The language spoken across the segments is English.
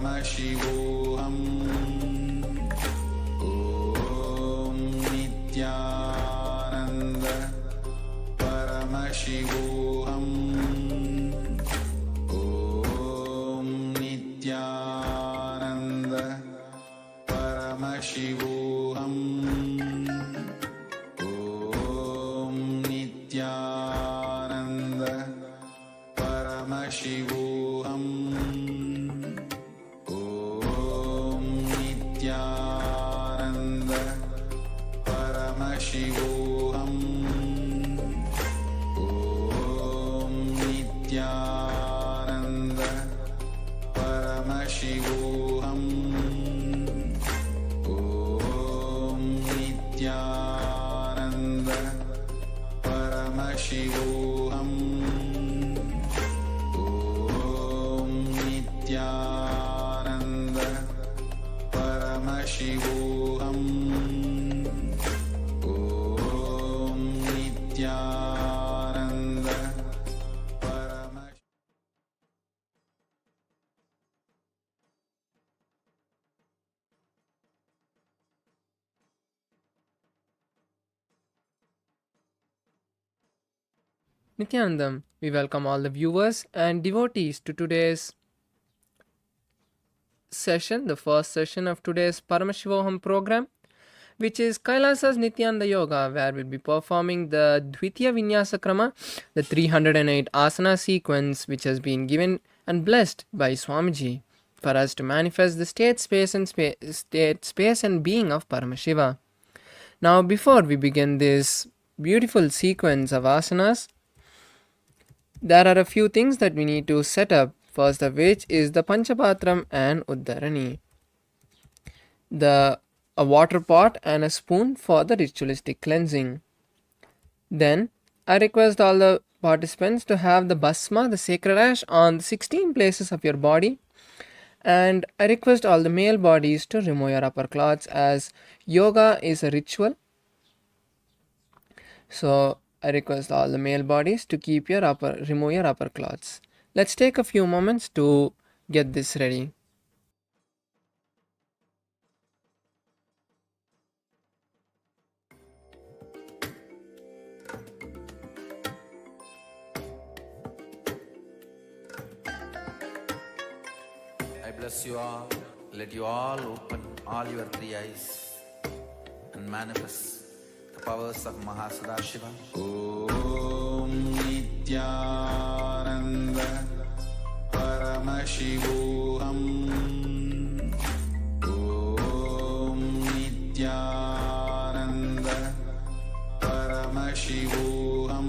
Paramashivoham. Om Nithyananda Paramashivoham. Om Nithyananda Paramashivoham. Om Nithyananda Paramashivoham. Om Nithyananda Paramashivoham. Om Nithyananda Paramashivoham. Om Nithyananda Paramashivoham. Om Nithyananda Paramashivoham. Om Nithyananda Paramashivoham. Nithyanandam, we welcome all the viewers and devotees to today's session, the first session of today's Paramashivoham program, which is Kailasa's Nithyananda Yoga, where we'll be performing the Dvitiya Vinyasa Krama, the 308 asana sequence, which has been given and blessed by Swamiji for us to manifest the state, space and being of Paramashiva. Now, before we begin this beautiful sequence of asanas, there are a few things that we need to set up, first of which is the Panchapatram and Uddharani. A water pot and a spoon for the ritualistic cleansing. Then, I request all the participants to have the Bhasma, the sacred ash, on the 16 places of your body. And I request all the male bodies to remove your upper cloths, as yoga is a ritual. So, I request all the male bodies to remove your upper cloths. Let's take a few moments to get this ready. I bless you all. Let you all open all your three eyes and manifest the powers of Mahā Sadashiva. Om Nithyananda Paramashivoham. Om Nithyananda Paramashivoham.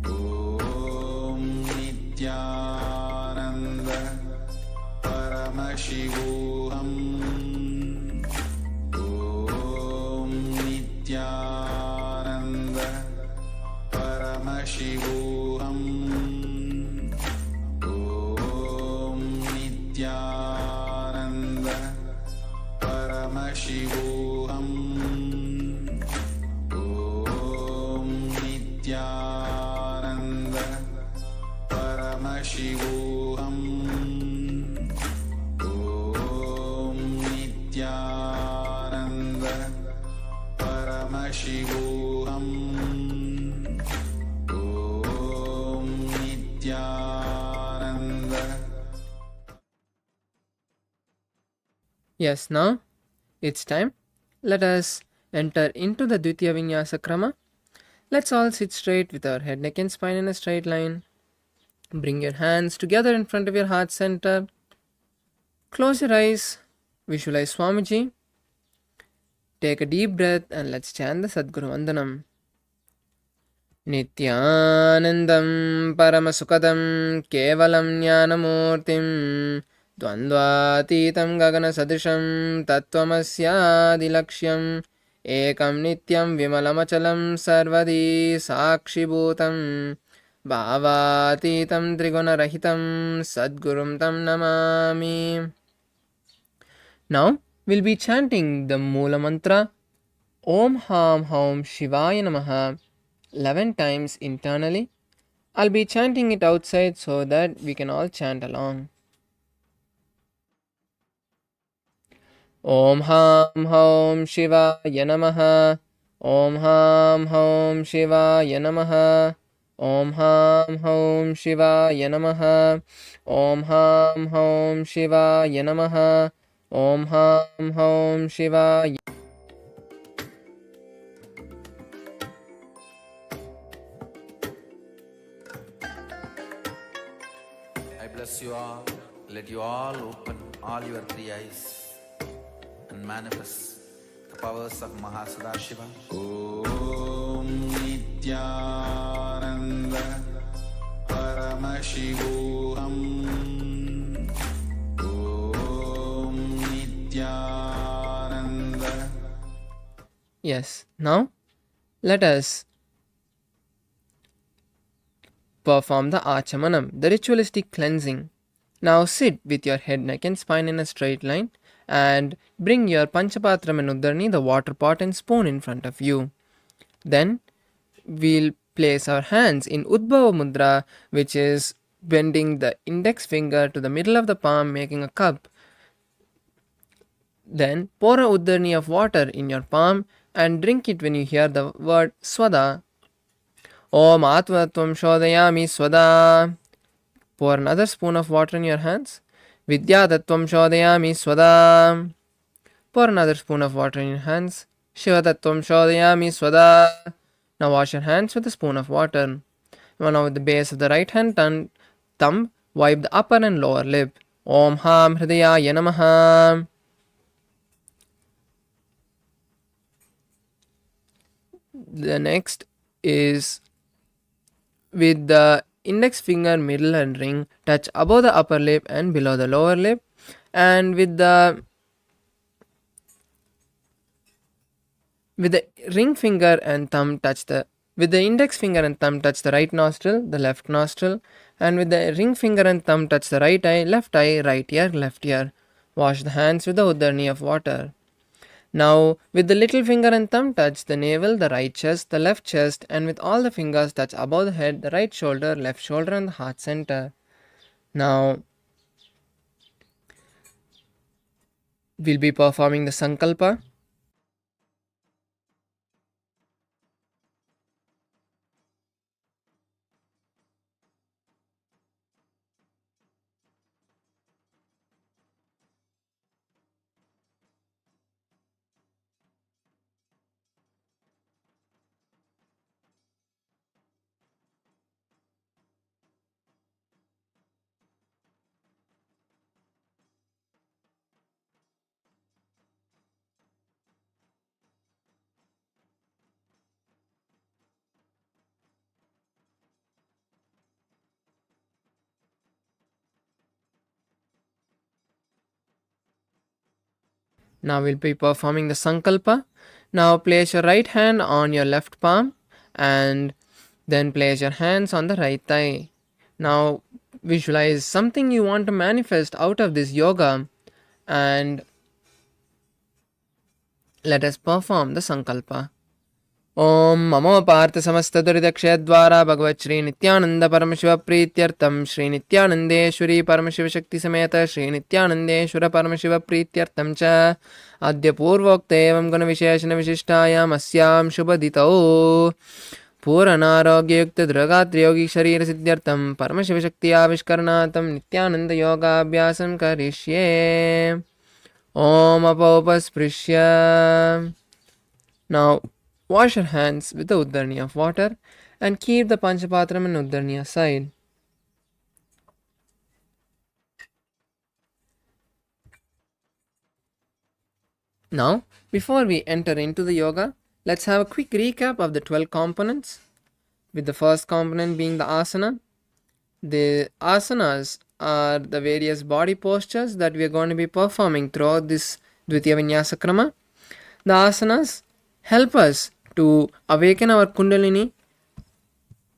Om Nithyananda Paramashivoham. Om Nithyananda Paramashivoham. Om Nithyananda Paramashivoham. Om Nithyananda Paramashivoham. Om Nithyananda Paramashivoham. Om Nithyananda. Yes, now it's time. Let us enter into the Dvitiya Vinyasa Krama. Let's all sit straight with our head, neck and spine in a straight line. Bring your hands together in front of your heart center. Close your eyes. Visualize Swamiji. Take a deep breath and let's chant the Sadguru Vandanam. Nithyanandam Paramasukadam Kevalam Jnanamurtim Dvandvatitam Gagana Sadrisham Tattvamasya Ekam Nityam Vimalamachalam Sarvadi Sakshibhutam Bhavatitam Triguna-rahitam Sadgurum Tam Namami. Now we'll be chanting the Moola Mantra Om Ham Haum Shivaya Namaha 11 times internally. I'll be chanting it outside so that we can all chant along. Om Ham Hom Shivaya Namaha. Om Ham Hom Shivaya Namaha. Om Ham Hom Shivaya Namaha. Om Ham Hom Shivaya Namaha. Om Ham Hom Shivaya. I bless you all. Let you all open all your three eyes and manifest the powers of Mahā Sadashiva. Om Nithyananda Paramashivoham. Om Nithyananda. Yes, now let us perform the Achamanam, the ritualistic cleansing. Now sit with your head, neck and spine in a straight line and bring your Panchapatram and Uddarni, the water pot and spoon in front of you. Then we'll place our hands in Udbhava Mudra, which is bending the index finger to the middle of the palm, making a cup. Then pour a Uddarni of water in your palm and drink it when you hear the word Swada. Om Atmatvam Shodayami Swada. Pour another spoon of water in your hands. Vidya Tattvam Shodayami Swada. Pour another spoon of water in your hands. Shiva Tattvam Shodayami Swada. Now wash your hands with a spoon of water. Now with the base of the right hand thumb, wipe the upper and lower lip. Om Ham Hridayaya Namaha. The next is with the index finger, middle and ring, touch above the upper lip and below the lower lip, and with the ring finger and thumb touch the index finger and thumb touch the right nostril, the left nostril, and with the ring finger and thumb touch the right eye, right ear, left ear. Wash the hands with the Uddarni of water. Now, with the little finger and thumb touch the navel, the right chest, the left chest, and with all the fingers touch above the head, the right shoulder, left shoulder, and the heart center. Now, we'll be performing the Sankalpa. Now we'll be performing the Sankalpa. Now place your right hand on your left palm and then place your hands on the right thigh. Now visualize something you want to manifest out of this yoga and let us perform the Sankalpa. Om Mamo Partha Samasta Duridakshayadvara Bhagavat Shri Nithyananda Paramashiva Prityartam Shri Nithyanandeshwari Paramashiva Shakti Sameta Shri Nithyanandeshwara Paramashiva Prityartam Cha Adya Purvokta Evam Guna Visheshana Vishishtayam Asyam Shubhaditao Puranarogya Yukta Dragatra Yogi Sharira Siddhyartam Paramashiva Shakti Avishkarnatam Nithyananda Yoga Abhyasam Karishye Om Apaupasprisya. Now wash your hands with the Uddarni of water and keep the Panchapatram and Uddarni aside. Now, before we enter into the yoga, let's have a quick recap of the 12 components, with the first component being the asana. The asanas are the various body postures that we are going to be performing throughout this Dvitiya Vinyasa Krama. The asanas help us to awaken our Kundalini.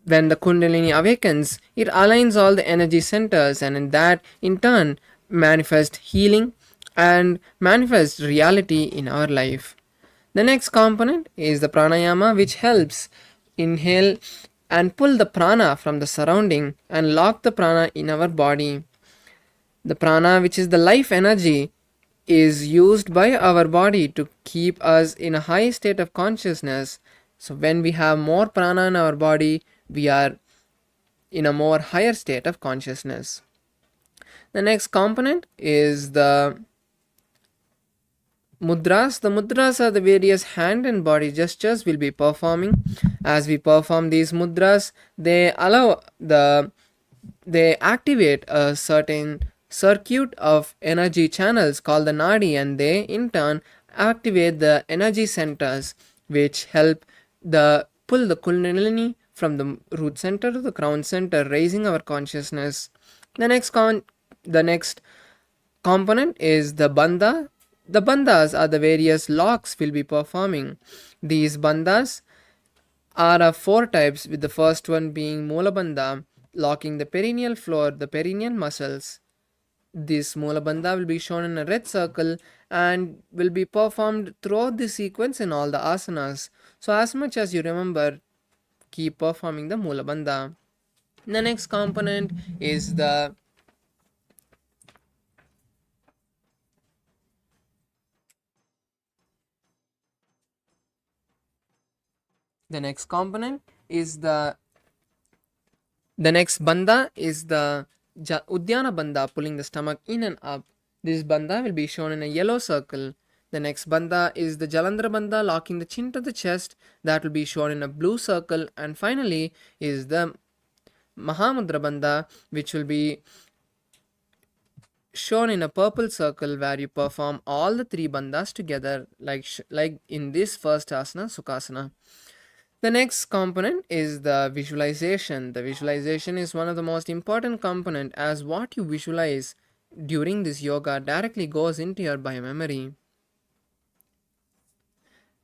When the Kundalini awakens, it aligns all the energy centers, and in that, in turn, manifest healing and manifest reality in our life. The next component is the pranayama, which helps inhale and pull the prana from the surrounding and lock the prana in our body. The prana, which is the life energy, is used by our body to keep us in a high state of consciousness. So when we have more prana in our body, we are in a more higher state of consciousness. The next component is the mudras. The mudras are the various hand and body gestures we'll be performing. As we perform these mudras, they activate a certain circuit of energy channels called the nadi, and they in turn activate the energy centers which help pull the kundalini from the root center to the crown center, raising our consciousness. The next component is the bandha. The bandhas are the various locks we'll be performing. These bandhas are of four types, with the first one being Mula Bandha, locking the perineal floor, the perineal muscles. This Mula Bandha will be shown in a red circle and will be performed throughout the sequence in all the asanas. So as much as you remember, keep performing the Mula Bandha. The next component is the next bandha is the Uddiyana Bandha, pulling the stomach in and up. This bandha will be shown in a yellow circle. The next bandha is the Jalandhara Bandha, locking the chin to the chest. That will be shown in a blue circle. And finally is the Mahamudra Bandha, which will be shown in a purple circle, where you perform all the three bandhas together, like in this first asana, Sukhasana. The next component is the visualization. The visualization is one of the most important component, as what you visualize during this yoga directly goes into your biomemory.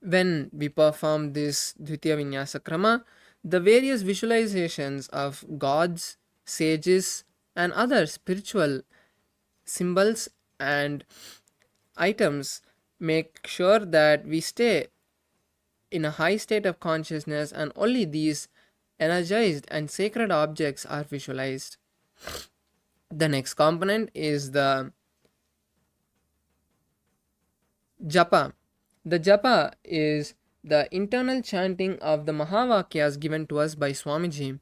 When we perform this Dvitiya Vinyasa Krama, the various visualizations of gods, sages and other spiritual symbols and items make sure that we stay in a high state of consciousness, and only these energized and sacred objects are visualized. The next component is the japa. The japa is the internal chanting of the Mahavakyas given to us by Swamiji.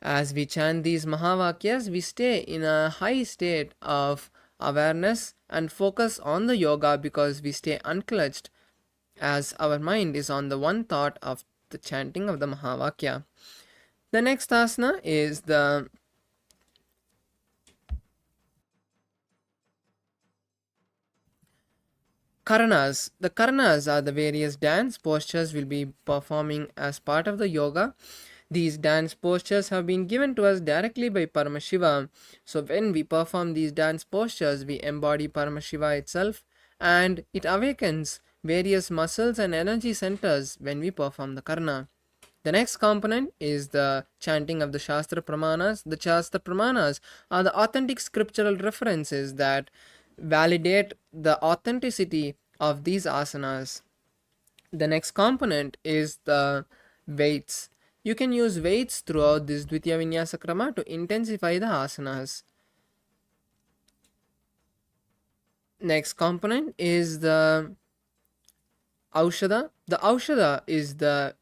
As we chant these Mahavakyas, we stay in a high state of awareness and focus on the yoga, because we stay unclutched, as our mind is on the one thought of the chanting of the Mahavakya. The next asana is the Karanas. The Karanas are the various dance postures we'll be performing as part of the yoga. These dance postures have been given to us directly by Paramashiva. So when we perform these dance postures, we embody Paramashiva itself, and it awakens various muscles and energy centers when we perform the Karna. The next component is the chanting of the Shastra Pramanas. The Shastra Pramanas are the authentic scriptural references that validate the authenticity of these asanas. The next component is the weights. You can use weights throughout this Dvitiya Vinyasa Krama to intensify the asanas. Next component is the Aushadha. The Aushadha is the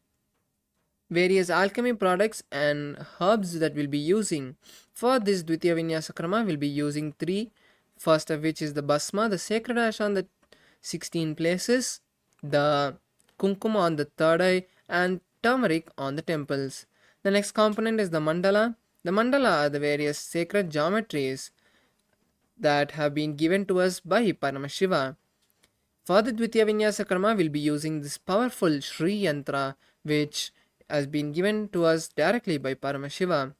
various alchemy products and herbs that we'll be using. For this Dvitiya Vinyasa Krama, we'll be using three. First of which is the Bhasma, the sacred ash on the 16 places, the Kunkuma on the third eye, and turmeric on the temples. The next component is the Mandala. The Mandala are the various sacred geometries that have been given to us by Paramashiva. For the Dvitiya Vinyasa Krama, we'll be using this powerful Shri Yantra, which has been given to us directly by Paramashiva.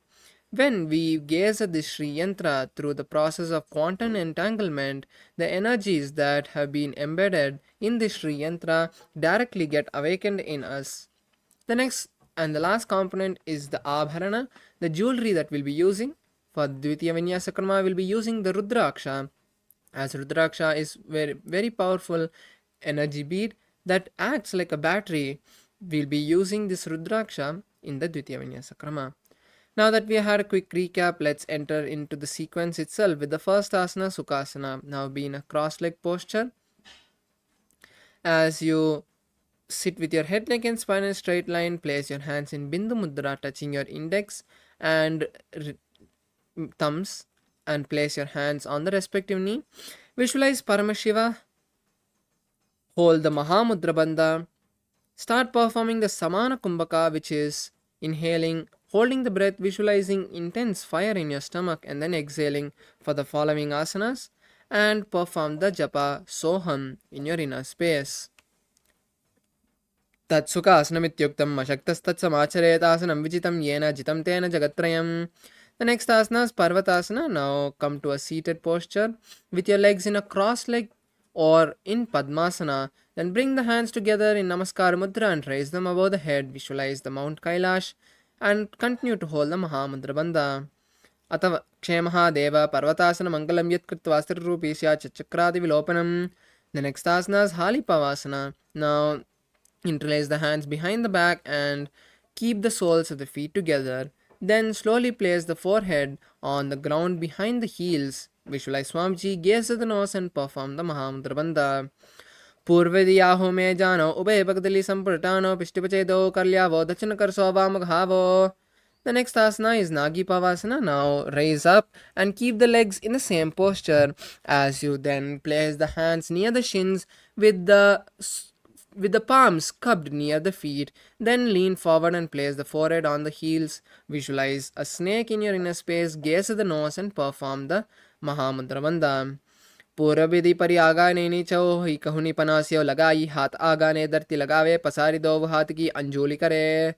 When we gaze at the Shri Yantra through the process of quantum entanglement, the energies that have been embedded in the Shri Yantra directly get awakened in us. The next and the last component is the Abharana, the jewelry that we'll be using. For Dvitiya Vinyasa Krama, we'll be using the Rudraksha, as Rudraksha is very powerful energy bead that acts like a battery. We'll be using this Rudraksha in the Dvitiya Vinyasa Krama. Now that we had a quick recap, let's enter into the sequence itself with the first asana, Sukhasana. Now be in a cross-leg posture. As you sit with your head, neck and spine in a straight line, place your hands in Bindu Mudra, touching your index and thumbs, and place your hands on the respective knee. Visualize Paramashiva. Hold the Mahā Mudra Bandha. Start performing the Samana Kumbhaka, which is inhaling, holding the breath, visualizing intense fire in your stomach, and then exhaling for the following asanas, and perform the Japa Soham in your inner space. Tatsukhasanamityuktam mashaktastat-samachare-asanam vijitam yena jitam tena jagatrayam. The next asana is Parvatasana. Now come to a seated posture with your legs in a cross leg or in Padmasana. Then bring the hands together in Namaskar Mudra and raise them above the head. Visualize the Mount Kailash and continue to hold the Mahā Mudra Bandha. Atava Kshemaha Deva Parvatasana Mangalam Yat Kritva Sthirarupi Syat Chakradi Vilopanam. The next asana is Halipavasana. Now interlace the hands behind the back and keep the soles of the feet together. Then slowly place the forehead on the ground behind the heels. Visualize Swamiji, gaze at the nose and perform the Mahā Mudra Bandha. Purvediyaho me jano ubhe bhagdali sampurtano pishtipachedo kalyavo dachinakar maghavo. The next asana is Nagi Pavasana. Now raise up and keep the legs in the same posture as you then place the hands near the shins with the palms cupped near the feet. Then lean forward and place the forehead on the heels. Visualize a snake in your inner space, gaze at the nose and perform the Mahā Mudra Bandha. Purabidi pari agane nicho hi kahuni panasyo lagai hath agane dharti lagave pasari do hath ki anjuli kare.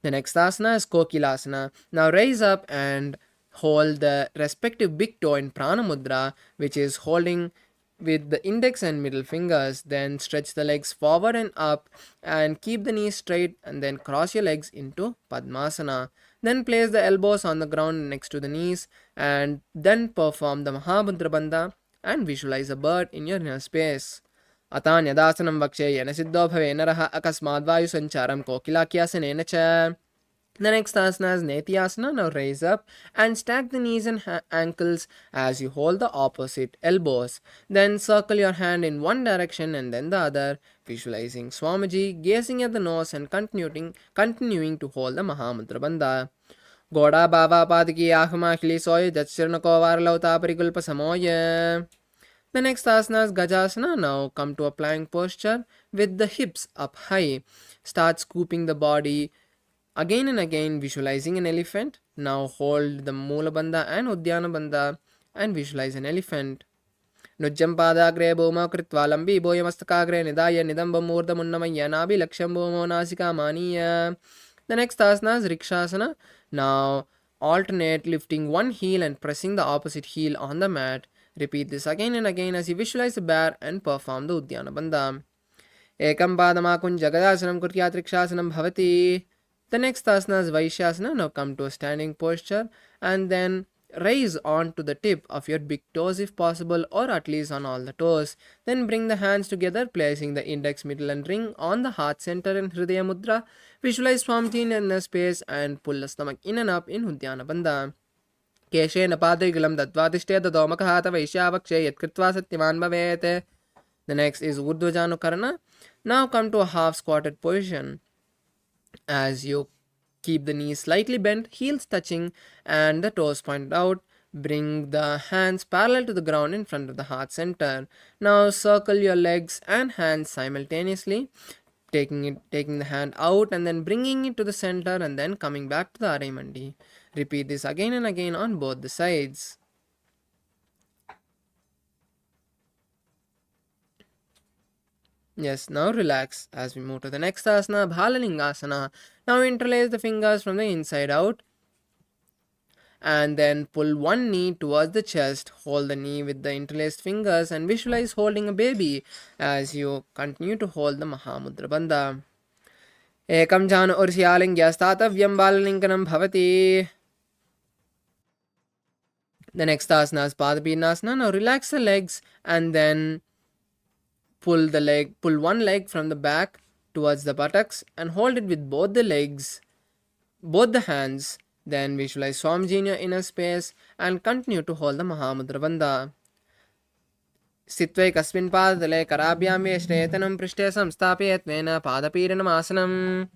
The next asana is Kokilasana. Now raise up and hold the respective big toe in Prana Mudra, which is holding with the index and middle fingers. Then stretch the legs forward and up and keep the knees straight, and then cross your legs into Padmasana. Then place the elbows on the ground next to the knees and then perform the Mahā Mudra Bandha and visualize a bird in your inner space. Atanyadasanam vakshe yena siddho bhave naraha akasmad vayu sancharam kokilakyasanena cha. The next asana is Nithyananda. Now raise up and stack the knees and ankles as you hold the opposite elbows. Then circle your hand in one direction and then the other, visualizing Swamiji, gazing at the nose and continuing to hold the Mahā Mudra Bandha. Goda Baba Padiki Ahma Khilisoy Jatshirnako Varlauta Parigulpa Samoya. The next asana is Gajasana. Now come to a plank posture with the hips up high. Start scooping the body again and again, visualizing an elephant. Now hold the Moola Bandha and Udyana Bandha and visualize an elephant. Nujjam Padagre Bhoma Kritva Lambi Boyamastakagre Nidaya Nidamba Murda Munnamaya Nabi Laksham Bhomo Nasika Maniya. The next asana is Rikshasana. Now alternate lifting one heel and pressing the opposite heel on the mat. Repeat this again and again as you visualize a bear and perform the Udyana Bandha. Ekam Padamakun Jagadasanam Kuryat Rikshāsanam Bhavati. The next asana is Vaishyasana. Now come to a standing posture and then raise on to the tip of your big toes if possible, or at least on all the toes. Then bring the hands together, placing the index, middle and ring on the heart center in Hridaya Mudra. Visualize Swamiji in inner space and pull the stomach in and up in Udyana Bandha. Keshena Padrigulam Dadvatishte Dadomaka Vaishyavakshe Yatkritva Satyavan Bhavet. The next is Urdhvajanukarana. Now come to a half squatted position as you keep the knees slightly bent, heels touching and the toes pointed out. Bring the hands parallel to the ground in front of the heart center. Now circle your legs and hands simultaneously, taking the hand out and then bringing it to the center and then coming back to the Arai. Repeat this again and again on both the sides. Yes, now relax as we move to the next asana, Bhalalingasana. Now interlace the fingers from the inside out and then pull one knee towards the chest. Hold the knee with the interlaced fingers and visualize holding a baby as you continue to hold the Mahā Mudra Bandha. Ekam jana ursyalingyastatavyam balalinganam bhavati. The next asana is Padapinasana. Now relax the legs and then pull one leg from the back towards the buttocks and hold it with both the legs, both the hands, Then visualize Swamiji in your inner space and continue to hold the Mahamudra Bandha. स्थित्वैकस्मिन् पादतले कराभ्यां वेष्टयेतनं पृष्ठे संस्थापयत्वेन पादपीडनमासनम्.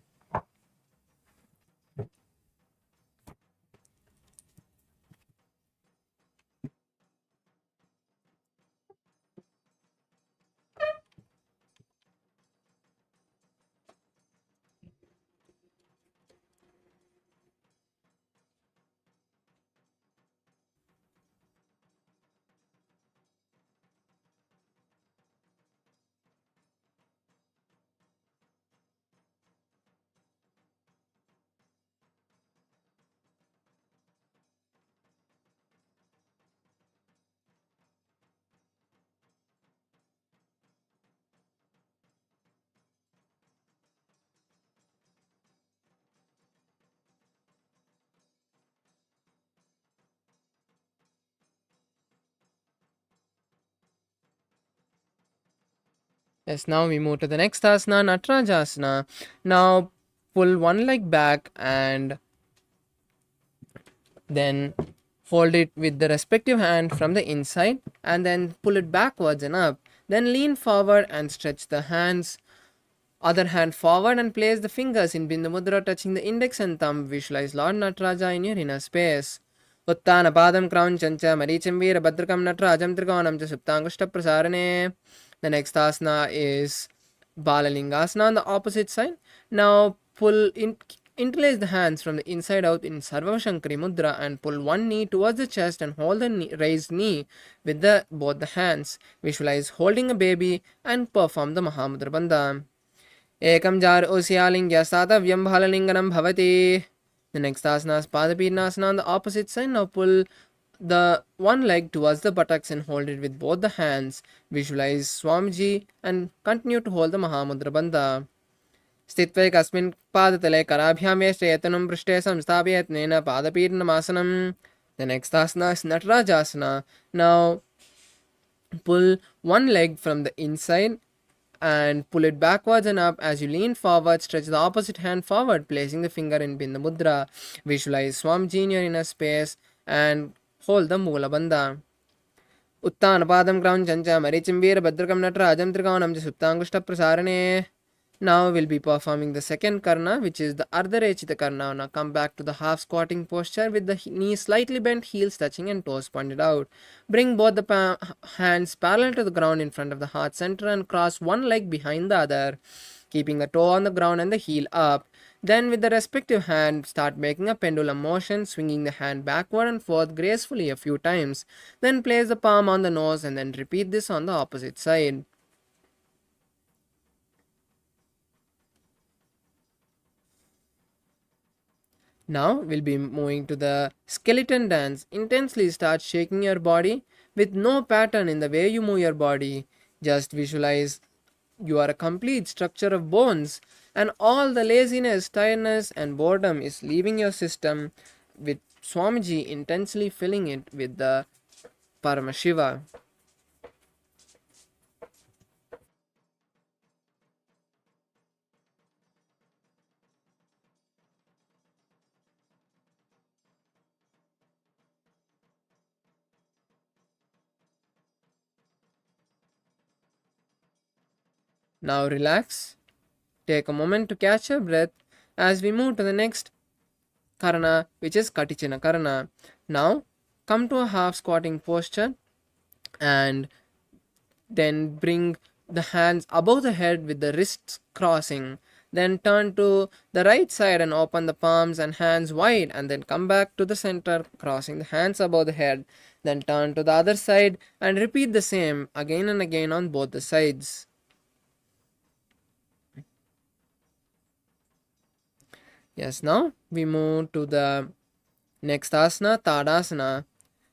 Yes, now we move to the next asana, Natarajasana. Now pull one leg back and then fold it with the respective hand from the inside and then pull it backwards and up. Then lean forward and stretch the hands. Other hand forward and place the fingers in Bindu Mudra touching the index and thumb. Visualize Lord Nataraja in your inner space. Uttana Padam Crown Chancha Maricham Veera Bhadrakam Natarajam Trikonam Cha Suptangushta Prasarane. The next asana is Balalingasana on the opposite side. Now interlace the hands from the inside out in Sarva Shankari Mudra and pull one knee towards the chest and hold the raised knee with both the hands. Visualize holding a baby and perform the Mahamudra Bandha. Ekam jar osyalinga satavyam bhalalinganam bhavati. The next asana is Padapidnasana on the opposite side. Now pull the one leg towards the buttocks and hold it with both the hands. Visualize Swamiji and continue to hold the Mahamudra Bandha. स्थित्वैकस्मिन् पादतले कराभ्यां वेष्टयेतनं पृष्ठे संस्थापयत्नेन पादपीडनमासनम्. The next asana is Natarajasana. Now pull one leg from the inside and pull it backwards and up. As you lean forward, stretch the opposite hand forward, placing the finger in Bindu Mudra. Visualize Swamiji in your inner space and hold the Mula Bandha. Uttana Padam Crown Chancha Maricham Veera Bhadrakam Natarajam Trikonam Cha Suptangushta Prasarane. Now we'll be performing the second karna, which is the Ardharechita karna. Now come back to the half squatting posture with the knees slightly bent, heels touching and toes pointed out. Bring both the hands parallel to the ground in front of the heart center and cross one leg behind the other, keeping the toe on the ground and the heel up. Then with the respective hand, start making a pendulum motion, swinging the hand backward and forth gracefully a few times. Then place the palm on the nose and then repeat this on the opposite side. Now we'll be moving to the skeleton dance. Intensely start shaking your body with no pattern in the way you move your body. Just visualize you are a complete structure of bones and all the laziness, tiredness and boredom is leaving your system, with Swamiji intensely filling it with the Paramashiva. Now relax. Take a moment to catch your breath as we move to the next karana, which is Katichana karana. Now come to a half squatting posture and then bring the hands above the head with the wrists crossing. Then turn to the right side and open the palms and hands wide, and then come back to the center, crossing the hands above the head. Then turn to the other side and repeat the same again and again on both the sides. Yes, now we move to the next asana, Tadasana.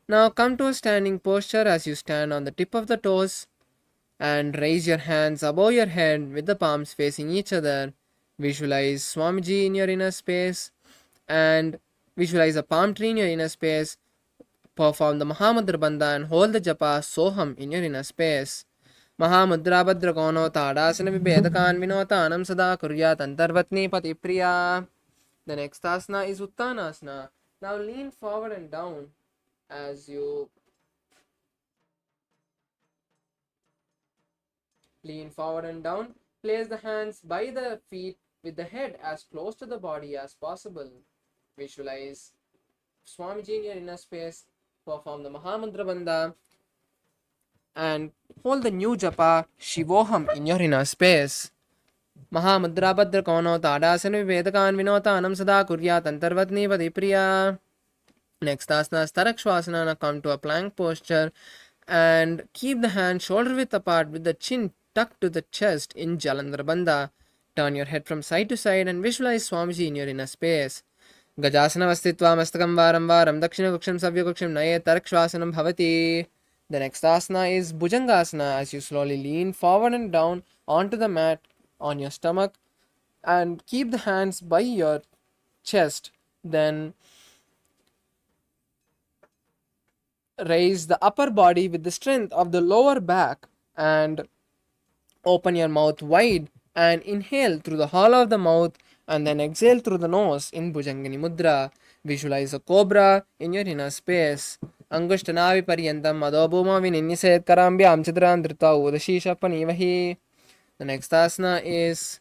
Now come to a standing posture as you stand on the tip of the toes and raise your hands above your head with the palms facing each other. Visualize Swamiji in your inner space and visualize a palm tree in your inner space. Perform the Mahamudra Bandha and hold the japa Soham in your inner space. Mahamudra Bhadrakono Tadasana Vibhedakan Vinotanam Sada Kuryat Antarvatni Patipriya. The next asana is Uttanasana. Now lean forward and down as you lean forward and down. Place the hands by the feet with the head as close to the body as possible. Visualize Swamiji in your inner space. Perform the Mahamudra Bandha and hold the new japa Shivoham in your inner space. Mahamudra Bhadra Kono Tadasana Vedakan Vinotanam Sada Kuryat Antarvatni Vadipriya. Next asana is Tarakshvasana. Now come to a plank posture and keep the hands shoulder width apart with the chin tucked to the chest in Jalandhara Bandha. Turn your head from side to side and visualize Swamiji in your inner space. Gajasana Vastitva Mastakam Varam Varam Dakshina Kuksham Savya Kuksham Naye Tarakshvasanam Bhavati. The next asana is Bhujangasana as you slowly lean forward and down onto the mat on your stomach and keep the hands by your chest. Then raise the upper body with the strength of the lower back and open your mouth wide and inhale through the hollow of the mouth and then exhale through the nose in Bhujangini Mudra. Visualize a cobra in your inner space. Angushthanavi paryantam adobhuma vininniset karambhyam chidran dhrita udashisha panivahi. The next asana is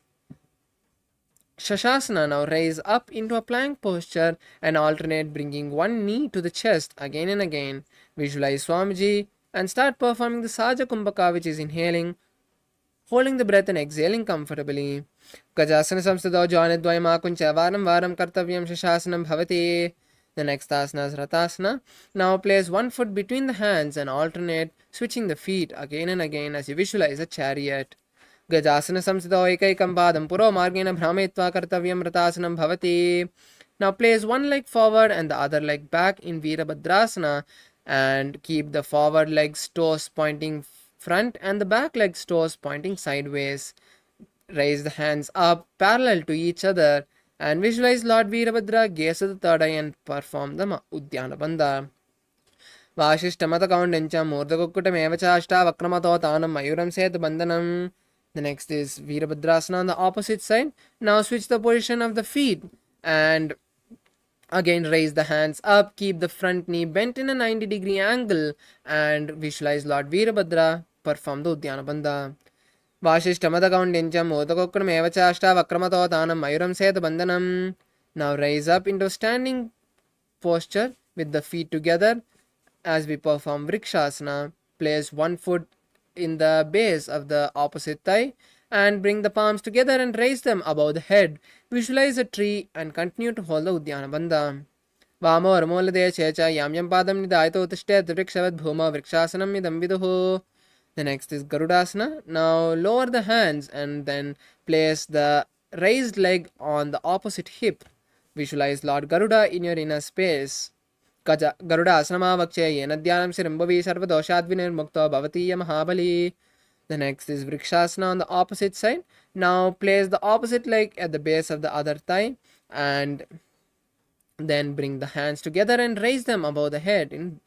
Shashasana. Now raise up into a plank posture and alternate bringing one knee to the chest again and again. Visualize Swamiji and start performing the Saja Kumbhaka, which is inhaling, holding the breath and exhaling comfortably. Gajasana samstado janadvayam akuncha varam varam kartavyam shashasanam bhavati. The next asana is Ratasana. Now place one foot between the hands and alternate switching the feet again and again as you visualize a chariot. Gajasana samstado ekaikam padam puro margena bhrametva kartavyam Ratasanam bhavati. Now place one leg forward and the other leg back in Virabhadrasana and keep the forward leg's toes pointing front and the back leg's toes pointing sideways. Raise the hands up parallel to each other and visualize Lord Virabhadra, gaze at the third eye and perform the Udyana Bandha. Vashishtamata Kaundancha Murdakukkutam Evacha Ashta Vakramato Tanam Mayuram Set Bandhanam. The next is Virabhadrasana on the opposite side. Now switch the position of the feet and again raise the hands up, keep the front knee bent in a 90-degree angle and visualize Lord Virabhadra, perform the Udyana Bandha. Vashishtamata Kaundancha Murdakukkutam Evacha Ashta Vakramato Tanam Mayuram Set Bandhanam. Now raise up into standing posture with the feet together as we perform Vrikshasana. Place one foot in the base of the opposite thigh and bring the palms together and raise them above the head. Visualize a tree and continue to hold the Udyana Bandha. Vamo Armolade Checha Yamyam Padam Nidaito Tishtet Vrikshavat Bhuma Vrikshasanam Midam Viduhu. The next is Garudasana. Now lower the hands and then place the raised leg on the opposite hip. Visualize Lord Garuda in your inner space. Garuda Asanama Vakshe Yenadhyanam Sirimbavi Sarvadoshadvinir Mukta Bhavatiya Mahabali. The next is Vrikshasana on the opposite side. Now place the opposite leg at the base of the other thigh and then bring the hands together and raise them above the head in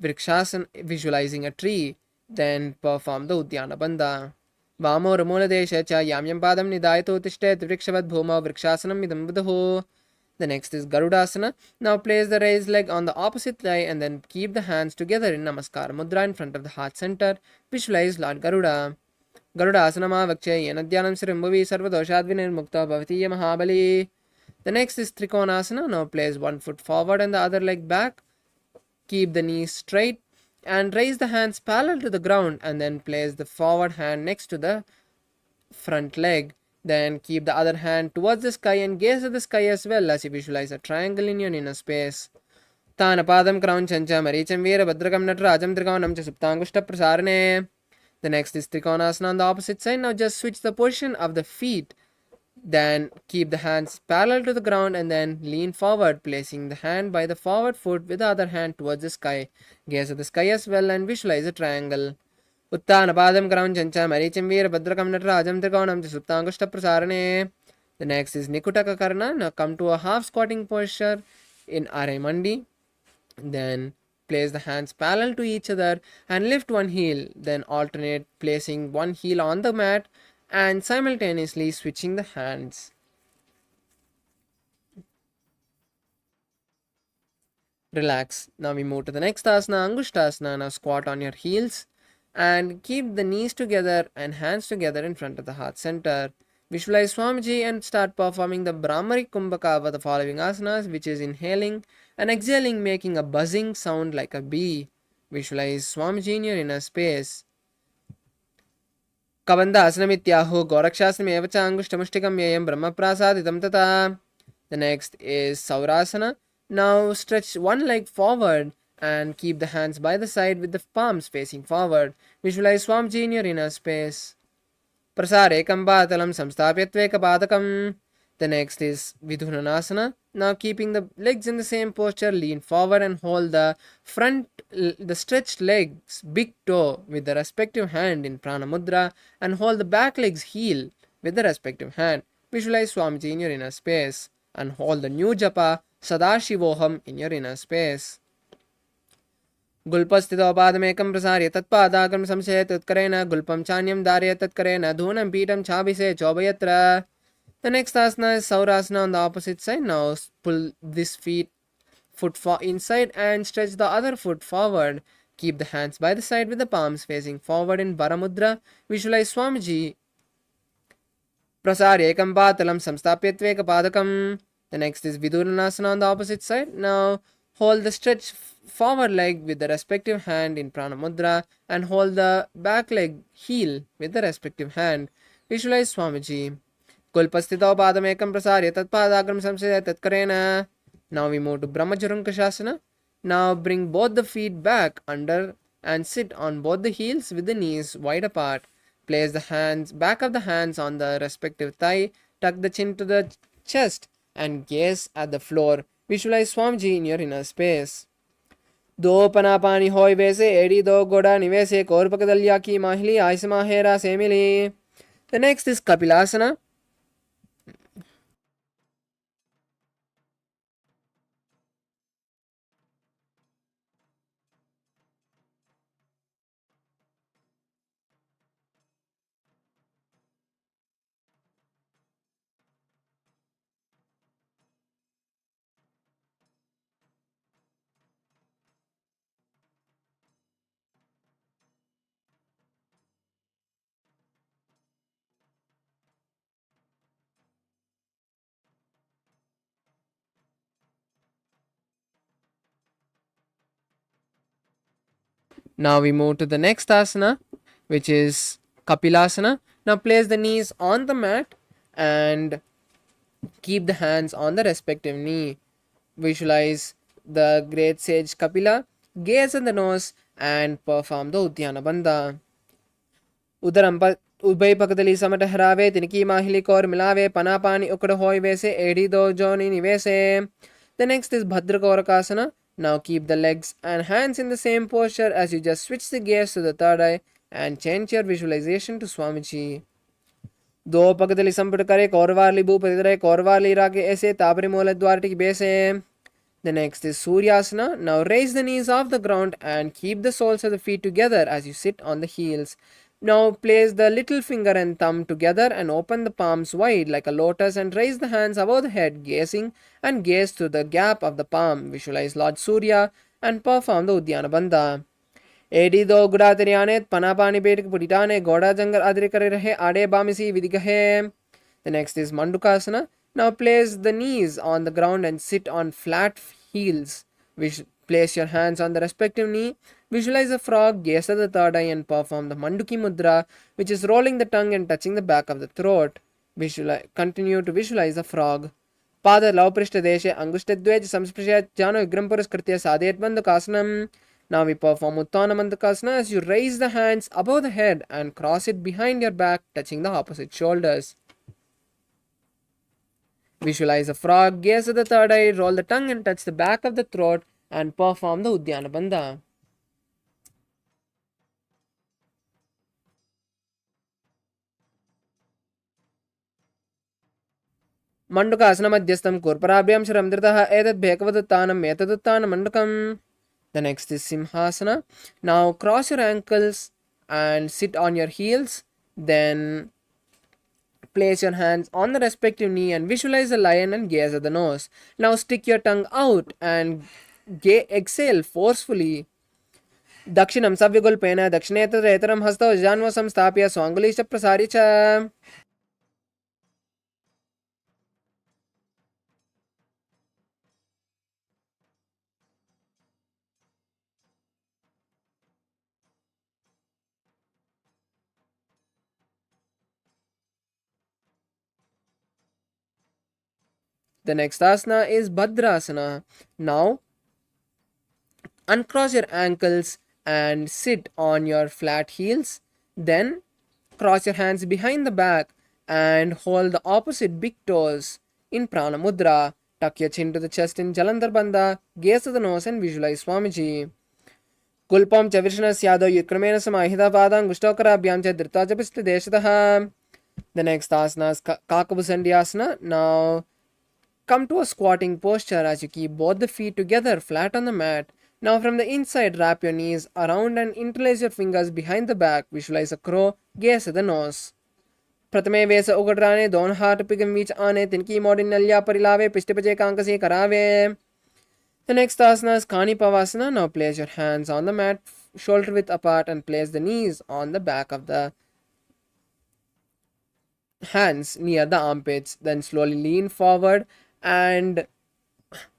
Vrikshasana, visualizing a tree. Then perform the Udyana Bandha. Vamo Ramula Desha Cha Yamyam Padam Nidaito Tishtet Vrikshavat Bhuma Vrikshasanam Midam Viduhu. The next is Garudasana. Now place the raised leg on the opposite thigh and then keep the hands together in Namaskar Mudra in front of the heart center. Visualize Lord Garuda. Garuda Asanama Vakshe Yenadhyanam Sirimbavi Sarvadoshadvinir Mukta Bhavatiya Mahabali. The next is Trikonasana. Now place one foot forward and the other leg back. Keep the knees straight and raise the hands parallel to the ground and then place the forward hand next to the front leg. Then keep the other hand towards the sky and gaze at the sky as well as you visualize a triangle in your inner space. Tanapadam Crown Chancha Maricham Veera Bhadrakam Natrajam Trikonam Cha Suptangushta Prasarane. The next is Trikonasana on the opposite side. Now just switch the position of the feet. Then keep the hands parallel to the ground and then lean forward, placing the hand by the forward foot with the other hand towards the sky. Gaze at the sky as well and visualize a triangle. Uttanapadam Crown Chancha Maricham Veera Bhadrakam Natrajam Trikonam Cha Suptangushta Prasarane. The next is Nikutaka Karna. Now come to a half squatting posture in Arai. Then place the hands parallel to each other and lift one heel. Then alternate placing one heel on the mat and simultaneously switching the hands. relax. Now we move to the next asana, Angushtasana. Now squat on your heels and keep the knees together and hands together in front of the heart center. Visualize Swamiji and start performing the Brahmari Kumbhaka of the following asanas, which is inhaling and exhaling, making a buzzing sound like a bee. Visualize Swamiji in your inner space. Kabandha asanamityāhu gorakshāsnam evacha angushtamushtikam yayam brahmaprasaditam tata. The next is Saurasana. Now stretch one leg forward and keep the hands by the side with the palms facing forward. Visualize Swamiji in your inner space. Prasarekam bhatalam samstapyatveka padakam. The next is Vidhunanasana. Now keeping the legs in the same posture, lean forward and hold the stretched legs, big toe with the respective hand in Prana Mudra, and hold the back leg's heel with the respective hand. Visualize Swamiji in your inner space and hold the new japa Sadashivoham in your inner space. Gulpastito padamekam prasarya tatpadakam samsaya tatkarena gulpam chanyam dharya tatkarena dhunam pitam chabise chobayatra. The next asana is Saurasana on the opposite side. Now pull this foot inside and stretch the other foot forward. Keep the hands by the side with the palms facing forward in Varamudra. Visualize Swamiji. Prasarekam patalam samstapyatveka padakam. The next is Vidurvanasana on the opposite side. Now hold the stretch forward leg with the respective hand in Prana Mudra and hold the back leg heel with the respective hand. Visualize Swamiji. Kulpastito padamekam prasarya tatpadakam samsaya tatkarena. Now we move to Brahmajarunkashasana. Now bring both the feet back under and sit on both the heels with the knees wide apart. Place the back of the hands on the respective thigh. Tuck the chin to the chest and gaze at the floor. Visualize Swamiji in your inner space. Do panapani hoy vese edi do goda nivese korpakadalya ki mahili aisamahera semili. The next is Kapilasana. Now we move to the next asana, which is Kapilasana. Now place the knees on the mat and keep the hands on the respective knee. Visualize the great sage Kapila, gaze at the nose and perform the Uddiyana Bandha. Udaram Ubay pakadali samata harave tiniki mahili kor milave panapani ukada hoy vese edi do joni nivese. The next is Bhadrakorakasana. Now keep the legs and hands in the same posture as you just switch the gaze to the third eye and change your visualization to Swamiji. Do pakadali samput kare korvarli bhu padidare korvarli rake ese tabri mola dwarti bese. The next is Suryasana. Now raise the knees off the ground and keep the soles of the feet together as you sit on the heels. Now place the little finger and thumb together and open the palms wide like a lotus and raise the hands above the head, gazing and gaze through the gap of the palm. Visualize Lord Surya and perform the Uddiyana Bandha. Edi do guda teriyanet panapani betik puditane goda jangar adrikare rahe ade bamisi vidigahe. The next is Mandukasana. Now place the knees on the ground and sit on flat heels. Place your hands on the respective knee. Visualize a frog, gaze at the third eye and perform the Manduki Mudra, which is rolling the tongue and touching the back of the throat. Continue to visualize the frog. Pada Lauprishta Deshe Angushtadwej Samsprishya Jano Vigram Puraskritya Sadhet Bandakasanam. Now we perform Uttana Bandakasana as you raise the hands above the head and cross it behind your back, touching the opposite shoulders. Visualize a frog, gaze at the third eye, roll the tongue and touch the back of the throat and perform the Uddiyana Bandha. Mandukasana Madhyastam Kurparabhyam Sharamdritaha Edat Bhekavaduttanam Metaduttanam Mandukam. The next is Simhasana. Now cross your ankles and sit on your heels. Then place your hands on the respective knee and visualize a lion and gaze at the nose. Now stick your tongue out and exhale forcefully. Dakshinam savyagulpena dakshinetram hasto janva samstapya swangulisha prasaricha. The next asana is Bhadrasana. Now, uncross your ankles and sit on your flat heels. Then, cross your hands behind the back and hold the opposite big toes in Prana Mudra. Tuck your chin to the chest in Jalandhar Bandha. Gaze to the nose and visualize Swamiji. Kulpam Chavrishna Syado Yukramena Samahida Padang Gustokarabhyam Chadrita Japista Deshataha. The next asana is Kakabusandhyasana. Now, come to a squatting posture as you keep both the feet together flat on the mat. Now from the inside, wrap your knees around and interlace your fingers behind the back. Visualize a crow, gaze at the nose. Pratame vesa ugadrane, don haat pigam vich ane, tinki modin nalya parilave, pishtipache kankasi karave. The next asana is Kani Pavasana. Now place your hands on the mat, shoulder width apart, and place the knees on the back of the hands near the armpits. Then slowly lean forward and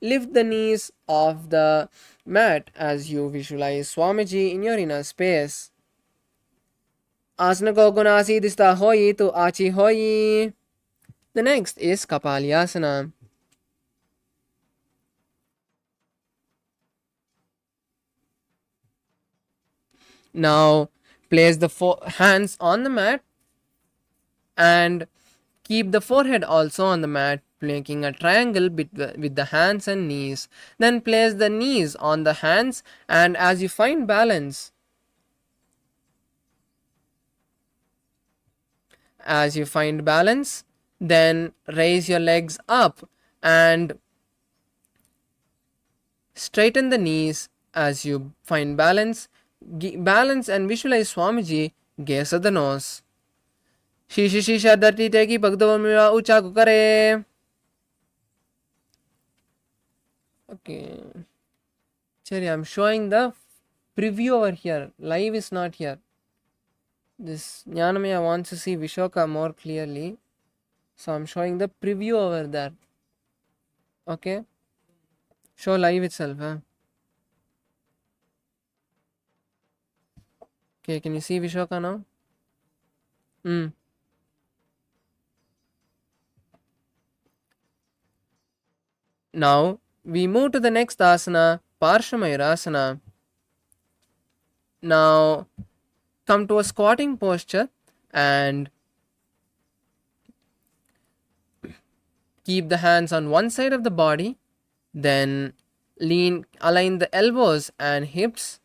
lift the knees off the mat as you visualize Swamiji in your inner space. Asana ko gunasi dista hoyi to achi hoyi. The next is Kapalyasana. Now place the hands on the mat and keep the forehead also on the mat, making a triangle with the hands and knees. Then place the knees on the hands, and as you find balance, then raise your legs up and straighten the knees as you find balance. Balance and visualize Swamiji, gaze at the nose. Shishi shisha dati teki bhagdavamira ucha kukare. Okay. Cherry, I'm showing the preview over here. Live is not here. This Jnanamaya wants to see Vishoka more clearly. So I'm showing the preview over there. Okay. Show live itself. Huh? Okay, can you see Vishoka now? Now, we move to the next asana, Parshamayurasana. Now, come to a squatting posture and keep the hands on one side of the body. Then align the elbows and hips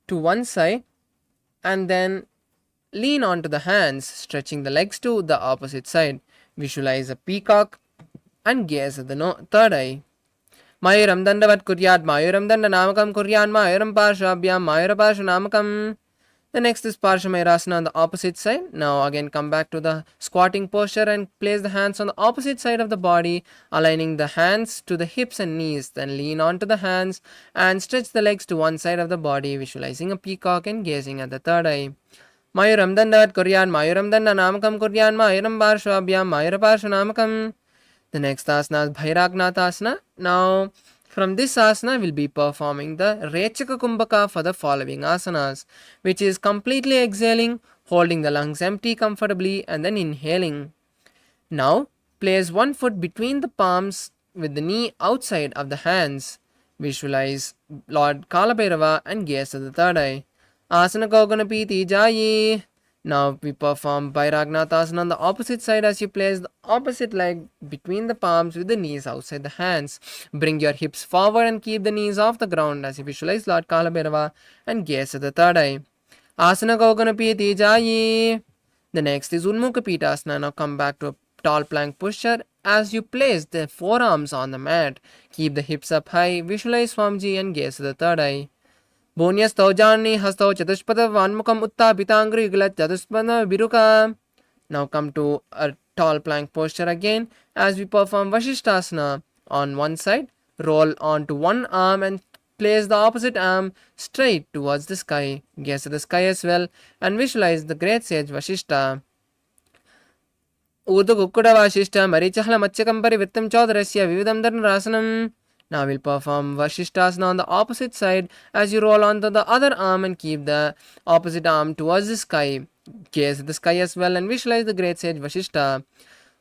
to one side, and then lean onto the hands, stretching the legs to the opposite side. Visualize a peacock and gaze at the third eye. Mayuram dandavat kuryat, Mayuram danda namakam kuryan, Mayuram parshabhyam, Mayura parsha namakam. The next is Parshamayurasana on the opposite side. Now again come back to the squatting posture and place the hands on the opposite side of the body, aligning the hands to the hips and knees. Then lean onto the hands and stretch the legs to one side of the body, visualizing a peacock and gazing at the third eye. Mayuram dandavat kuryan, Mayuram danda namakam kuryan, Mayuram parshabhyam, Mayura parsha namakam. The next asana is Bhairagnathasana. Now, from this asana, we'll be performing the Rechaka Kumbhaka for the following asanas, which is completely exhaling, holding the lungs empty comfortably, and then inhaling. Now, place one foot between the palms with the knee outside of the hands. Visualize Lord Kalabhairava and gaze at the third eye. Asana Koganapiti Jayi. Now we perform Bhairagnathasana on the opposite side as you place the opposite leg between the palms with the knees outside the hands. Bring your hips forward and keep the knees off the ground as you visualize Lord Kalabhairava and gaze at the third eye. Asana Koganapiti Jayi. The next is Unmukha Pitasana. Now come back to a tall plank posture as you place the forearms on the mat. Keep the hips up high, visualize Swamiji and gaze at the third eye. Bonyastau Jani Hastau Chatushpada Vanmukam Utta Pitangri Glat Chatushpada Viruka. Now come to a tall plank posture again as we perform Vashishtasana on one side, Roll onto one arm and place the opposite arm straight towards the sky. Gaze at the sky as well and visualize the great sage Vashishta. Urdu Kukkuda Vashishta Marichahala Matchakam Parivrittam Chodarasya Vividam Dharnarasanam. Now we'll perform Vashishtasana on the opposite side as you roll onto the other arm and keep the opposite arm towards the sky. Gaze at the sky as well and visualize the great sage Vashishta.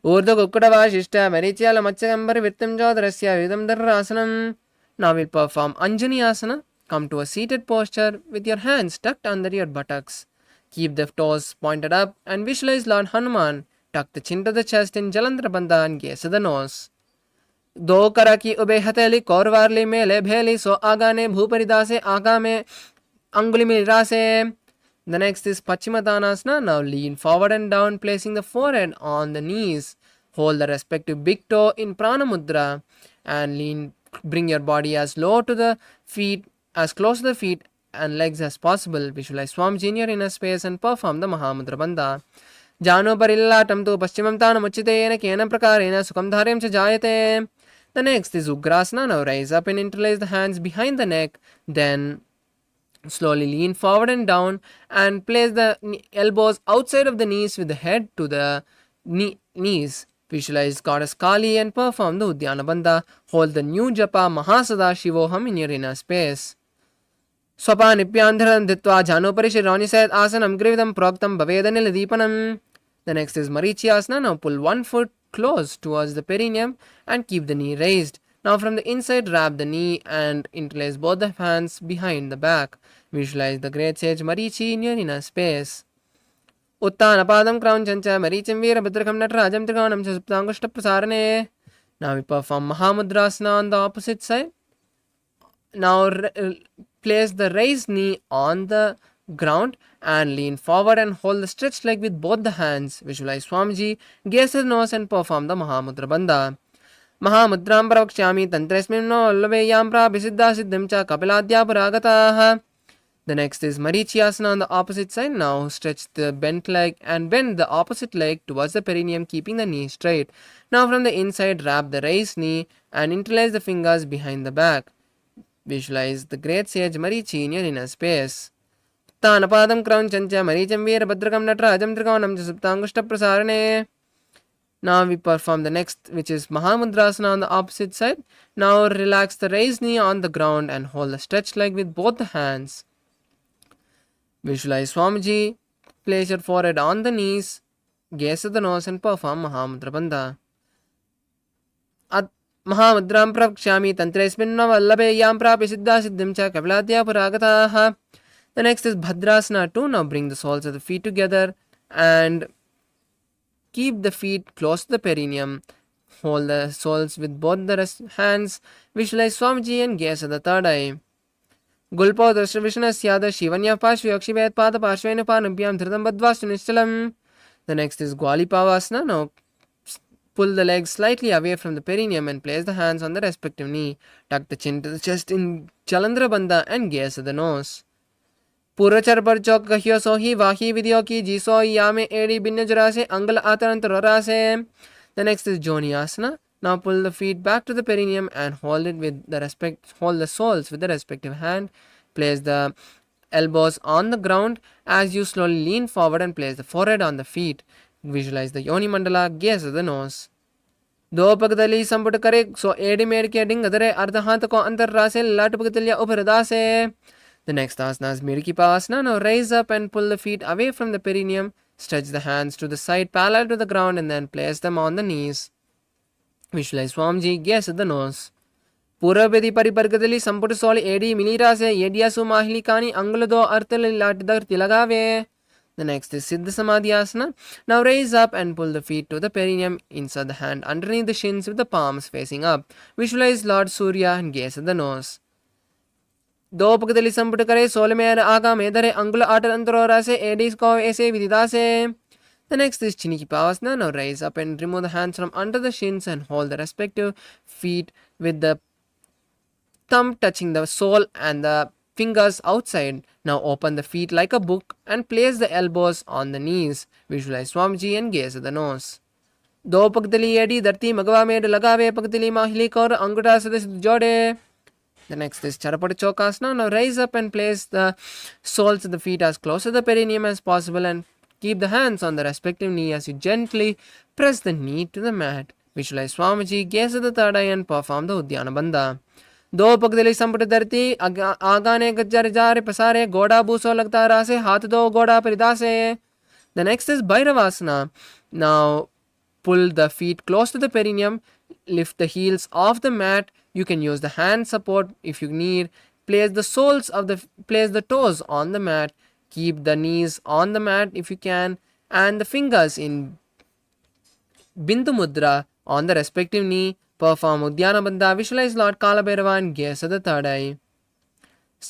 Urdu Kukkuda Vashishta Marichahala Matchakam Parivrittam Chodarasya Vividam Dharnarasanam. Now we'll perform Anjani Asana. Come to a seated posture with your hands tucked under your buttocks. Keep the toes pointed up and visualize Lord Hanuman. Tuck the chin to the chest in Jalandhara Bandha and gaze at the nose. दो करा की ube हथेली कौरवारली मेले भेली सो आगाने भूपरिदासे आगा में अंगुली मिरासे. The next is Pachimatanasana. Now lean forward and down, placing the forehead on the knees. Hold the respective big toe in Prana Mudra and bring your body as low to the feet, as close to the feet and legs as possible. Visualize Swamiji in your inner space and perform the Mahamudra Bandha. Jano parillatam tu paschimam tanam uchite yena kena prakarena sukham dharyam cha jayate. The next is Ugrasana. Now rise up and interlace the hands behind the neck. Then slowly lean forward and down and place the elbows outside of the knees with the head to the knees. Visualize Goddess Kali and perform the Udyana Bandha. Hold the new japa Mahā Sadashivoham in your inner space. Swapanipyandharam Ditva Janoparishi Set Asanam Grividam Proktam Bavedanil Deepanam. The next is Marichi Asana. Now pull one foot close towards the perineum and keep the knee raised. Now from the inside wrap the knee and interlace both the hands behind the back. Visualize the great sage Marichi in your inner space. Uttanapadam Crown Chancha Marichim Veerabhadrakam Natarajam Triganam Chasuptangushta Prasarane. Now we perform Mahamudrasana on the opposite side. Now place the raised knee on the ground and lean forward and hold the stretched leg with both the hands. Visualize Swamiji, gaze at the nose and perform the Mahamudra Bandha. Mahamudram Pravakshami Tantresmin no Laveyam Prabhisiddha Siddham Cha Kapiladhya Puragataha. The next is Marichi Asana on the opposite side. Now stretch the bent leg and bend the opposite leg towards the perineum, keeping the knee straight. Now from the inside wrap the raised knee and interlace the fingers behind the back. Visualize the great sage Marichi in your inner space. Tanapadam Crown Chancha Maricham Veerabhadrakam Natarajam Triganam Chasuptangushta Prasarane. Now we perform the next, which is Mahamudrasana on the opposite side. Now relax the raised knee on the ground and hold the stretched leg with both the hands. Visualize Swamiji, place your forehead on the knees, gaze at the nose and perform Mahamudra Bandha. Mahamudram Pravakshami Tantresminna Vallabe Yam Prabhisiddha Siddham Cha Kapiladhya Puragataha. The next is Bhadrasana 2. Now bring the soles of the feet together and keep the feet close to the perineum. Hold the soles with both the hands. Visualize Swamiji and gaze at the third eye. Gulpo Drashravishnasyada Shivanya Pashvyakshibet Pada Pashvena Panabhyam Dhritam Badvastu Nichalam. The next is Gwalipavasana. Now pull the legs slightly away from the perineum and place the hands on the respective knee. Tuck the chin to the chest in Jalandhara Bandha and gaze at the nose. Purachar par chok kahyo sohi vahi vidyo ki jiso yame edi binna jarase angal atarantarase. The next is Joni Asana. Now pull the feet back to the perineum and hold the soles with the respective hand. Place the elbows on the ground as you slowly lean forward and place the forehead on the feet. Visualize the Yoni Mandala, gaze at the nose. दो पगदली संपुट करे सो AD made के डिंग अदरे अर्धहांत को अंतर रासे लाट पगदलिया उपरदासे. The next asana is Mirikipasana. Now raise up and pull the feet away from the perineum. Stretch the hands to the side parallel to the ground and then place them on the knees. Visualize Swamiji, gaze at the nose. Purabedi Paripargadali Samput Soli Edi Milirase Yediasu Mahilikani Angulado Artel Latdar Tilagave. The next is Siddha Samadhi Asana. Now raise up and pull the feet to the perineum. Insert the hand underneath the shins with the palms facing up. Visualize Lord Surya and gaze at the nose. दो पगदली संपुट करे soul में आगा में धरे अंगुल utter अंतरोरा से Aedes को ऐसे विदिता से. The next is Chinikipavasana. Now raise up and remove the hands from under the shins and hold the respective feet with the thumb touching the sole and the fingers outside. Now open the feet like a book and place the elbows on the knees. Visualize Swamiji and gaze at the nose. दो पगतली AD धरती मगवा made लगावे पगतली माहिली कर अंगूठा सदस्य जोड़े. The next is Charapati Chokasana. Now rise up and place the soles of the feet as close to the perineum as possible and keep the hands on the respective knee as you gently press the knee to the mat. Visualize Swamiji, gaze at the third eye and perform the Udyana Bandha. दो पगदली संपुट धरती आगाने Gajjar jar पसारे गोड़ा बूसो लगता रासे हाथ दो गोड़ा परिदासे. The next is Bhairavasana. Now pull the feet close to the perineum, lift the heels off the mat. You can use the hand support if you need. Place the toes on the mat. Keep the knees on the mat if you can, and the fingers in Bindu Mudra on the respective knee. Perform Udyana Bandha. Visualize Lord Kalabhairava and gaze at the third eye.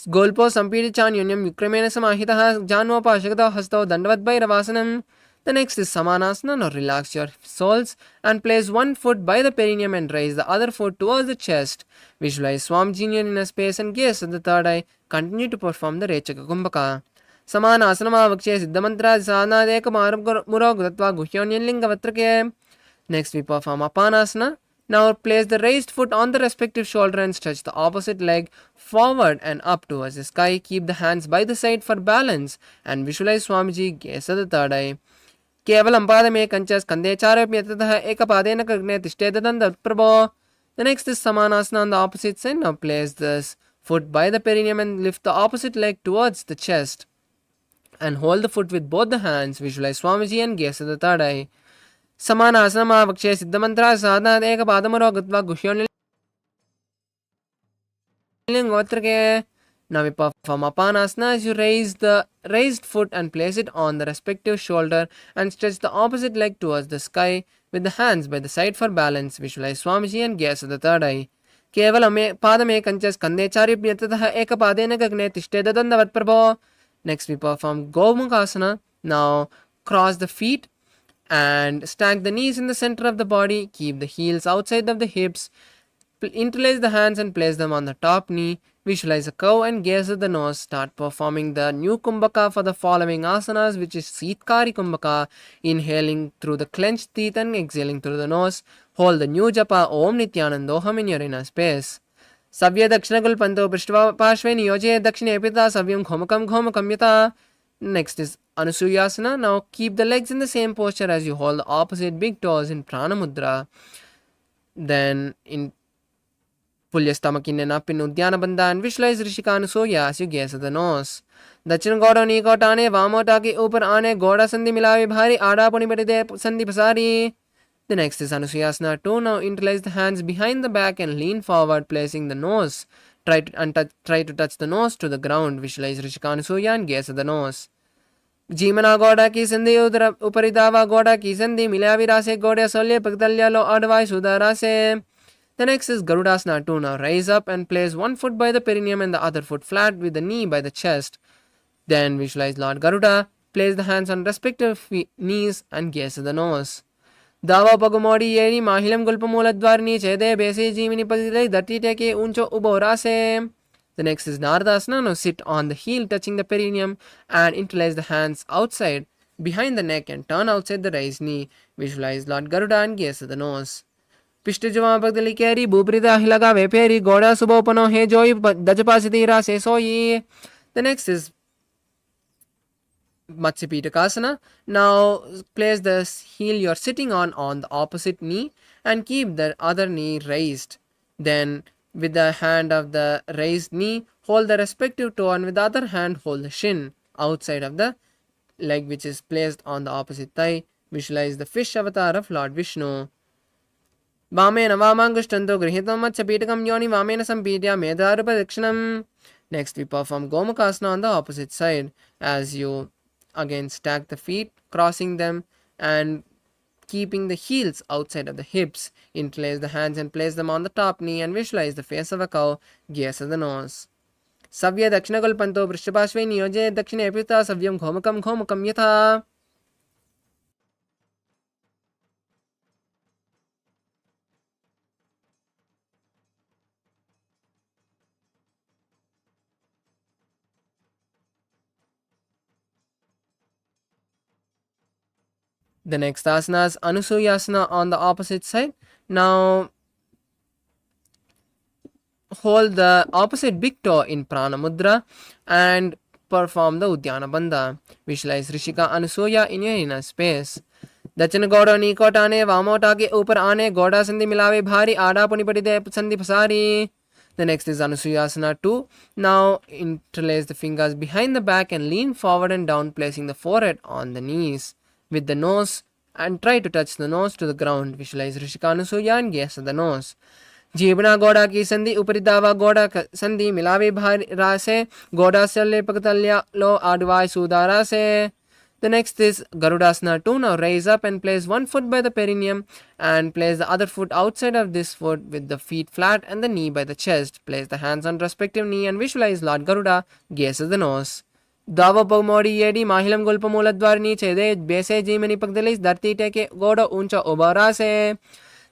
Golpo Sampidichan Yukremena Samahitaha Janopashakata Hasto Dandavat Bhairavasanam. The next is Samanasana. Now relax your soles and place one foot by the perineum and raise the other foot towards the chest. Visualize Swamiji in a space and gaze at the third eye. Continue to perform the Rechaka Kumbhaka. Samanasana Vakshe Siddhamantra Sadhana Deka Murog Tattva Guhyonyan Lingavatrake. Next we perform Apanasana. Now place the raised foot on the respective shoulder and stretch the opposite leg forward and up towards the sky. Keep the hands by the side for balance and visualize Swamiji, gaze at the third eye. केवलं पादमे कंचस् कंदे चारोप्यतः एकपादेन कृग्ने तिष्ठेदन्तप्रभो. The next is Samanasana on the opposite side. Now place this foot by the perineum and lift the opposite leg towards the chest and hold the foot with both the hands. Visualize Swamiji and gaze at the third eye. Samanasana Vakshe Siddhamantra Sadhana Deka Padamaro Gatva Guhyonling Vatrake. Now we perform Apanasana as you raise the raised foot and place it on the respective shoulder and stretch the opposite leg towards the sky with the hands by the side for balance. Visualize Swamiji and gaze at the third eye. केवल पादमे कंचस् कंदे चारिप्यतः एकपादेन गगने तिष्ठेदन्तवत्प्रभो. Next we perform Gomukhasana. Now cross the feet and stack the knees in the center of the body. Keep the heels outside of the hips. Interlace the hands and place them on the top knee. Visualize a curve and gaze at the nose. Start performing the new Kumbhaka for the following asanas, which is Seetkari Kumbhaka. Inhaling through the clenched teeth and exhaling through the nose. Hold the new japa Om Nithyanandoham in your inner space. Savya Dakshinagul Panto Prishtva Pashve Niyoje Dakshine Pita Savyam Ghomakam Ghomakam Yata. Next is Anusuyasana. Now keep the legs in the same posture as you hold the opposite big toes in Prana Mudra. Then pull your stomach in and up in Udyana Bandha and visualize Rishikanusuya as you gaze at the nose. Dachin Goda Niko Tane Vamota ke Upar Ane Goda Sandhi Milavi Bhari Ada Puni Bedide Sandhi Pasari. The next is Anusuyasana 2. Now interlace the hands behind the back and lean forward, placing the nose. Try to touch the nose to the ground. Visualize Rishikanusuya and gaze at the nose. Jimana Goda ki Sandhi Uparidava Goda ki Sandhi Milavi Rase Goda Solye Pagdalya Lo Advai Sudarase. The next is Garudasana 2. Now rise up and place one foot by the perineum and the other foot flat with the knee by the chest. Then visualize Lord Garuda. Place the hands on respective knees and gaze at the nose. Dava Pagumodi Yeri Mahilam Gulpamula Dwarni Chede Besi Jimini Pagilai Dati Teke Uncho Uborase. The next is Nardasana. Now sit on the heel touching the perineum and interlace the hands outside behind the neck and turn outside the raised knee. Visualize Lord Garuda and gaze at the nose. Pishtijama Pagdali Keri Bubrida Hilaga Veperi Goda Subopano He Joy Dajapasitira Sesoyi. The next is Matsyapitakasana. Now place the heel you're sitting on the opposite knee and keep the other knee raised. Then with the hand of the raised knee, hold the respective toe and with the other hand hold the shin outside of the leg which is placed on the opposite thigh. Visualize the fish avatar of Lord Vishnu. Vamen Vamangushtando Grihitam Matsyapitakam Yoni Vamen Sampidya Medharupadakshunam. Next we perform Gomukhasana on the opposite side as you again stack the feet, crossing them and keeping the heels outside of the hips. Interlace the hands and place them on the top knee and visualize the face of a cow, gaze at the nose. Savya Dakshinagul Panto Prishtapashve Niyoje Dakshine Pita Savyam Ghomakam Ghomakam Yatha. The next asana is Anusuyasana on the opposite side. Now hold the opposite big toe in Prana Mudra and perform the Uddiyana Bandha. Visualize Rishika Anusuya in your inner space. दक्षिण गौड़ नीकोट आने वामोट आगे ऊपर आने गौड़ा संधि मिलावे भारी आड़ा पुनि पड़ी दे संधि पसारी. The next is Anusuyasana 2. Now interlace the fingers behind the back and lean forward and down, placing the forehead on the knees with the nose and try to touch the nose to the ground. Visualize Rishika Anusuya and gaze at the nose. जीवना गौड़ा की संधि ऊपरी दावा गौड़ा संधि मिलावे भारी रासे गौड़ा से ले पकतल्या लो आडवाय सुदारा से. The next is Garudasana 2. Now raise up and place one foot by the perineum and place the other foot outside of this foot with the feet flat and the knee by the chest. Place the hands on respective knee and visualize Lord Garuda, gaze at the nose. Dava Pagmodi Yedi Mahilam Gulpa Muladvarni Chede Bese Jimani Pagdalis Darti Teke Goda Uncha Obarase.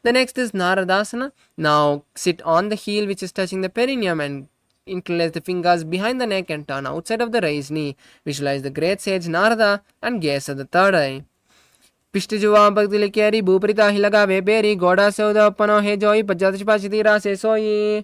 The next is Naradasana. Now sit on the heel which is touching the perineum and interlace the fingers behind the neck and turn outside of the raised knee. Visualize the great sage Narada and gaze at the third eye. Pishtijuva Bhakti Keri Buprita Hilaga Veberi Goda Sauda Pano Hejoi Pajatishpachitira Sesoi.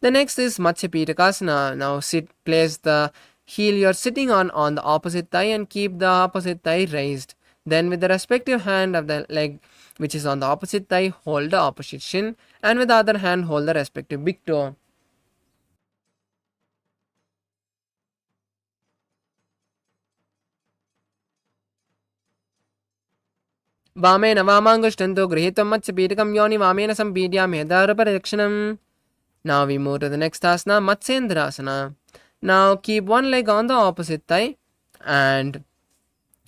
The next is Matsya Pitakasana. Now place the heel you're sitting on the opposite thigh and keep the opposite thigh raised. Then with the respective hand of the leg which is on the opposite thigh, hold the opposite shin and with the other hand hold the respective big toe. वामेन वामांगुष्टन्तो गृहीत्वं मत्स्यपीठकं योनि वामेन सम्पीड्य मेधारपरिरक्षणम्. Now we move to the next asana, Matsyendrasana. Now keep one leg on the opposite thigh and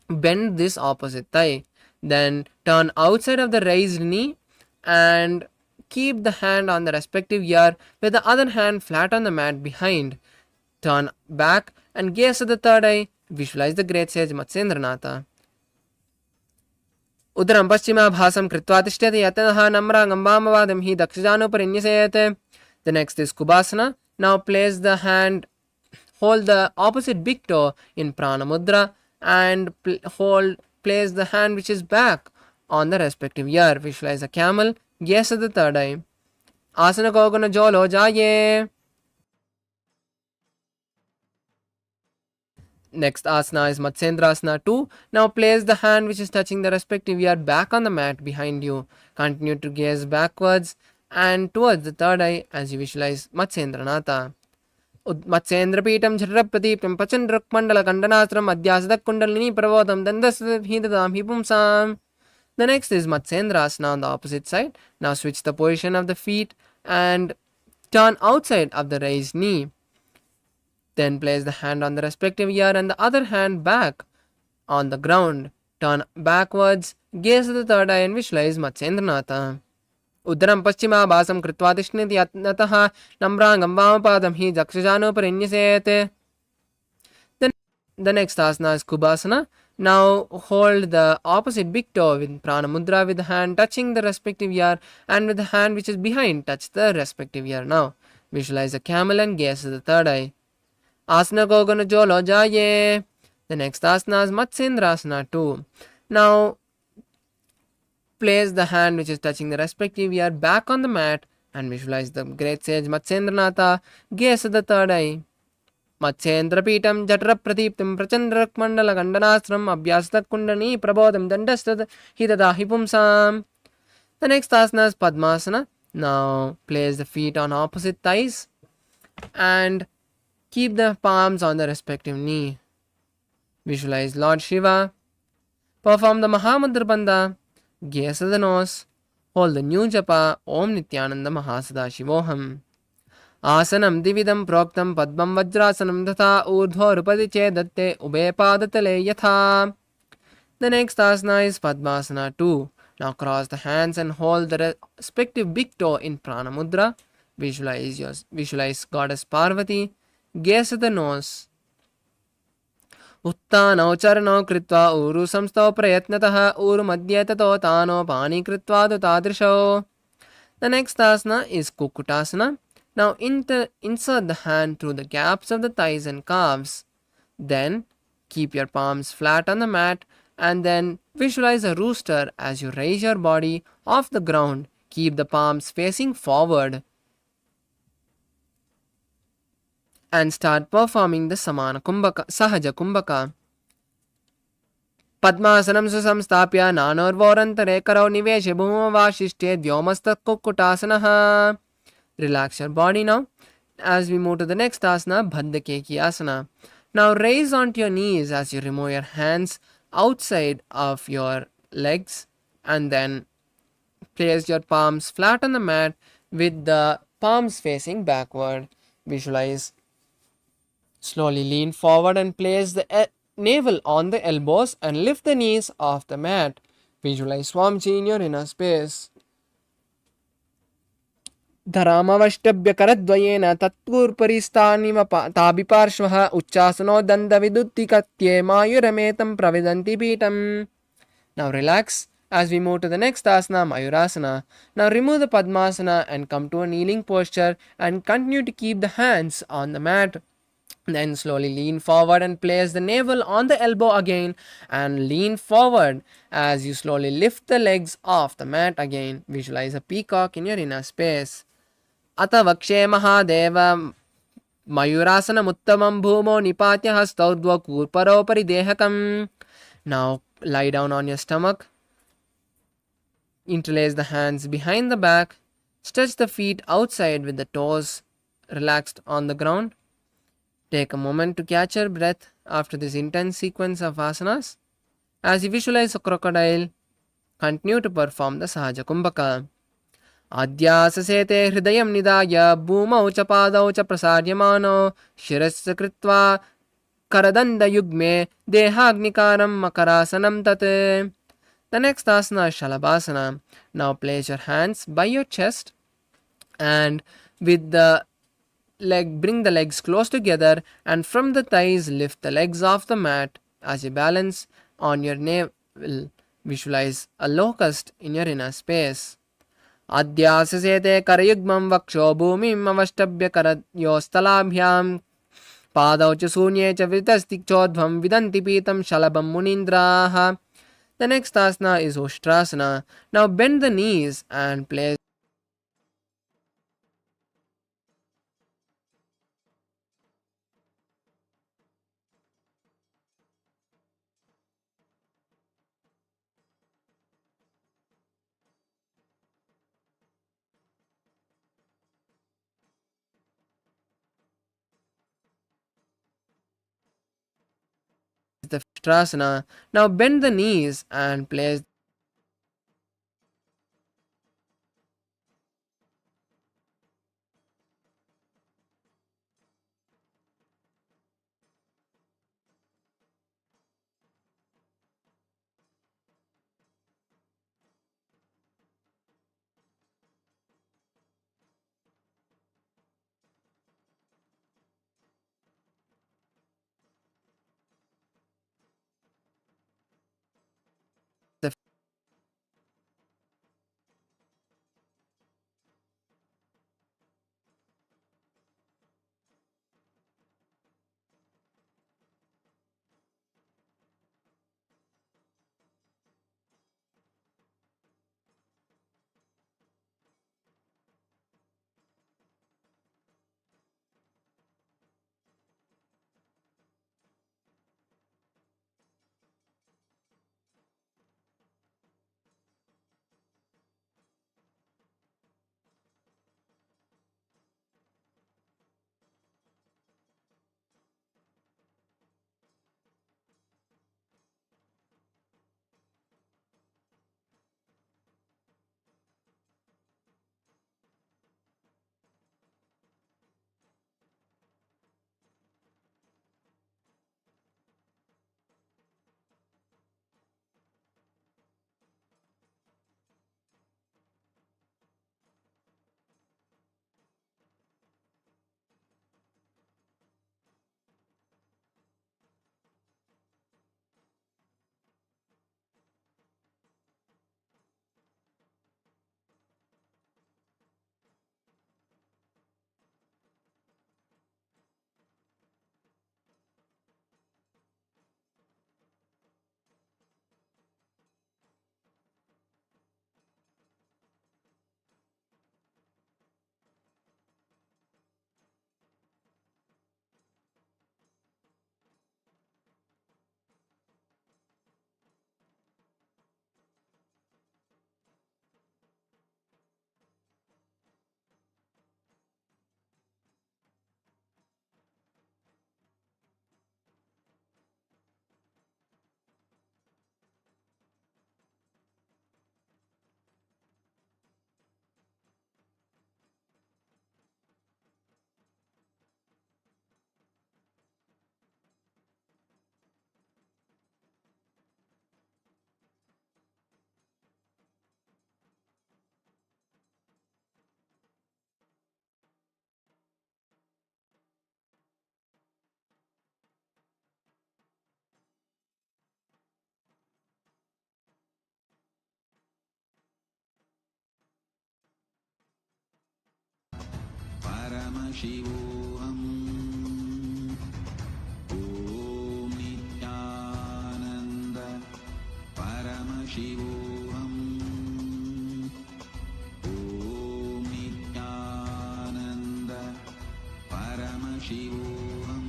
bend this opposite thigh. Then turn outside of the raised knee and keep the hand on the respective ear with the other hand flat on the mat behind. Turn back and gaze at the third eye. Visualize the great sage Matsyendranatha. उदरं पश्चिमाभासं कृत्वा तिष्ठति यतनः नम्राङ्गम्बामवादं हि दक्षजानुपरिन्यसेत्. The next is Kubasana. Now place the hand, hold the opposite big toe in Prana Mudra and place the hand which is back on the respective ear. Visualize a camel, gaze at the third eye. Asana Kogana Jolo Jaye. Next asana is Matsyendrasana 2. Now place the hand which is touching the respective ear back on the mat behind you. Continue to gaze backwards and towards the third eye as you visualize Matsyendranatha. Matsyendrapitam Jharapratipam Pachandrakmandala Kandanastram Adhyasadak Kundalini Pravotam Dandasvidam Hipumsam. The next is Matsyendrasana on the opposite side. Now switch the position of the feet and turn outside of the raised knee. Then place the hand on the respective ear and the other hand back on the ground. Turn backwards, gaze at the third eye and visualize Matsyendranatha. Udaram Paschimabhasam Kritva Tishniti Yatnataha Nambrangam Vamapadam Hi Jakshajanoparinyaset. The next asana is Kubasana. Now hold the opposite big toe with Prana Mudra with the hand touching the respective ear and with the hand which is behind touch the respective ear. Now visualize a camel and gaze at the third eye. Asana Gogana Jolo Jaye. The next asana is Matsyendrasana 2. Now place the hand which is touching the respective ear back on the mat and visualize the great sage Matsyendranatha, gaze at the third eye. Matsyendrapitam Jatrapradeeptam Prachandrakmandala Kandanastram Abhyasatak Kundani Prabodham Dandastad Hidadahi Pumsam. The next asana is Padmasana. Now place the feet on opposite thighs and keep the palms on the respective knee. Visualize Lord Shiva. Perform the Mahamudra Bandha. Gaze at the nose. Hold the new japa Om Nithyananda Sadashivoham. Asanam dividam proktam padmam vajrasanam tatha urdhva rupadi chedatte ube padatale yatha. The next asana is Padmasana 2. Now cross the hands and hold the respective big toe in Prana Mudra. Visualize Goddess Parvati. Gaze at the nose. उत्तानौ चरणौ कृत्वा ऊरु संस्थौ प्रयत्नतः ऊरु मध्ये ततो तानो पानि कृत्वा तादृशौ. The next asana is Kukutasana. Now insert the hand through the gaps of the thighs and calves. Then keep your palms flat on the mat And then visualize a rooster as you raise your body off the ground. Keep the palms facing forward and start performing the Sahaja Kumbhaka. Padmasanam susamstapya nanorvorantare karo niveshe bhumavashishte dvyomastakukkutasanaha. Relax your body now. As we move to the next asana, Bhaddakeki Asana. Now raise onto your knees as you remove your hands outside of your legs and then place your palms flat on the mat with the palms facing backward. Visualize. Slowly lean forward and place the navel on the elbows and lift the knees off the mat. Visualize Swamiji in your inner space. धरामवष्टभ्यकरद्वयेन तत्पूर्परिस्तानिव ताभिपार्श्वः उच्चासनो दन्तविदुत्तिकत्ये मायुरमेतं प्रविदन्ति पीठम्. Now relax as we move to the next asana, Mayurasana. Now remove the Padmasana and come to a kneeling posture and continue to keep the hands on the mat. Then slowly lean forward and place the navel on the elbow again and lean forward as you slowly lift the legs off the mat again. Visualize a peacock in your inner space. Ata vakshe mahadeva mayurasanamuttamam bhumo nipatya hastaudva kurparopari dehakam. Now lie down on your stomach. Interlace the hands behind the back. Stretch the feet outside with the toes relaxed on the ground. Take a moment to catch your breath after this intense sequence of asanas. As you visualize a crocodile, continue to perform the Sahaja Kumbhaka. आद्याससेते हृदयं निधाय भूमौ च पादौ च प्रसार्यमानो शिरस्य कृत्वा करदण्डयुग्मे देहाग्निकारं मकरासनं तत्. The next asana is Shalabhasana. Now place your hands by your chest and with the bring the legs close together and from the thighs lift the legs off the mat as you balance on your navel. Visualize a locust in your inner space. Adhyasasete karayugmam vaksho bhumim avastabhya karayosthalabhyam padau cha sunye cha vitastik chodhvam vidanti pitam shalabam munindraha. The next asana is Ushtrasana. Now bend the knees and place the Ushtrasana. Now bend the knees and place the Paramashivoham. Om Nithyananda Paramashivoham. Om Nithyananda Paramashivoham.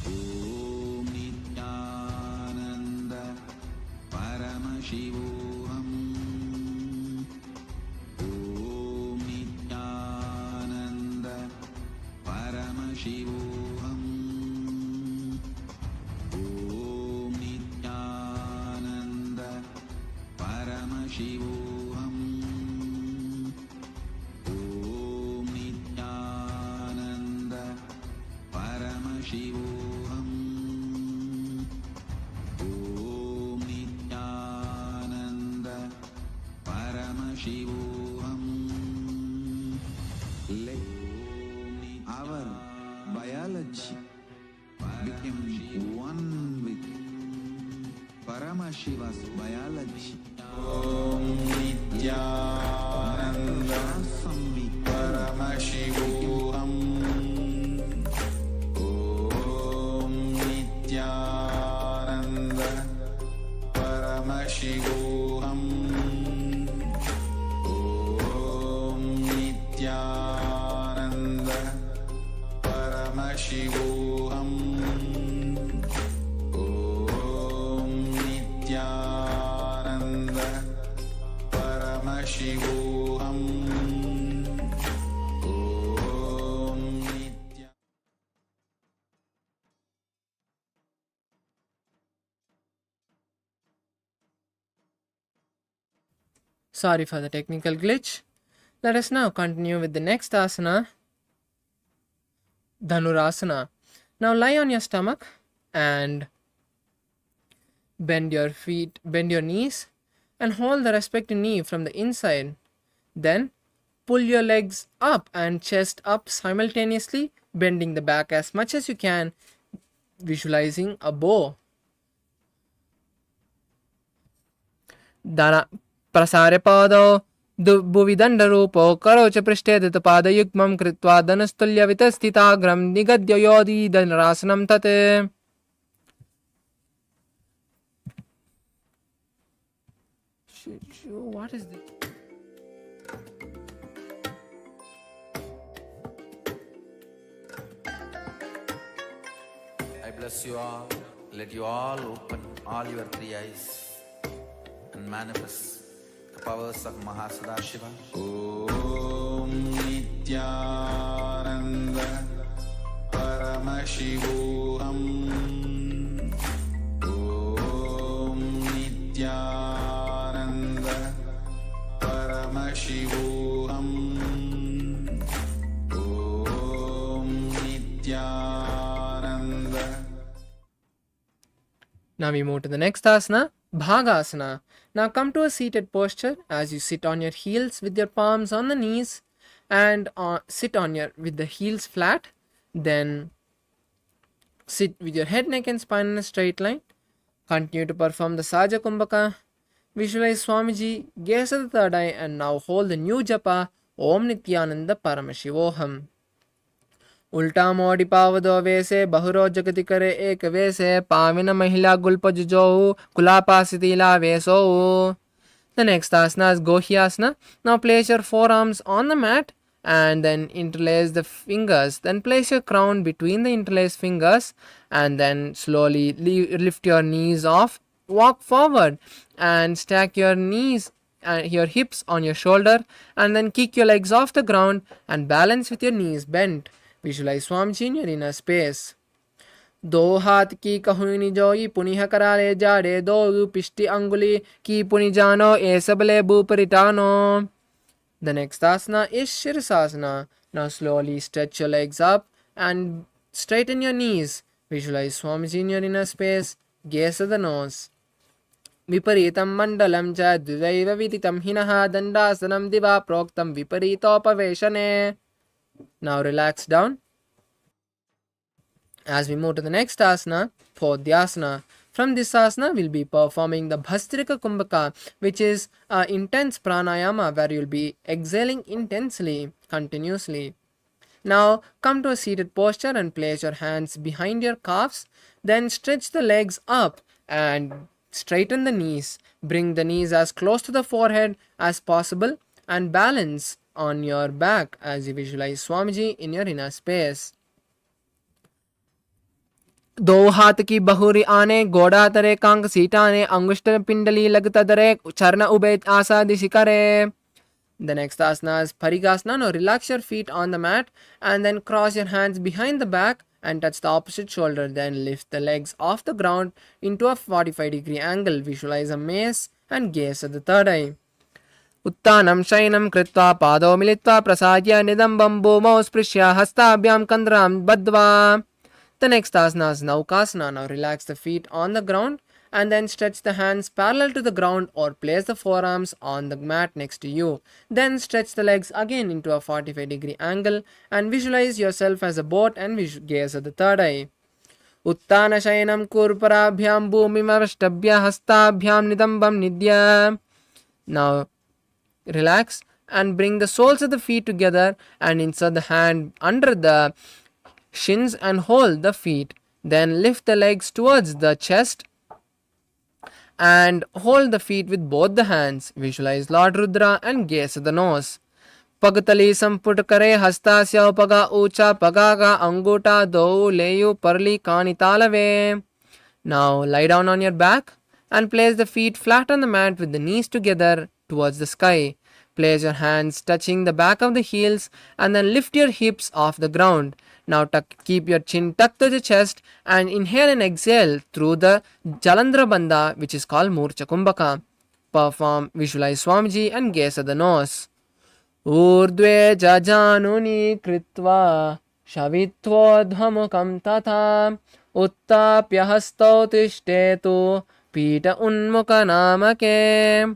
Om Nithyananda Paramashivoham. Om Nithyananda Paramashivoham. Om Nithyananda Paramashivoham. Om Nithyananda Paramashivoham. Om Nithyananda Paramashivoham. Let our biology become one with Paramashiva's biology. Om Nithyananda Paramashivoham. Om Nithyananda Paramashivoham. Om Nithyananda Paramashivoham. Om Nithyananda Paramashivoham. Om Nithyananda. Sorry for the technical glitch. Let us now continue with the next asana, Dhanurasana. Now lie on your stomach and bend your knees and hold the respective knee from the inside. Then pull your legs up and chest up simultaneously, bending the back as much as you can, visualizing a bow. Dana prasare pado Bhuvidandarupo karocha prishtedita padayukmam kritva dhanastulya vitastitagram nigadya yodi dhanrasanam tate. What is this? I bless you all. Let you all open all your three eyes and manifest the powers of Mahā Sadashiva. Om Nithyananda Paramashivoham. Om Nithyananda Paramashivoham. Om Nithyananda. Now we move to the next asana, Bhagasana. Now come to a seated posture as you sit on your heels with your palms on the knees and sit with the heels flat. Then sit with your head, neck and spine in a straight line. Continue to perform the Saja Kumbhaka. Visualize Swamiji, gaze at the third eye and now hold the new japa Om Nithyananda Paramashivoham. उल्टा मोड़ी पावदो वेसे बहुरो जगति करे एक वेसे पाविन महिला गुल्प जुजो कुलापासितिला वेसो. The next asana is Gohyasana. Now place your forearms on the mat and then interlace the fingers. Then place your crown between the interlaced fingers and then slowly lift your knees off. Walk forward and stack your knees and your hips on your shoulder and then kick your legs off the ground and balance with your knees bent. Visualize Swamiji in your inner space. दो हाथ की कहुनी जोई पुनिह कराले जाड़े दो पिष्टि अंगुली की पुनि जानो ए सबले बुपरिटानो. The next asana is Shirsasana. Now slowly stretch your legs up and straighten your knees. Visualize Swamiji in your inner space. Gaze at the nose. Viparitam mandalam cha dvaiva viditam hinaha dandasanam diva proktam viparitopaveshane. Now relax down. As we move to the next asana, Podhyasana. From this asana, we'll be performing the Bhastrika Kumbhaka, which is intense pranayama where you'll be exhaling intensely, continuously. Now come to a seated posture and place your hands behind your calves. Then stretch the legs up and straighten the knees. Bring the knees as close to the forehead as possible and balance on your back as you visualize Swamiji in your inner space. दो हाथ की बहुरी आने गोड़ा तरे Kong सीटाने अंगुष्ठ पिंडली लगता दरे चरण ube आसा दिशि करे. The next asana is Parigasana. Now relax your feet on the mat and then cross your hands behind the back and touch the opposite shoulder. Then lift the legs off the ground into a 45-degree angle. Visualize a mace and gaze at the third eye. उत्तानं शयनं कृत्वा पादौ मिलित्वा प्रसाद्य निदम्बं भूमौ स्पृश्य हस्ताभ्यां कन्द्रां बद्ध्वा. The next asana is Naukasana. Now relax the feet on the ground and then stretch the hands parallel to the ground or place the forearms on the mat next to you. Then stretch the legs again into a 45-degree angle and visualize yourself as a boat and gaze at the third eye. Uttana shayanam kurparabhyam bhumimavashtabhya hastabhyam nidambam nidya. Now relax and bring the soles of the feet together and insert the hand under the shins and hold the feet. Then lift the legs towards the chest and hold the feet with both the hands. Visualize Lord Rudra and gaze at the nose. Pagatali samput kare hastasya paga ucha pagaga anguta do leyu parli kanitalave. Now lie down on your back and place the feet flat on the mat with the knees together towards the sky. Place your hands touching the back of the heels and then lift your hips off the ground. Now keep your chin tucked to the chest and inhale and exhale through the Jalandhara Bandha, which is called Murcha Kumbhaka. Perform, visualize Swamiji and gaze at the nose. Urdve jajanuni kritva shavitvodhamukam tatha uttapya hastau tishthetu pita unmukha namake.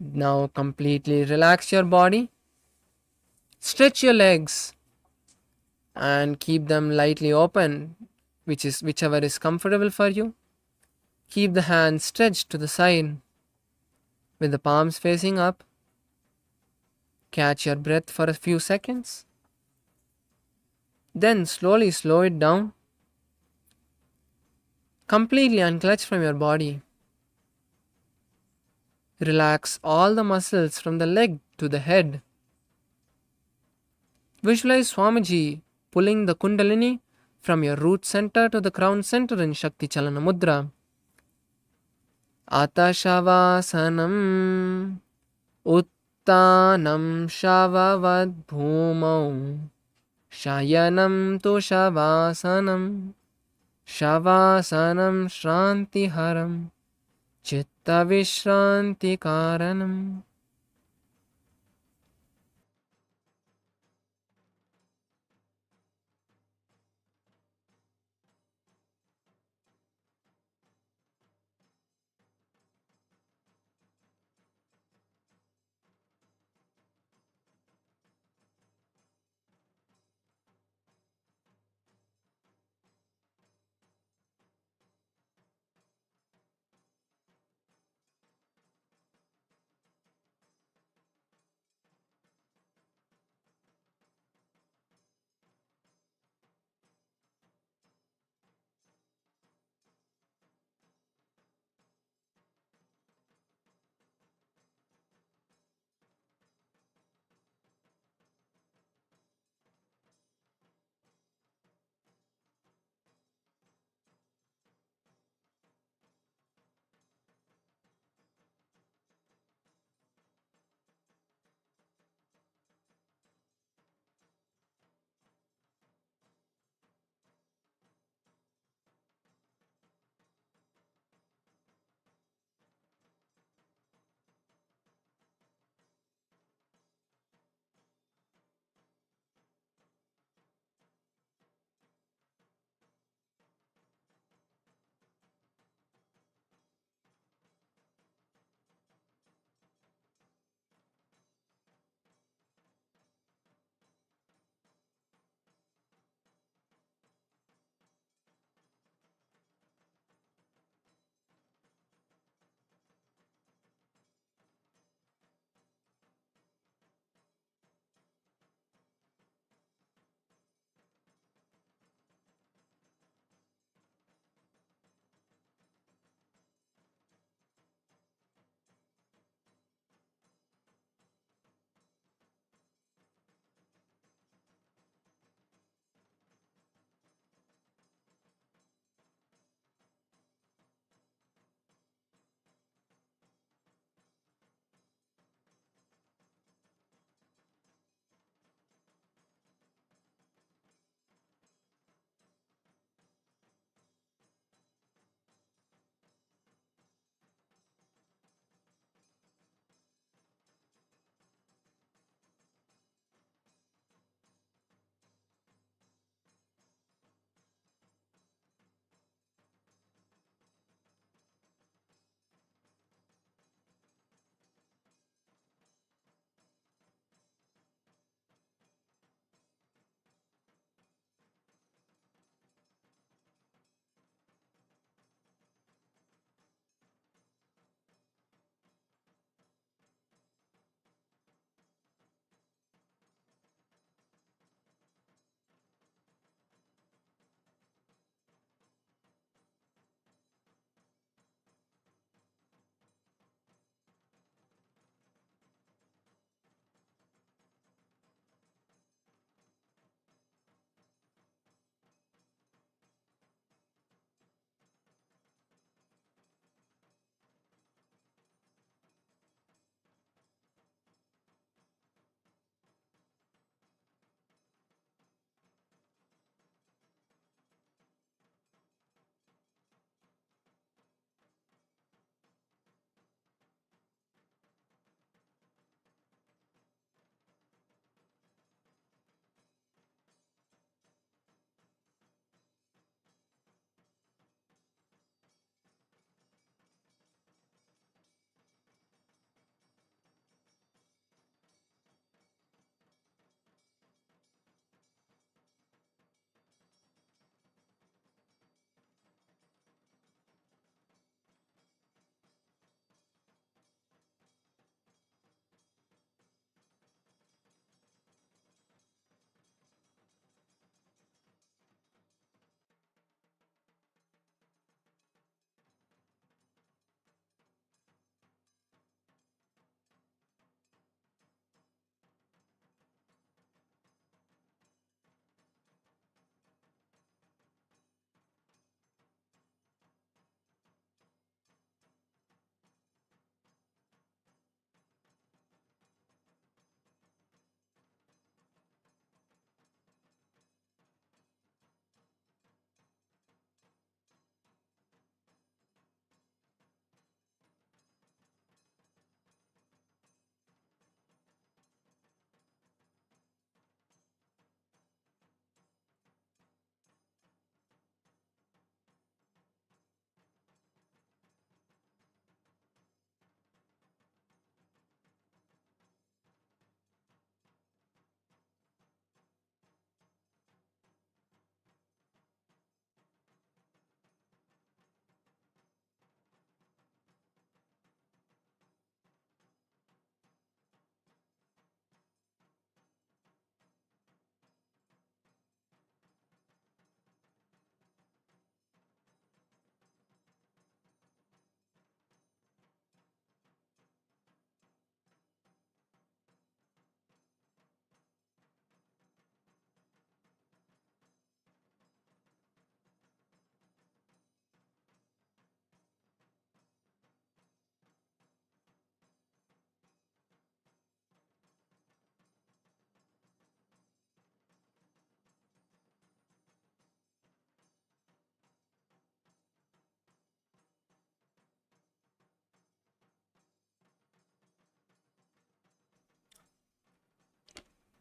Now completely relax your body. Stretch your legs and keep them lightly open, whichever is comfortable for you. Keep the hands stretched to the side with the palms facing up. Catch your breath for a few seconds. Then slowly slow it down. Completely unclutch from your body. Relax all the muscles from the leg to the head. Visualize Swamiji pulling the Kundalini from your root center to the crown center in Shakti Chalana Mudra. Atashavasanam Uttanam Shavavad Bhumau Shayanam Tu Shavasanam Shavasanam Shrantiharam Chitta Vishranti Karanam.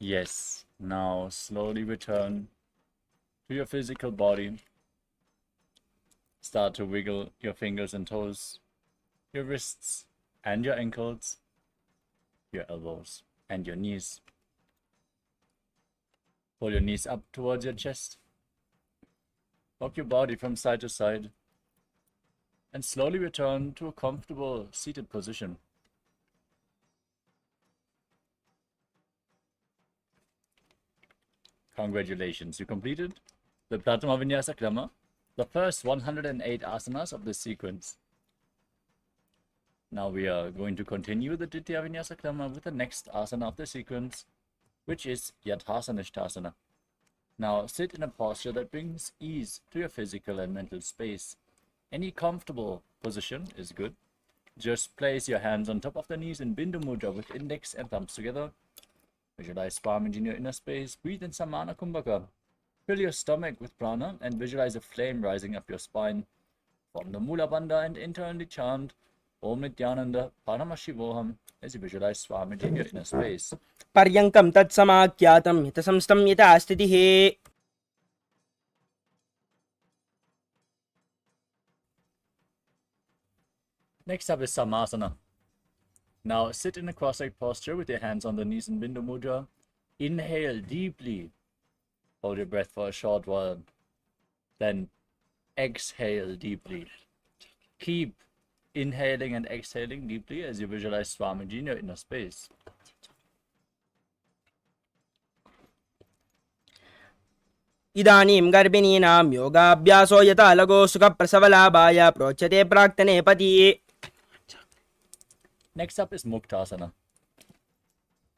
Yes. Now slowly return to your physical body. Start to wiggle your fingers and toes, your wrists and your ankles, your elbows and your knees. Pull your knees up towards your chest. Rock your body from side to side. And slowly return to a comfortable seated position. Congratulations, you completed the Pratama Vinyasa Krama, the first 108 asanas of this sequence. Now we are going to continue the Ditya Vinyasa Krama with the next asana of the sequence, which is Yathasanishthasana. Now sit in a posture that brings ease to your physical and mental space. Any comfortable position is good. Just place your hands on top of the knees in Bindu Mudra with index and thumbs together. Visualize Swamiji in your inner space. Breathe in Samana Kumbhaka. Fill your stomach with prana and visualize a flame rising up your spine. Form the Mula Bandha and internally chant Om Nithyananda Paramashivoham as you visualize Swamiji in your inner space. Paryankam tat samakyatam yata samstam yata astitihi. Next up is Samasana. Now sit in a cross-legged posture with your hands on the knees in Bindu Mudra. Inhale deeply. Hold your breath for a short while. Then exhale deeply. Keep inhaling and exhaling deeply as you visualize Swamiji in your inner space. Idanim garbhinam yogabhyaso yata lago sukha prasavalabhaya prochate praktane pati. Next up is Muktasana.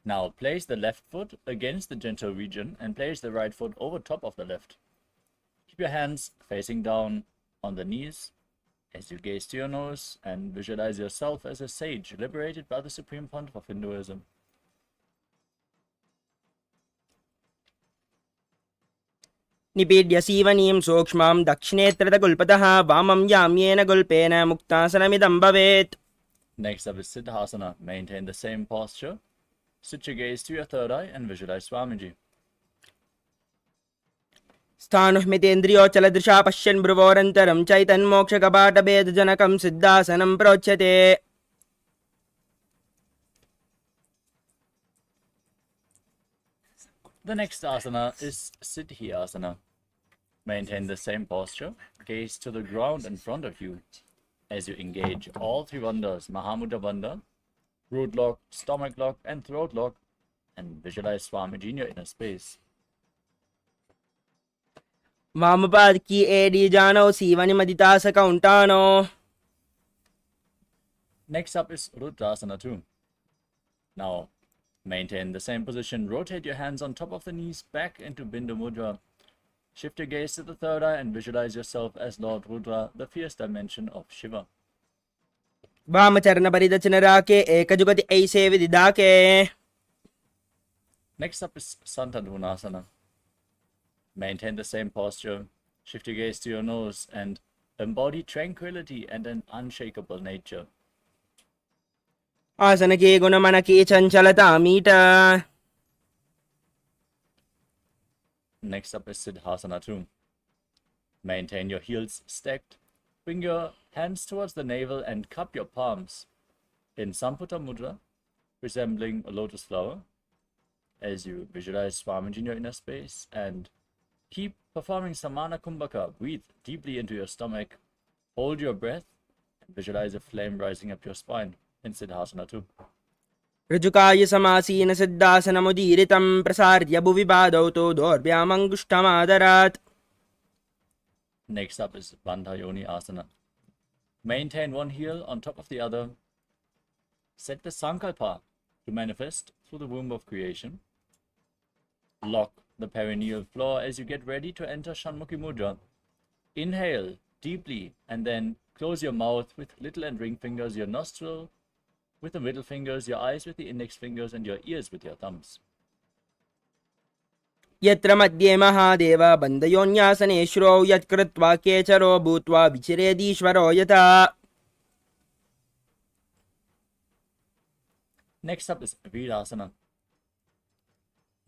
Now place the left foot against the genital region and place the right foot over top of the left. Keep your hands facing down on the knees as you gaze to your nose and visualize yourself as a sage liberated by the Supreme Pontiff of Hinduism. Nipidya sivanim sokshmam dakshinetrata gulpataha vamam yamyena gulpena muktasanamidam bhavet. Next up is Siddhasana. Maintain the same posture. Sit your gaze to your third eye and visualize Swamiji. Sthanuh mitendriyo chaladrisha pashyan bhruvorantaram chaitan moksha kabata bedajanakam siddhasanam prochyate. The next asana is Siddhyasana. Maintain the same posture. Gaze to the ground in front of you as you engage all three bandhas, Mahamudra Bandha, root lock, stomach lock, and throat lock, and visualize Swamiji in your inner space. Mamapad ki edi jano sivani maditasa kauntano. Next up is Rudrasana 2. Now, maintain the same position. Rotate your hands on top of the knees back into Bindu Mudra. Shift your gaze to the third eye and visualize yourself as Lord Rudra, the fierce dimension of Shiva. Vamacharana paridachana rake ekajugati aise vididake. Next up is Santadunasana. Maintain the same posture. Shift your gaze to your nose and embody tranquility and an unshakable nature. Asanake gunamanake chanchalata meeta. Next up is Siddhasana 2. Maintain your heels stacked. Bring your hands towards the navel and cup your palms in Samputta Mudra, resembling a lotus flower, as you visualize Swamiji in your inner space, and keep performing Samana Kumbhaka. Breathe deeply into your stomach, hold your breath, and visualize a flame rising up your spine in Siddhasana 2. Rijukaya samasina siddhasanamudiritam prasarya bhuvibadau to dorbhyamangushtamaadarat. Next up is Bandha Yoni Asana. Maintain one heel on top of the other. Set the Sankalpa to manifest through the womb of creation. Lock the perineal floor as you get ready to enter Shanmukhi Mudra. Inhale deeply and then close your mouth with little and ring fingers, your nostril with the middle fingers, your eyes with the index fingers, and your ears with your thumbs. Yatra madhye mahadeva bandayonyasane yat kritva kecharo bhutva vichiredishvaro yata. Next up is Virasana.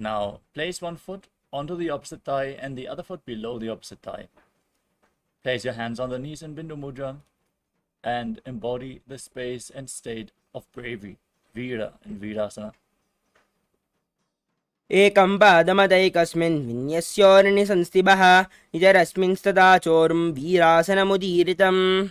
Now, place one foot onto the opposite thigh and the other foot below the opposite thigh. Place your hands on the knees in Bindu Mudra and embody the space and state of bravery, Vira in Virasana. एकं पादमदैकस्मिन् विन्यस्योर्निसंस्थितः इतरस्मिंस्तथा चोरुं वीरासनमुदीरितम्.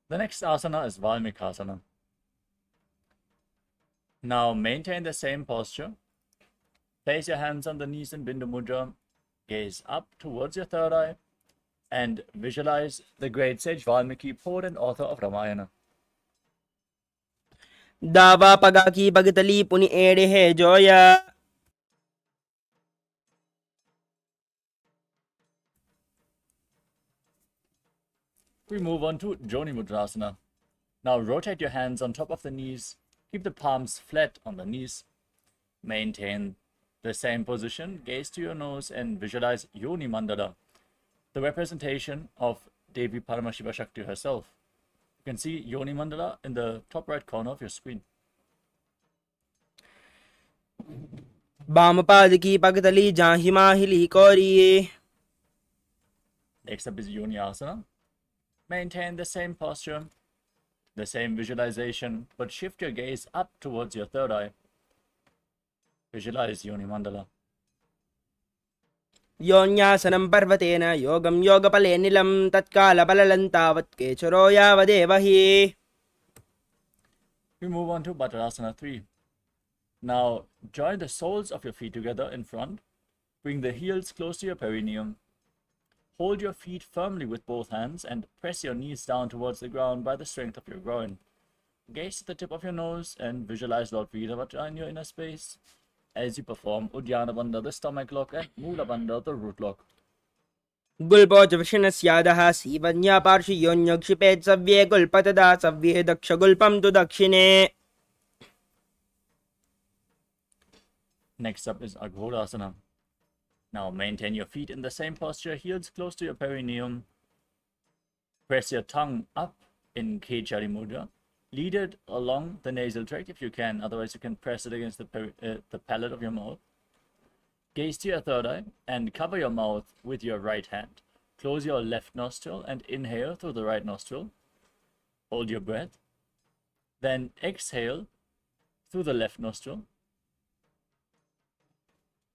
The next asana is Valmikasana. Now maintain the same posture. Place your hands on the knees in Bindu Mudra, gaze up towards your third eye, and visualize the great sage Valmiki, poet and author of Ramayana. दावा पगा की पगतली पुनि एड़े है Zoya. We move on to Joni Mudrasana. Now rotate your hands on top of the knees. Keep the palms flat on the knees. Maintain the same position. Gaze to your nose and visualize Yoni Mandala, the representation of Devi Paramashiva Shakti herself. You can see Yoni Mandala in the top right corner of your screen. बामपाद की पगतली जाहि माहिली कोरी. Next up is Yoni Asana. Maintain the same posture, the same visualization, but shift your gaze up towards your third eye. Visualize Yoni Mandala. योन्यासनं पर्वतेन योगं योगफलेनिलं तत्कालबललन्तावत् केचरो यावदेव हि. We move on to Bhattarasana 3. Now join the soles of your feet together in front. Bring the heels close to your perineum. Hold your feet firmly with both hands and press your knees down towards the ground by the strength of your groin. Gaze at the tip of your nose and visualize Lord Virabhadra in your inner space as you perform Uddiyana Bandha, the stomach lock, and Mula Bandha, the root lock. गुल्पोच वृषणस्यादः सीवन्या पार्श्वयोन्यक्षिपेत् सव्ये गुल्पतदा सव्ये दक्षगुल्पं तु दक्षिणे. Next up is Aghodasana. Now maintain your feet in the same posture, heels close to your perineum. Press your tongue up in Khechari Mudra. Lead it along the nasal tract if you can, otherwise you can press it against the palate of your mouth. Gaze to your third eye and cover your mouth with your right hand. Close your left nostril and inhale through the right nostril. Hold your breath. Then exhale through the left nostril.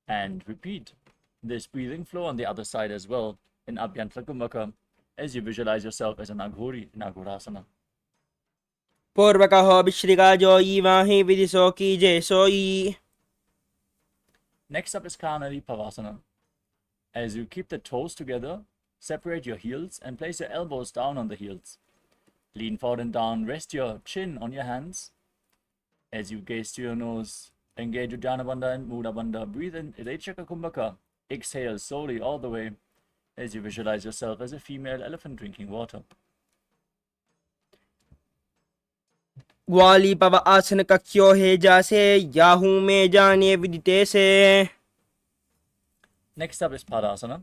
And repeat this breathing flow on the other side as well in Abhyantara Kumbhaka as you visualize yourself as an Aghori in Aghodasana. पूर्वकः विश्रिका जोई वाहि विदिशो कीजे सोई. Next up is Kanari Pavasana. As you keep the toes together, separate your heels and place your elbows down on the heels. Lean forward and down, rest your chin on your hands. As you gaze to your nose, engage Uddiyana Bandha and Mula Bandha. Breathe in Rechaka Kumbhaka. Exhale slowly all the way as you visualize yourself as a female elephant drinking water. ग्वाली पव आसन कक्यो हे जासे Yahoo में जाने विदिते से. Next up is Padasana.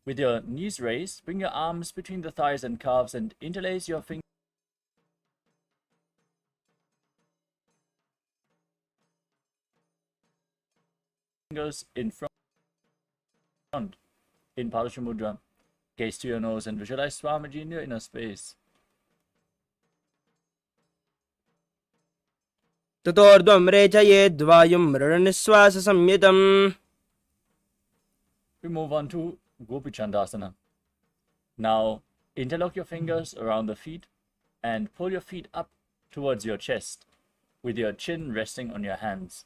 With your knees raised, bring your arms between the thighs and calves and interlace your fingers in front in Parashamudra. Gaze to your nose and visualize Swamiji in your inner space. ततोर्ध्वं रेचयेद् वायुं मृडनिश्वास संयुतम्. We move on to Gopi Chandasana. Now interlock your fingers around the feet and pull your feet up towards your chest with your chin resting on your hands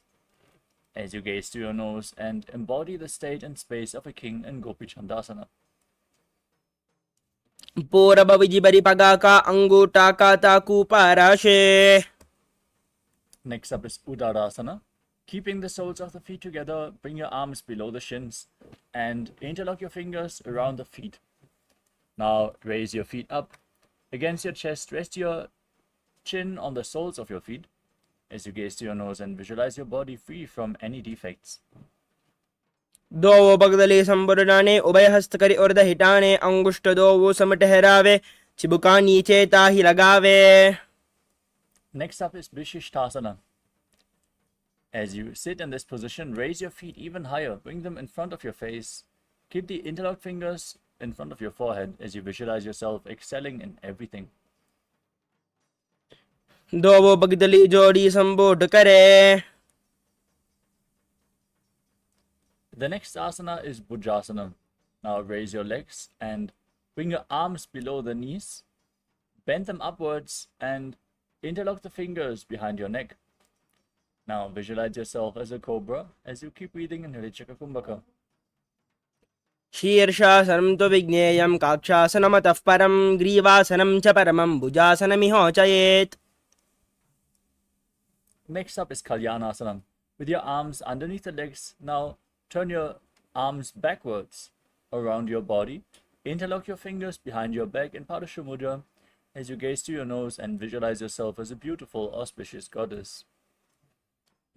as you gaze to your nose and embody the state and space of a king in Gopi Chandasana. पूरब विजिबरि पगा का अंगूठा का ताकू पाराशे. Next up is Udarasana. Keeping the soles of the feet together, bring your arms below the shins and interlock your fingers around the feet. Now raise your feet up Against your chest, rest your chin on the soles of your feet as you gaze to your nose and visualize your body free from any defects. दोवों पगदले संबुरडाने उभय हस्त करी और हिटाने अंगुष्ठ दोवों सम ठहरावे चिबुका नीचे ताही लगावे. Next up is Vishishtasana. As you sit in this position, raise your feet even higher, bring them in front of your face. Keep the interlocked fingers in front of your forehead as you visualize yourself excelling in everything. दोवों पगदली जोड़ी संबोध करे. The next asana is Bhujasana. Now raise your legs and bring your arms below the knees. Bend them upwards and interlock the fingers behind your neck. Now visualize yourself as a cobra as you keep breathing in Hrichaka Kumbhaka. शीर्षासनं तु विज्ञेयं काक्षासनमतः परं ग्रीवासनं च परमं भुजासनमिहोचयेत्. Next up is Kalyanasana. With your arms underneath the legs, now turn your arms backwards around your body. Interlock your fingers behind your back in Padashu Mudra as you gaze to your nose and visualize yourself as a beautiful, auspicious goddess.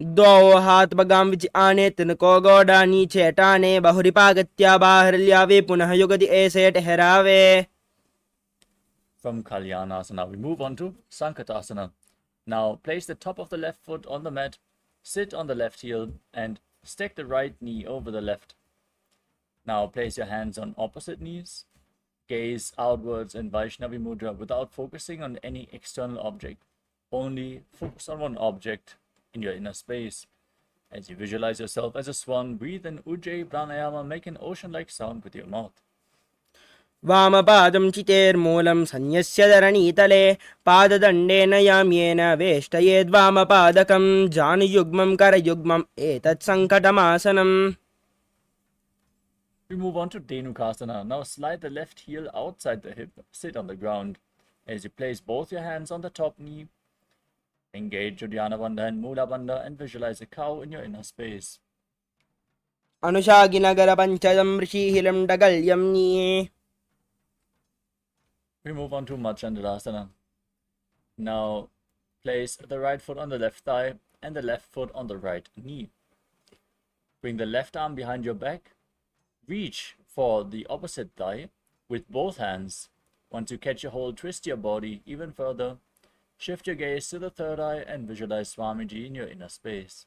दोवों हाथ बगाम विच आने तिनको गोड़ा नीचे हटाने बहुरिपागत्या बाहर ल्यावे पुनः युगति ऐसे ठहरावे. From Kalyanasana, we move on to Sankatasana. Now place the top of the left foot on the mat, sit on the left heel, and stack the right knee over the left. Now place your hands on opposite knees. Gaze outwards in Vaishnavi Mudra without focusing on any external object. Only focus on one object in your inner space. As you visualize yourself as a swan, breathe in Ujjayi Pranayama, make an ocean-like sound with your mouth. वामपादं चितेर्मूलं संन्यस्य धरणीतले पाददण्डेन याम्येन वेष्टयेद्वामपादकं जानुयुग्मं करयुग्मम् एतत् सङ्कटमासनम्. We move on to Dhenukasana. Now slide the left heel outside the hip, sit on the ground. As you place both your hands on the top knee, engage Uddiyana Bandha and Mula Bandha and visualize a cow in your inner space. अनुशागिनगर पञ्चदं ऋषिहिलं डगल्यं नीये. We move on to Machandradasana. Now place the right foot on the left thigh and the left foot on the right knee. Bring the left arm behind your back. Reach for the opposite thigh with both hands. Once you catch a hold, twist your body even further. Shift your gaze to the third eye and visualize Swamiji in your inner space.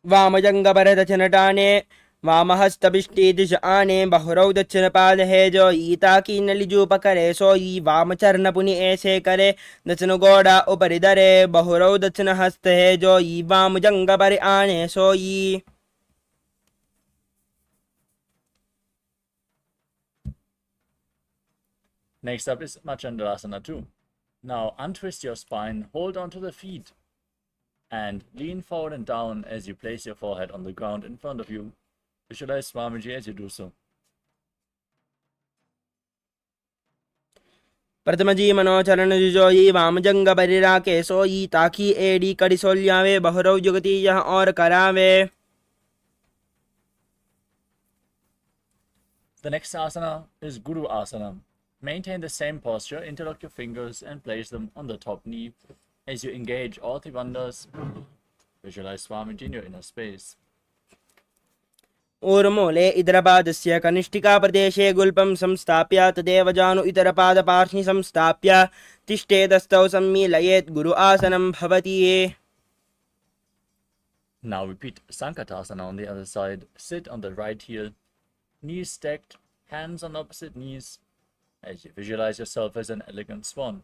वामजङ्गपरदचनटाने वामहस्तपिष्टे दिश आने बहुरौ दक्षिण पाद है जो ईता की नलिजूपकरे सोई वामचरण ऐसे करे दक्षिण गोड़ा उपरि धरे बहुरौ दक्षिण हस्त है जो ई वामजंग पर आने सोई. Next up is Machandradasana 2. Now untwist your spine, hold on to the feet, and lean forward and down as you place your forehead on the ground in front of you. Visualize Swamiji as you do so. प्रथमजी मनोचरण जुजोई वामजंग परिराके सोई ताकि AD कड़ी सोल्यावे बहुरौ जुगति यह और करावे. The next asana is Guru Asana. Maintain the same posture, interlock your fingers and place them on the top knee as you engage all three bandhas. Visualize Swamiji in your inner space. ऊर्मूले इतरपादस्य कनिष्ठिका प्रदेशे गुल्पं संस्थाप्य तदेव जानु इतरपादपार्श्नि संस्थाप्य तिष्ठेतस्थौ सम्मीलयेत् गुरु आसनं भवति. Now repeat Sankatasana on the other side. Sit on the right heel, knees stacked, hands on opposite knees, as you visualize yourself as an elegant swan.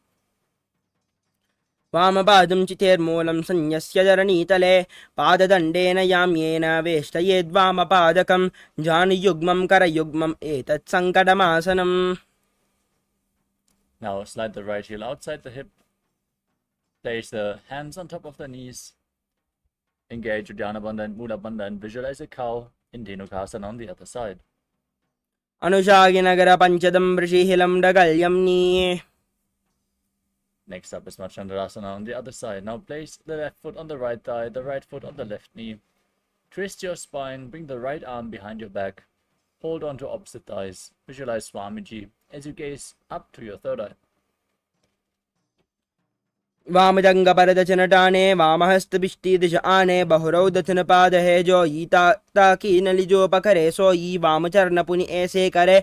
वामपादं चितेर्मूलं संन्यस्य धरणीतले पाददण्डेन याम्येन वेष्टयेद्वामपादकं जानुयुग्मं करयुग्मम् एतत् सङ्कटमासनम्. Now slide the right heel outside the hip. Place the hands on top of the knees. Engage Uddiyana Bandha and Mula Bandha and visualize a cow in Dhenukasana on the other side. अनुशागिनगर पञ्चदं ऋषिहिलं डगल्यं नीये. Next up is Machandradasana on the other side. Now place the left foot on the right thigh, the right foot on the left knee. Twist your spine, bring the right arm behind your back. hold on to opposite thighs. Visualize Swamiji as you gaze up to your third eye. वामजंग परदचन टाने वामहस्तपिष्टी दिश आने बहुरौ दथन पाद है जो ईता ताकी नली जो पकड़े सो ई वाम चरण पुनि ऐसे करे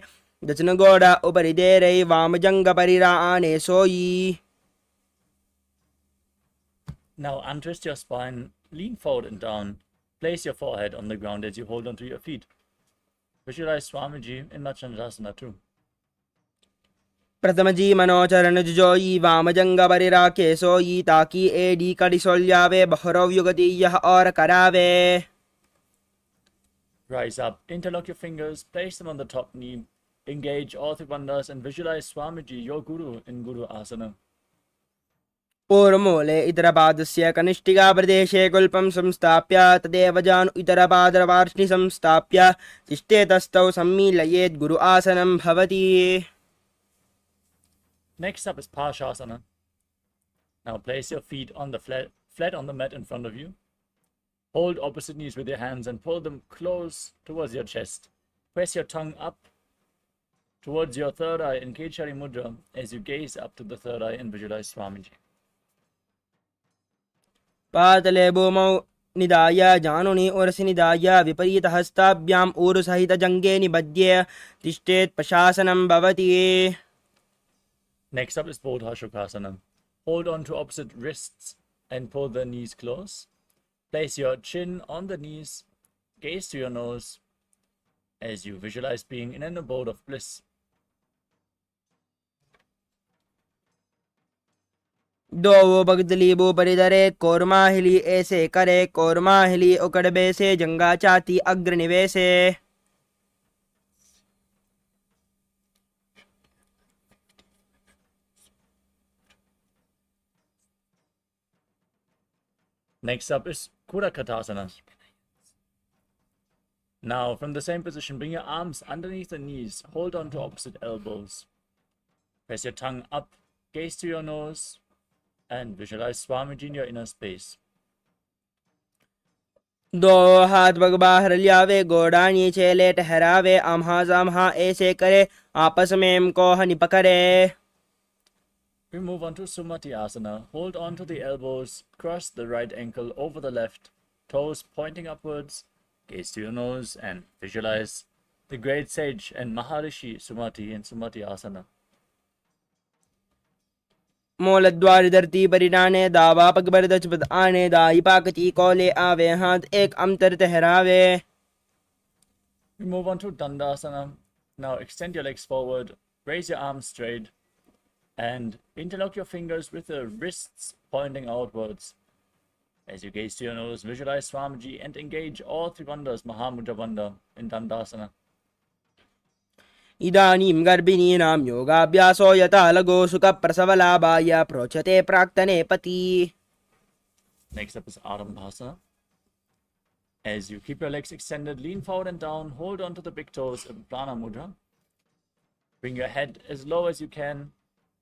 दचन गोड़ा ऊपरी दे रही वामजंग परिरा आने सो ई. Now untwist your spine, lean forward and down. Place your forehead on the ground as you hold onto your feet. Visualize Swamiji in Machandasana too. प्रथम जी मनोचरण जोई वामजंग परिरा के सोई ताकि एडी कड़ी सोल्यावे बहुरव युगति यह और करावे. Rise up, interlock your fingers, place them on the top knee, engage all three bandhas and visualize Swamiji, your Guru, in Guru Asana. पूर्वमूले इतरपादस्य कनिष्ठिका प्रदेशे कुल्पं संस्थाप्य तदेव जानु इतरपादवार्ष्णि संस्थाप्य तिष्ठे तस्थौ सम्मीलयेत् गुरु आसनं भवति. Next up is Parashasana. Now place your feet on the flat on the mat in front of you. Hold opposite knees with your hands and pull them close towards your chest. Press your tongue up towards your third eye in Kechari Mudra as you gaze up to the third eye and visualize Swamiji. पातले भूमौ निधाय जानुनि उरसि निधाय विपरीत हस्ताभ्याम् ऊरुसहित जङ्गे निबध्य तिष्ठेत् प्रशासनं भवति. Next up is Bodha Shukasana. Hold on to opposite wrists and pull the knees close. Place your chin on the knees, gaze to your nose as you visualize being in an abode of bliss. दो बगदली बो परिधरे कोरमाहिली ऐसे करे कोरमाहिली उकड़बे से जंगा चाती अग्रनिवेशे. Next up is Kurakatasana. Now, from the same position, bring your arms underneath the knees. Hold on to opposite elbows. Press your tongue up, gaze to your nose, and visualize Swamiji in your inner space. दो हाथ bug बाहर लियावे गोड़ा नीचे ले ठहरावे आम्हा जाम्हा ऐसे करे आपस में कोह निपकरे. We move on to Sumati Asana. Hold on to the elbows, cross the right ankle over the left, toes pointing upwards, gaze to your nose, and visualize the great sage and Maharishi Sumati in Sumati Asana. मूलद्वार धरती परिणाने दावा पग बरदच पद आने दाई पाकती कोले आवे हाथ एक अंतर ठहरावे. We move on to Dandasana. Now extend your legs forward, raise your arms straight, and interlock your fingers with the wrists pointing outwards. As you gaze to your nose, visualize Swamiji and engage all three bandhas, Mahamudra Bandha, in Dandasana. इदानीं गर्भिणीनां योगाभ्यासो यथा लगो सुखप्रसवलाभाय प्रोच्यते प्राक्तने पति. Next up is Arambhasana. As you keep your legs extended, lean forward and down, hold on to the big toes in Prana Mudra. Bring your head as low as you can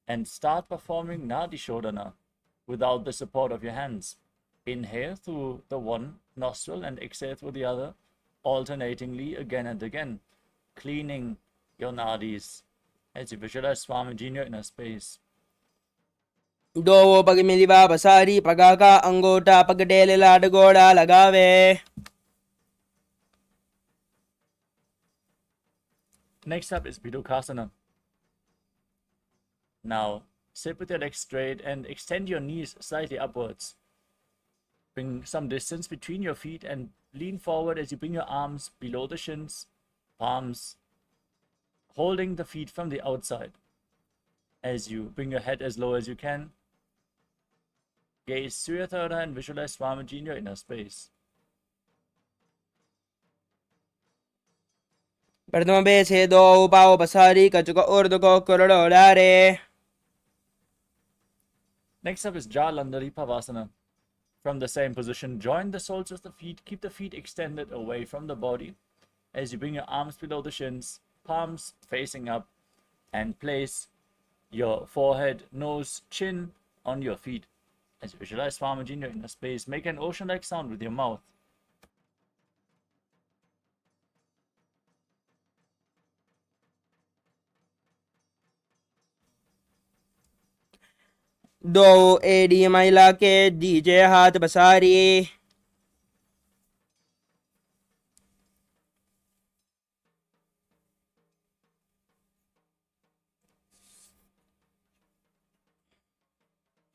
and start performing Nadi Shodhana without the support of your hands. Inhale through the one nostril and exhale through the other, alternatingly again and again, cleaning your nadis as you visualize Swamiji in your inner space. दो पग मिलिवा बसारी पगा का अंगोटा पगडेल लाड गोड़ा लगावे. Next up is Bidukasana. Now, sit with your legs straight and extend your knees slightly upwards. Bring some distance between your feet and lean forward as you bring your arms below the shins, palms, holding the feet from the outside. As you bring your head as low as you can, gaze to your third eye and visualize Swamiji in your inner space. प्रथम बेसे दो उपाओ बसारी कचुक उर्द को कुरड़ो डारे. Next up is Jalandhari Pavasana. From the same position, join the soles of the feet, keep the feet extended away from the body as you bring your arms below the shins, palms facing up, and place your forehead, nose, chin on your feet. As you visualize Swamiji in your inner space, make an ocean-like sound with your mouth. दो AD महिला के दीजिए हाथ पसारी।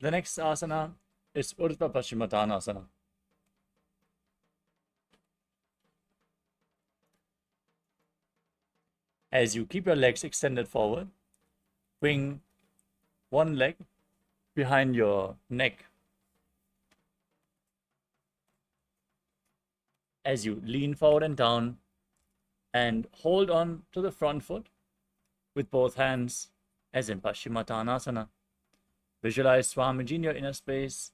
The next asana is Urdhva Paschimottanasana. As you keep your legs extended forward, bring one leg behind your neck. As you lean forward and down, and hold on to the front foot with both hands, as in Paschimottanasana. Visualize Swamiji in your inner space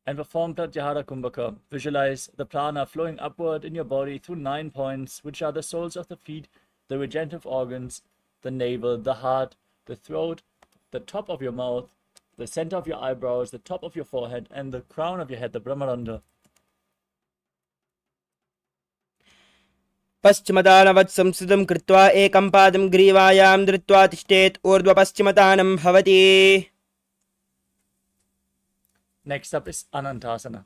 and perform Pratyahara Kumbhaka. Visualize the prana flowing upward in your body through 9 points, which are the soles of the feet, the regenerative organs, the navel, the heart, the throat, the top of your mouth, the center of your eyebrows, the top of your forehead, and the crown of your head, the Brahmarandha. पश्चिमदानवत् संस्थितं कृत्वा एकं पादं ग्रीवायां धृत्वा तिष्ठेत् ऊर्ध्वपश्चिमतानं भवति। Next up is Anantasana.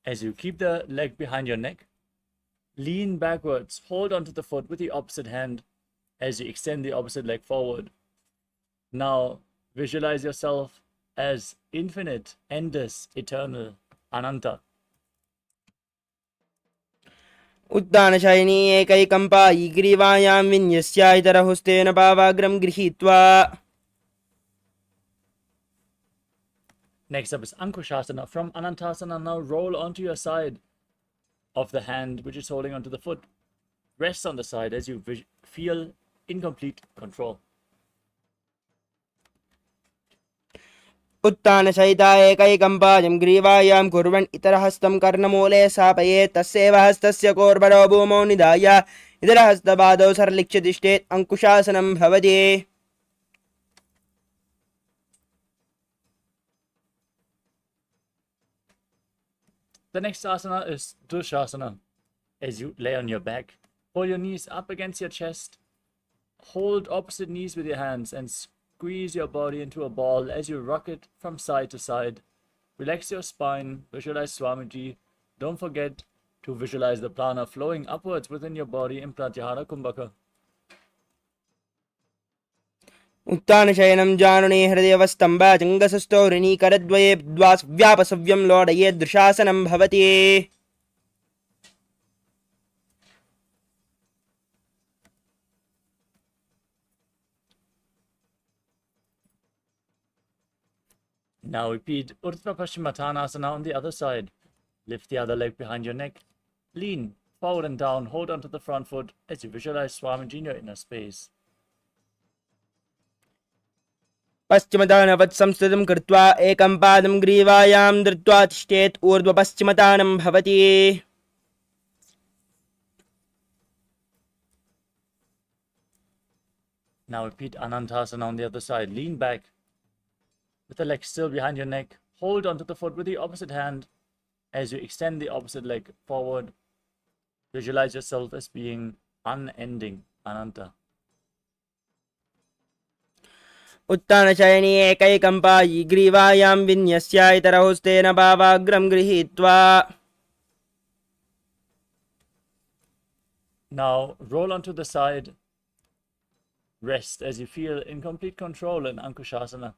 As you keep the leg behind your neck, lean backwards, hold onto the foot with the opposite hand as you extend the opposite leg forward. Now visualize yourself as infinite, endless, eternal, Ananta. उत्तानशयनी एकैकं पायी ग्रीवायां विन्यस्य इतरहस्तेन पावाग्रं गृहीत्वा। Next up is Ankushasana. From Anantasana, now roll onto your side of the hand which is holding onto the foot. Rest on the side as you feel in complete control. उत्तानशयिता एकैकं पादं ग्रीवायां कुर्वन् इतरहस्तं कर्णमूले स्थापयेत् तस्यैव हस्तस्य कोर्बरो भूमौ निधाय इतरहस्तपादौ सरलिख्य तिष्ठेत् अंकुशासनं भवति। The next asana is Dushasana. As you lay on your back, pull your knees up against your chest, hold opposite knees with your hands and squeeze your body into a ball as you rock it from side to side. Relax your spine, visualize Swamiji. Don't forget to visualize the prana flowing upwards within your body in Pratyahara Kumbhaka. उत्तानशयनं जानुने हृदयवस्थम्भा जङ्गसस्थो ऋणीकरद्वये व्यापसव्यं लोडयेत् दृशासनं भवति। Now repeat Urdhva Paschimottanasana on the other side. Lift the other leg behind your neck. Lean forward and down. Hold onto the front foot as you visualize Swamiji in your inner space. पश्चिमदानवत् संस्थितं कृत्वा एकं पादं ग्रीवायां धृत्वा तिष्ठेत् ऊर्ध्वपश्चिमतानं भवति। Now repeat Anantasana on the other side. Lean back with the leg still behind your neck. Hold onto the foot with the opposite hand as you extend the opposite leg forward. Visualize yourself as being unending, Ananta. उत्तानशयनी एकैकं पायी ग्रीवायां विन्यस्य इतरहस्तेन पावाग्रं गृहीत्वा। Now roll onto the side. Rest as you feel in complete control in Ankushasana.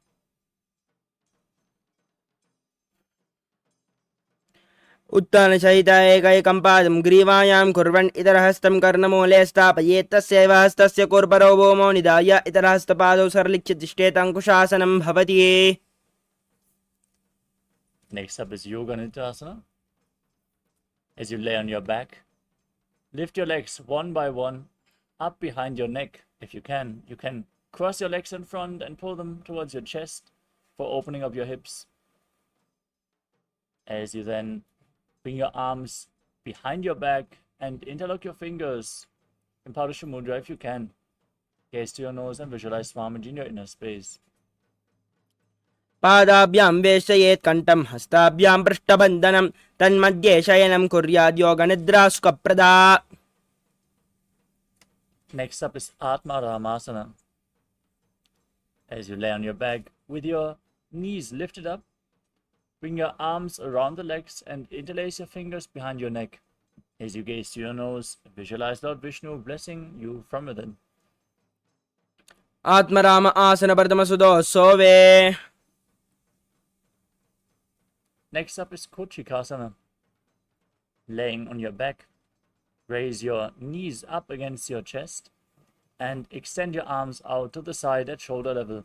उत्तानशयिता एकैकं पादं ग्रीवायां कुर्वन् इतरहस्तं कर्णमूले स्थापयेत् तस्यैव हस्तस्य कोर्बरो भूमौ निधाय इतरहस्तपादौ सरलिख्य तिष्ठेत् अंकुशासनं भवति। Next up is Yoga Nidra. As you lay on your back, lift your legs one by one up behind your neck. If you can cross your legs in front and pull them towards your chest for opening up your hips. As you then bring your arms behind your back and interlock your fingers in Paramaśiva Mudra if you can. Gaze to your nose and visualize Swamiji in your inner space. पादाभ्यां वेशयेत् कण्ठं हस्ताभ्यां पृष्ठबन्धनं तन्मध्ये शयनं कुर्यात् योगनिद्रा सुखप्रदा। Next up is Atma Ramasana. As you lay on your back with your knees lifted up, bring your arms around the legs and interlace your fingers behind your neck. As you gaze to your nose, visualize Lord Vishnu blessing you from within. Atmarama asana pradama sudo sove. Next up is Kochikasana. Laying on your back, raise your knees up against your chest and extend your arms out to the side at shoulder level.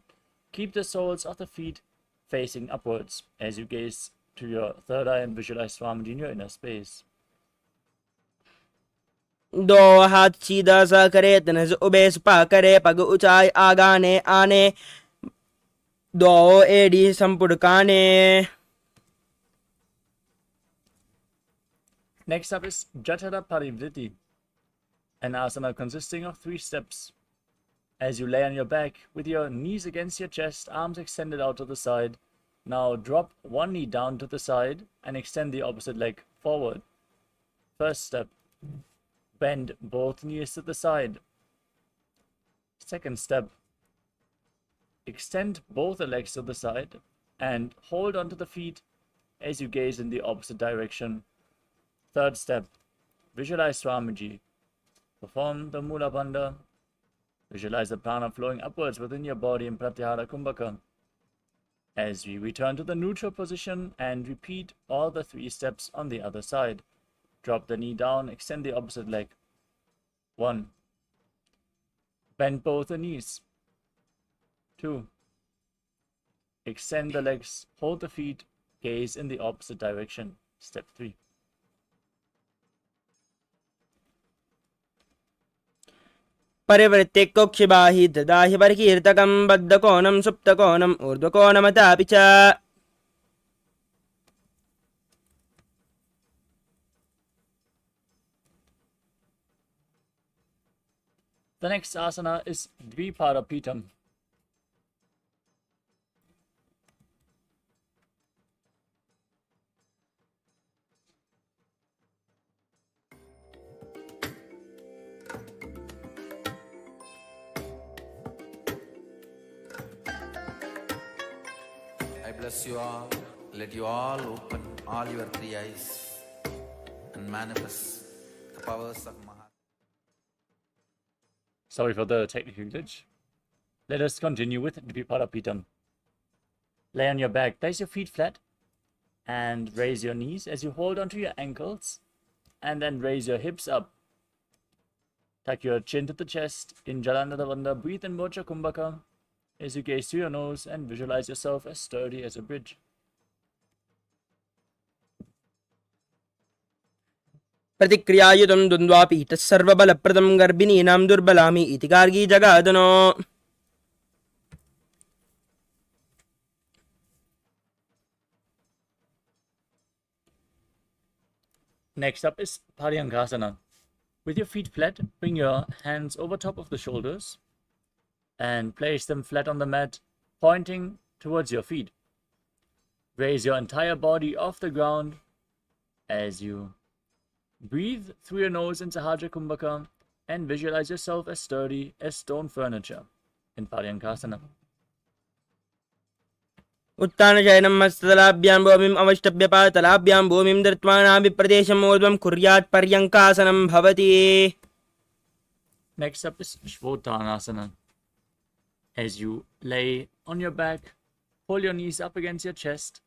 Keep the soles of the feet facing upwards as you gaze to your third eye and visualize Swamiji in your inner space. दो हाथ सीधा सा करे, तनज ube spa करे, पग ऊंचाई आगाने आने, दो एड़ी संपुड़काने. Next up is Jatara Parivritti, an asana consisting of 3 steps. As you lay on your back with your knees against your chest, arms extended out to the side, now drop one knee down to the side and extend the opposite leg forward. First step, bend both knees to the side. Second step, extend both the legs to the side and hold onto the feet as you gaze in the opposite direction. Third step, visualize Swamiji. Perform the Mula Bandha. Visualize the prana flowing upwards within your body in Pratyahara Kumbhaka. As we return to the neutral position and repeat all the 3 steps on the other side. Drop the knee down, extend the opposite leg. 1. Bend both the knees. 2. Extend the legs, hold the feet, gaze in the opposite direction. Step 3. परिवृत्ते कोक्षिबाहि ददाहि परिकीर्तकं बद्धकोणं सुप्तकोणं ऊर्ध्वकोणमतापि च. The next asana is Dvipadapitam. I bless you all. Let you all open all your 3 eyes and manifest the powers of Mahā. Sorry for the technical glitch. Let us continue with Dvipadapitam. Lay on your back, place your feet flat and raise your knees as you hold onto your ankles and then raise your hips up. Tuck your chin to the chest in Jalandhara Bandha. Breathe in Mocha Kumbhaka as you gaze through your nose and visualize yourself as sturdy as a bridge. प्रतिक्रियायुतं द्वन्द्वापि तत्सर्वबलप्रदं गर्भिणीनां दुर्बलामि इति Gargi जगादनो. Next up is Paryankasana. With your feet flat, bring your hands over top of the shoulders and place them flat on the mat, pointing towards your feet. Raise your entire body off the ground as you breathe through your nose in Sahaja Kumbhaka and visualize yourself as sturdy as stone furniture in Paryankasana. उत्तानशयनं मस्तलाभ्यां भूमिम् अवष्टभ्यपातलाभ्यां भूमिं धृत्वानाभिप्रदेशम् ऊर्ध्वं कुर्यात् पर्यङ्कासनं भवति. Next up is Shvotanasana. As you lay on your back, pull your knees up against your chest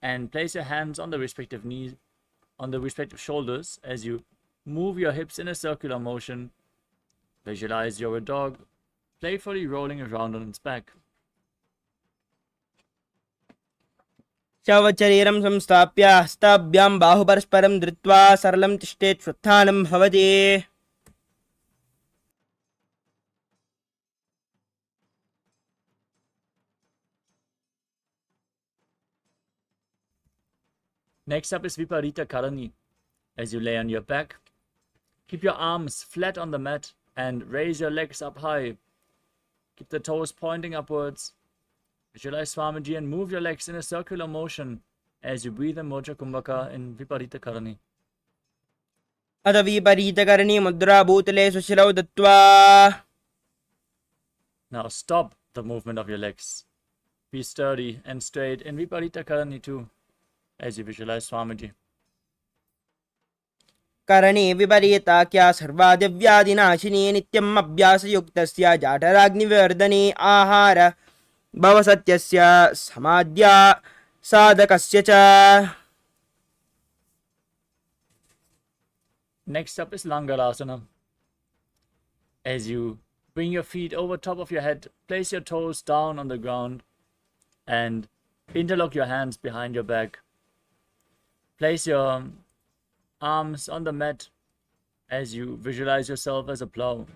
and place your hands on the respective knees, on the respective shoulders as you move your hips in a circular motion. Visualize you're a dog, playfully rolling around on its back. शवशरीरं संस्थाप्य हस्ताभ्यां बाहुपरस्परं धृत्वा सरलं तिष्ठेत् श्वत्थानं भवति. Next up is Viparita Karani. As you lay on your back, keep your arms flat on the mat and raise your legs up high. Keep the toes pointing upwards. Visualize Swamiji and move your legs in a circular motion as you breathe in Mocha Kumbhaka in Viparita Karani. अथ विपरीतकरणी मुद्रा भूतले सुशिरौ दत्त्वा. Now stop the movement of your legs. Be sturdy and straight in Viparita Karani too, as you visualize Swamiji. करणे विपरीताख्या सर्वादिव्यादिनाशिनी नित्यम् अभ्यासयुक्तस्य जाठराग्निवर्धने आहार भवसत्यस्य समाद्या साधकस्य च. Next up is Langalasana. As you bring your feet over top of your head, place your toes down on the ground and interlock your hands behind your back. Place your arms on the mat as you visualize yourself as a plow.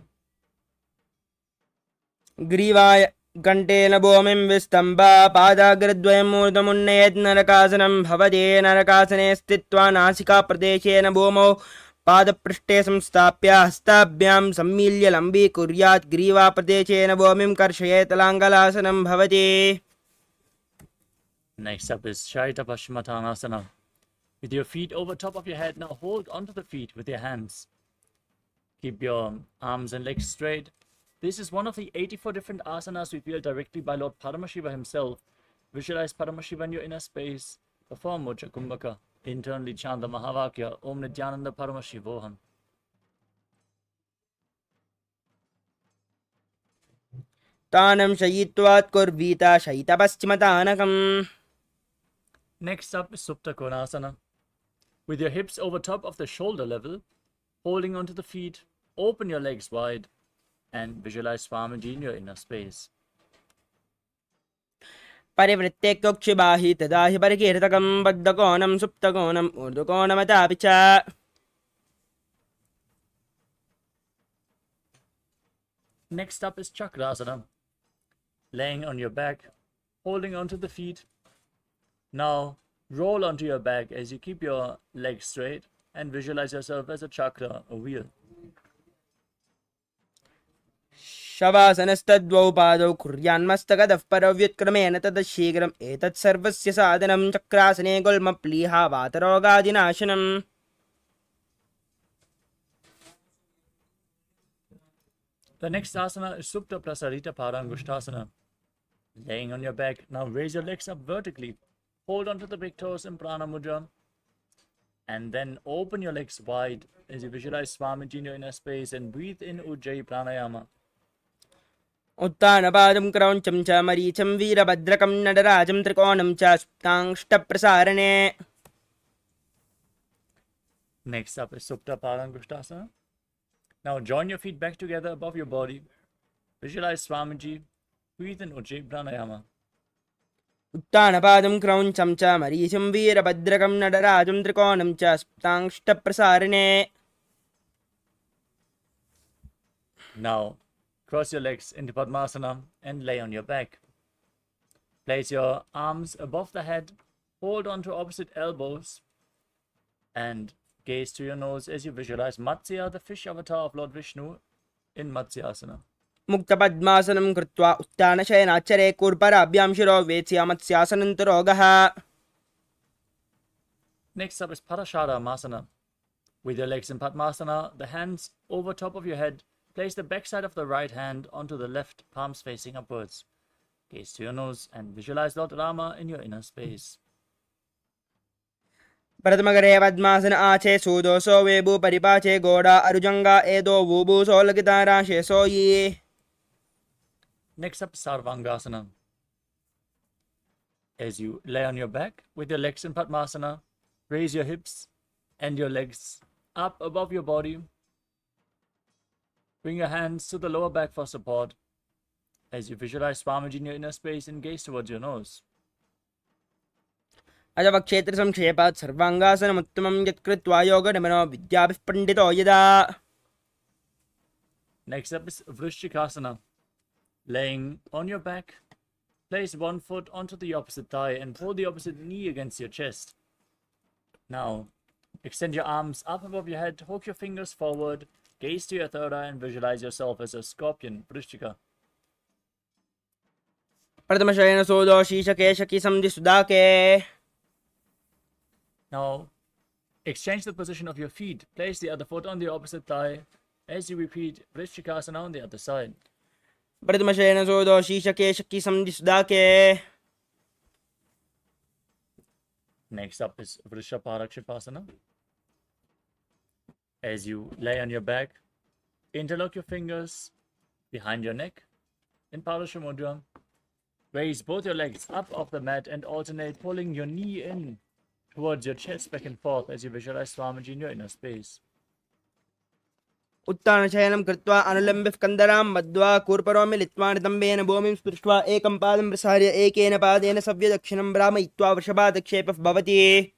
ग्रीवाय कण्ठेन भूमिं विस्तम्भा पादाग्रद्वयम् ऊर्ध्वमुन्नयेत् नरकासनं भवति. नरकासने स्थित्वा नासिकाप्रदेशेन भूमौ पादपृष्ठे संस्थाप्य हस्ताभ्यां सम्मील्य लम्बीकुर्यात्. ग्रीवाप्रदेशेन भूमिं कर्षयेत्. लाङ्गलासनं भवति. Next up is Shaita Paschimottanasana. With your feet over top of your head, now hold onto the feet with your hands. Keep your arms and legs straight. This is one of the 84 different asanas we feel directly by Lord Paramashiva himself. Visualize Paramashiva in your inner space. Perform Mocha Kumbhaka. Internally chant the Mahavakya Om Nithyananda Paramashivoham. तानं शयित्वात् कुर्वीता शयितपश्चिमतानकम्. Next up is Supta Konasana. With your hips over top of the shoulder level, holding onto the feet, open your legs wide and visualize Swamiji in your inner space. परिवृत्ते कोक्षिबाहि तदा हि परिकीर्तकं बद्धकोणं सुप्तकोणम् ऊर्ध्वकोणमतापि च. Next up is Chakrasana. Laying on your back, holding onto the feet. Now roll onto your back as you keep your legs straight and visualize yourself as a chakra, a wheel. शवासनस्तद्वौ पादौ कुर्यान्मस्तकतः परव्युत्क्रमेण ततः शीघ्रम् एतत् सर्वस्य साधनं. चक्रासने गुल्मप्लीहा वातरोगादिनाशनम्. The next asana is Supta Prasarita Parangushtasana. Laying on your back, now raise your legs up vertically. Hold onto the big toes in Prana Mudra. And then open your legs wide as you visualize Swamiji in your inner space and breathe in Ujjayi Pranayama. उत्तानपादं क्रौञ्चं च मरीचं वीरभद्रकं नटराजं त्रिकोणं च सुप्ताङ्ष्टप्रसारणे. Next up is Supta Parangushtasana. Now join your feet back together above your body. Visualize Swamiji. Breathe in Ujjayi Pranayama. उत्तानपादं क्रौञ्चं च मरीचं वीरभद्रकं नटराजं त्रिकोणं च सुप्ताङ्ष्टप्रसारणे. Now cross your legs into Padmasana and lay on your back. Place your arms above the head, hold on to opposite elbows, and gaze to your nose as you visualize Matsya, the fish avatar of Lord Vishnu, in Matsyasana. मुक्तपद्मासनं कृत्वा उत्तानशयनाच्चरे कुर्पराभ्यां शिरो वेत्स्य मत्स्यासनन्तरोगः. Next up is Parashara Masana. With your legs in Padmasana, the hands over top of your head, place the backside of the right hand onto the left, palms facing upwards. Gaze to your nose and visualize Lord Rama in your inner space. प्रथमकरे पद्मासन आचे सूदोसो वेबु परिपाचे गोड़ा अरुजंगा एदो वूबु सोलगिता राशे सोयी. Next up, Sarvangasana. As you lay on your back with your legs in Padmasana, raise your hips and your legs up above your body. Bring your hands to the lower back for support as you visualize Swamiji in your inner space and gaze towards your nose. अजवक्षेत्र संक्षेपात् सर्वांगासनमुत्तमं यत्कृत्वा योगनिमनो विद्याभिः पण्डितो यदा. Next up is Vrishchikasana. Laying on your back, place one foot onto the opposite thigh and pull the opposite knee against your chest. Now, extend your arms up above your head, hook your fingers forward, gaze to your third eye and visualize yourself as a scorpion, Vrishchika. प्रथमशयन सूदो शीशके shaky समधि सुदाके. Now, exchange the position of your feet. Place the other foot on the opposite thigh as you repeat Vrishchikasana on the other side. Pradmashena Sodo Shishake Shaki Samdisdake. Next up is Vrishaparakshipasana. As you lay on your back, interlock your fingers behind your neck in Paramaśiva. Raise both your legs up off the mat and alternate pulling your knee in towards your chest back and forth as you visualize Swamiji in your inner space. उत्तानशयनं कृत्वा अनुलम्ब्य स्कन्दरां मध्वा कूर्परो मिलित्वा नितम्बेन भूमिं स्पृष्ट्वा एकं पादं प्रसार्य एकेन पादेन सव्यदक्षिणं भ्रामयित्वा वृषभादक्षेपः भवति.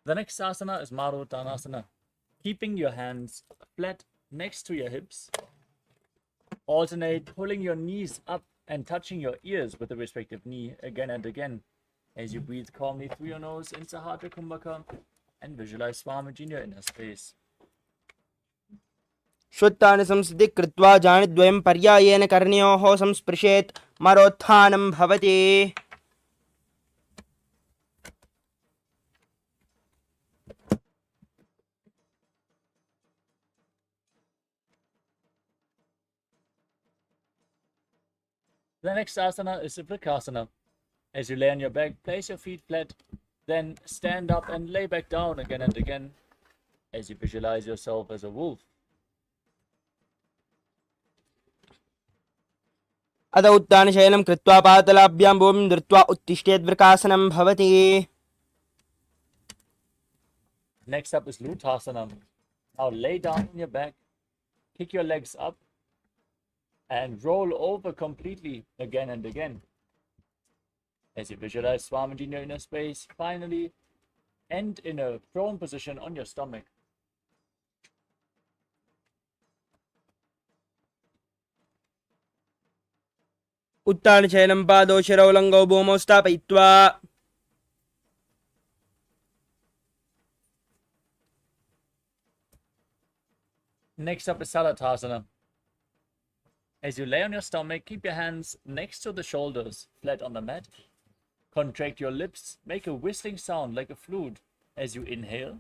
The next asana is Maruttanasana. Keeping your hands flat next to your hips, alternate pulling your knees up and touching your ears with the respective knee again and again as you breathe calmly through your nose in Sahasrara Kumbhaka and visualize Swamiji in your inner space. श्वत्तानि संस्थितिः कृत्वा जानिद्वयं पर्यायेन कर्णयोः संस्पृशेत् मरोत्थानं भवति. The next asana is Vrikasana. As you lay on your back, place your feet flat, then stand up and lay back down again and again as you visualize yourself as a wolf. अथ उत्तानशयनं कृत्वा पातलाभ्यां भूमिं धृत्वा उत्तिष्ठेत् वृकासनं भवति. Next up is Lutasana. Now lay down on your back, kick your legs up, and roll over completely again and again. As you visualize Swamiji in your inner space, finally end in a prone position on your stomach. उत्तानशयनं पादौ शिरौ लङ्गौ भूमौ स्थापयित्वा Next up is Salatasana. As you lay on your stomach, keep your hands next to the shoulders, flat on the mat. Contract your lips, make a whistling sound like a flute as you inhale.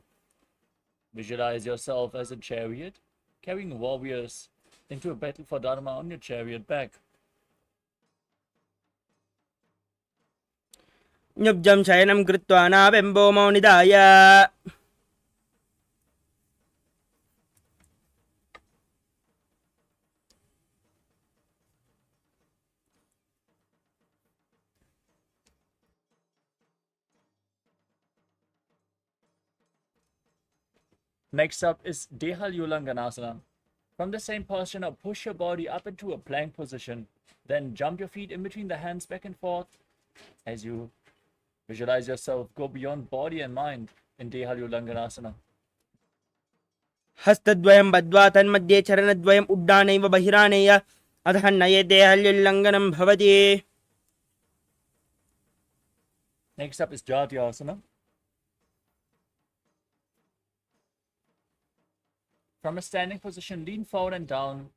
Visualize yourself as a chariot, carrying warriors into a battle for Dharma on your chariot back. न्युब्जं शयनं कृत्वा नाभं भूमौ निधाय. Next up is Dehalyulanganasana. From the same posture, now push your body up into a plank position. Then jump your feet in between the hands back and forth as you visualize yourself go beyond body and mind in Dehalyulanganasana. हस्तद्वयं बद्ध्वा तन्मध्ये चरणद्वयम् उड्डानैव बहिरानेय अतः नयते हल्युल्लङ्घनं भवति. Next up is Jatyasana. From a standing position, lean forward and down.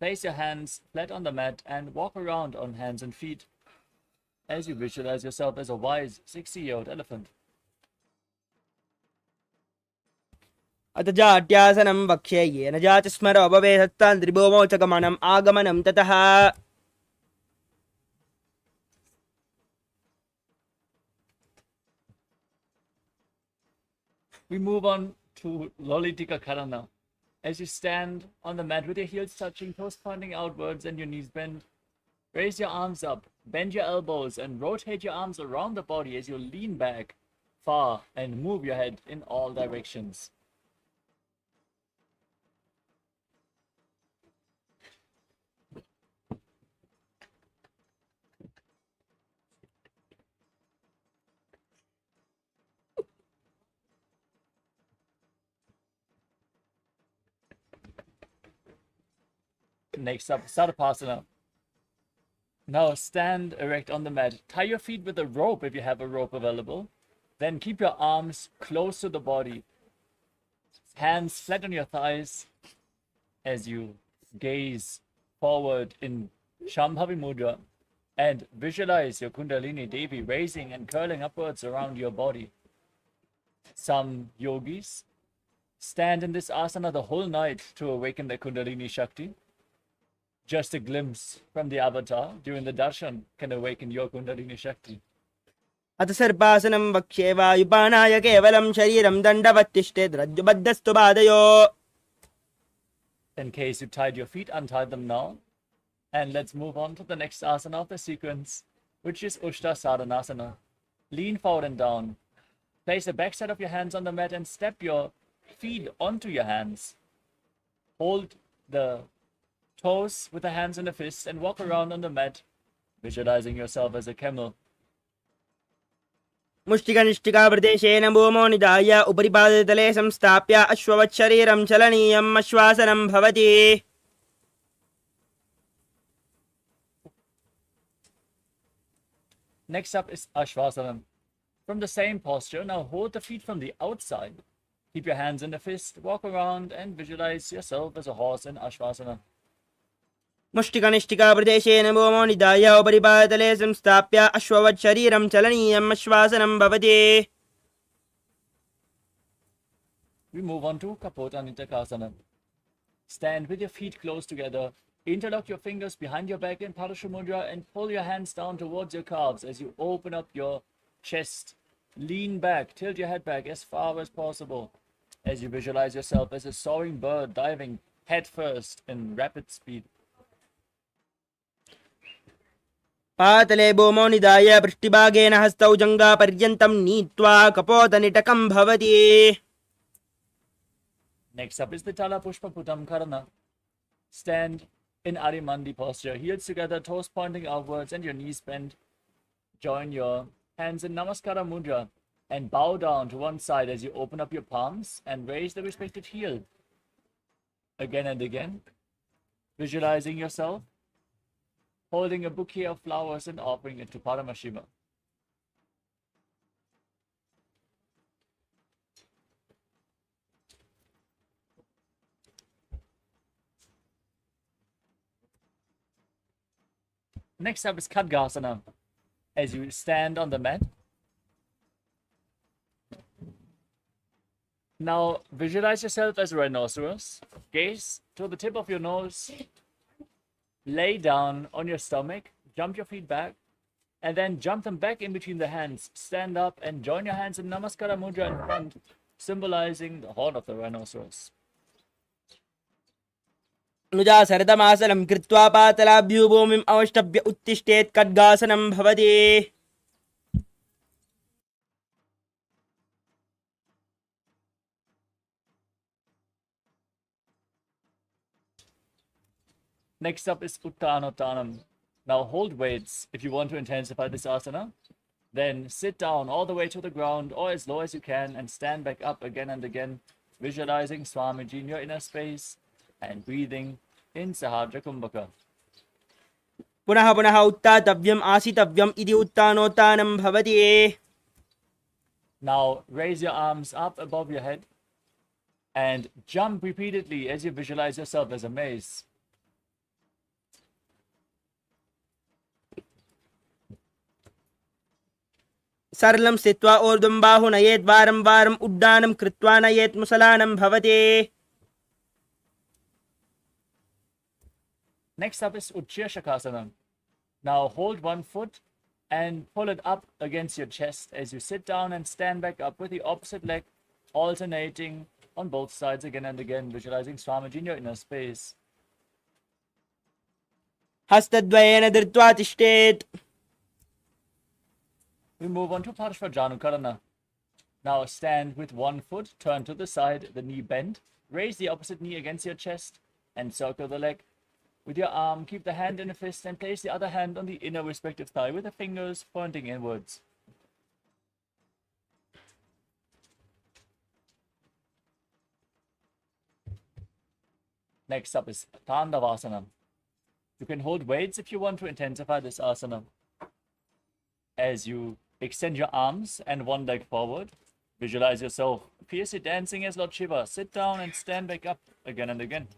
Place your hands flat on the mat and walk around on hands and feet as you visualize yourself as a wise 60-year-old elephant. अथ जाट्यासनं वक्ष्ये येन जाति स्मरो भवेत् तत् त्रिभुवनौ च गमनम् आगमनं ततः. We move on to Lolitika Karana. As you stand on the mat with your heels touching, toes pointing outwards and your knees bent, raise your arms up, bend your elbows and rotate your arms around the body as you lean back far and move your head in all directions. Next up, Sarvasana. Now stand erect on the mat. Tie your feet with a rope if you have a rope available. Then keep your arms close to the body. Hands flat on your thighs as you gaze forward in Shambhavi Mudra. And visualize your Kundalini Devi raising and curling upwards around your body. Some yogis stand in this asana the whole night to awaken their Kundalini Shakti. Just a glimpse from the avatar during the darshan can awaken your Kundalini Shakti. अथ सर्पासनं वक्ष्ये वायुपानाय केवलं शरीरं दण्डवत्तिष्ठेत् रज्जुबद्धस्तु पादयो. In case you tied your feet, untie them now. And let's move on to the next asana of the sequence, which is Ushta Sadhanasana. Lean forward and down. Place the backside of your hands on the mat and step your feet onto your hands. Hold the toes with the hands in the fists and walk around on the mat, visualizing yourself as a camel. मुष्टिकनिष्टिकाप्रदेशेन भूमौ निधाय उपरि पादतले संस्थाप्य अश्ववत् शरीरं चलनीयम् अश्वासनं भवति. Next up is Ashvasanam. From the same posture, now hold the feet from the outside. Keep your hands in the fist, walk around and visualize yourself as a horse in Ashvasana. मुष्टिकनिष्टिकाप्रदेशेन भूमौ निधाय उपरि पादतले संस्थाप्य अश्ववत् शरीरं चलनीयम् अश्वासनं भवति. We move on to Kapota Nitakasana. Stand with your feet close together. Interlock your fingers behind your back in Parashamudra and pull your hands down towards your calves as you open up your chest. Lean back, tilt your head back as far as possible as you visualize yourself as a soaring bird diving head first in rapid speed. पातले भूमौ निधाय पृष्ठभागेन हस्तौ जङ्घापर्यन्तं नीत्वा कपोतनिटकं भवति. Next up is the Tala Pushpa Putam Karana. Stand in Arimandi posture, heels together, toes pointing outwards and your knees bent. Join your hands in Namaskara Mudra and bow down to one side as you open up your palms and raise the respective heel. Again and again, visualizing yourself holding a bouquet of flowers and offering it to Paramashiva. Next up is Khadgasana. As you stand on the mat. Now visualize yourself as a rhinoceros. Gaze to the tip of your nose. Lay down on your stomach. Jump your feet back. And then jump them back in between the hands. Stand up and join your hands in Namaskara Mudra in front, symbolizing the horn of the rhinoceros. नुजा सरदमासनं कृत्वा पातलाभ्यो भूमिम् अवष्टभ्य उत्तिष्ठेत् खड्गासनं भवति. Next up is Uttanottanam. Now hold weights if you want to intensify this asana. Then sit down all the way to the ground or as low as you can and stand back up again and again, visualizing Swamiji in your inner space and breathing in Sahadra Kumbhaka. पुनः पुनः उत्थातव्यम् आसितव्यम् इति उत्थानोत्थानं भवति. Now raise your arms up above your head and jump repeatedly as you visualize yourself as a mace. सरलं स्थित्वा ऊर्ध्वं बाहु नयेत् वारं वारम् उड्डानं कृत्वा नयेत् मुसलानं भवति. Next up is Ujjaya Shakasana. Now hold one foot and pull it up against your chest as you sit down and stand back up with the opposite leg alternating on both sides again and again, visualizing Swamiji in your inner space. हस्तद्वयेन धृत्वा तिष्ठेत्. We move on to Parshvajanukarana. Now stand with one foot, turn to the side, the knee bent, raise the opposite knee against your chest and circle the leg. With your arm, keep the hand in a fist and place the other hand on the inner respective thigh with the fingers pointing inwards. Next up is Tandavasana. You can hold weights if you want to intensify this asana. As you extend your arms and one leg forward, visualize yourself fiercely dancing as Lord Shiva. Sit down and stand back up again and again.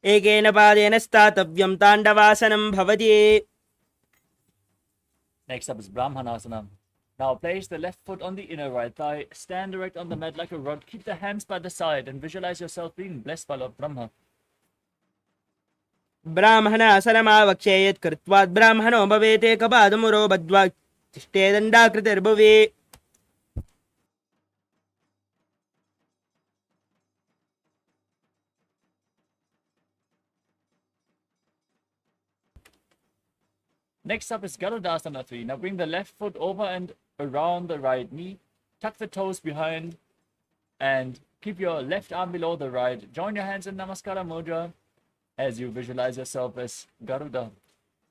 एकेन पादेन स्थातव्यं ताण्डवासनं भवति. Next up is Brahmanasana. Now place the left foot on the inner right thigh, stand erect on the mat like a rod, keep the hands by the side and visualize yourself being blessed by Lord Brahma. ब्राह्मणासनमावक्ष्ये यत् कृत्वात् ब्राह्मणो भवेत् एकपादमुरो बद्ध्वा तिष्ठे दण्डाकृतिर्भुवि. Next up is Garudasana 3. Now bring the left foot over and around the right knee, tuck the toes behind and keep your left arm below the right. Join your hands in Namaskara Mudra as you visualize yourself as Garuda.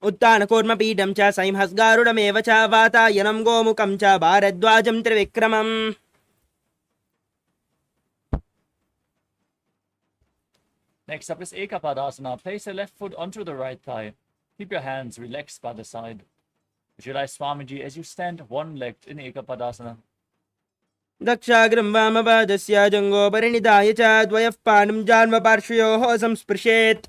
उत्तानकूर्मपीठं च संहस्गारुडमेव च वातायनं गोमुखं च भारद्वाजं त्रिविक्रमम्. Next up is Ekapadasana. Place the left foot onto the right thigh. Keep your hands relaxed by the side. Visualize Swamiji as you stand one-legged in Ekapadasana. दक्षाग्रं वामपादस्य जङ्घोपरिनिधाय च द्वयः पाणिं जान्मपार्श्वयोः संस्पृशेत्.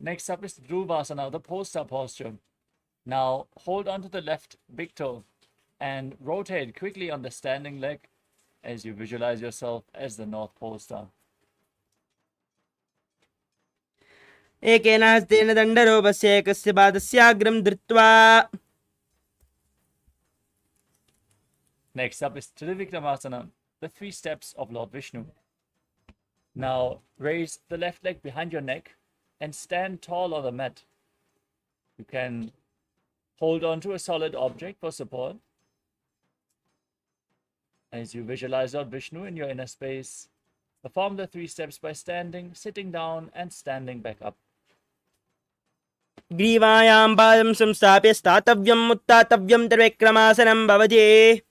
Next up is Dhruvasana, the poster posture. Now hold onto the left big toe and rotate quickly on the standing leg as you visualize yourself as the North Pole Star. एकेन हस्तेन दण्डरूपस्य एकस्य पादस्याग्रं धृत्वा. Next up is Trivikramasana, the 3 steps of Lord Vishnu. Now raise the left leg behind your neck and stand tall on the mat. You can hold on to a solid object for support as you visualize Lord Vishnu in your inner space. Perform the 3 steps by standing, sitting down, and standing back up. ग्रीवायां पादं संस्थाप्य स्थातव्यम् उत्थातव्यं त्रिविक्रमासनं भवति.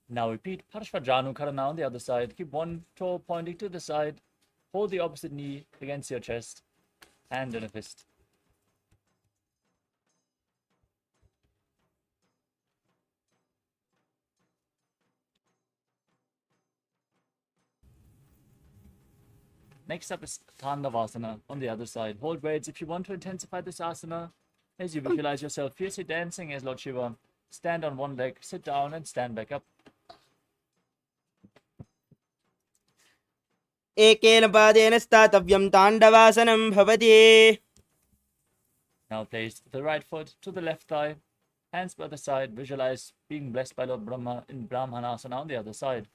Now repeat Parshvajanukarana on the other side. Keep one toe pointing to the side. Hold the opposite knee against your chest. Hand in a fist. Next up is Tandavasana on the other side. Hold weights if you want to intensify this asana. As you visualize yourself fiercely dancing as Lord Shiva, stand on one leg, sit down, and stand back up. एकेन पादेन स्थातव्यं ताण्डवासनं भवति. Now place the right foot to the left thigh, hands by the side. Visualize being blessed by Lord Brahma in Brahmanasana on the other side.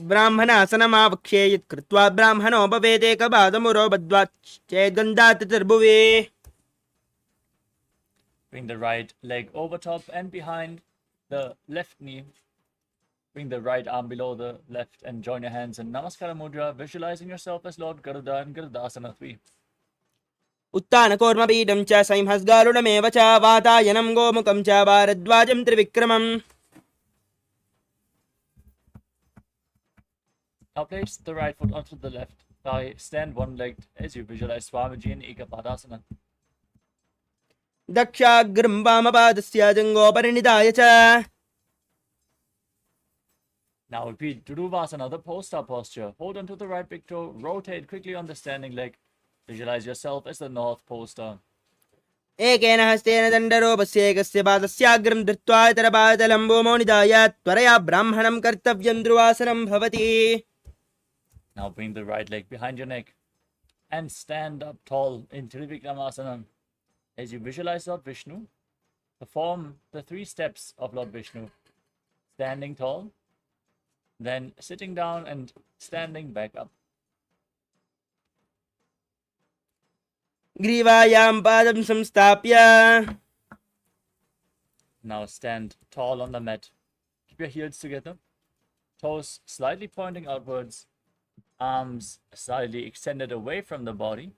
ब्राह्मणासनमावक्ष्ये यत् कृत्वा ब्राह्मणो भवेत् एकपादमुरो बद्ध्वा चेद्गन्धातिर्भुवि. Bring the right leg over top and behind the left knee. Bring the right arm below the left and join your hands in Namaskara Mudra, visualizing yourself as Lord Garuda in Garudasana 3. उत्तानकूर्मपीठं च संहस्गारुडमेव च वातायनं गोमुखं च भारद्वाजं त्रिविक्रमम्. Now place the right foot onto the left thigh, stand one-legged as you visualize Swamiji in Ekapadasana. दक्षाग्रं वामपादस्य जङ्घोपरिनिधाय च. Now repeat Dhruvasana, the pole-star posture. Hold onto the right big toe, rotate quickly on the standing leg. Visualize yourself as the North Pole Star. एकेन हस्तेन दण्डरूपस्य एकस्य पादस्याग्रं धृत्वा इतरपादलं भूमौ निधाय त्वरया ब्राह्मणं कर्तव्यं ध्रुवासनं भवति. Now bring the right leg behind your neck and stand up tall in Trivikramasana. As you visualize Lord Vishnu, perform the 3 steps of Lord Vishnu. Standing tall, then sitting down and standing back up. ग्रीवायां पादं संस्थाप्य. Now stand tall on the mat. Keep your heels together. Toes slightly pointing outwards. Arms slightly extended away from the body.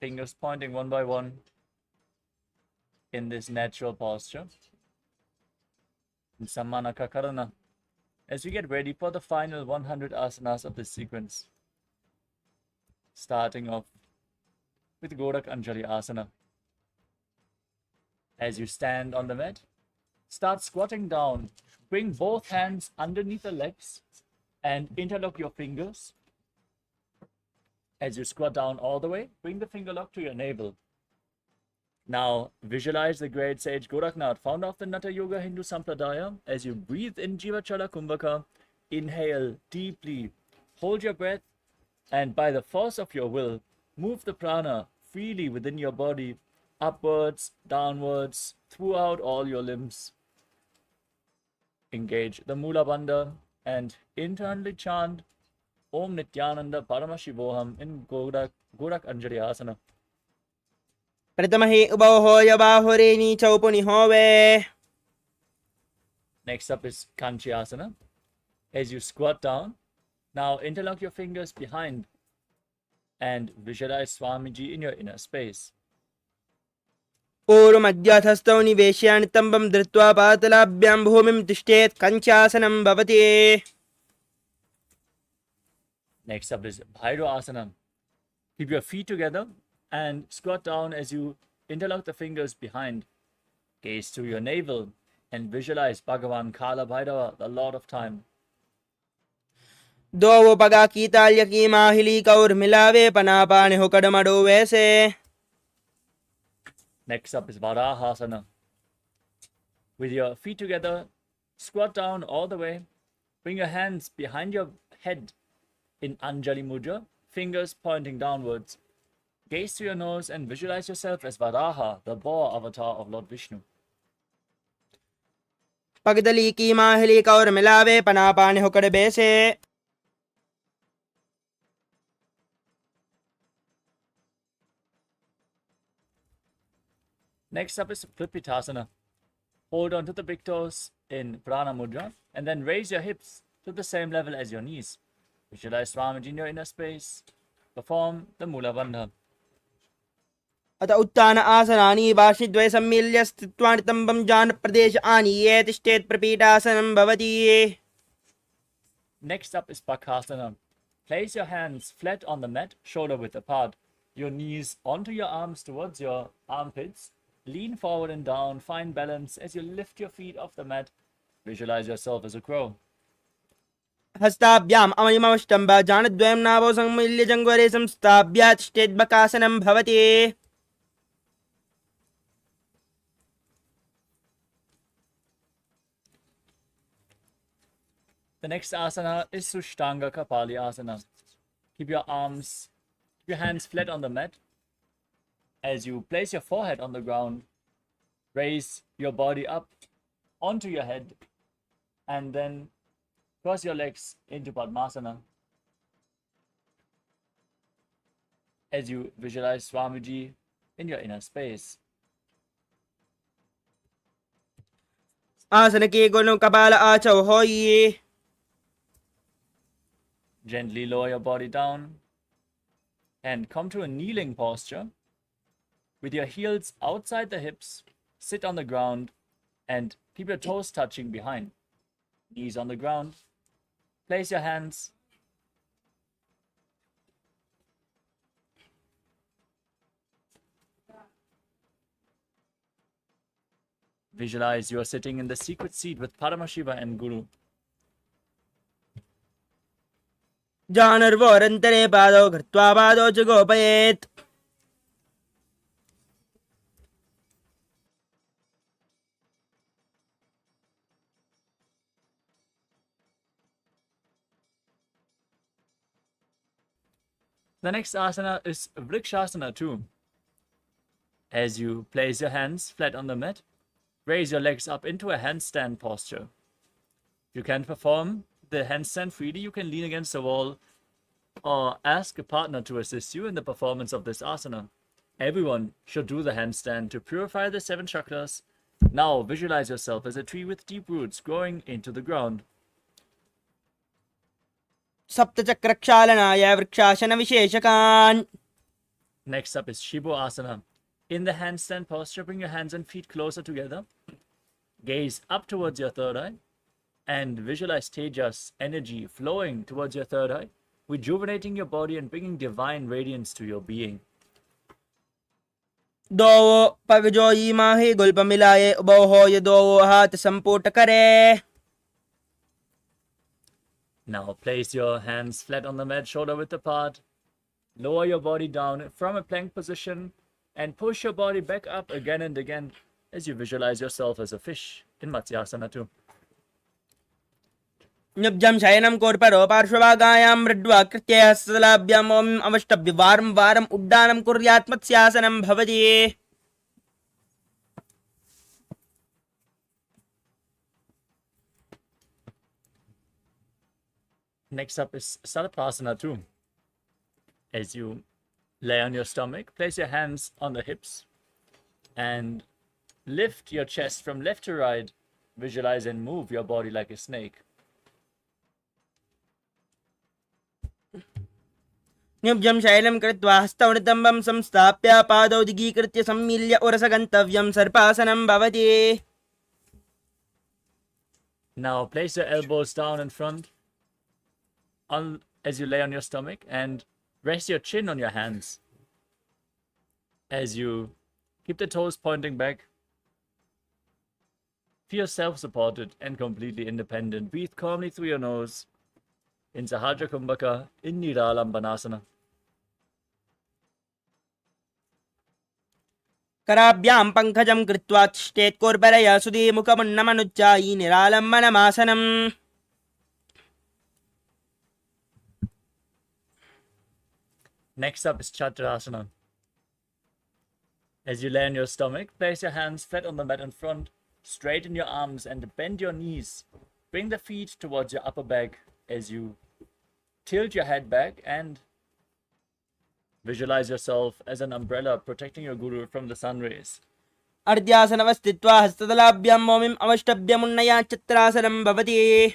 Fingers pointing one by one in this natural posture. In Sammana Kakarana. As we get ready for the final 100 asanas of this sequence. Starting off with Gorak Anjali Asana. As you stand on the mat, start squatting down. Bring both hands underneath the legs and interlock your fingers. As you squat down all the way, bring the finger lock to your navel. Now, visualize the great sage Goraknath, founder of the Natha Yoga Hindu Sampradaya. As you breathe in Jivachala Kumbhaka, inhale deeply, hold your breath, and by the force of your will, move the prana freely within your body, upwards, downwards, throughout all your limbs. Engage the Mula Bandha and internally chant Om Nithyananda Paramashivoham in Gorak Anjali Asana. Pratamahi ubahoya bahureni chaupuni hove. Next up is Kanchi Asana. As you squat down, now interlock your fingers behind and visualize Swamiji in your inner space. पूर्वमध्याथस्थौ निवेश्यानि तम्बं धृत्वा पातलाभ्यां भूमिं तिष्ठेत् कञ्चासनं भवति. Next up is Bhairo Asana. Keep your feet together and squat down as you interlock the fingers behind. Gaze to your navel and visualize Bhagavan Kala Bhairava, the Lord of Time. दो पगा की ताल्य की माहिली कौर मिलावे पनापाने हो कडमडो वैसे. Next up is Varahasana. With your feet together, squat down all the way. Bring your hands behind your head in Anjali Mudra, fingers pointing downwards. Gaze to your nose and visualize yourself as Varaha, the boar avatar of Lord Vishnu. पगदली की माहिली कौर मिलावे पनापाने हो कडबे से. Next up is Kripitasana. Hold on to the big toes in Prana Mudra and then raise your hips to the same level as your knees. Visualize Swamiji in your inner space. Perform the Mula Bandha. अत उत्तान आसनानि भाषिद्वय सम्मिल्य स्थित्वानि तम्बं जान प्रदेश आनीये तिष्ठेत् प्रपीठासनं भवति. Next up is Bakasana. Place your hands flat on the mat, shoulder width apart. Your knees onto your arms towards your armpits. Lean forward and down. Find balance as you lift your feet off the mat. Visualize yourself as a crow. हस्ताभ्याम् अमयमवष्टम्ब जानद्वयं नाभो सम्मिल्य जङ्घरे संस्थाभ्य तिष्ठेत् बकासनं भवति. The next asana is Sushtanga Kapali Asana. Keep your hands flat on the mat. As you place your forehead on the ground, raise your body up onto your head and then cross your legs into Padmasana. As you visualize Swamiji in your inner space. आसन के गुणों कपाल आचौ होइए. Gently lower your body down and come to a kneeling posture. With your heels outside the hips, sit on the ground and keep your toes touching behind. Knees on the ground. Place your hands. Visualize you are sitting in the secret seat with Paramashiva and Guru. जानर्वोरन्तरे पादौ कृत्वा पादौ च गोपयेत्. The next asana is Vrikshasana too. As you place your hands flat on the mat, raise your legs up into a handstand posture. If you can perform the handstand freely, you can lean against the wall or ask a partner to assist you in the performance of this asana. Everyone should do the handstand to purify the 7 chakras. Now visualize yourself as a tree with deep roots growing into the ground. सप्तचक्रक्षालनाय vrikshasana विशेषकान्. Next up is Shibo Asana. In the handstand posture, bring your hands and feet closer together. Gaze up towards your third eye and visualize Tejas, energy flowing towards your third eye, rejuvenating your body and bringing divine radiance to your being. दोवो पगजोई माही गुल्प मिलाए उबो हो ये दोवो हाथ संपुट करे. Now place your hands flat on the mat, shoulder width apart. Lower your body down from a plank position and push your body back up again and again as you visualize yourself as a fish in Matsyasana too. न्युब्जं शयनं कोर्परो पार्श्वभागायां मृड्वा कृत्य हस्तलाभ्याम् ओम् अवष्टभ्य वारं वारम् उड्डानं कुर्यात् मत्स्यासनं भवति. Next up is Sarapasana too. As you lay on your stomach, place your hands on the hips and lift your chest from left to right. Visualize and move your body like a snake. न्युब्जं शयनं कृत्वा हस्तौनितम्बं संस्थाप्य पादौ दिगीकृत्य सम्मील्य उरसगन्तव्यं सर्पासनं भवति. Now place your elbows down in front as you lay on your stomach and rest your chin on your hands. As you keep the toes pointing back, feel self-supported and completely independent. Breathe calmly through your nose in Sahajra Kumbhaka in Niralambanasana. कराभ्यां पङ्कजं कृत्वा तिष्ठेत् कोर्परया सुधीमुखमुन्नमनुच्चायि निरालम्बनमासनम्. Next up is Chaturasana. As you lay on your stomach, place your hands flat on the mat in front, straighten your arms and bend your knees. Bring the feet towards your upper back as you tilt your head back and visualize yourself as an umbrella protecting your guru from the sun rays. अर्ध्यासनवस्थित्वा हस्ततलाभ्यां मोमिम् अवष्टभ्यमुन्नयात् चित्रासनं भवति.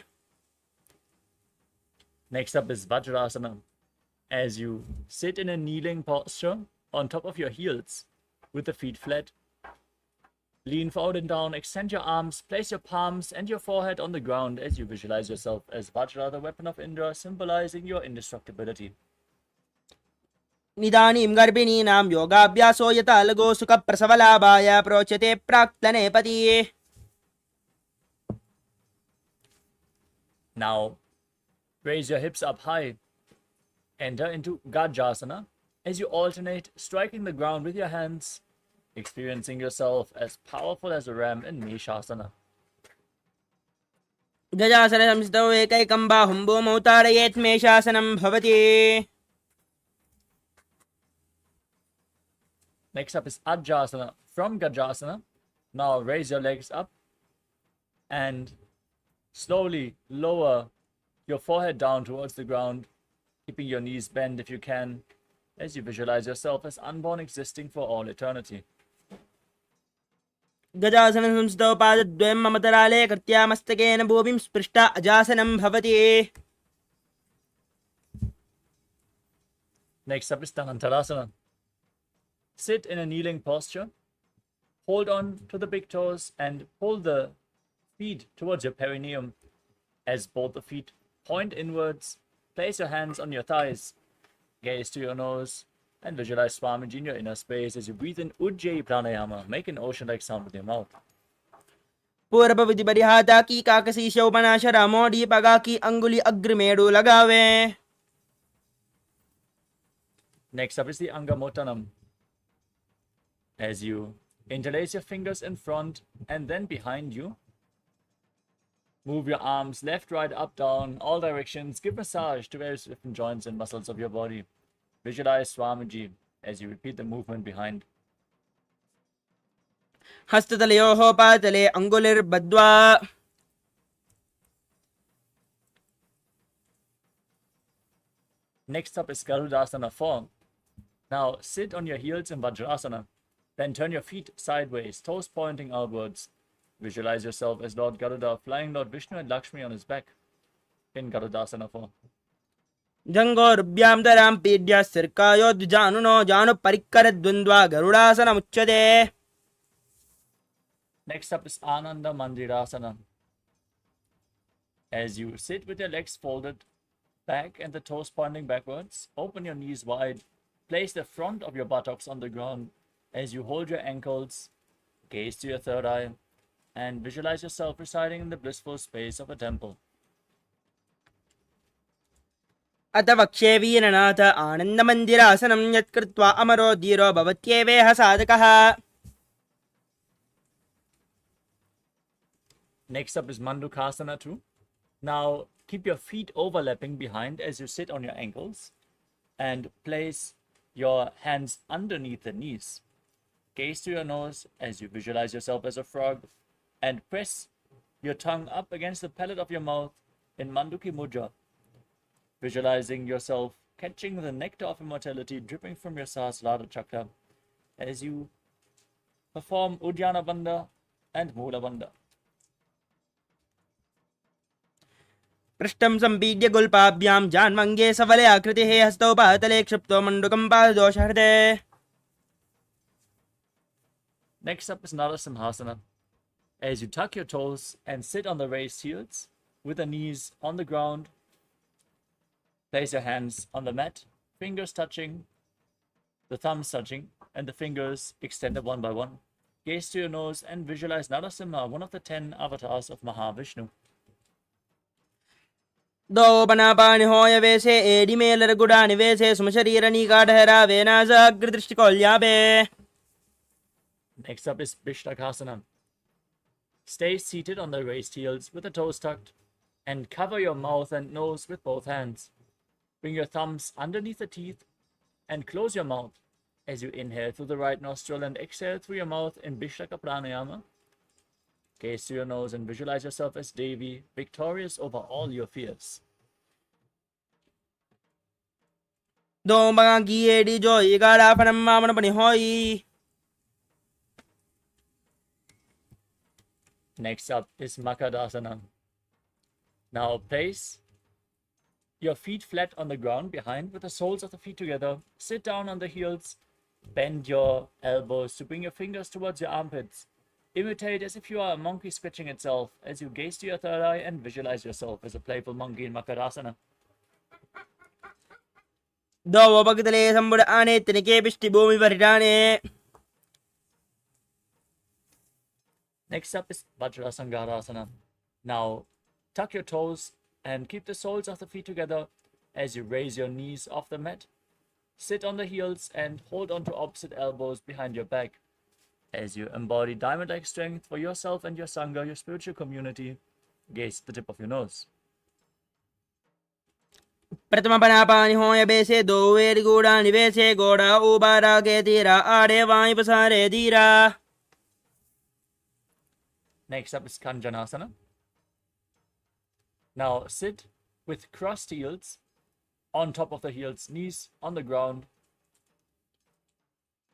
Next up is Vajrasana. As you sit in a kneeling posture on top of your heels with the feet flat, lean forward and down, extend your arms, place your palms and your forehead on the ground as you visualize yourself as Vajra, the weapon of Indra, symbolizing your indestructibility. निदानीं गर्भिणीनां योगाभ्यासो यथा लघो सुखप्रसवलाभाय प्रोच्यते प्राक्तनेपति. Now, raise your hips up high. Enter into Gajasana as you alternate striking the ground with your hands, experiencing yourself as powerful as a ram in Meshasana. गजासनं संस्थौ एकैकं बाहुं भूमौ ताडयेत् मेषासनं भवति. Next up is Ajjasana. From Gajasana, now raise your legs up and slowly lower your forehead down towards the ground, keeping your knees bent if you can, as you visualize yourself as unborn, existing for all eternity. गजासनं संस्थौ पादद्वयं ममतराले कृत्या मस्तकेन भूमिं स्पृष्टा अजासनं भवति. Next up is Dhanantarasana. Sit in a kneeling posture, hold on to the big toes and pull the feet towards your perineum as both the feet point inwards. Place your hands on your thighs, gaze to your nose, and visualize Swamiji in your inner space as you breathe in Ujjayi Pranayama. Make an ocean-like sound with your mouth. पूर्वविधि परिहाता की काकसी शोभनाशरा मोड़ी पगा की अंगुली अग्रमेड़ू लगावे. Next up is the Angamotanam. As you interlace your fingers in front and then behind you, move your arms left, right, up, down, all directions. Give massage to various different joints and muscles of your body. Visualize Swamiji as you repeat the movement behind. हस्ततलयोः पातले अंगुलिर्बद्ध्वा. Next up is Garudasana form. Now sit on your heels in Vajrasana. Then turn your feet sideways, toes pointing outwards. Visualize yourself as Lord Garuda flying Lord Vishnu and Lakshmi on his back in Garudasana form. जंगोरुभ्यां दरां पीड्या सिर्कायो द्विजानुनो जानु परिक्करद्वन्द्वा गरुडासनमुच्यते. Next up is Ananda Mandirasana. As you sit with your legs folded back and the toes pointing backwards, open your knees wide. Place the front of your buttocks on the ground As you hold your ankles, gaze to your third eye, and visualize yourself residing in the blissful space of a temple. अथ वक्ष्ये वीरनाथ आनन्दमन्दिरासनं यत्कृत्वा अमरो धीरो भवत्येवेह साधकः. Next up is Mandukasana 2. Now keep your feet overlapping behind as you sit on your ankles and place your hands underneath the knees. Gaze to your nose as you visualize yourself as a frog and press your tongue up against the palate of your mouth in Manduki Mudra, visualizing yourself catching the nectar of immortality dripping from your Sahasrara chakra as you perform Uddiyana Bandha and Mula Bandha. पृष्ठं सम्पीड्य गुल्पाभ्यां जान्वङ्गे सफले आकृतिः हस्तौ पातले क्षिप्तो मण्डुकं पाददोषहृते. Next up is Narasimhasana. As you tuck your toes and sit on the raised heels with the knees on the ground, place your hands on the mat, fingers touching, the thumbs touching, and the fingers extended one by one. Gaze to your nose and visualize Narasimha, one of the 10 avatars of Mahavishnu. दोपनापानिहोय वेशे एडिमेलरगुडानि वेशे सुमशरीरनीकाढहरावे नासाग्रदृष्टिकोल्याभे. Next up is Bishtakasana. Stay seated on the raised heels with the toes tucked and cover your mouth and nose with both hands. Bring your thumbs underneath the teeth and close your mouth as you inhale through the right nostril and exhale through your mouth in Bishtaka Pranayama. Gaze to your nose and visualize yourself as Devi, victorious over all your fears. दोमगांगी एडी जो इगाडाफनं मामनपनिहोय. Next up is Makadasana. Now place your feet flat on the ground behind with the soles of the feet together. Sit down on the heels. Bend your elbows to bring your fingers towards your armpits. Imitate as if you are a monkey scratching itself as you gaze to your third eye and visualize yourself as a playful monkey in Makadasana. दोवभगतले सम्बुड आने तिनके पिष्टि भूमि परिडाने. Next up is Vajrasangarasana. Now tuck your toes and keep the soles of the feet together as you raise your knees off the mat. Sit on the heels and hold on to opposite elbows behind your back as you embody diamond-like strength for yourself and your Sangha, your spiritual community. Gaze at the tip of your nose. प्रथमपनापानिहोय वेशे दोवेरिगूडानि वेशे गोडा उबारागे तीरा आडे वायु पसारे धीरा. Next up is Kanjanasana. Now sit with crossed heels on top of the heels, knees on the ground.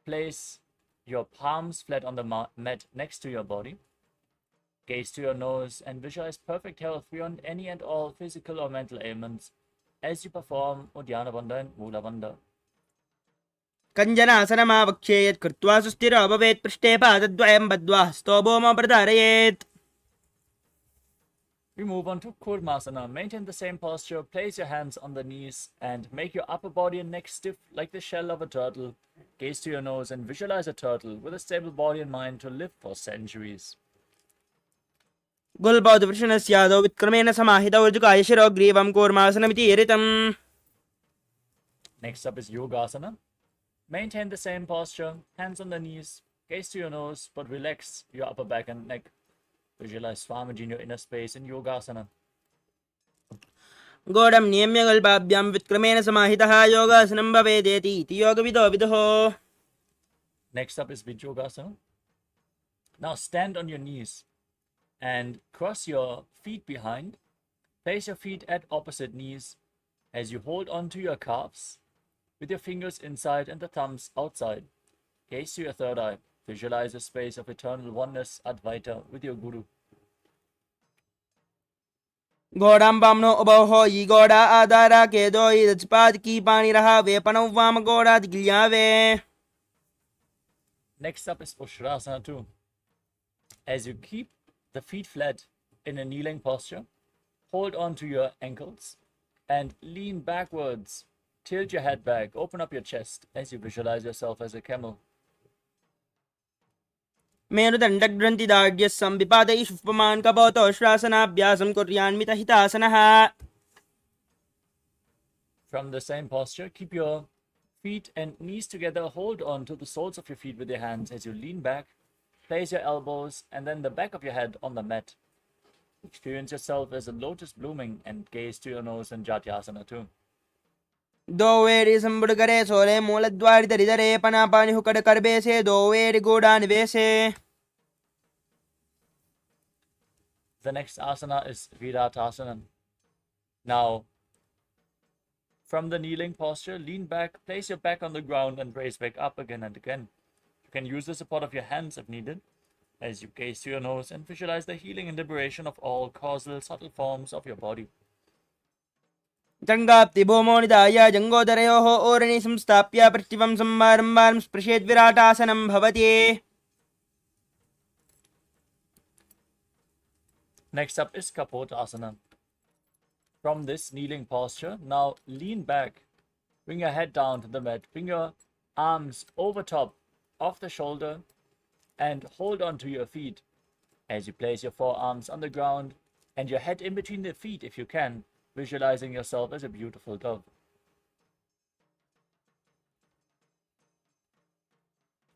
Place your palms flat on the mat next to your body. Gaze to your nose and visualize perfect health beyond any and all physical or mental ailments as you perform Uddiyana Bandha and Mula Bandha. कञ्जनासनमावक्ष्ये यत् कृत्वा सुस्थिरो भवेत् पृष्ठे पादद्वयं बद्ध्वा हस्तो भौमं प्रधारयेत्. We move on to Kurmasana. Maintain the same posture. Place your hands on the knees and make your upper body and neck stiff like the shell of a turtle. Gaze to your nose and visualize a turtle with a stable body and mind to live for centuries. गुल्बौद्धवृषणस्यादौ विक्रमेण समाहितौ ऋजुकाय शिरोग्रीवं कूर्मासनमिति ऋतम्. Next up is Yogasana. Maintain the same posture, hands on the knees, gaze to your nose, but relax your upper back and neck. Visualize Swamiji in your inner space in Yogasana. गोडं नियम्य गल्पाभ्यां विक्रमेण समाहितः योगासनं भवेदेति इति योगविदो विदुः. Next up is Vijyogasana. Now stand on your knees and cross your feet behind. Place your feet at opposite knees as you hold on to your calves with your fingers inside and the thumbs outside. Gaze to your third eye. Visualize a space of eternal oneness, Advaita, with your Guru. घोड़ां वामनो उभौ यी घोड़ा आधारा के दो रजपाद की पानी रहा वे पनौ वाम घोड़ा दिग्लियावे. Next up is Ushrasana 2. As you keep the feet flat in a kneeling posture, hold on to your ankles and lean backwards. Tilt your head back, open up your chest as you visualize yourself as a camel. मेरुदण्डग्रन्थिदाढ्यः संविपातैः उपमान् कपोतोश्वासनाभ्यासं कुर्यान्मित हितासनः. From the same posture, keep your feet and knees together. Hold on to the soles of your feet with your hands as you lean back. Place your elbows and then the back of your head on the mat. Experience yourself as a lotus blooming and gaze to your nose in Jatyasana too. दोवेरि संबुडकरे Sole मूलद्वारि दरिदरे पनापानि hooked करबेसे दोवेरि गोडा निवेसे. The next asana is Viratasana. Now, from the kneeling posture, lean back, place your back on the ground and raise back up again and again. You can use the support of your hands if needed, as you gaze to your nose and visualize the healing and liberation of all causal, subtle forms of your body. जङ्गाप्ति भूमो निधाय जङ्गोदरयोः ओरणि संस्थाप्य पृष्ठिवं सम्मारम्भारं स्पृशेत् विराटासनं भवति. Next up is Kapotasana. From this kneeling posture, now lean back, bring your head down to the mat, bring your arms over top of the shoulder and hold on to your feet as you place your forearms on the ground and your head in between the feet if you can, visualizing yourself as a beautiful dove.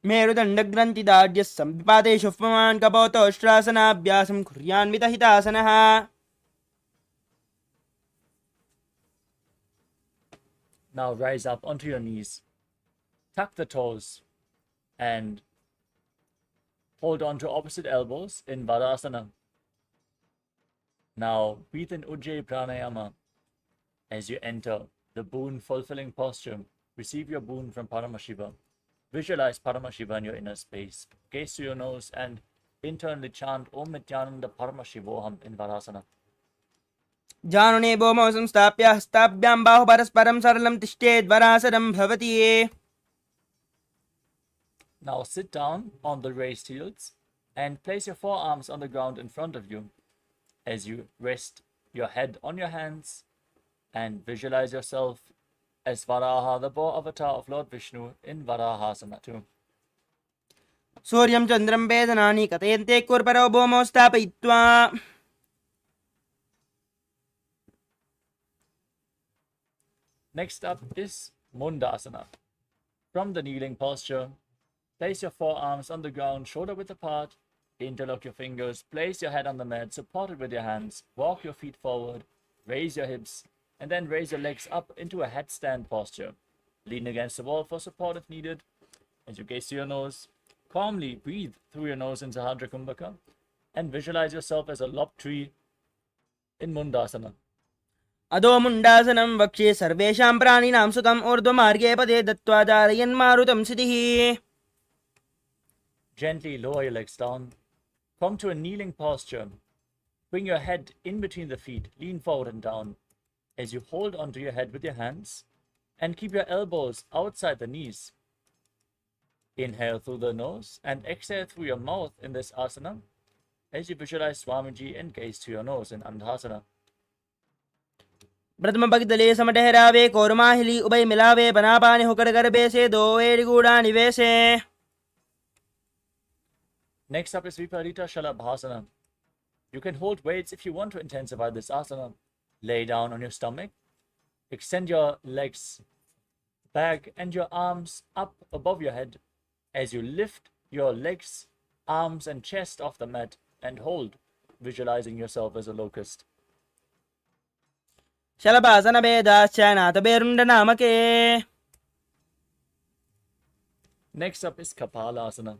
मेरुदण्डग्रन्थिदाढ्यः संविपातेषु उपमान् कपोतोश्वासनाभ्यासं कुर्यान्मित हितासनः. Now rise up onto your knees, tuck the toes, and hold on to opposite elbows in Vadasana. Now breathe in Ujjayi Pranayama as you enter the boon-fulfilling posture. Receive your boon from Paramashiva. Visualize Paramashiva in your inner space. Gaze to your nose and internally chant Om Nithyananda Paramashivoham in Vadasana. जानुने भौमौ संस्थाप्य हस्ताभ्यां बाहु परस्परं सरलं तिष्ठेत् वरासनं भवति. Now sit down on the raised heels and place your forearms on the ground in front of you as you rest your head on your hands and visualize yourself as Varaha, the boar avatar of Lord Vishnu in Varahasana too. सूर्यं चन्द्रं वेदनानि कथयन्ते कुर्परौ भौमौ स्थापयित्वा. Next up is Mundasana. From the kneeling posture, place your forearms on the ground, shoulder width apart, interlock your fingers, place your head on the mat, support it with your hands, walk your feet forward, raise your hips, and then raise your legs up into a headstand posture. Lean against the wall for support if needed. As you gaze to your nose, calmly breathe through your nose in Sahadra Kumbhaka and visualize yourself as a lopped tree in Mundasana. अधो मुण्डासनं वक्ष्ये सर्वेषां प्राणिनां सुतम् ऊर्ध्वमार्गे पदे दत्त्वा धारयन्मारुतं सिद्धिः. Gently lower your legs down. Come to a kneeling posture. Bring your head in between the feet. Lean forward and down as you hold onto your head with your hands and keep your elbows outside the knees. Inhale through the nose and exhale through your mouth in this asana as you visualize Swamiji and gaze to your nose in Andhasana. प्रथम पगदले समटहरावे कोरमाहिली उभय मिलावे बनापानि हुकड़ गर्भे से दोवेरि गूढ़ा निवेशे. Next up is Viparita Shalabhasana. You can hold weights if you want to intensify this asana. Lay down on your stomach. Extend your legs back and your arms up above your head as you lift your legs, arms and chest off the mat and hold, visualizing yourself as a locust. शलभासन भेदाश्च नाथभेरुण्ड नामके. Next up is Kapalasana.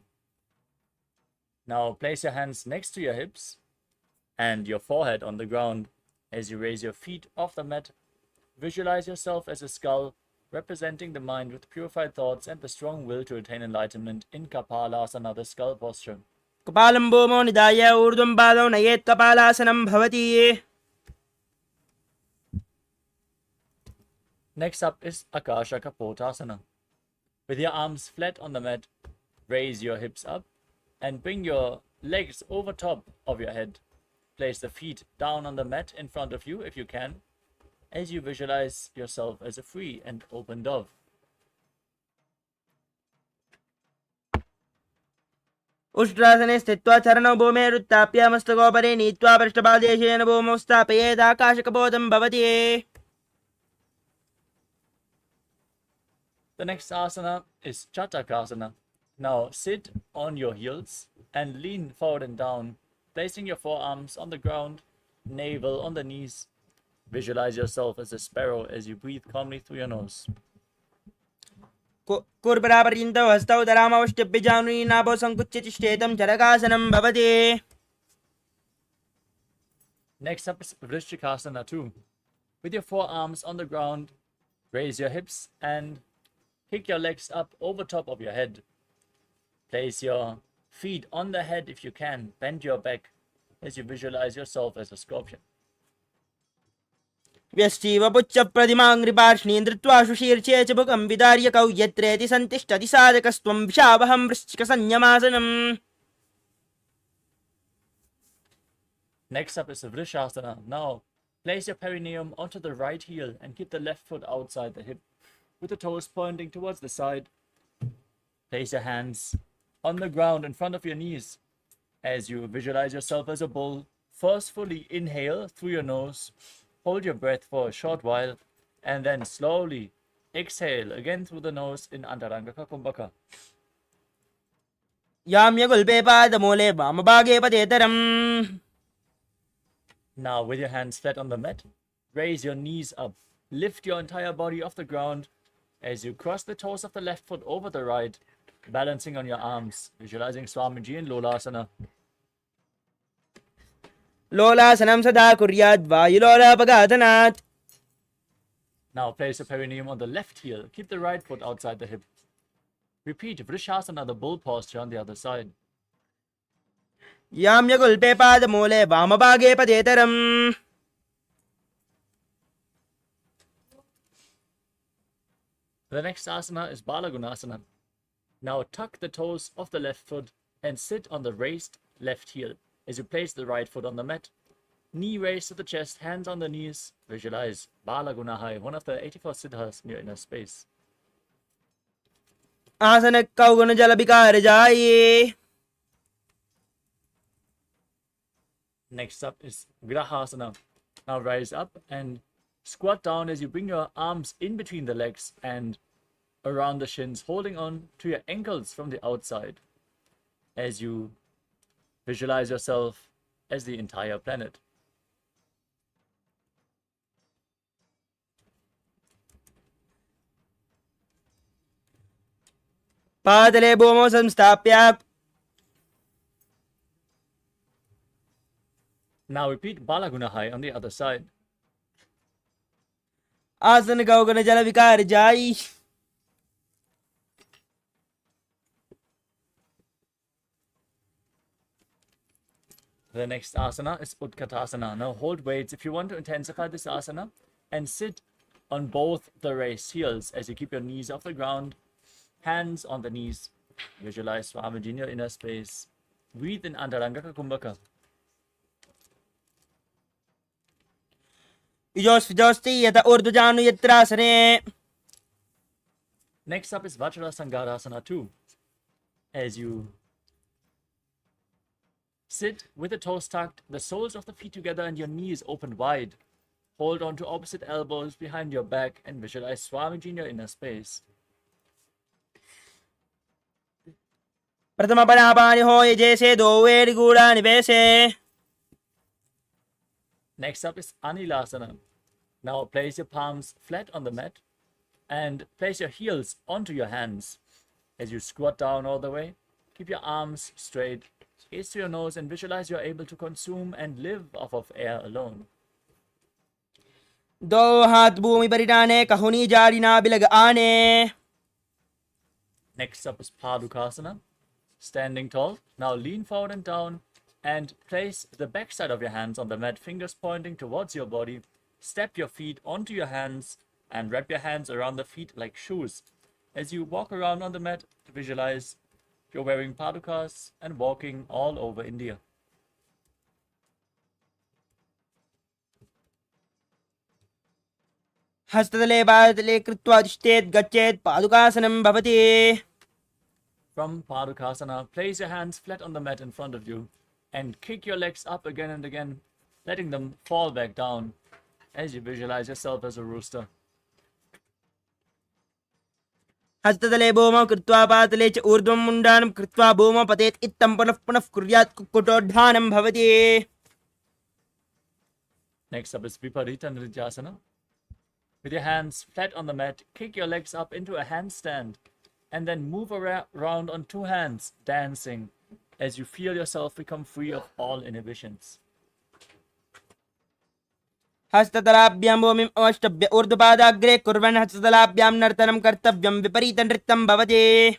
Now place your hands next to your hips and your forehead on the ground as you raise your feet off the mat. Visualize yourself as a skull representing the mind with purified thoughts and the strong will to attain enlightenment in Kapalasana, the skull posture. कपालं भूमौ निधाय ऊर्ध्वं पादौ नयेत् कपालासनं भवति. Next up is Akasha Kapotasana. With your arms flat on the mat, raise your hips up and bring your legs over top of your head. Place the feet down on the mat in front of you if you can, as you visualize yourself as a free and open dove. उष्ट्रासने स्थित्वा चरणौ भूमेरुत्थाप्य मस्तकोपरि नीत्वा पृष्ठपादेशेन भूमौ स्थापयेत् आकाशकपोतं भवति. The next asana is Chatakasana. Now sit on your heels and lean forward and down, placing your forearms on the ground, navel on the knees. Visualize yourself as a sparrow as you breathe calmly through your nose. कुर्परापर्यन्तौ हस्तौ धरामवष्टिभ्य जानुनी नाभो सङ्कुच्य तिष्ठेतं चरकासनं भवति. Next up is Vrishchikasana 2. With your forearms on the ground, raise your hips and kick your legs up over top of your head. Place your feet on the head if you can. Bend your back as you visualize yourself as a scorpion. व्यश्चीव पुच्छप्रतिमाङ्घ्रिपार्ष्णीं धृत्वा शुशीर्षे च मुखं विदार्य कौ यत्रेति सन्तिष्ठति साधकस्त्वं विशावहं वृश्चिकसंयमासनम्. Next up is Vrishasana. Now, place your perineum onto the right heel and keep the left foot outside the hip, with the toes pointing towards the side. Place your hands on the ground in front of your knees as you visualize yourself as a bull. Forcefully inhale through your nose. Hold your breath for a short while and then slowly exhale again through the nose in Antarangaka Kumbhaka. याम्यगुल्पे पादमूले वामभागे पदेतरम्. Now, with your hands flat on the mat, raise your knees up. Lift your entire body off the ground as you cross the toes of the left foot over the right, balancing on your arms, visualizing Swamiji in Lolasana. लोलासनं सदा कुर्यात् वायुलोलापघातनात्. Now, place your perineum on the left heel. Keep the right foot outside the hip. Repeat Vrishasana, the bull posture on the other side. याम्यगुल्पे पादमूले वामभागे पदेतरम्. The next asana is Balagunasana. Now tuck the toes of the left foot and sit on the raised left heel as you place the right foot on the mat. Knee raised to the chest, hands on the knees. Visualize Balagunahai, one of the 84 siddhas in your inner space. आसन कौगुण जल विकार जाये. Next up is Grahasana. Now rise up and squat down as you bring your arms in between the legs and around the shins, holding on to your ankles from the outside as you visualize yourself as the entire planet. पादले भूमौ संस्थाप्य. Now repeat Balagunahai on the other side. आसन कौगुण जल विकार जायि. The next asana is Utkatasana. Now hold weights if you want to intensify this asana and sit on both the raised heels as you keep your knees off the ground, hands on the knees. Visualize Swamiji in your inner space. Breathe in Antarangaka Kumbhaka. इजोस्ति यत ऊर्ध्वजानु यत्रासने. Next up is Vajrasangarasana 2. As you sit with the toes tucked, the soles of the feet together and your knees open wide. Hold on to opposite elbows behind your back and visualize Swamiji in your inner space. प्रथम परापानि होय जैसे दो where गूढ़ा निवेशे. Next up is Anilasana. Now place your palms flat on the mat and place your heels onto your hands. As you squat down all the way, keep your arms straight, gaze to your nose and visualize you're able to consume and live off of air alone. दो हाथ भूमि परिटाने कहुनी जारी ना बिलग आने. Next up is Padukasana. Standing tall, now lean forward and down and place the back side of your hands on the mat, fingers pointing towards your body. Step your feet onto your hands and wrap your hands around the feet like shoes. As you walk around on the mat, visualize you're wearing padukas and walking all over India. हस्ततले पादतले कृत्वा तिष्ठेत् गच्छेत् पादुकासनं भवति. From Padukasana, place your hands flat on the mat in front of you and kick your legs up again and again, letting them fall back down as you visualize yourself as a rooster. हस्ततले भूमौ कृत्वा पातले च ऊर्ध्वं मुण्डानं कृत्वा भूमौ पतेत् इत्थं पुनः पुनः कुर्यात् कुक्कुटोद्धानं भवति. Next up is Viparita Nrityasana. With your hands flat on the mat, kick your legs up into a handstand and then move around on two hands, dancing as you feel yourself become free of all inhibitions. हस्ततलाभ्यां भूमिम् अवष्टभ्य ऊर्ध्वपादाग्रे कुर्वन् हस्ततलाभ्यां नर्तनं कर्तव्यं विपरीतनृत्यं भवति.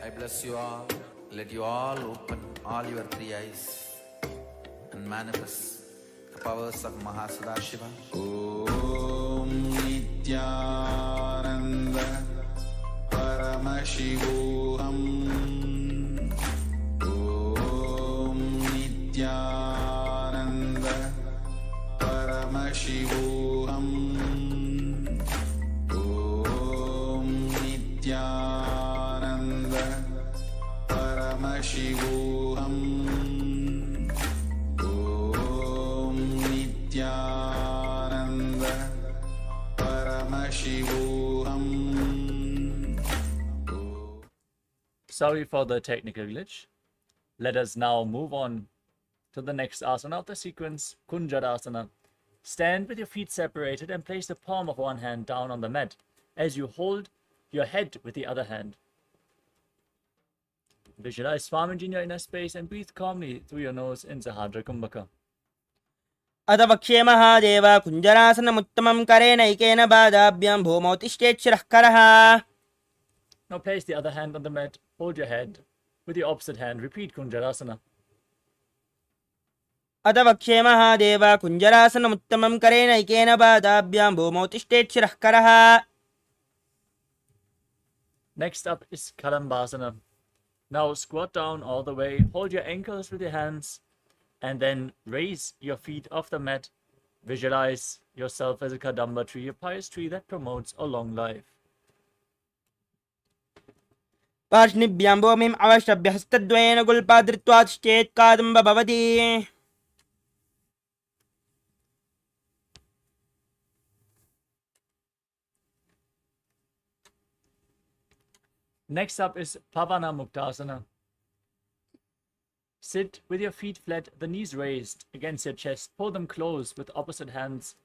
I bless you all. Let you all open all your three eyes and manifest the powers of Mahā Sadashiva. Om Nithyananda Paramashivoham. Om Nithyananda Paramashivoham. Om Nithyananda Paramashivoham. Om Nithyananda Paramashivoham. Sorry for the technical glitch. Let us now move on to the next asana of the sequence, Kunjarasana. Stand with your feet separated and place the palm of one hand down on the mat as you hold your head with the other hand. Visualize Swamiji in your inner space and breathe calmly through your nose in Sahadra Kumbhaka. अथ वक्ष्ये महादेव कुञ्जरासनमुत्तमं करेणैकेन पादाभ्यां भूमौ तिष्ठेत् शिरः करः. Now place the other hand on the mat, hold your head. With your opposite hand, repeat Kunjarasana. अथ वक्ष्ये महादेव कुञ्जरासनमुत्तमं करेणैकेन पादाभ्यां भूमौ तिष्ठेत् शिरः करः. Next up is Kalambasana. Now squat down all the way, hold your ankles with your hands, and then raise your feet off the mat. Visualize yourself as a Kadamba tree, a pious tree that promotes a long life. पार्ष्णिभ्यां भूमिम् अवष्टभ्य हस्तद्वयेन गुल्पा धृत्वा तिष्ठेत् कादम्ब भवति. Next up is Pavana Muktasana. Sit with your feet flat, the knees raised against your chest. Pull them close with opposite hands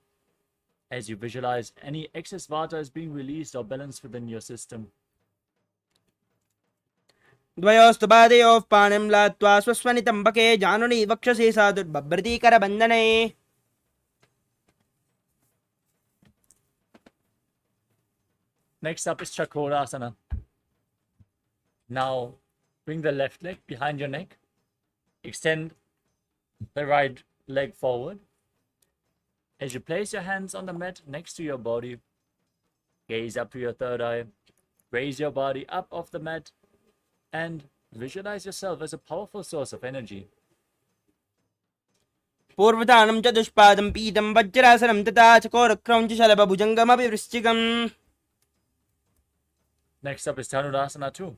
as you visualize any excess vata is being released or balanced within your system. द्वयोस्तु पादयोः पाणिं लात्वा स्वस्वनितम्बके जानुनि वक्षसि साधुर्बभ्रति करबन्धने. Next up is Chakrasana. Now bring the left leg behind your neck. Extend the right leg forward. As you place your hands on the mat next to your body, gaze up to your third eye. Raise your body up off the mat and visualize yourself as a powerful source of energy. पूर्वदानं च दुष्पादं पीतं वज्रासनं तथा चकोरक्रौञ्च शलभभुजङ्गमपि वृश्चिकम्. Next up is Dhanurasana 2.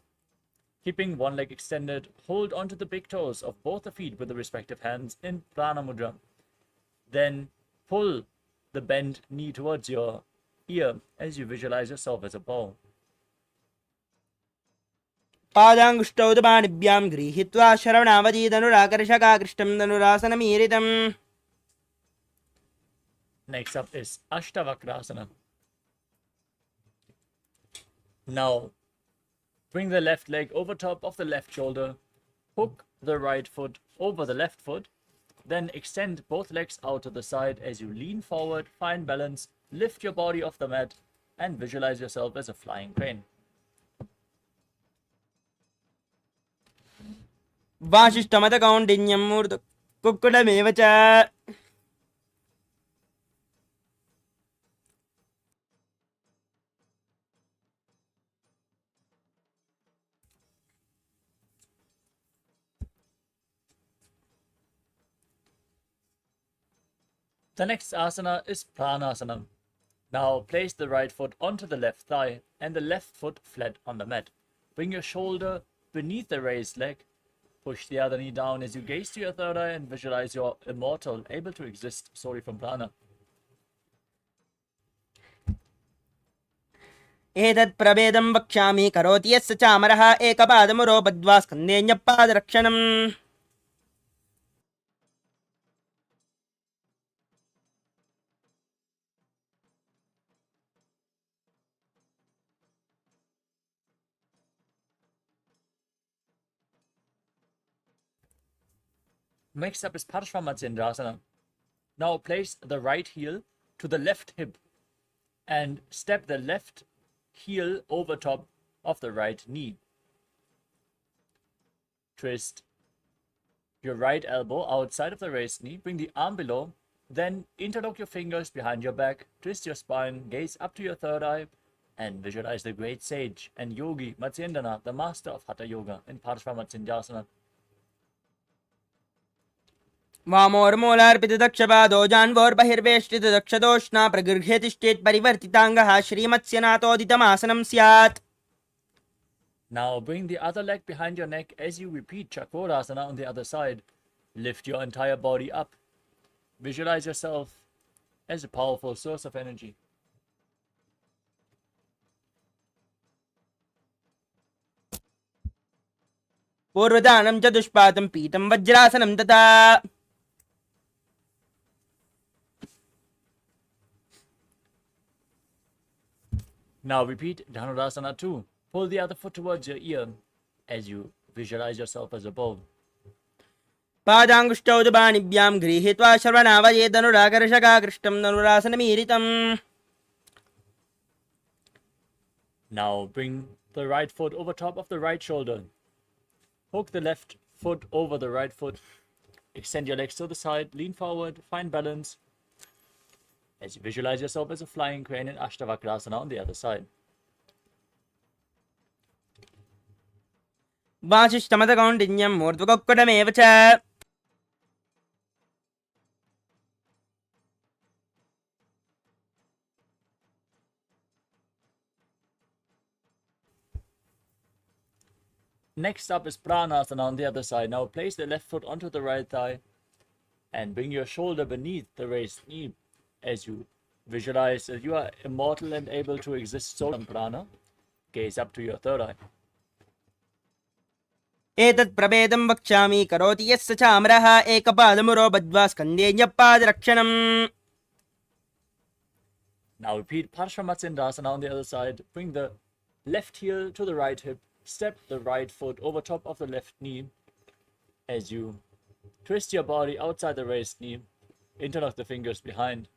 Keeping one leg extended, hold onto the big toes of both the feet with the respective hands in Prana Mudra. Then pull the bent knee towards your ear as you visualize yourself as a bow. पादाङ्गुष्टौ पाणिभ्यां गृहीत्वा शरवणावधि धनुराकर्षकाकृष्टं धनुरासनमीरितम्. Next up is Ashtavakrasana. Now, bring the left leg over top of the left shoulder, hook the right foot over the left foot, then extend both legs out to the side as you lean forward, find balance, lift your body off the mat, and visualize yourself as a flying crane. वासिष्ठमतकौण्डिन्यं मूर्ध कुक्कुटमेव च. The next asana is Pranasana. Now place the right foot onto the left thigh and the left foot flat on the mat. Bring your shoulder beneath the raised leg. Push the other knee down as you gaze to your third eye and visualize you're immortal, able to exist solely from prana. एतत् प्रभेदं वक्ष्यामि करोति यस्य चामरः एकपादमुरो बद्ध्वा स्कन्धेऽन्यपादरक्षणम् Next up is Paramaśivoham. Now place the right heel to the left hip and step the left heel over top of the right knee. Twist your right elbow outside of the raised knee, bring the arm below, then interlock your fingers behind your back, twist your spine, gaze up to your third eye, and visualize the great sage and yogi Matsyendana, the master of Hatha Yoga, in Paramaśivoham. वामोर्मूलार्पितदक्षपादो जान्वोर्बहिर्वेष्टितदक्षदोष्णा प्रगृह्य तिष्ठेत् परिवर्तिताङ्गः श्रीमत्स्यनाथोदितमासनं स्यात्. Now bring the other leg behind your neck as you repeat Chakrasana on the other side. Lift your entire body up. Visualize yourself as a powerful source of energy. पूर्वदानं चतुष्पादं पीतं वज्रासनं तथा. Now repeat Dhanurasana 2. Pull the other foot towards your ear as you visualize yourself as a bow. पादाङ्गुष्ठौ दुबाणिभ्यां गृहीत्वा श्रवणावये धनुराकर्षकाकृष्टं धनुरासनमीरितम्. Now bring the right foot over top of the right shoulder. Hook the left foot over the right foot. Extend your legs to the side, lean forward, find balance as you visualize yourself as a flying crane in Ashtavakrasana on the other side. वासिष्ठमतकौण्डिन्यं मूर्ध्वकोक्कुटमेव च. Next up is Pranasana on the other side. Now place the left foot onto the right thigh and bring your shoulder beneath the raised knee as you visualize that you are immortal and able to exist solely from prana. Gaze up to your third eye. एतत् प्रभेदं वक्ष्यामि करोति यस्य चामरः एकपादमुरो बद्ध्वा स्कन्धेऽन्यपादरक्षणम्. Now repeat Paramaśivoham on the other side. Bring the left heel to the right hip. Step the right foot over top of the left knee as you twist your body outside the raised knee. Interlock the fingers behind.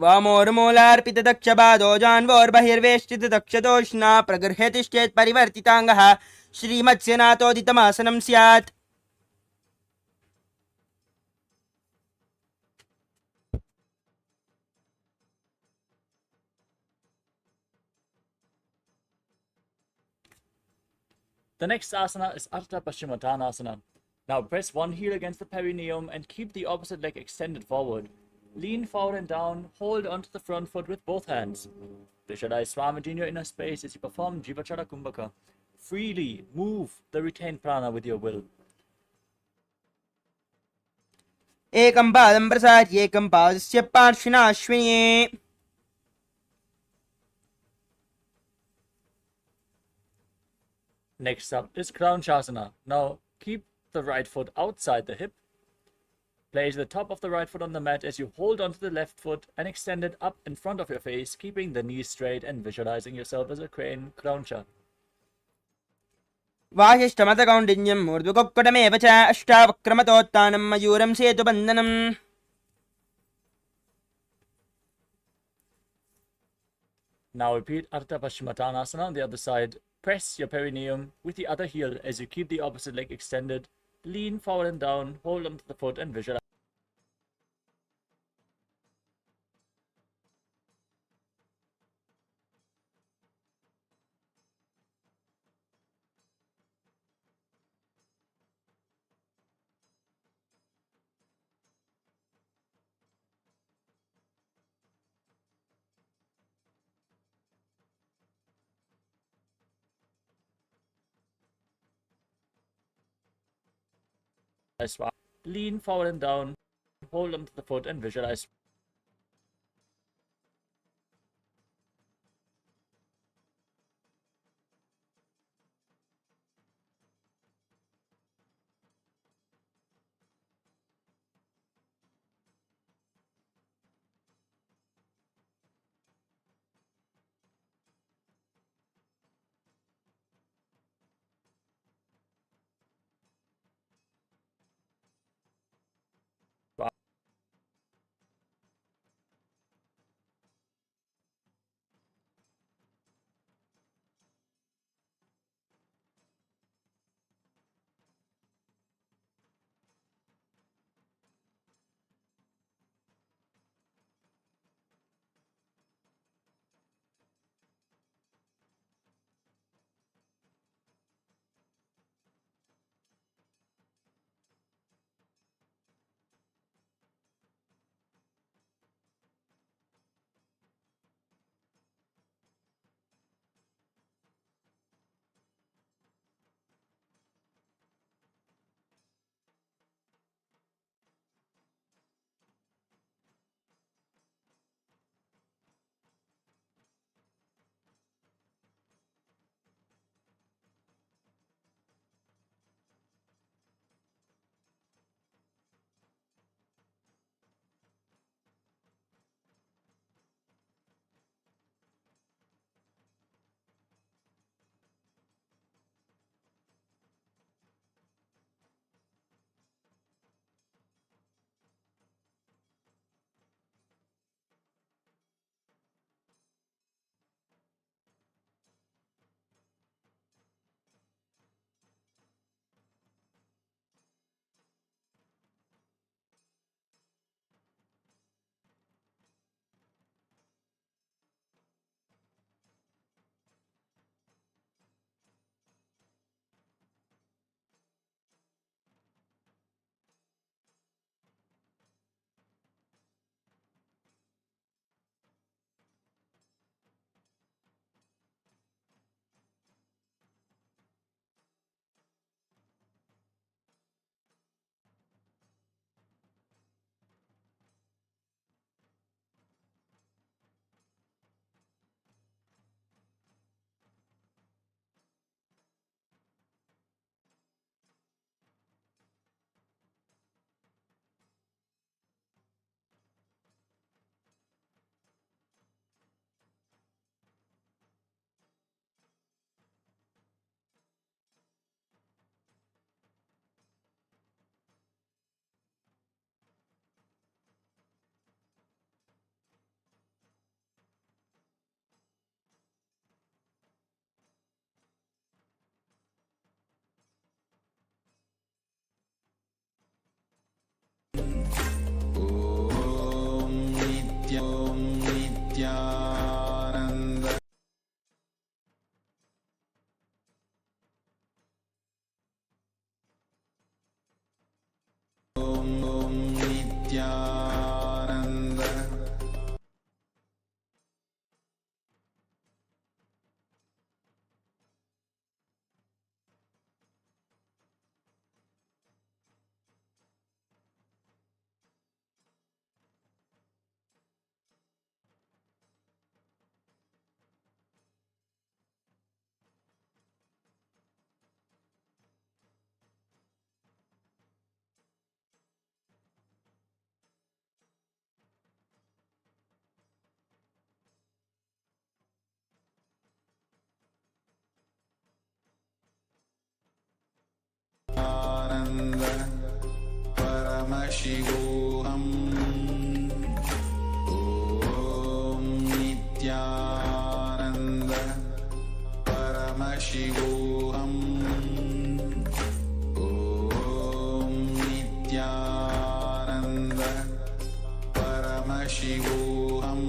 वामोर्मूलार्पितदक्षपादो जान्वोर्बहिर्वेष्टितदक्षदोष्णा प्रगृह्य तिष्ठेत् परिवर्तिताङ्गः श्रीमत्स्यनाथोदितमासनं स्यात्. The next asana is Ardha Paschimottanasana. Now press one heel against the perineum and keep the opposite leg extended forward. Lean forward and down, hold onto the front foot with both hands. Visualize Swamiji in your inner space as you perform Jivachara Kumbhaka. Freely move the retained prana with your will. एकं पादं प्रसार्य एकं पादस्य पार्श्विना Ashwini. Next up is Kranchasana. Now keep the right foot outside the hip. Place the top of the right foot on the mat as you hold onto the left foot and extend it up in front of your face, keeping the knees straight and visualizing yourself as a crane, Krancha. वासिष्ठमतकौण्डिन्यं मूर्ध्वकोक्कुटमेव च अष्टावक्रमतोत्थानं मयूरं सेतुबन्धनम्. Now repeat Ardha Paschimottanasana on the other side. Press your perineum with the other heel as you keep the opposite leg extended. Lean forward and down, hold onto the foot and visualize. Lean forward and down, hold onto the foot and visualize. Nithyananda Nithyananda Paramashivoham Om Nithyananda Paramashivoham Om Nithyananda Paramashivoham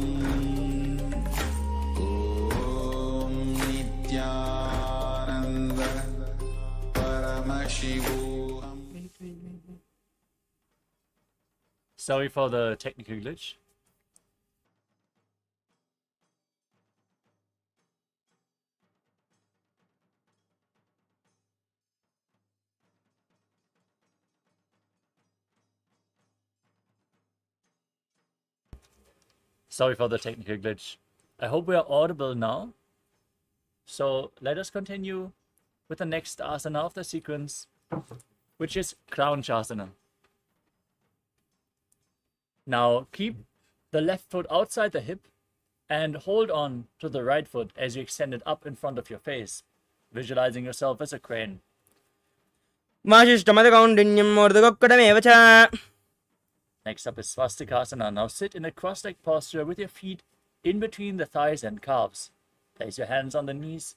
Om Nithyananda Paramashivoham. Sorry for the technical glitch. Sorry for the technical glitch. I hope we are audible now. So let us continue with the next asana of the sequence, which is Crown Chasana. Now keep the left foot outside the hip and hold on to the right foot as you extend it up in front of your face, visualizing yourself as a crane. वासिष्ठमदकौण्डिन्यम् ऊर्ध्वगोक्कुटमेव च. Next up is Swastikasana. Now sit in a cross-legged posture with your feet in between the thighs and calves. Place your hands on the knees,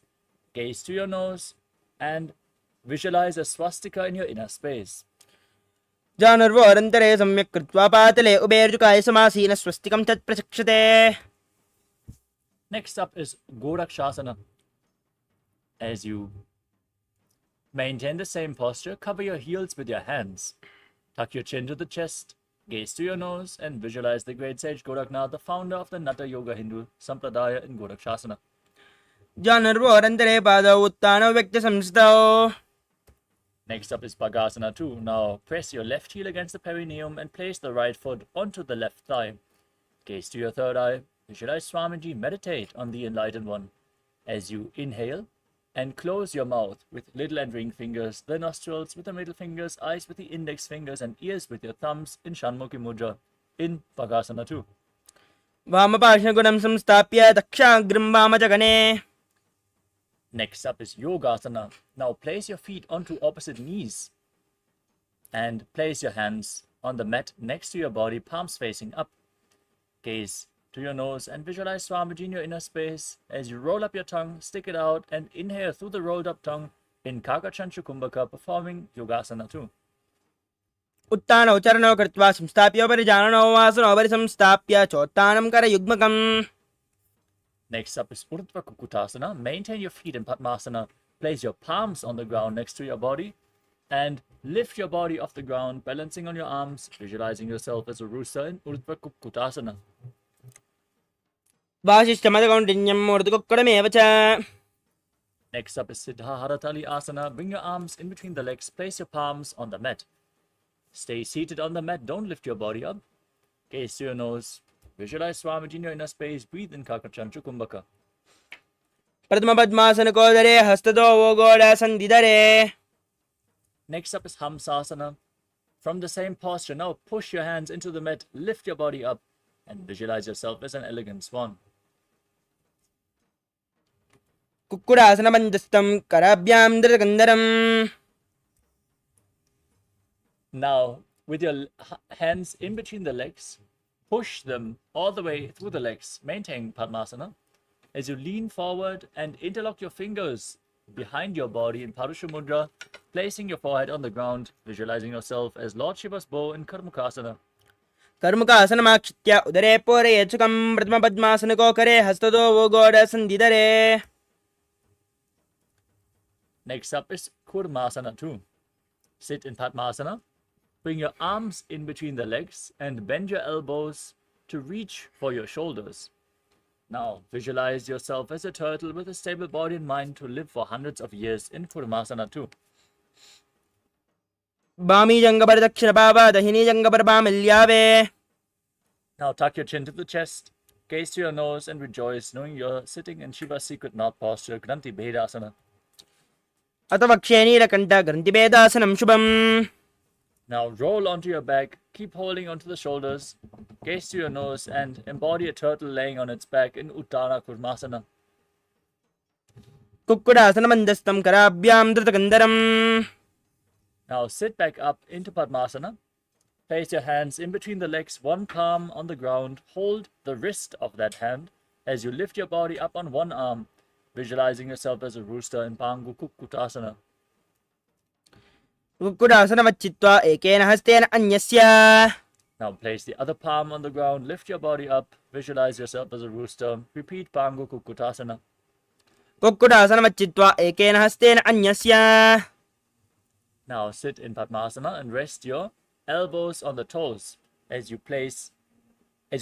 gaze to your nose, and visualize a swastika in your inner space. जानर्वोरन्तरे सम्यक् कृत्वा पातले उभयर्जुकाय समासीन स्वस्तिकं तत् प्रचक्षते. Next up is Gorakshasana. As you maintain the same posture, cover your heels with your hands. Tuck your chin to the chest, gaze to your nose, and visualize the great sage Goraknath, the founder of the Natha Yoga Hindu Sampradaya in Gorakshasana. जानर्वोरन्तरे पादौ उत्तानौ व्यक्तसंस्थौ. Next up is Bhagasana 2. Now press your left heel against the perineum and place the right foot onto the left thigh. Gaze to your third eye. Visualize Swamiji meditate on the Enlightened One. As you inhale and close your mouth with little and ring fingers, the nostrils with the middle fingers, eyes with the index fingers, and ears with your thumbs in Shanmukhi Mudra in Bhagasana 2. वामपार्श्वगुणं संस्थाप्य दक्षाग्रं वामजगने. Next up is Yogasana. Now place your feet onto opposite knees and place your hands on the mat next to your body, palms facing up. Gaze to your nose and visualize Swamiji in your inner space as you roll up your tongue, stick it out, and inhale through the rolled up tongue in Kakachanchu Kumbhaka, performing Yogasana 2. उत्तानौ चरणौ कृत्वा संस्थाप्योपरि जाननौ वासनोपरि संस्थाप्य चोत्तानं करयुग्मकम्. Next up is Urdhva Kukutasana. Maintain your feet in Padmasana. Place your palms on the ground next to your body and lift your body off the ground, balancing on your arms, visualizing yourself as a rooster in Urdhva Kukutasana. वासिष्ठमदकौण्डिन्यम् ऊर्ध्वगोक्कुटमेव च. Next up is Siddha Haratali Asana. Bring your arms in between the legs. Place your palms on the mat. Stay seated on the mat. Don't lift your body up. Gaze to your nose. Visualize Swamiji in your inner space. Breathe in Kakachanchu Kumbhaka. प्रथमपद्मासनकोदरे हस्ततो गोडासन्धिधरे. Next up is Hamsasana. From the same posture, now push your hands into the mat. Lift your body up and visualize yourself as an elegant swan. कुक्कुडासनमन्दस्थं कराभ्यां धृतकन्दरम्. Now, with your hands in between the legs, push them all the way through the legs. Maintain Padmasana. As you lean forward and interlock your fingers behind your body in Parusha Mudra, placing your forehead on the ground, visualizing yourself as Lord Shiva's bow in Karmukasana. कर्मुकासनमाक्षित्य उदरे पूरयेच्छुकं प्रथमपद्मासनकोकरे हस्ततो गोडासन्धिधरे. Next up is Kurmasana 2. Sit in Padmasana. Bring your arms in between the legs and bend your elbows to reach for your shoulders. Now, visualize yourself as a turtle with a stable body and mind to live for hundreds of years in Kurmasana 2. Swami जंगपर दक्षिणपावा दहिनी जंगपर वामल्यावे. Now, tuck your chin to the chest, gaze to your nose, and rejoice, knowing you're sitting in Shiva's secret knot posture, Granthi Bhedasana. अथ वक्षे नीलकण्ठ ग्रन्थिभेदासनं शुभम्. Now roll onto your back, keep holding onto the shoulders, gaze to your nose, and embody a turtle laying on its back in Uttara Kurmasana. कुक्कुडासनमन्दस्थं कराभ्यां धृतकन्दरम्. Now sit back up into Padmasana. Place your hands in between the legs, one palm on the ground. Hold the wrist of that hand as you lift your body up on one arm, visualizing yourself as a rooster in Pangu Kukkutasana. कुक्कुडासनमच्चित्वा एकेन हस्तेन अन्यस्य. Now place the other palm on the ground, lift your body up, visualize yourself as a rooster. Repeat Pangu Kukkutasana. कुक्कुडासनमच्चित्वा एकेन हस्तेन अन्यस्य. Now sit in Padmasana and rest your elbows on the toes as you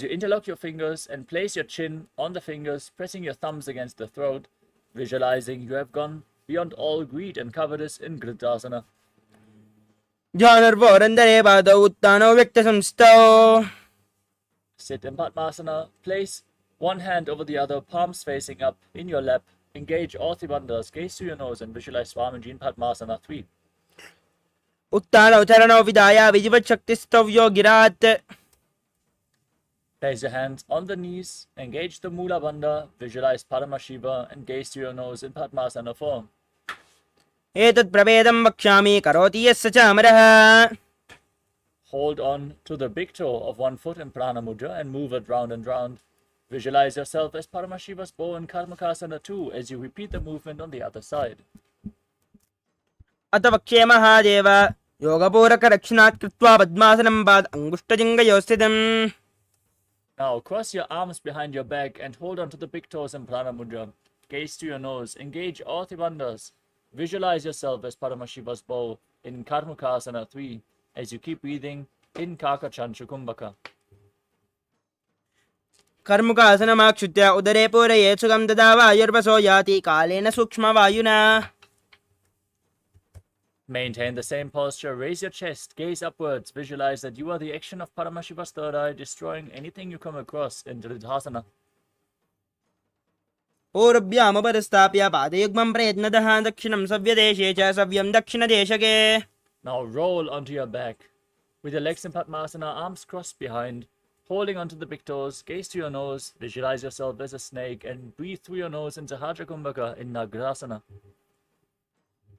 interlock your fingers and place your chin on the fingers, pressing your thumbs against the throat, visualizing you have gone beyond all greed and covetous in Gridasana. जानर्वोरन्दरे पादौ उत्तानौ व्यक्तसंस्थौ. Sit in Padmasana. Place one hand over the other, palms facing up in your lap. Engage all three bandhas. Gaze to your nose and visualize Swamiji in Padmasana 3. उत्तानौ चरणौ विधाय विजिवच्छक्तिस्तव्यो गिरात् Place your hands on the knees. Engage the Mula Bandha. Visualize Paramashiva and gaze to your nose in Padmasana 4. एतत् प्रभेदं वक्ष्यामि करोति यस्य च अमरः Hold on to the big toe of one foot in Prana Mudra and move it round and round. Visualize yourself as Paramashiva's bow in Karmakasana 2 as you repeat the movement on the other side. अथ वक्ष्ये महादेव योगपूरकरक्षणात् कृत्वा पद्मासनं पाद अङ्गुष्ठजङ्घयोः स्थितम् Now cross your arms behind your back and hold on to the big toes in Prana Mudra. Gaze to your nose. Engage all three bandhas. Visualize yourself as Paramashiva's bow in Karmakasana 3 as you keep breathing in Kakachanchu Kumbhaka. कर्मुकासनमाक्षुत्य उदरे पूरयेत् सुखं ददा वायुर्वसो याति कालेन सूक्ष्मवायुना Maintain the same posture. Raise your chest. Gaze upwards. Visualize that you are the action of Paramashiva's third eye, destroying anything you come across in Dridhasana. पूर्व्यामुपरिस्थाप्य पादयुग्मं प्रयत्नतः दक्षिणं सव्यदेशे च सव्यं दक्षिणदेशके Now roll onto your back. With your legs in Padmasana, arms crossed behind. Holding onto the big toes, gaze to your nose. Visualize yourself as a snake and breathe through your nose into Haja Kumbhaka in Nagrasana.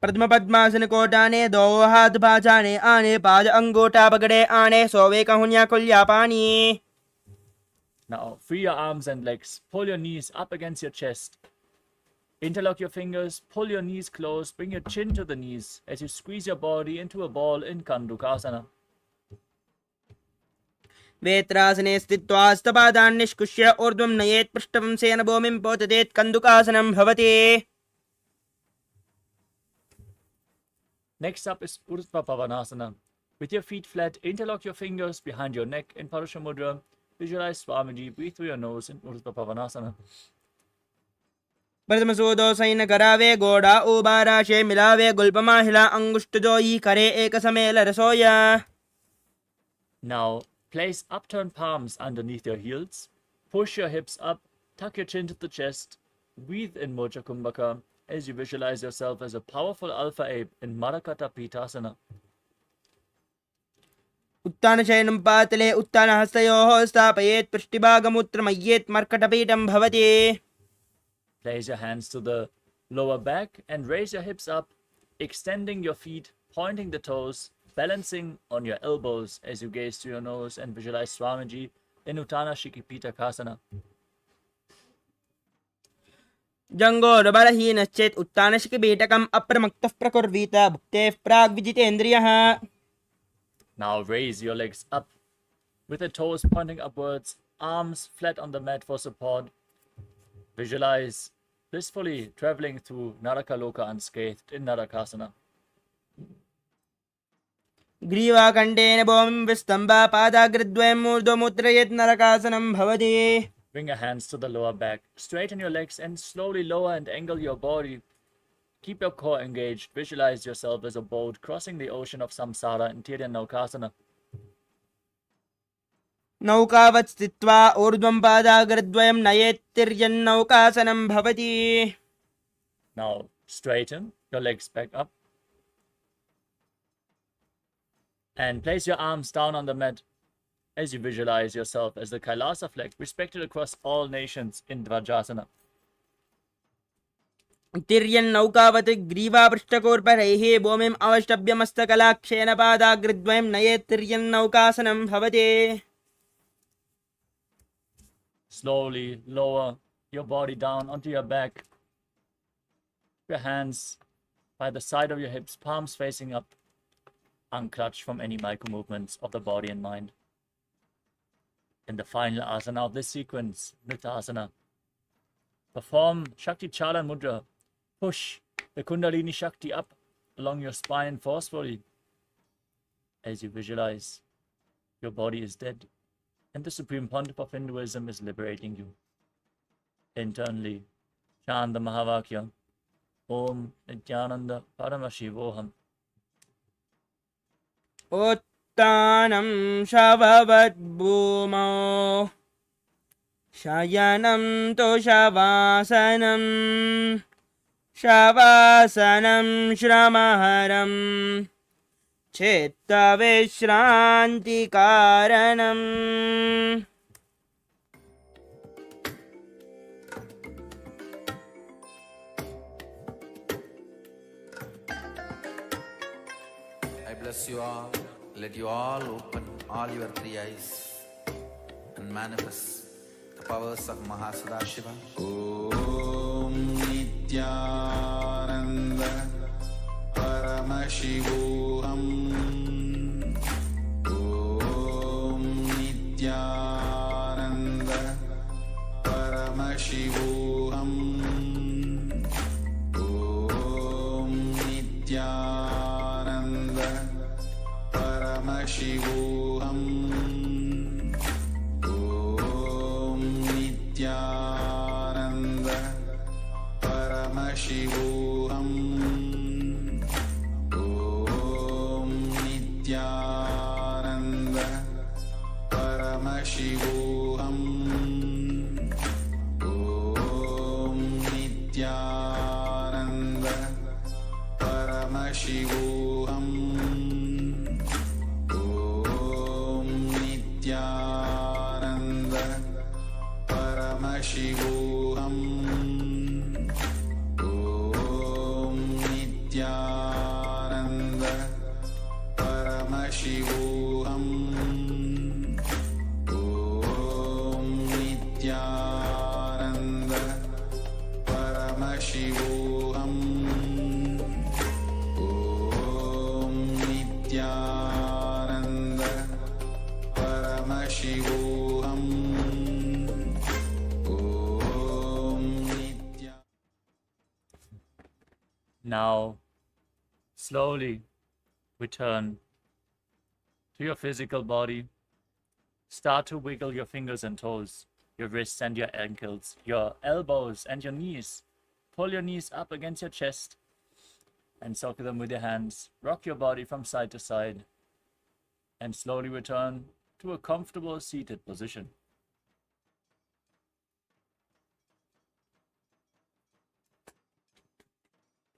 प्रथम पद्मासन कोटाने दो हाथ भाजाने आने पाद अंगूठा पकड़े आने सोवे कहुनिया कुल्या पानी Now free your arms and legs. Pull your knees up against your chest. Interlock your fingers. Pull your knees close. Bring your chin to the knees as you squeeze your body into a ball in Kandukasana. वेत्रासने स्थित्वा स्तपादान् निष्कुष्य ऊर्ध्वं नयेत् पृष्ठवंशेन भूमिं पोतयेत् कन्दुकासनं भवति Next up is Urdhva Pavanasana. With your feet flat, interlock your fingers behind your neck in Parusha Mudra. Visualize Swamiji. Breathe through your nose in Urdhva Pavanasana. प्रथम सूदो San करावे गोड़ा उबाराशे मिलावे गुल्पमाहिला अंगुष्ठजोई करे एक समेल रसोया Now, place upturned palms underneath your heels. Push your hips up. Tuck your chin to the chest. Breathe in Mocha Kumbhaka as you visualize yourself as a powerful alpha ape in Marakata Pitasana. उत्तानशयनं पातले उत्तानहस्तयोः स्थापयेत् पृष्ठभागमूत्रमय्येत् मर्कटपीठं भवति Place your hands to the lower back and raise your hips up, extending your feet, pointing the toes, balancing on your elbows as you gaze to your nose and visualize Swamiji in Uttana Shikipita Kasana. जङ्गोरबलहीनश्चेत् उत्तानशिखिपीठकम् अप्रमक्तः प्रकुर्वीत भुक्तेः प्राग्विजितेन्द्रियः Now raise your legs up with the toes pointing upwards, arms flat on the mat for support. Visualize blissfully traveling through Narakaloka unscathed in Narakasana. ग्रीवाकण्ठेन भूमिं विस्तम्भ पादाग्रद्वयं मूर्ध्वमुद्रयेत् नरकासनं भवति Bring your hands to the lower back. Straighten your legs and slowly lower and angle your body. Keep your core engaged. Visualize yourself as a boat crossing the ocean of samsara in Tiryannaukasana. नौकावत् स्थित्वा ऊर्ध्वं पादाग्रद्वयं नयेत् तिर्यन्नौकासनं भवति Now straighten your legs back up. And place your arms down on the mat as you visualize yourself as the Kailasa flag, respected across all nations in Dvajasana. तिर्यन्नौकावत् ग्रीवापृष्ठकोर्परैः भूमिम् अवष्टभ्य मस्तकलाक्षेन पादाग्रद्वयं नयेत् तिर्यन्नौकासनं भवति Slowly lower your body down onto your back. Your hands by the side of your hips, palms facing up. Unclutch from any micro movements of the body and mind. In the final asana of this sequence, Nithyananda, perform Shakti Chalan Mudra. Push the Kundalini Shakti up along your spine forcefully as you visualize your body is dead and the Supreme Pontiff of Hinduism is liberating you. Internally, chant the Mahavakya, Om Nithyananda Paramashivoham. ओ उत्तानं शववद्भूमौ शयनं तु शवासनं शवासनं श्रमहरं चित्तविश्रान्तिकारणम् I bless you all. Let you all open all your three eyes and manifest the powers of Mahā Sadashiva. Om Nithyananda Paramashivoham. Om Nithyananda Paramashivoham. Om Nithyananda Paramashivoham. Om Nithyananda Paramashivoham. Om Nithyananda Paramashivoham. Om Nithyananda Paramashivoham. Om Nithyananda Paramashivoham. Om Nithyananda Paramashivoham. Om Nithyananda Paramashivoham. Om Nithyananda Paramashivoham. Om Nithyananda. Now, slowly return to your physical body. Start to wiggle your fingers and toes, your wrists and your ankles, your elbows and your knees. Pull your knees up against your chest and circle them with your hands. Rock your body from side to side and slowly return to a comfortable seated position.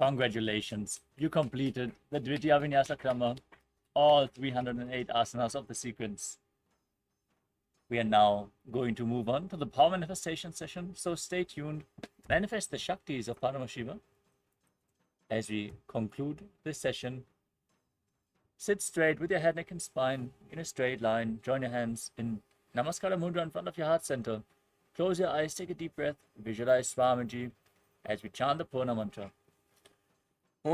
Congratulations, you completed the Dvitiya Vinyasa Krama, all 308 asanas of the sequence. We are now going to move on to the power manifestation session, so stay tuned. Manifest the Shaktis of Paramashiva. As we conclude this session, sit straight with your head, neck and spine in a straight line. Join your hands in Namaskara Mudra in front of your heart center. Close your eyes, take a deep breath, visualize Swamiji as we chant the Purna mantra. ॐ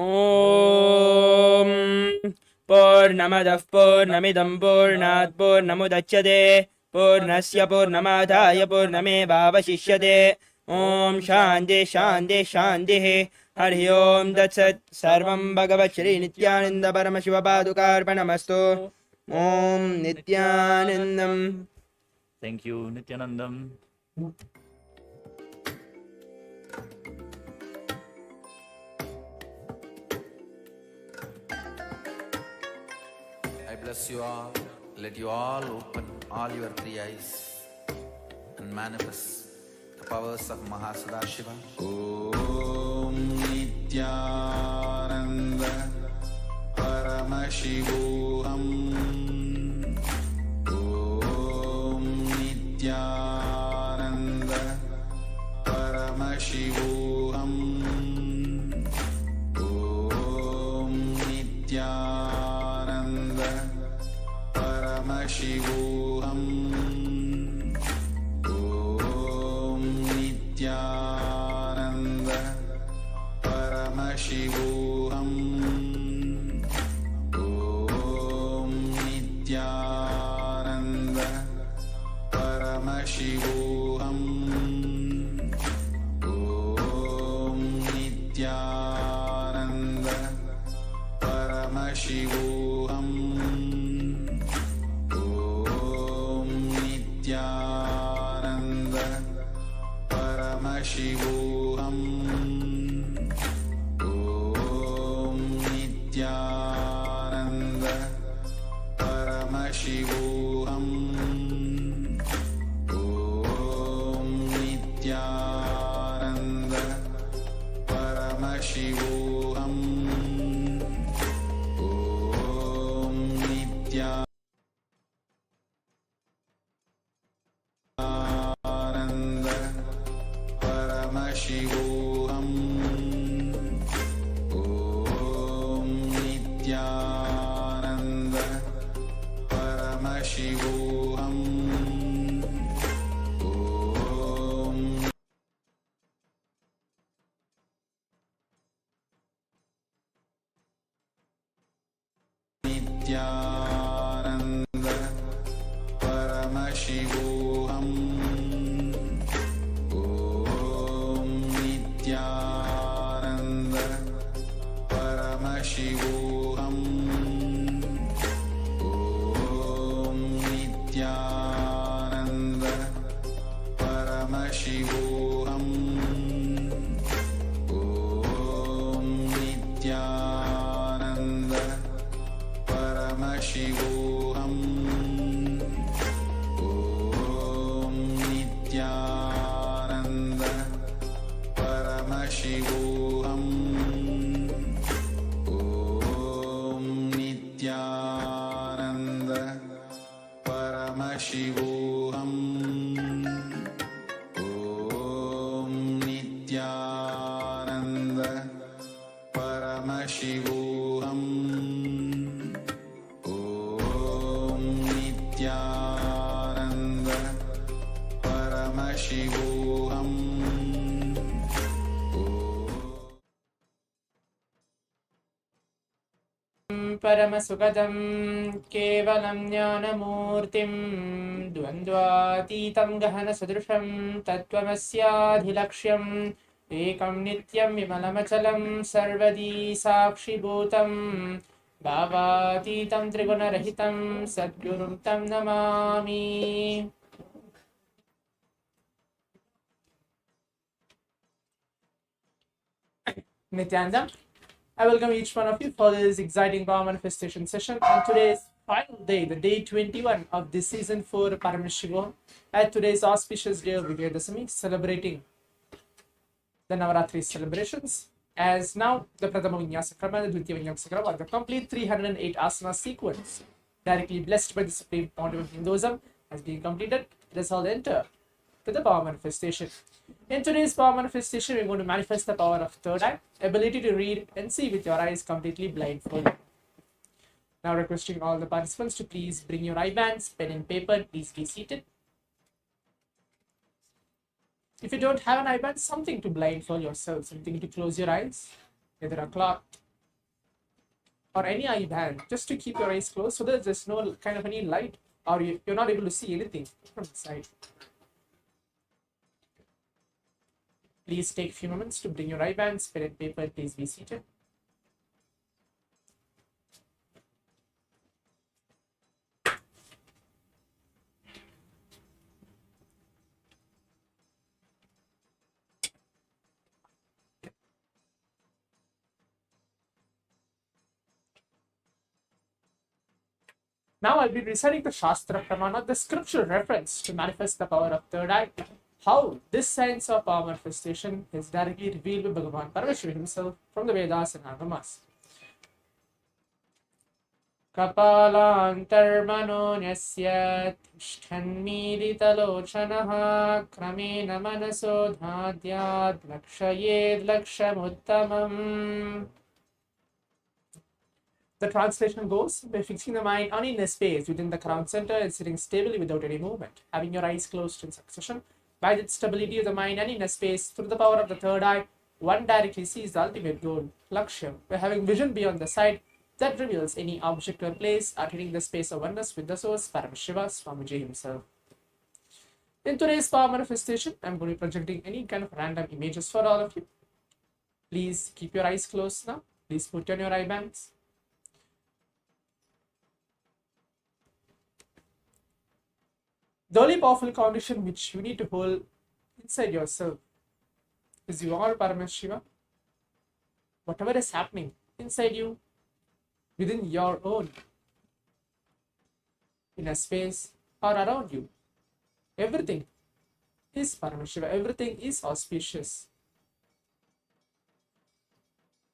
पूर्णमदः पूर्णमिदं पूर्णात् पूर्णमुदच्यते पूर्णस्य पूर्णमादाय पूर्णमेवावशिष्यते ॐ शान्ति शान्ति शान्तिः हरि ओं तत्सत् सर्वं भगवत् श्री नित्यानन्द परमशिव पादुकार्पणमस्तु ॐ नित्यानन्दम्. Thank you, Nithyanandam. I bless you all. Let you all open all your three eyes and manifest the powers of Mahā Sadashiva. Om Nithyananda Paramashivoham. Om Nithyananda Paramashivoham. Om Nithyananda Paramashivoham. Om Nithyananda Paramashivoham. Om Nithyananda Paramashivoham. Om Nithyananda Paramashivoham. Om Nithyananda Paramashivoham. Om Nithyananda Paramashivoham. Paramashivoham. Om Nithyananda Paramashivoham. Om Nithyananda Paramashivoham. Om Nithyananda Paramashivoham. Om Nithyananda Paramashivoham. Om Nithyananda Paramashivoham. Om Nithyananda Paramashivoham. Om Nithyananda Paramashivoham. Om Nithyananda Paramashivoham. Om Nithyananda Paramashivoham. Om Nithyananda Paramashivoham. परमसुखदं केवलं ज्ञानमूर्तिं द्वन्द्वातीतं गहनसदृशं तत्त्वमस्याधिलक्ष्यम् एकं नित्यं विमलमचलं सर्वदी साक्षिभूतं भावातीतं त्रिगुणरहितं सद्गुरुं तं Namami. Nithyananda, I welcome each one of you for this exciting power manifestation session on today's final day, the day 21 of this season for Paramashivoham. At today's auspicious day of Vijayadashami, celebrating the Navaratri celebrations. As now the Pradama Vinyasa Krama and the Dvitiya Vinyasa Krama, the complete 308 asana sequence, directly blessed by the Supreme Pontiff of Hinduism, has been completed. Let us all enter to the power manifestation. In today's power manifestation, we're going to manifest the power of third eye, ability to read and see with your eyes completely blindfolded. Now requesting all the participants to please bring your eye bands, pen and paper, please be seated. If you don't have an eye band, something to blindfold yourself, something to close your eyes, either a cloth or any eye band, just to keep your eyes closed so that there's no kind of any light or you're not able to see anything from the side. Please take a few moments to bring your eye bands, pen and paper, please be seated. Now I'll be reciting the Shastra Pramana, the scriptural reference to manifest the power of third eye. How this science of power manifestation is directly revealed by Bhagavan Paramashiva himself from the Vedas and Agamas. Kapalantarmano nyasya tishthanmiditalochanaha kramena manaso dhadyad lakshayed lakshamuttamam. The translation goes, by fixing the mind on inner space within the crown center and sitting stably without any movement, having your eyes closed in succession, by the stability of the mind and inner space, through the power of the third eye, one directly sees the ultimate goal, Lakshya, by having vision beyond the sight that reveals any object or place, attaining the space of oneness with the source, Paramashiva, Swamiji himself. In today's power manifestation, I'm going to be projecting any kind of random images for all of you. Please keep your eyes closed now. Please put on your eye bands. The only powerful condition which you need to hold inside yourself is you are Paramashiva. Whatever is happening inside you, within your own inner space or around you, everything is Paramashiva, everything is auspicious.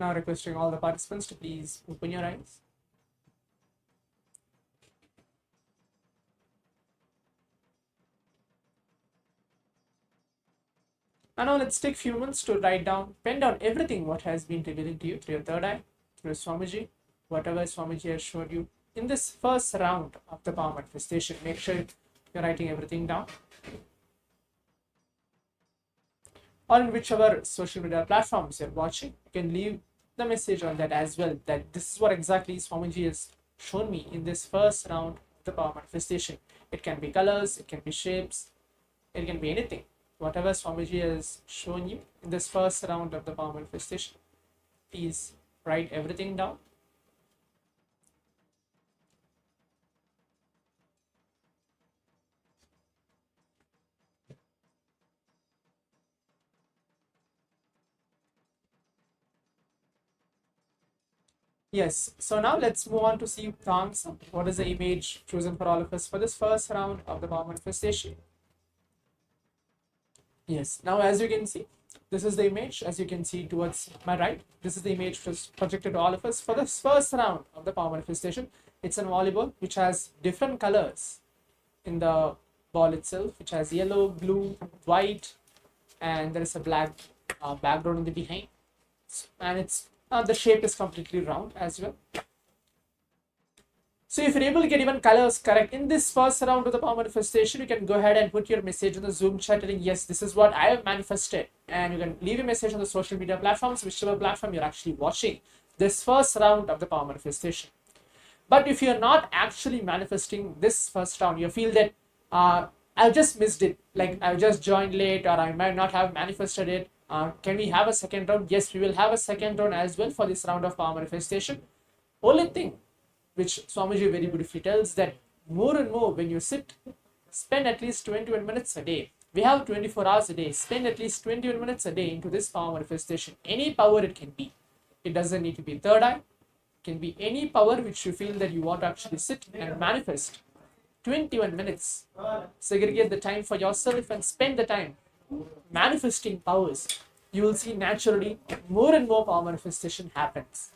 Now requesting all the participants to please open your eyes. And now let's take few minutes to write down, pen down everything what has been revealing to you through your third eye, through Swamiji, whatever Swamiji has showed you in this first round of the power manifestation. Make sure you're writing everything down. Or in whichever social media platforms you're watching, you can leave the message on that as well, that this is what exactly Swamiji has shown me in this first round of the power manifestation. It can be colors, it can be shapes, it can be anything. Whatever Swamiji has shown you in this first round of the power manifestation, please write everything down. Yes, so now let's move on to see the answer. What is the image chosen for all of us for this first round of the power manifestation? Yes, now as you can see, this is the image. As you can see towards my right, this is the image which was projected to all of us for this first round of the power manifestation. It's a volleyball which has different colors in the ball itself, which has yellow, blue, white, and there is a black background in the behind, and it's the shape is completely round as well. So if you're able to get even colors correct in this first round of the power manifestation, you can go ahead and put your message in the Zoom chat telling, yes, this is what I have manifested. And you can leave a message on the social media platforms, whichever platform you're actually watching this first round of the power manifestation. But if you're not actually manifesting this first round, you feel that I've just missed it, like I've just joined late, or I might not have manifested it. Can we have a second round? Yes, we will have a second round as well for this round of power manifestation. Only thing which Swamiji very beautifully tells, that more and more when you sit, spend at least 21 minutes a day. We have 24 hours a day. Spend at least 21 minutes a day into this power manifestation. Any power it can be. It doesn't need to be third eye. It can be any power which you feel that you want to actually sit and manifest. 21 minutes. Segregate the time for yourself and spend the time manifesting powers. You will see naturally more and more power manifestation happens.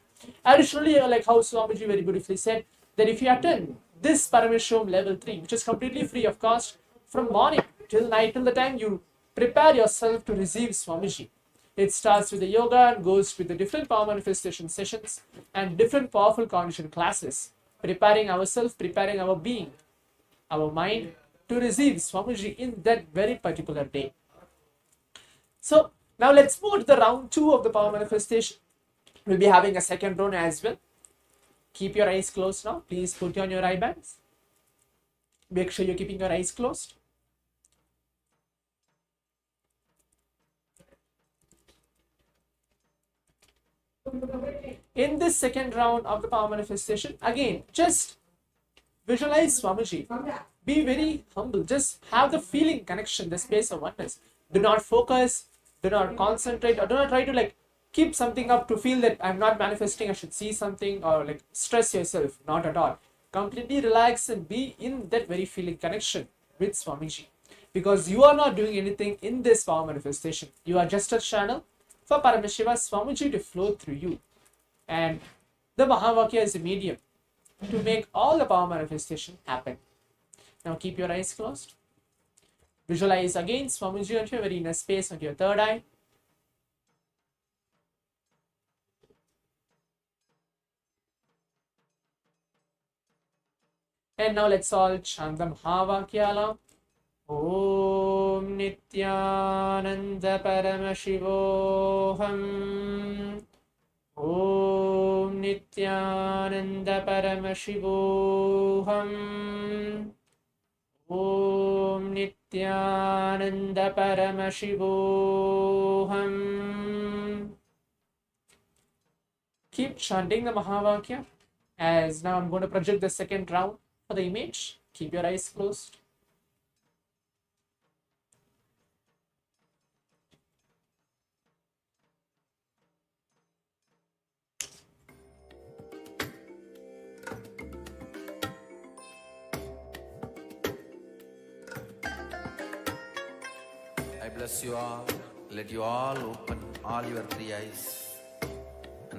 Additionally, like how Swamiji very beautifully said, that if you attend this Paramashivoham level 3, which is completely free of cost, from morning till night, till the time you prepare yourself to receive Swamiji. It starts with the yoga and goes with the different power manifestation sessions and different powerful cognition classes, preparing ourselves, preparing our being, our mind to receive Swamiji in that very particular day. So now let's move to the round 2 of the power manifestation. We'll be having a second round as well. Keep your eyes closed now. Please put on your eye bands. Make sure you're keeping your eyes closed. In this second round of the power manifestation, again, just visualize Swamiji. Be very humble. Just have the feeling connection, the space of oneness. Do not focus, do not concentrate, or do not try to like keep something up to feel that I'm not manifesting, I should see something, or like stress yourself. Not at all. Completely relax and be in that very feeling connection with Swamiji. Because you are not doing anything in this power manifestation. You are just a channel for Paramashiva Swamiji to flow through you. And the Mahavakya is a medium to make all the power manifestation happen. Now keep your eyes closed. Visualize again Swamiji onto your very inner space, onto your third eye. And now let's all chant the Mahā KAILASA. Om Nithyananda Paramashivoham. Om Nithyananda Paramashivoham. Om Nithyananda Paramashivoham. Keep chanting the Mahavakya. As now I'm going to project the second round for the image. Keep your eyes closed. I bless you all. Let you all open all your three eyes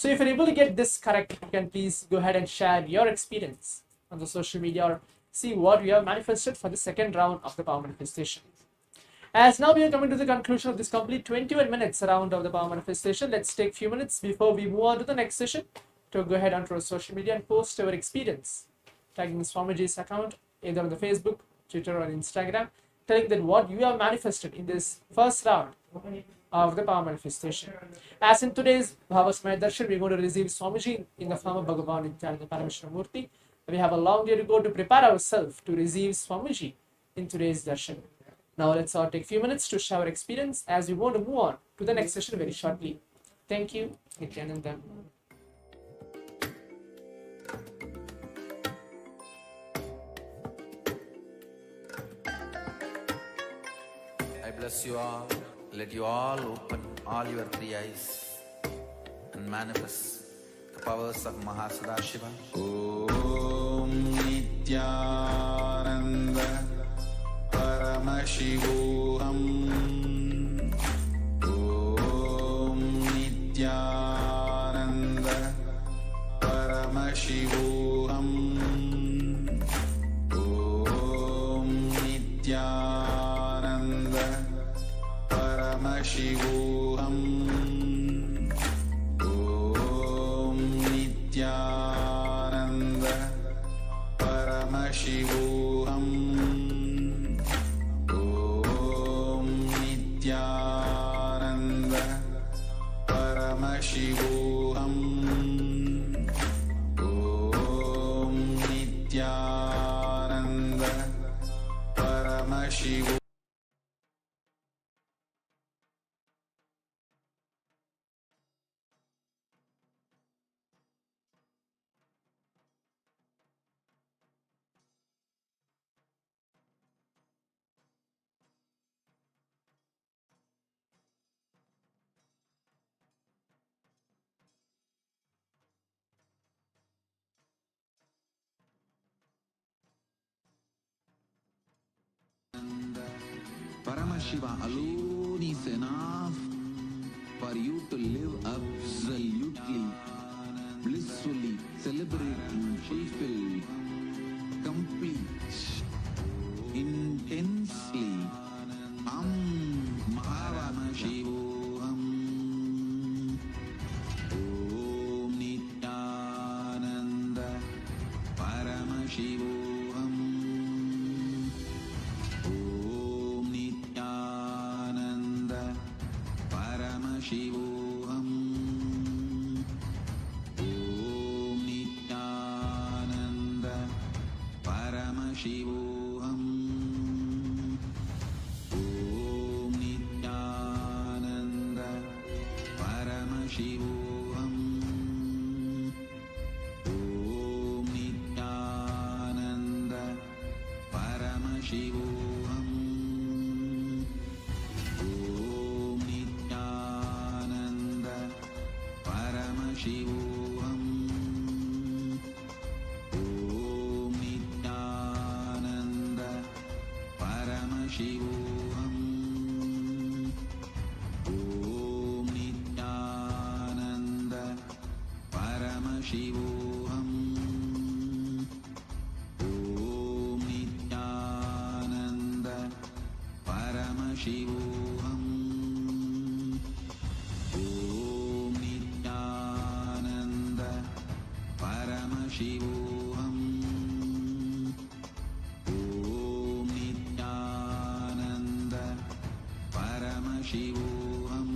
So if you're able to get this correct, you can please go ahead and share your experience on the social media or see what we have manifested for the second round of the power manifestation. As now we are coming to the conclusion of this complete 21 minutes round of the power manifestation, let's take a few minutes before we move on to the next session to go ahead onto our social media and post our experience, tagging Swamiji's account either on the Facebook, Twitter or Instagram, telling that what you have manifested in this first round of the power manifestation. As in today's Bhavasmaya Darshan, we're going to receive Swamiji in the form of Bhagavan Nithyananda Parameshwara. We have a long day to go to prepare ourselves to receive Swamiji in today's darshan. Now let's all take a few minutes to share our experience as we want to move on to the next session very shortly. Thank you, Nithyananda. I bless you all. Let you all open all your three eyes and manifest the powers of Mahā Sadashiva. Om Nithyananda Paramashivoham. Om Nithyananda Paramashivoham. Om Nithyananda Paramashivoham. Om Nithyananda Paramashivoham. Om Nithyananda Paramashivoham. Om Nithyananda Paramashivoham. Paramashiva alone is enough for you to live absolutely, blissfully, celebrating, fulfilled, complete, intensely. Paramashivoham. Om Nithyananda Paramashivoham. Om Nithyananda Paramashivoham. Om Nithyananda Paramashivoham. Om Nithyananda Paramashivoham. Om Nithyananda Paramashivoham. Om Nithyananda Paramashivoham. Om Nithyananda Paramashivoham. Om Nithyananda Paramashivoham. Om Nithyananda Paramashivoham. Om Nithyananda Paramashivoham. Om Nithyananda Paramashivoham.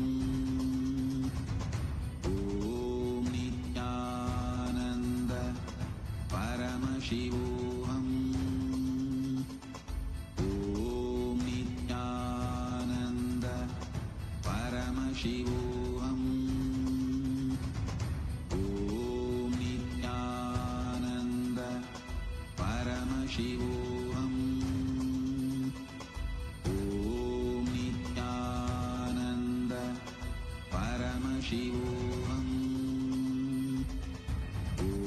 Om Nithyananda Paramashivoham. Om Nithyananda Paramashivoham. Om Nithyananda Paramashivoham. Om Nithyananda Paramashivoham.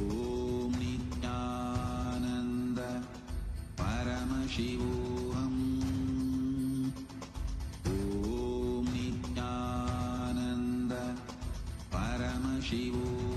Om Nithyananda Paramashivoham. Om Nithyananda Paramashivoham.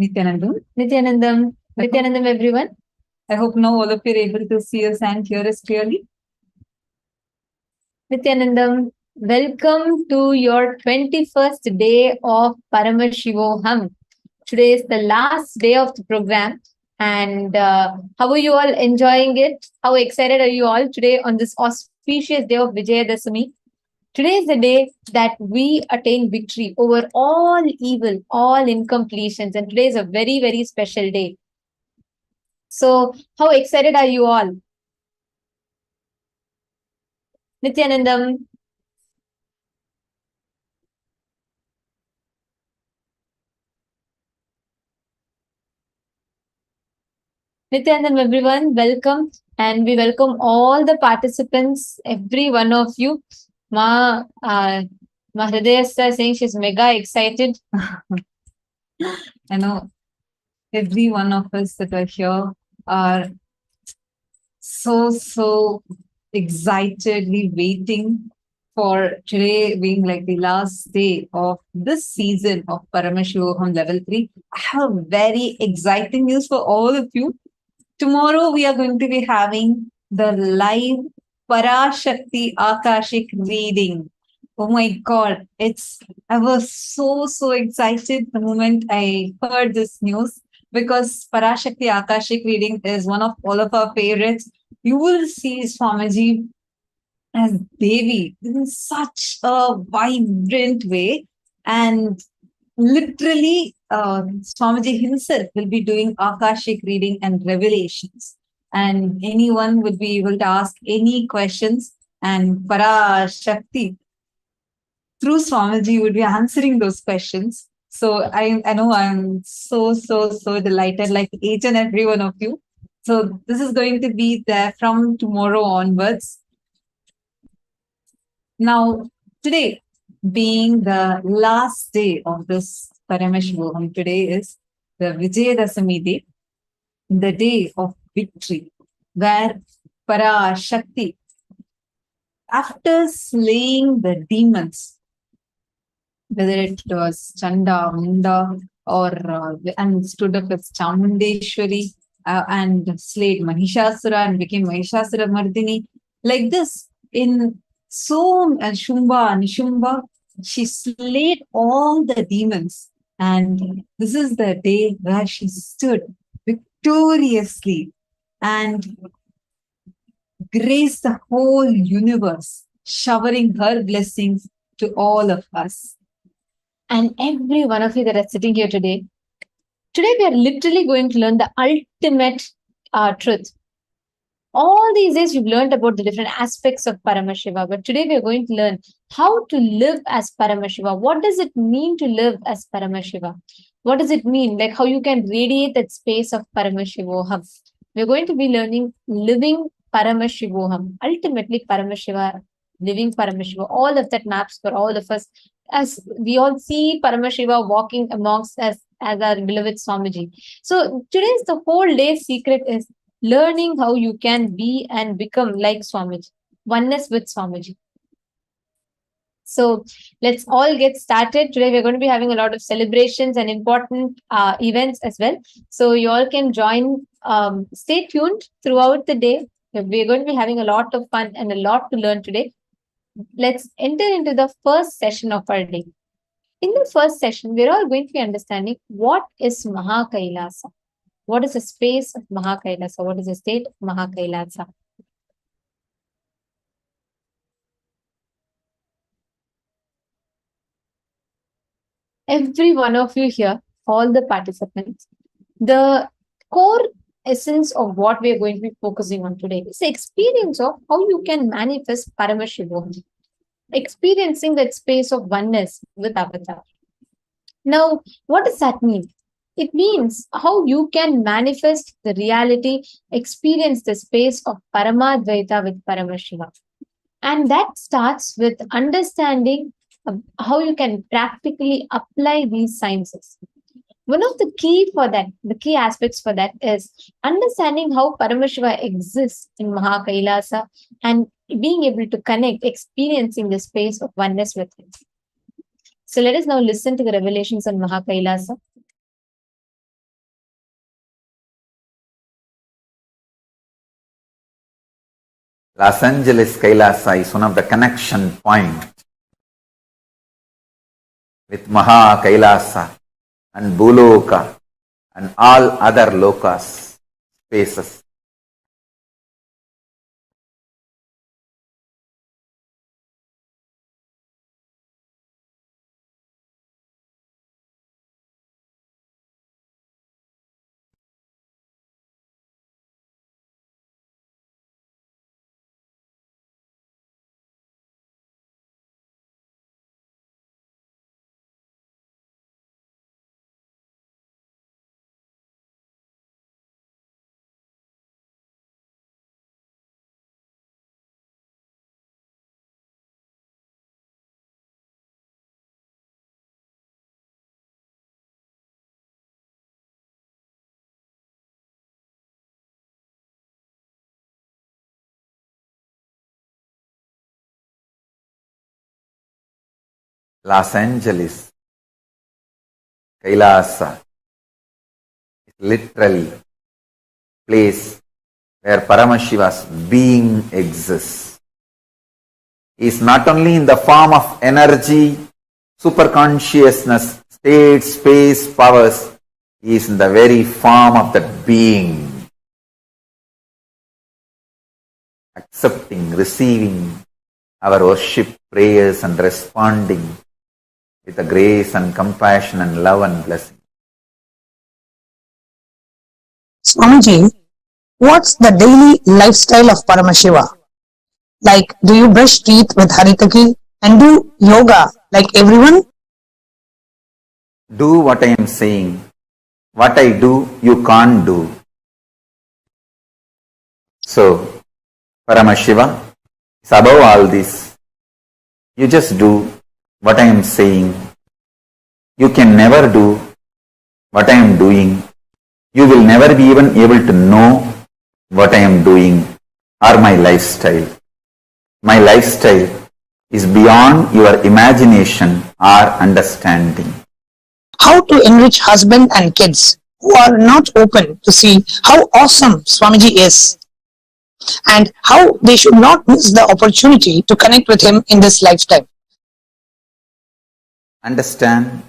Nithyanandam. Nithyanandam, everyone. I hope now all of you are able to see us and hear us clearly. Nithyanandam, welcome to your 21st day of Paramashivoham. Today is the last day of the program. And how are you all enjoying it? How excited are you all today on this auspicious day of Vijayadasami? Today is the day that we attain victory over all evil, all incompletions. And today is a very, very special day. So, how excited are you all? Nithyanandam. Nithyanandam, everyone, welcome. And we welcome all the participants, every one of you. Mahridayasa is saying she's mega excited. I know every one of us that are here are so excitedly waiting for today being like the last day of this season of Paramashivoham level 3. I have very exciting news for all of you. Tomorrow we are going to be having the live Parashakti Akashic reading. Oh my God, I was so excited the moment I heard this news, because Parashakti Akashic reading is one of all of our favorites. You will see Swamiji as Devi in such a vibrant way, and literally Swamiji himself will be doing Akashic reading and revelations, and anyone would be able to ask any questions, and Parashakti through Swamiji would be answering those questions. So I know I'm so delighted, like each and every one of you. So this is going to be there from tomorrow onwards. Now, today being the last day of this Paramashivoham, today is the Vijayadasami day, the day of victory, where Parashakti, after slaying the demons, whether it was Chanda, Munda, or and stood up as Chamundeshwari and slayed Mahishasura and became Mahishasura Mardini, like this, in Shumba, Nishumba, she slayed all the demons. And this is the day where she stood victoriously and graced the whole universe, showering her blessings to all of us. And every one of you that are sitting here today, we are literally going to learn the ultimate truth. All these days you've learned about the different aspects of Paramashiva, but today we are going to learn how to live as Paramashiva. What does it mean to live as Paramashiva? What does it mean? Like how you can radiate that space of Paramashivoham. We're going to be learning living Paramashivoham. Ultimately Paramashiva, living Paramashiva, all of that maps for all of us, as we all see Paramashiva walking amongst us as our beloved Swamiji. So today's the whole day's secret is learning how you can be and become like Swamiji, oneness with Swamiji. So let's all get started. Today we're going to be having a lot of celebrations and important events as well. So you all can join, stay tuned throughout the day. We're going to be having a lot of fun and a lot to learn today. Let's enter into the first session of our day. In the first session, we're all going to be understanding what is Mahā KAILΑSA. What is the space of Mahā KAILASA? What is the state of Mahā KAILASA? Every one of you here, all the participants, the core essence of what we are going to be focusing on today is the experience of how you can manifest Paramashivoham, experiencing that space of oneness with Avatar. Now, what does that mean? It means how you can manifest the reality, experience the space of Paramadvaita with Paramashiva. And that starts with understanding how you can practically apply these sciences. One of the key aspects for that is understanding how Paramashiva exists in Mahā KAILASA and being able to connect, experiencing the space of oneness with him. So let us now listen to the revelations on Mahā KAILASA. Los Angeles Kailasa is one of the connection points with Mahā KAILΑSA and Bhuloka and all other lokas, spaces. Los Angeles Kailasa is literally place where Paramashiva's being exists. He is not only in the form of energy, superconsciousness, state, space, powers, he is in the very form of that being. Accepting, receiving our worship, prayers and responding with the grace and compassion and love and blessing. Swamiji, what's the daily lifestyle of Paramashiva? Like, do you brush teeth with Haritaki and do yoga like everyone? Do what I am saying. What I do, you can't do. So, Paramashiva is above all this. You just do what I am saying. You can never do what I am doing. You will never be even able to know what I am doing or my lifestyle. My lifestyle is beyond your imagination or understanding. How to enrich husband and kids who are not open to see how awesome Swamiji is, and how they should not miss the opportunity to connect with him in this lifetime. Understand?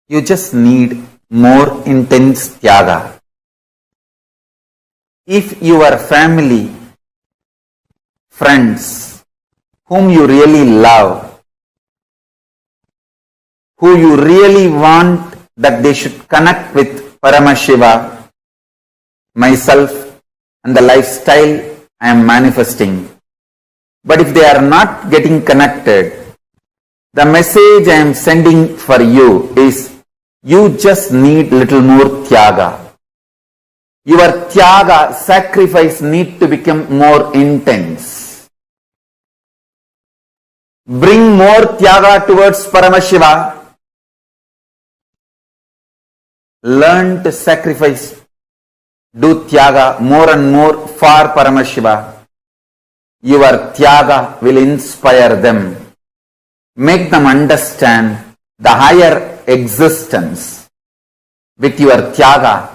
You just need more intense tyaga. If your family, friends, whom you really love, who you really want that they should connect with Paramashiva, myself and the lifestyle I am manifesting. But if they are not getting connected, the message I am sending for you is you just need little more tyaga. Your tyaga, sacrifice need to become more intense. Bring more tyaga towards Paramashiva. Learn to sacrifice. Do tyaga more and more for Paramashiva. Your tyaga will inspire them. Make them understand the higher existence. With your tyaga,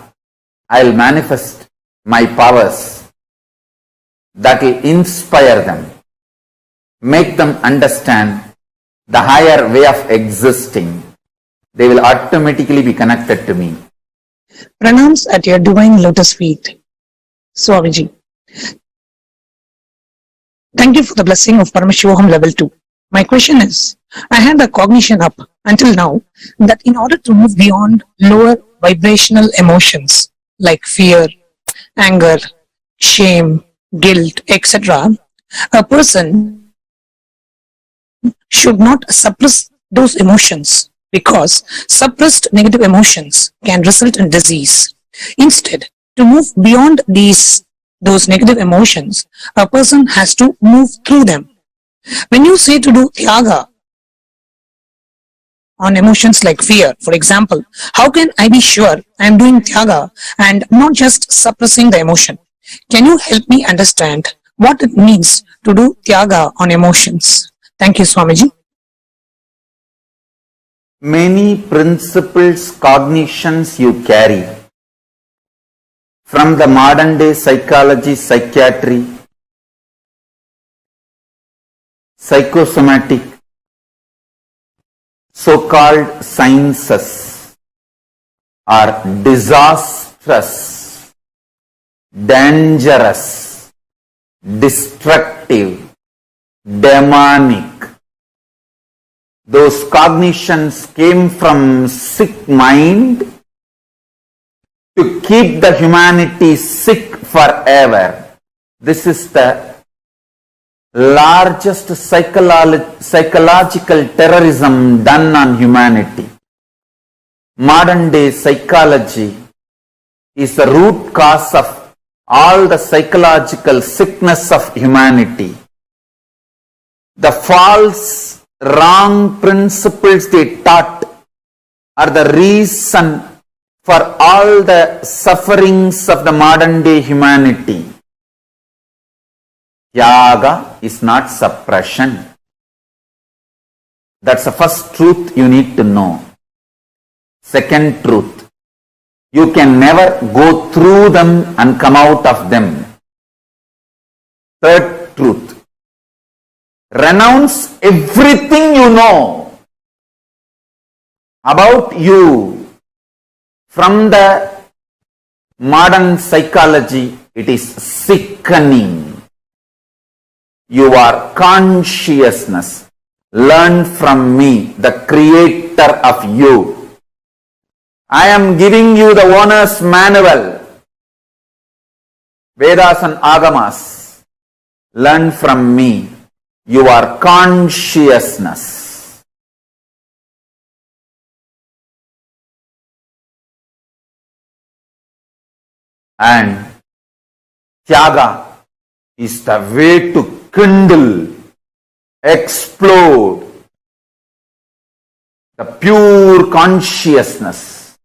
I will manifest my powers that will inspire them. Make them understand the higher way of existing. They will automatically be connected to me. Pranams at your divine lotus feet, Swamiji. Thank you for the blessing of Paramashivoham level 2. My question is, I had the cognition up until now that in order to move beyond lower vibrational emotions like fear, anger, shame, guilt, etc., a person should not suppress those emotions, because suppressed negative emotions can result in disease. Instead, to move beyond those negative emotions, a person has to move through them. When you say to do tyaga on emotions like fear, for example, how can I be sure I am doing tyaga and not just suppressing the emotion? Can you help me understand what it means to do tyaga on emotions? Thank you, Swamiji. Many principles, cognitions you carry from the modern day psychology, psychiatry, psychosomatic, so-called sciences are disastrous, dangerous, destructive, demonic. Those cognitions came from sick mind to keep the humanity sick forever. This is the largest psychological terrorism done on humanity. Modern day psychology is the root cause of all the psychological sickness of humanity. The false, wrong principles they taught are the reason for all the sufferings of the modern day humanity. Tyaga is not suppression. That's the first truth you need to know. Second truth, you can never go through them and come out of them. Third truth, renounce everything you know about you from the modern psychology. It is sickening. You are consciousness. Learn from me, the creator of you. I am giving you the owner's manual. Vedas and Agamas. Learn from me. You are consciousness. And Tyaga is the way to kindle, explode the pure consciousness.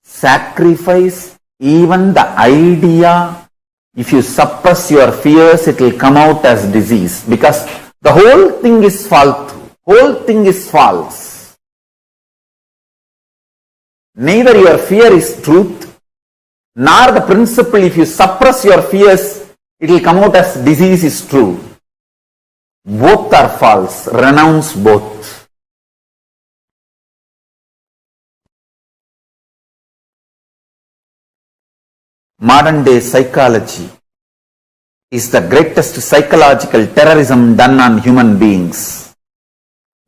Sacrifice even the idea. If you suppress your fears, it will come out as disease, because the whole thing is false. Whole thing is false. Neither your fear is truth, nor the principle. If you suppress your fears, it will come out as disease is true. Both are false. Renounce both. Modern day psychology is the greatest psychological terrorism done on human beings.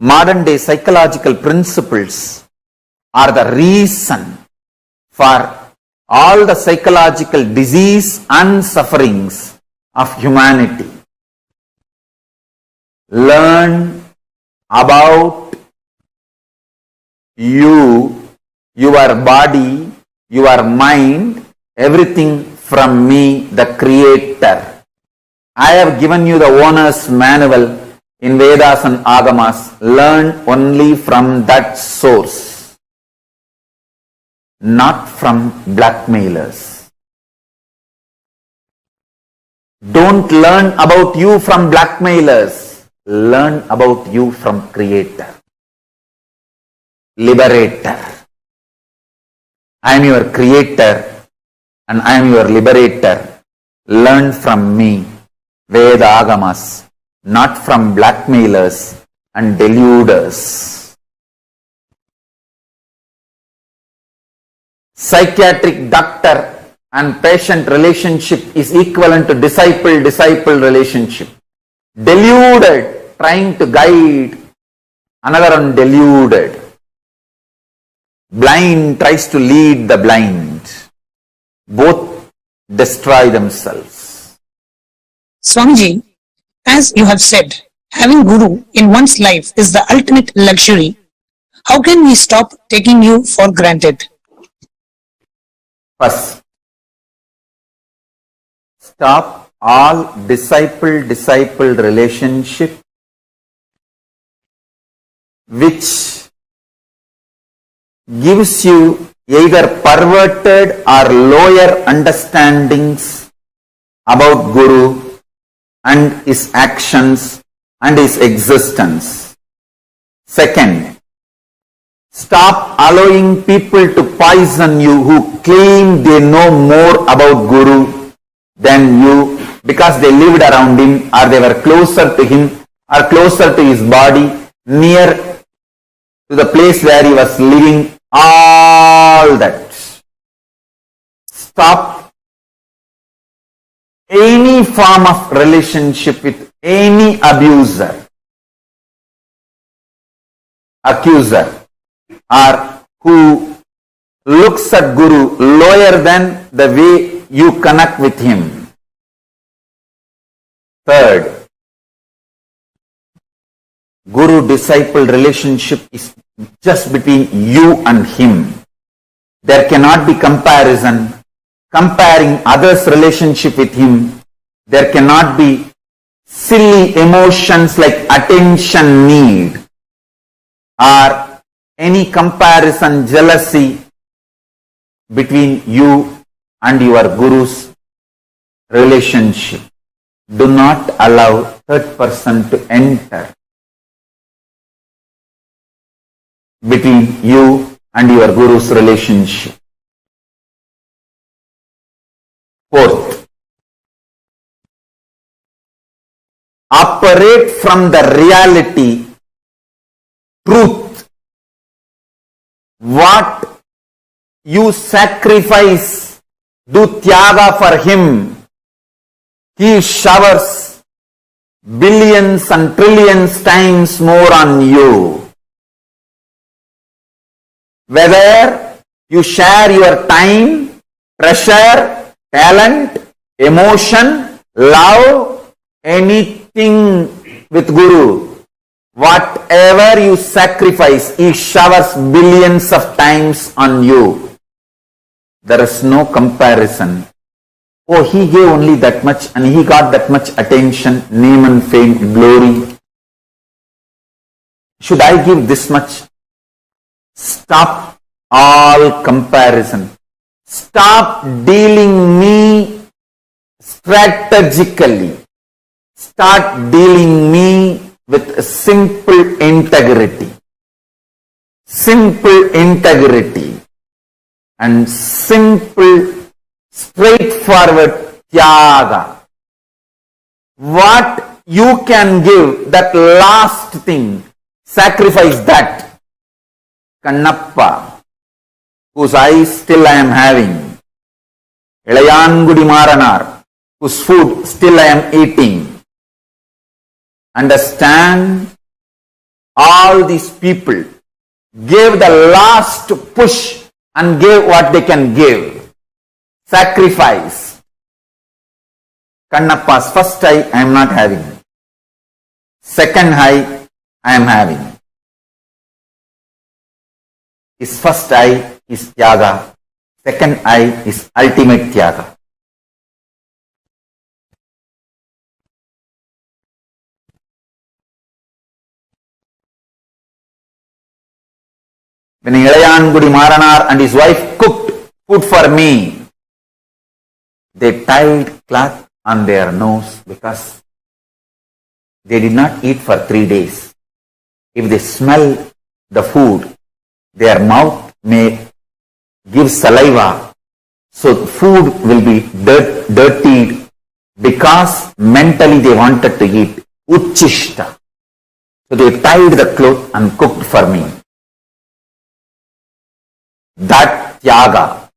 Modern day psychological principles are the reason for all the psychological disease and sufferings of humanity. Learn about you, your body, your mind, everything from me, the creator. I have given you the owner's manual in Vedas and Agamas. Learn only from that source, not from blackmailers. Don't learn about you from blackmailers. Learn about you from creator, liberator. I am your creator and I am your liberator. Learn from me, Veda Agamas, not from blackmailers and deluders. Psychiatric doctor and patient relationship is equivalent to disciple-disciple relationship. Deluded, trying to guide another one deluded. Blind tries to lead the blind. Both destroy themselves. Swamiji, as you have said, having Guru in one's life is the ultimate luxury. How can we stop taking you for granted? First, stop all disciple-disciple relationship which gives you either perverted or lower understandings about Guru and his actions and his existence. Second, Stop allowing people to poison you who claim they know more about Guru than you because they lived around him or they were closer to him or closer to his body, near to the place where he was living, all that. Stop any form of relationship with any abuser, accuser, or who looks at Guru lower than the way you connect with him. Third, Guru-disciple relationship is just between you and him. There cannot be comparison, comparing others' relationship with him. There cannot be silly emotions like attention need or any comparison, jealousy between you and your Guru's relationship. Do not allow third person to enter between you and your Guru's relationship. Fourth, operate from the reality, truth. What you sacrifice, do tyaga for him. He showers billions and trillions times more on you. Whether you share your time, treasure, talent, emotion, love, anything with Guru, whatever you sacrifice, he showers billions of times on you. There is no comparison. Oh, he gave only that much and he got that much attention, name and fame, glory. Should I give this much? Stop all comparison. Stop dealing me strategically. Start dealing me with simple integrity. Simple integrity and simple straightforward tyaga. What you can give, that last thing, sacrifice that. Kannappa, whose eyes still I am having. Ilayangudi Maranar, whose food still I am eating. Understand, all these people gave the last push and gave what they can give. Sacrifice. Kannappa's first eye I am not having. Second eye I am having. His first eye is tyaga. Second eye is ultimate tyaga. When Ilayangudi Maranar and his wife cooked food for me, they tied cloth on their nose because they did not eat for 3 days. If they smell the food, their mouth may give saliva, so food will be dirtied because mentally they wanted to eat. Uchishta. So they tied the cloth and cooked for me. That tyaga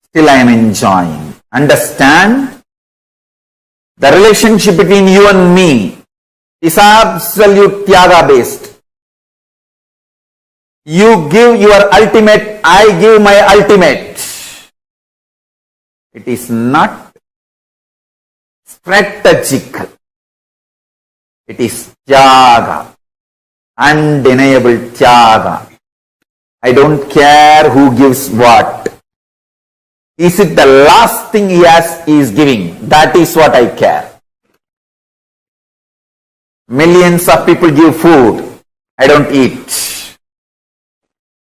still I am enjoying. Understand? The relationship between you and me is absolute tyaga based. You give your ultimate, I give my ultimate. It is not strategical. It is tyaga, undeniable tyaga. I don't care who gives what. Is it the last thing he is giving? That is what I care. Millions of people give food. I don't eat.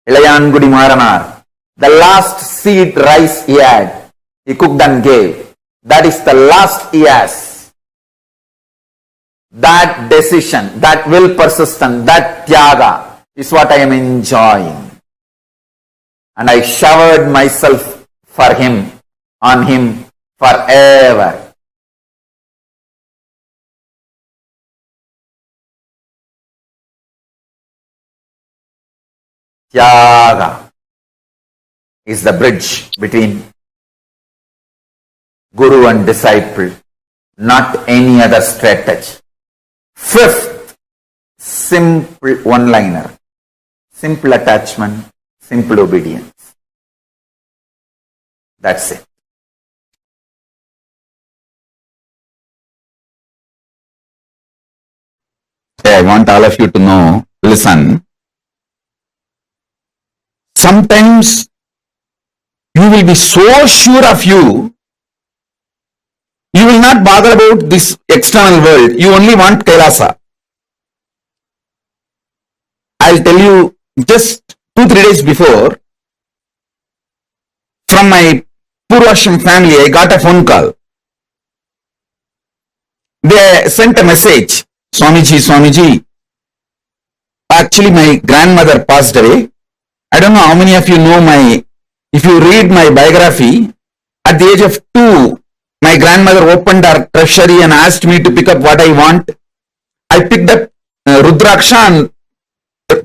Ilayangudi Maranar, the last seed rice he had, he cooked and gave. That is the last he has. That decision, that will persistent, that tyaga is what I am enjoying. and I showered myself for him, on him forever. Tyaga is the bridge between Guru and disciple, not any other strategy. Fifth, simple one-liner, simple attachment, simple obedience. That's it. I want all of you to know, listen, sometimes you will be so sure of you, you will not bother about this external world. You only want Kailasa. I'll tell you, just 2-3 days before, from my Purvashram family, I got a phone call. They sent a message, Swamiji. Actually, my grandmother passed away. I don't know how many of you know if you read my biography, at the age of 2, my grandmother opened her treasury and asked me to pick up what I want. I picked up Rudraksha and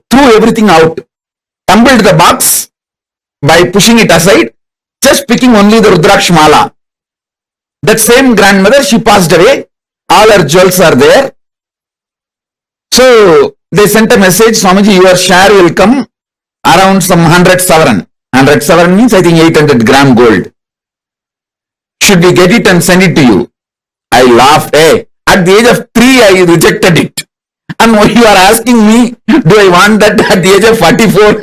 threw everything out, tumbled the box by pushing it aside, just picking only the Rudraksh Mala. That same grandmother, she passed away. All her jewels are there. So they sent a message, Swamiji, your share will come around some 100 Savaran. 100 Savaran means I think 800 gram gold. Should we get it and send it to you? I laughed. Hey, at the age of 3, I rejected it. And you are asking me, do I want that at the age of 44?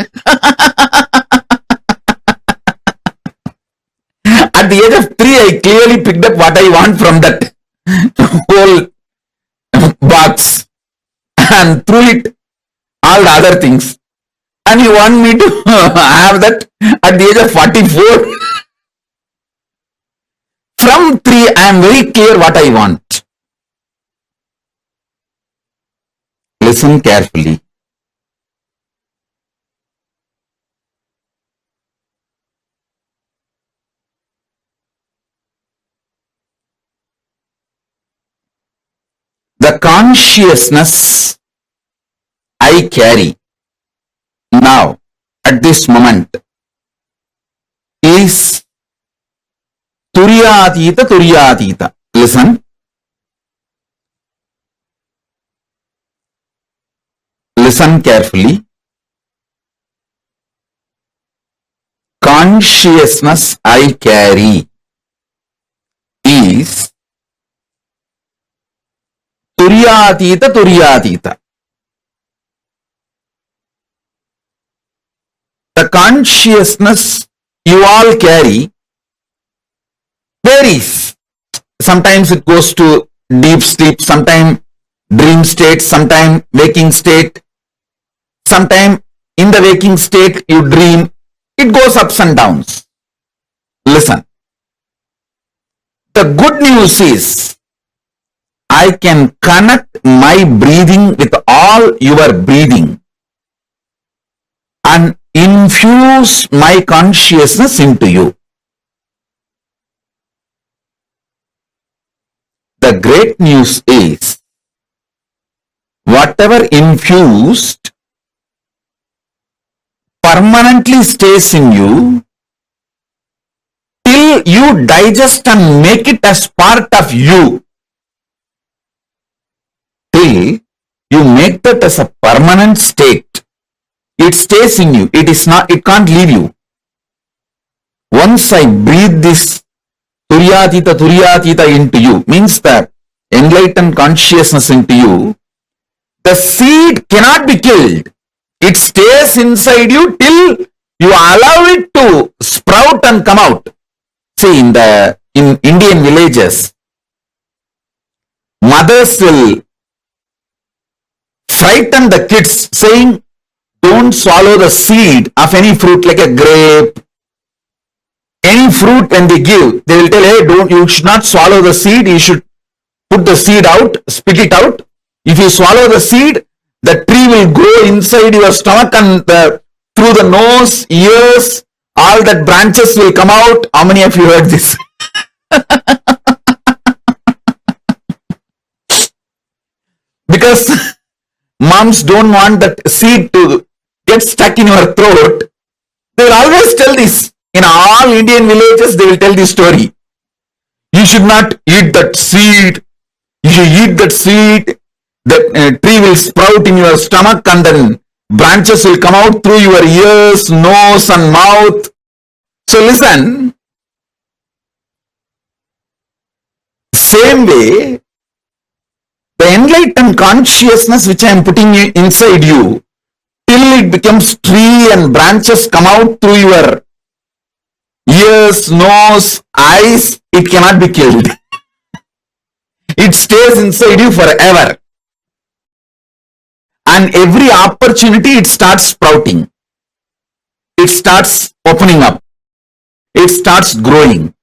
At the age of 3, I clearly picked up what I want from that whole box and threw it, all the other things. And you want me to have that at the age of 44? From 3, I am very clear what I want. Listen carefully. The consciousness I carry now, at this moment, is Turyatita. Listen. Listen carefully. Consciousness I carry is Turyatita. The consciousness you all carry varies. Sometimes it goes to deep sleep, sometimes dream state, sometimes waking state, sometimes in the waking state you dream. It goes ups and downs. Listen. The good news is I can connect my breathing with all your breathing and infuse my consciousness into you. The great news is whatever infused permanently stays in you till you digest and make it as part of you. Till you make that as a permanent state. It stays in you. It can't leave you. Once I breathe this Turyatita into you, means that enlightened consciousness into you, the seed cannot be killed. It stays inside you till you allow it to sprout and come out. See, in Indian villages, mothers will frighten the kids saying, don't swallow the seed of any fruit like a grape. Any fruit when they give, they will tell, hey, you should not swallow the seed, you should put the seed out, spit it out. If you swallow the seed, the tree will grow inside your stomach and through the nose, ears, all that branches will come out. How many of you heard this? Because moms don't want that seed to get stuck in your throat. They will always tell this. In all Indian villages, they will tell this story. You should not eat that seed. You should eat that seed. The tree will sprout in your stomach and then branches will come out through your ears, nose and mouth. So listen, same way, the enlightened consciousness which I am putting inside you, till it becomes tree and branches come out through your ears, nose, eyes, it cannot be killed. It stays inside you forever. And every opportunity it starts sprouting. It starts opening up. It starts growing.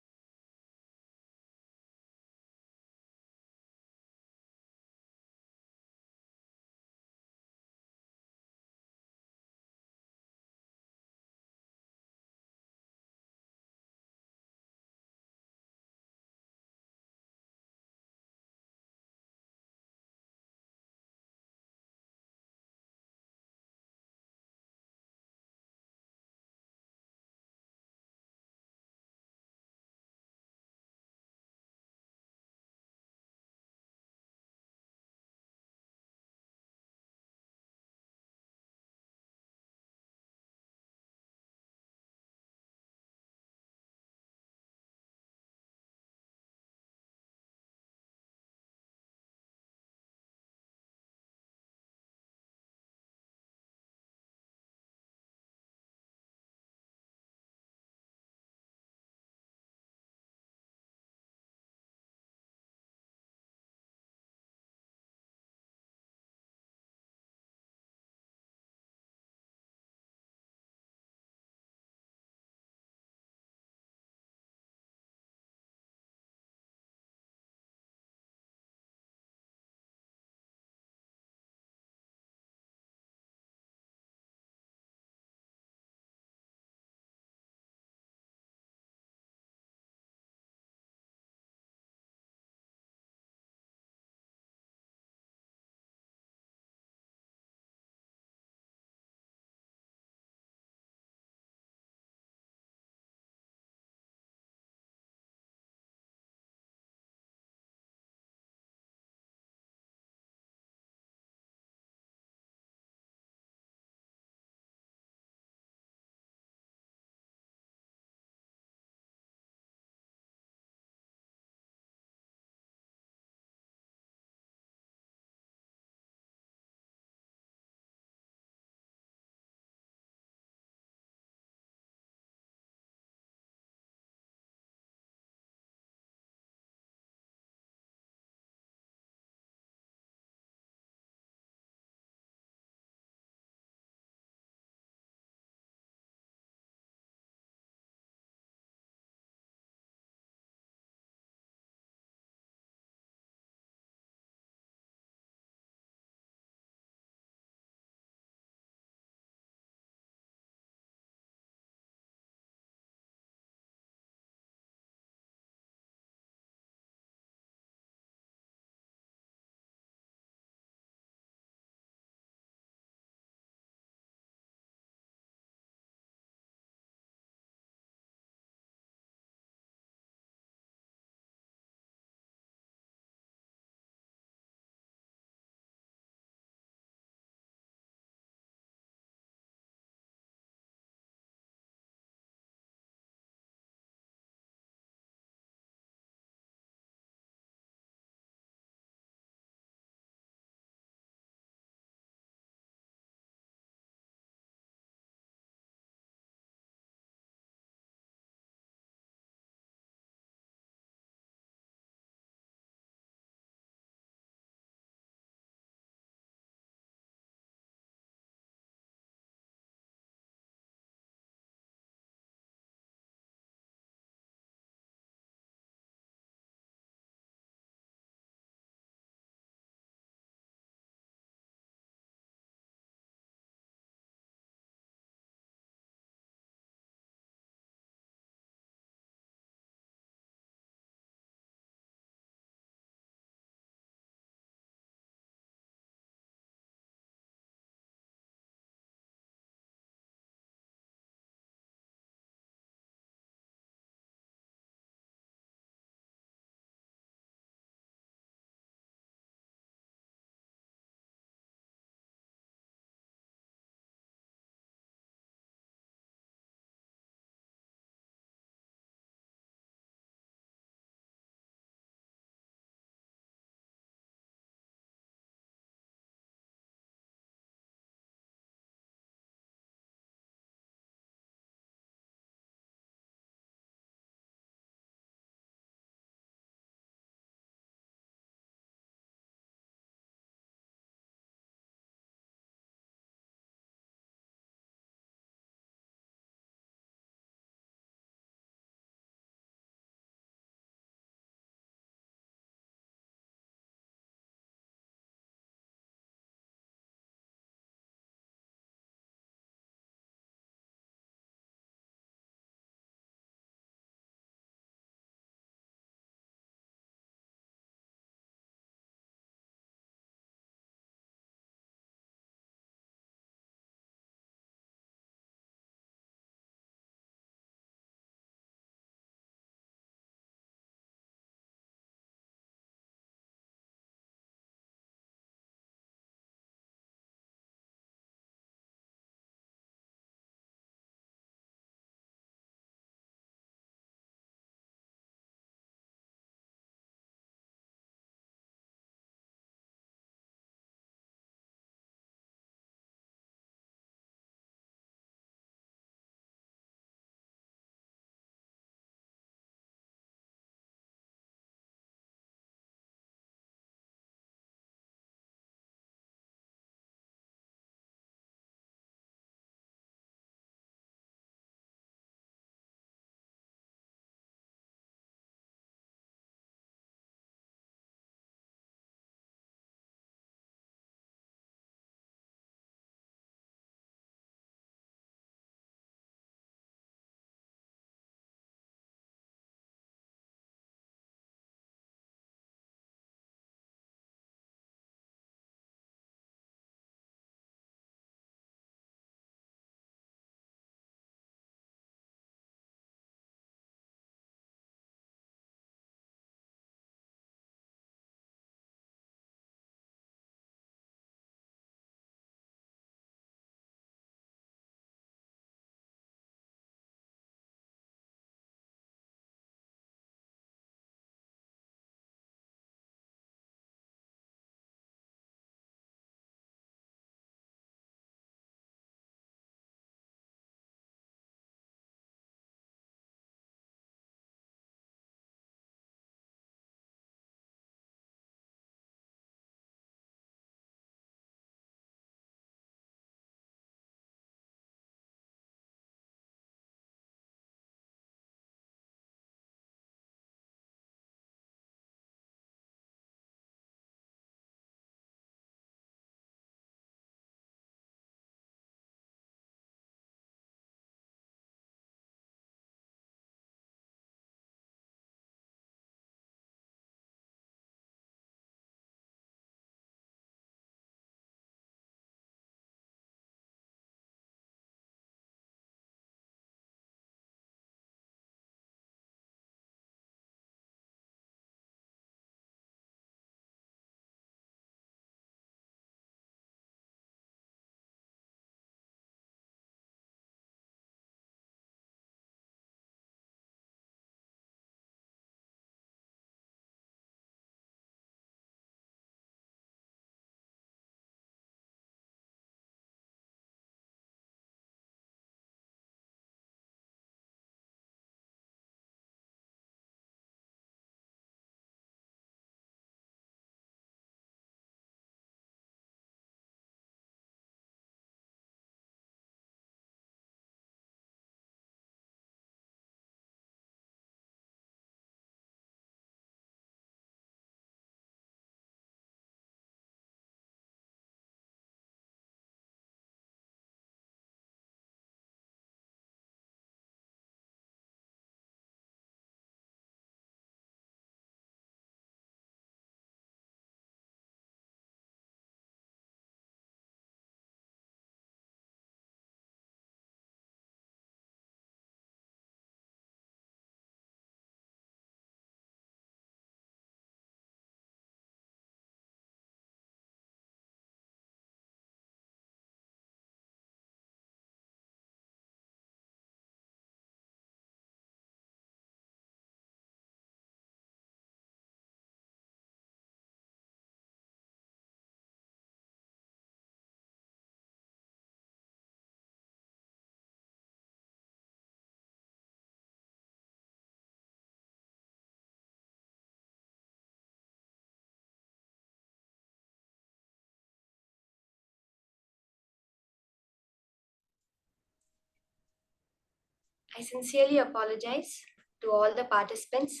I sincerely apologize to all the participants.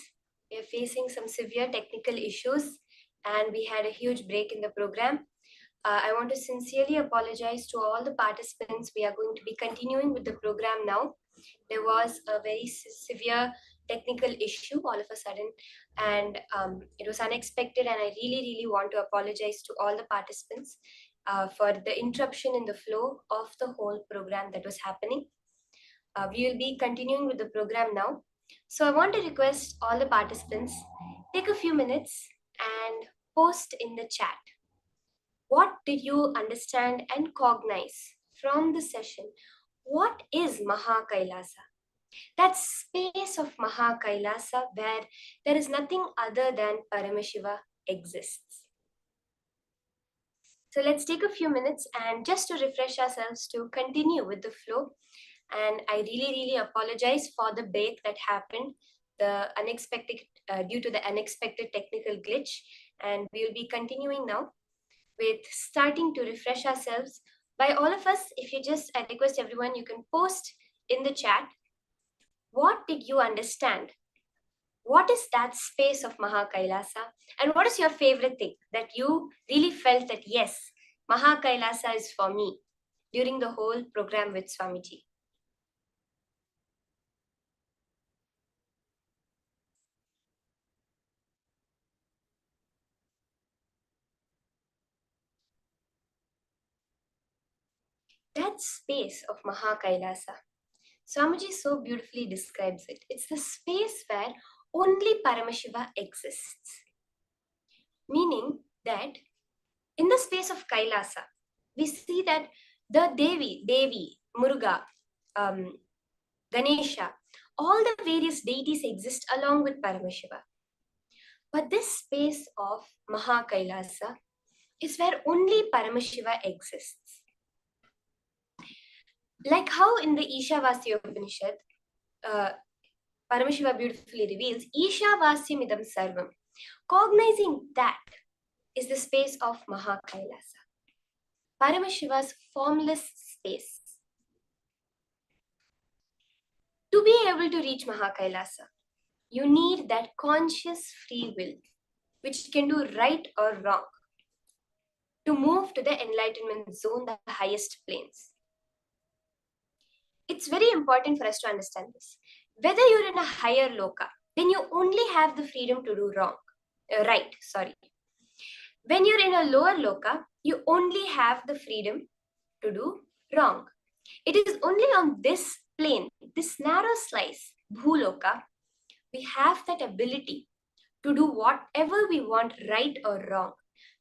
We are facing some severe technical issues and we had a huge break in the program. I want to sincerely apologize to all the participants. We are going to be continuing with the program now. There was a very severe technical issue all of a sudden, and it was unexpected, and I really want to apologize to all the participants for the interruption in the flow of the whole program that was happening. We will be continuing with the program now. So I want to request all the participants, take a few minutes and post in the chat. What did you understand and cognize from the session? What is Mahā KAILΑSA? That space of Mahā KAILASA where there is nothing other than Paramashiva exists. So let's take a few minutes and just to refresh ourselves to continue with the flow. And I really apologize for the break that happened, the unexpected due to the unexpected technical glitch. And we will be continuing now with starting to refresh ourselves. By all of us, if you just, I request everyone, you can post in the chat, what did you understand? What is that space of Mahā KAILASA? And what is your favorite thing that you really felt that, yes, Mahā KAILASA is for me during the whole program with Swamiji? That space of Mahā KAILASA, Swamiji so beautifully describes it. It's the space where only Paramashiva exists. Meaning that in the space of Kailasa, we see that the Devi, Muruga, Ganesha, all the various deities exist along with Paramashiva. But this space of Mahā KAILASA is where only Paramashiva exists. Like how in the Ishavasya Upanishad, Paramashiva beautifully reveals, Ishavasyam idam sarvam. Cognizing that is the space of Mahā KAILASA, Paramashiva's formless space. To be able to reach Mahā KAILASA, you need that conscious free will, which can do right or wrong, to move to the enlightenment zone, the highest planes. It's very important for us to understand this. Whether you're in a higher loka, then you only have the freedom to do right. When you're in a lower loka, you only have the freedom to do wrong. It is only on this plane, this narrow slice, Bhuloka, we have that ability to do whatever we want, right or wrong,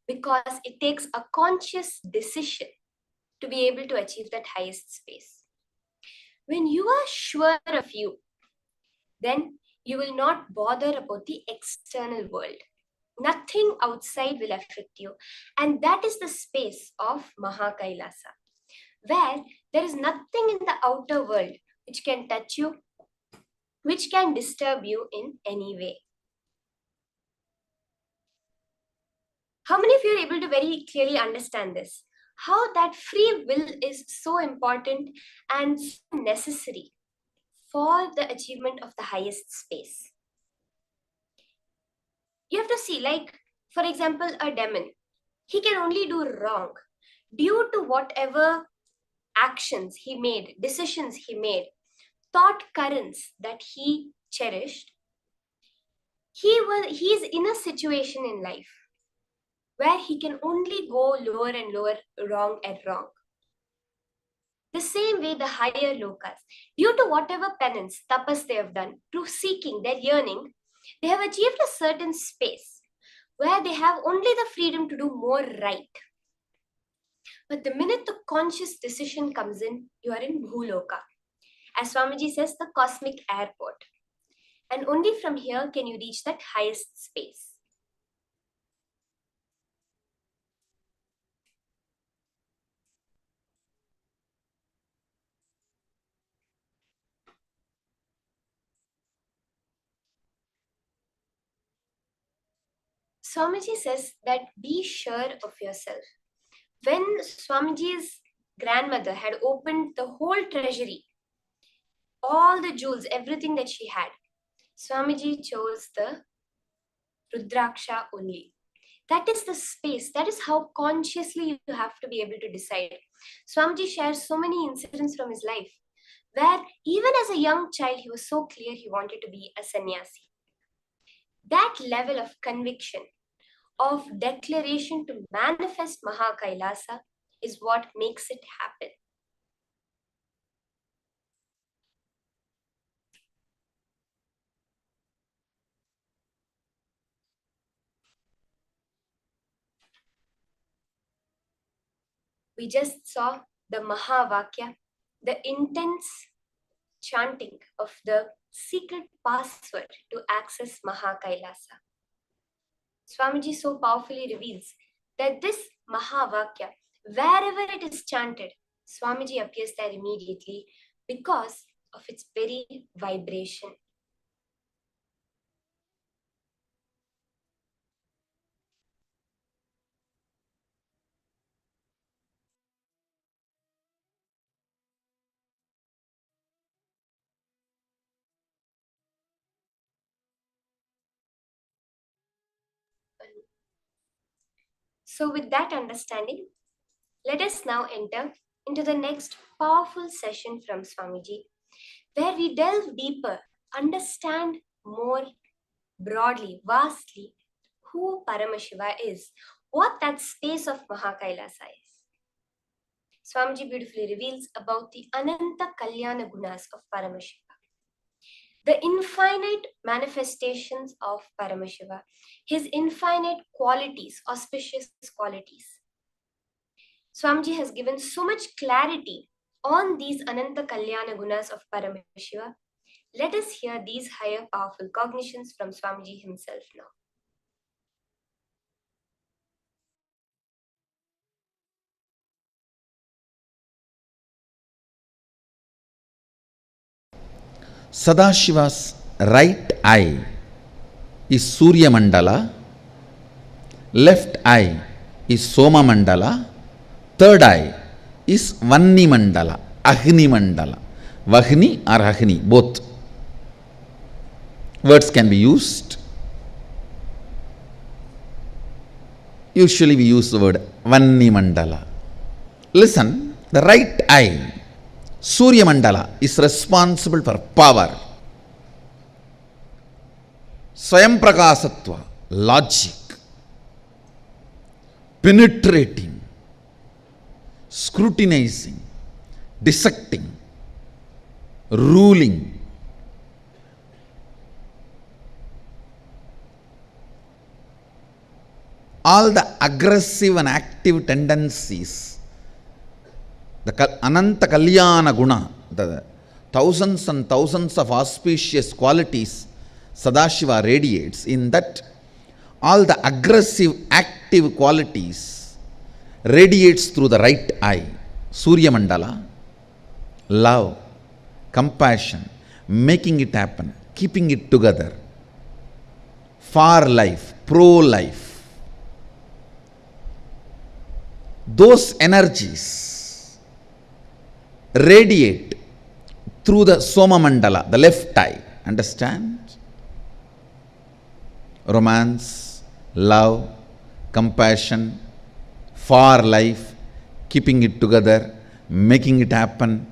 because it takes a conscious decision to be able to achieve that highest space. When you are sure of you, then you will not bother about the external world. Nothing outside will affect you. And that is the space of Mahā KAILASA, where there is nothing in the outer world which can touch you, which can disturb you in any way. How many of you are able to very clearly understand this? How that free will is so important and so necessary for the achievement of the highest space. You have to see, like, for example, a demon. He can only do wrong due to whatever actions he made, decisions he made, thought currents that he cherished. He is in a situation in life where he can only go lower and lower, wrong and wrong. The same way the higher lokas, due to whatever penance, tapas they have done, through seeking, their yearning, they have achieved a certain space where they have only the freedom to do more right. But the minute the conscious decision comes in, you are in Bhuloka. As Swamiji says, the cosmic airport. And only from here can you reach that highest space. Swamiji says that be sure of yourself. When Swamiji's grandmother had opened the whole treasury all the jewels, everything that she had, Swamiji chose the Rudraksha only. That is the space. That is how consciously you have to be able to decide. Swamiji shares so many incidents from his life where even as a young child, he was so clear he wanted to be a sannyasi. That level of conviction, of declaration to manifest Mahā KAILASA is what makes it happen. We just saw the Mahavakya, the intense chanting of the secret password to access Mahā KAILASA. Swamiji so powerfully reveals that this Mahavakya, wherever it is chanted, Swamiji appears there immediately because of its very vibration. So with that understanding, let us now enter into the next powerful session from Swamiji, where we delve deeper, understand more broadly, vastly, who Paramashiva is, what that space of Mahā KAILASA is. Swamiji beautifully reveals about the Ananta Kalyana Gunas of Paramashiva, the infinite manifestations of Paramashiva, his infinite qualities, auspicious qualities. Swamiji has given so much clarity on these Ananta Kalyana Gunas of Paramashiva. Let us hear these higher powerful cognitions from Swamiji himself now. Sadashiva's right eye is Surya Mandala, left eye is Soma Mandala, third eye is Vanni Mandala, Agni Mandala. Vahni or Agni, both. Words can be used. Usually we use the word Vanni Mandala. Listen, the right eye, Surya Mandala, is responsible for power, Swayam Prakasatva, logic, penetrating, scrutinizing, dissecting, ruling. All the aggressive and active tendencies, the Ananta Kalyana Guna, the thousands and thousands of auspicious qualities Sadashiva radiates, in that all the aggressive active qualities radiates through the right eye, Surya Mandala, love, compassion, making it happen, keeping it together, far life, pro-life. Those energies radiate through the Soma Mandala, the left eye. Understand? Romance, love, compassion, far life, keeping it together, making it happen,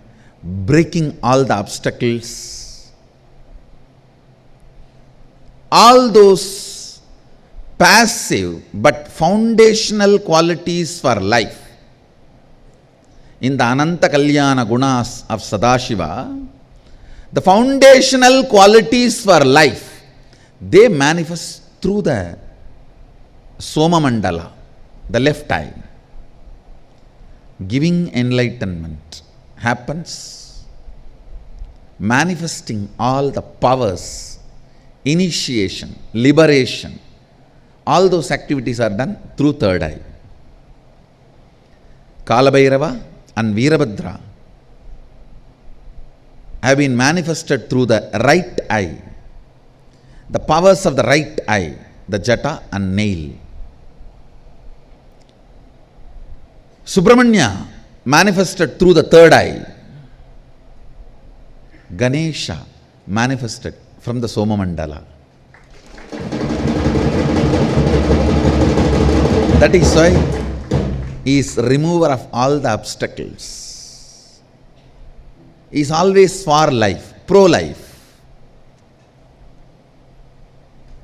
breaking all the obstacles. All those passive but foundational qualities for life in the Ananta Kalyana Gunas of Sadashiva, the foundational qualities for life, they manifest through the Soma Mandala, the left eye. Giving enlightenment happens, manifesting all the powers, initiation, liberation, all those activities are done through third eye. Kalabhairava and Veerabhadra have been manifested through the right eye. The powers of the right eye, the jata and nail. Subramanya manifested through the third eye. Ganesha manifested from the Soma Mandala. That is why he is remover of all the obstacles. He is always for life, pro-life.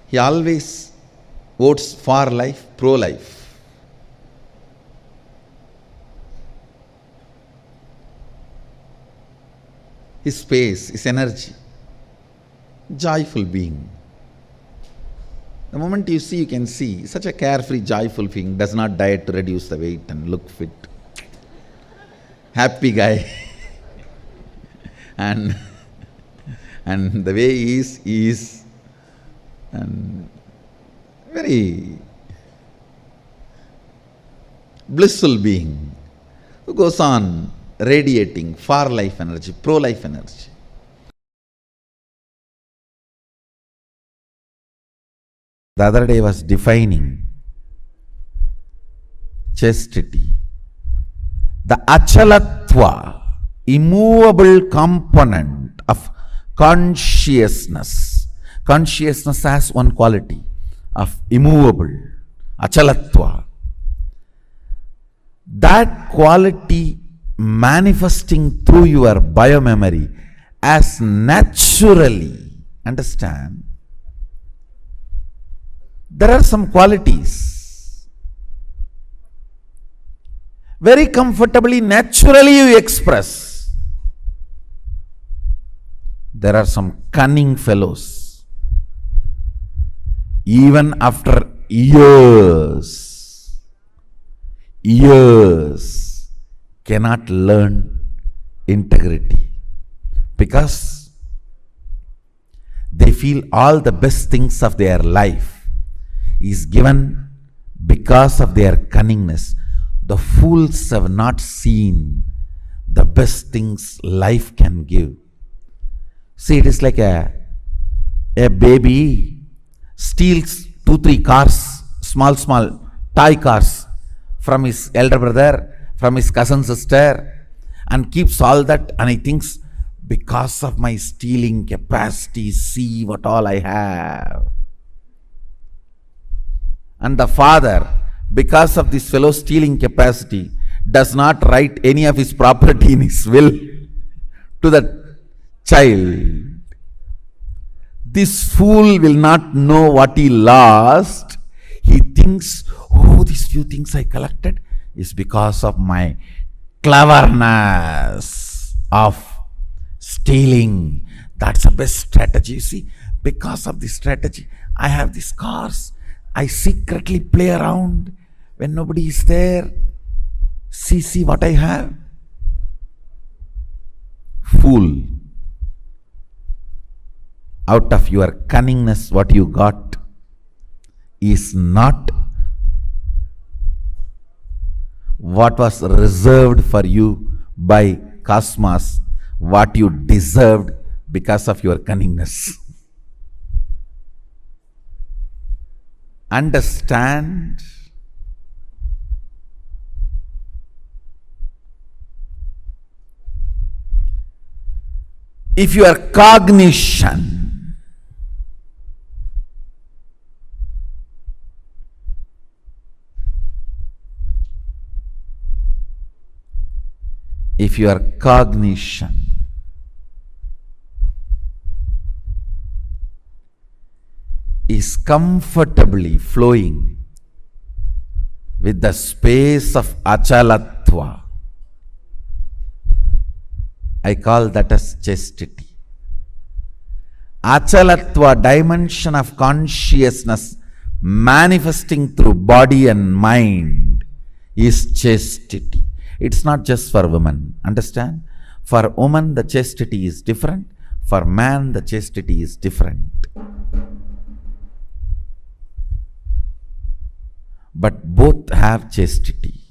He always votes for life, pro-life. His space, his energy, joyful being. The moment you see, you can see, such a carefree, joyful being, does not diet to reduce the weight and look fit. Happy guy. and the way he is and very blissful being who goes on radiating far life energy, pro-life energy. The other day was defining chastity. The achalatva, immovable component of consciousness. Consciousness has one quality of immovable, achalatva. That quality manifesting through your biomemory as naturally, understand, there are some qualities. Very comfortably, naturally you express. There are some cunning fellows. Even after years, cannot learn integrity because they feel all the best things of their life is given because of their cunningness. The fools have not seen the best things life can give. See, it is like a baby steals 2-3 cars, small toy cars from his elder brother, from his cousin sister, and keeps all that, and he thinks, because of my stealing capacity, see what all I have. And the father, because of this fellow stealing capacity, does not write any of his property in his will to the child. This fool will not know what he lost. He thinks, oh, these few things I collected is because of my cleverness of stealing. That's the best strategy. You see, because of this strategy, I have these cars. I secretly play around when nobody is there. See what I have. Fool. Out of your cunningness, what you got is not what was reserved for you by cosmos, what you deserved because of your cunningness. Understand? If your cognition is comfortably flowing with the space of achalatva, I call that as chastity. Achalatva, dimension of consciousness manifesting through body and mind, is chastity. It's not just for women, understand? For woman the chastity is different, for man the chastity is different. But both have chastity.